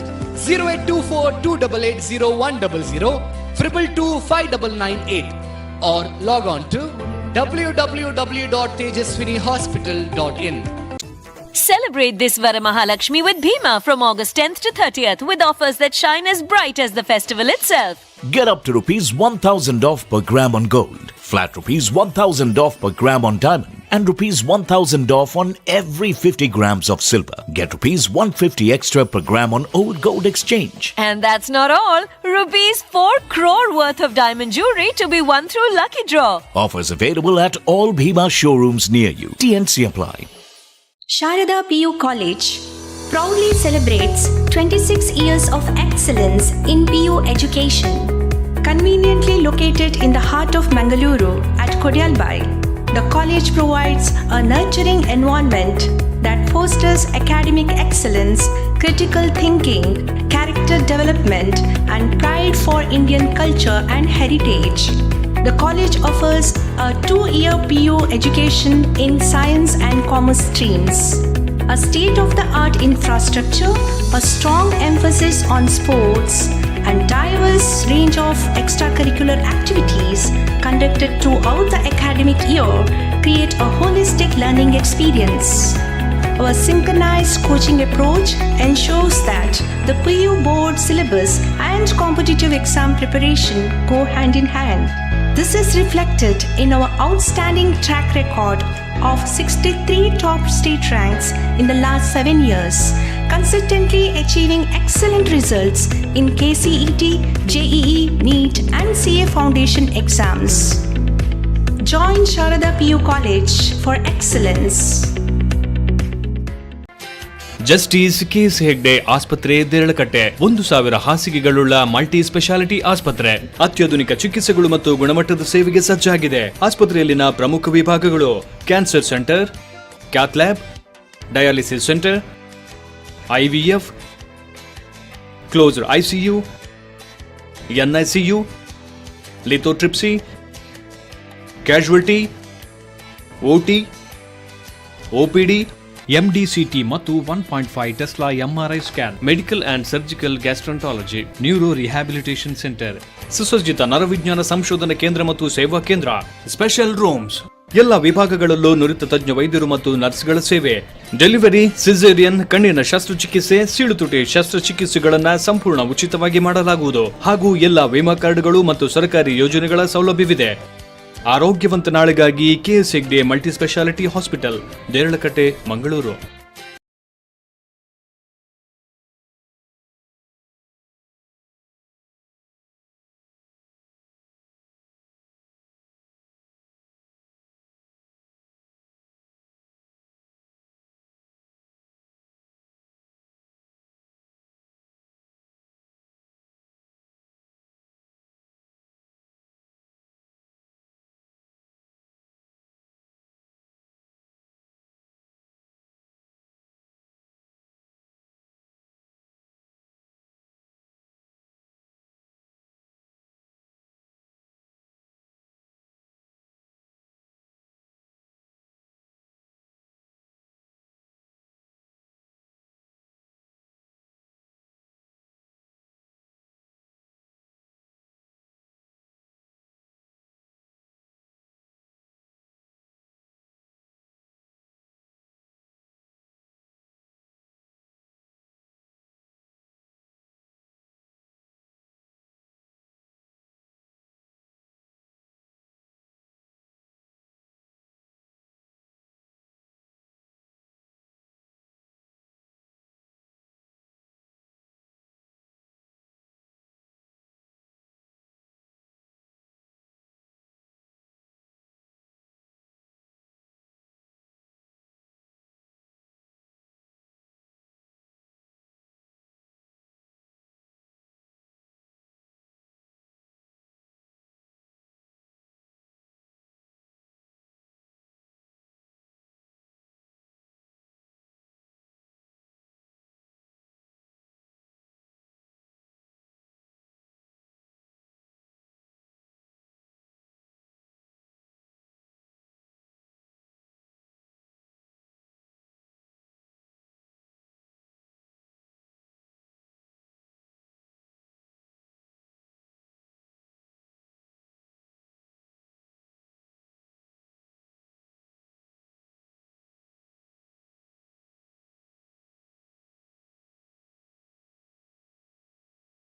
0824 288 0100 222 5998 or log on to www.tejaswinihospital.in. Celebrate this Varamahalakshmi with Bhima from August 10th to 30th with offers that shine as bright as the festival itself. Get up to rupees 1000 off per gram on gold, flat rupees 1000 off per gram on diamond, and rupees 1000 off on every 50 grams of silver. Get rupees 150 extra per gram on old gold exchange. And that's not all. Rupees 4 crore worth of diamond jewelry to be won through lucky draw. Offers available at all Bhima showrooms near you. TNC apply. Sharada PU College proudly celebrates 26 years of excellence in PU education. Conveniently located in the heart of Mangaluru at Kodyalbai, the college provides a nurturing environment that fosters academic excellence, critical thinking, character development, and pride for Indian culture and heritage. The college offers a 2-year PU education in science and commerce streams, a state-of-the-art infrastructure, a strong emphasis on sports, and diverse range of extracurricular activities conducted throughout the academic year create a holistic learning experience. Our synchronized coaching approach ensures that the PU board syllabus and competitive exam preparation go hand in hand. This is reflected in our outstanding track record of 63 top state ranks in the last 7 years, consistently achieving excellent results in KCET, JEE, NEET and CA Foundation exams. Join Sharada PU College for excellence. Justice K S Hegde ಆಸ್ಪತ್ರೆ ದೇರಳಕಟ್ಟೆ 1,000 ಹಾಸಿಗೆಗಳುಳ್ಳ ಮಲ್ಟಿ ಸ್ಪೆಷಾಲಿಟಿ ಆಸ್ಪತ್ರೆ. ಅತ್ಯಾಧುನಿಕ ಚಿಕಿತ್ಸೆಗಳು ಮತ್ತು ಗುಣಮಟ್ಟದ ಸೇವೆಗೆ ಸಜ್ಜಾಗಿದೆ. ಆಸ್ಪತ್ರೆಯಲ್ಲಿನ ಪ್ರಮುಖ ವಿಭಾಗಗಳು cancer centre, cath lab, dialysis centre, IVF, closed ICU, NICU, lithotripsy, casualty, OT, OPD, MDCT ಮತ್ತು 1.5 Tesla MRI scan, medical and surgical gastroenterology, neuro rehabilitation centre, ಸುಸಜ್ಜಿತ ನರವಿಜ್ಞಾನ ಸಂಶೋಧನಾ ಕೇಂದ್ರ ಮತ್ತು ಸೇವಾ ಕೇಂದ್ರ, ಸ್ಪೆಷಲ್ ರೂಮ್ಸ್. ಎಲ್ಲ ವಿಭಾಗಗಳಲ್ಲೂ ನುರಿತ ತಜ್ಞ ವೈದ್ಯರು ಮತ್ತು ನರ್ಸ್ಗಳ ಸೇವೆ. ಡೆಲಿವರಿ, ಸಿಸೇರಿಯನ್, ಕಣ್ಣಿನ ಶಸ್ತ್ರಚಿಕಿತ್ಸೆ, ಸೀಳುತುಟಿ ಶಸ್ತ್ರಚಿಕಿತ್ಸೆಗಳನ್ನ ಸಂಪೂರ್ಣ ಉಚಿತವಾಗಿ ಮಾಡಲಾಗುವುದು. ಹಾಗೂ ಎಲ್ಲ ವಿಮಾ ಕಾರ್ಡ್ಗಳು ಮತ್ತು ಸರ್ಕಾರಿ ಯೋಜನೆಗಳ ಸೌಲಭ್ಯವಿದೆ. ಆರೋಗ್ಯವಂತ ನಾಳೆಗಾಗಿ K S Hegde multi speciality hospital, Deralakatte, Mangaluru.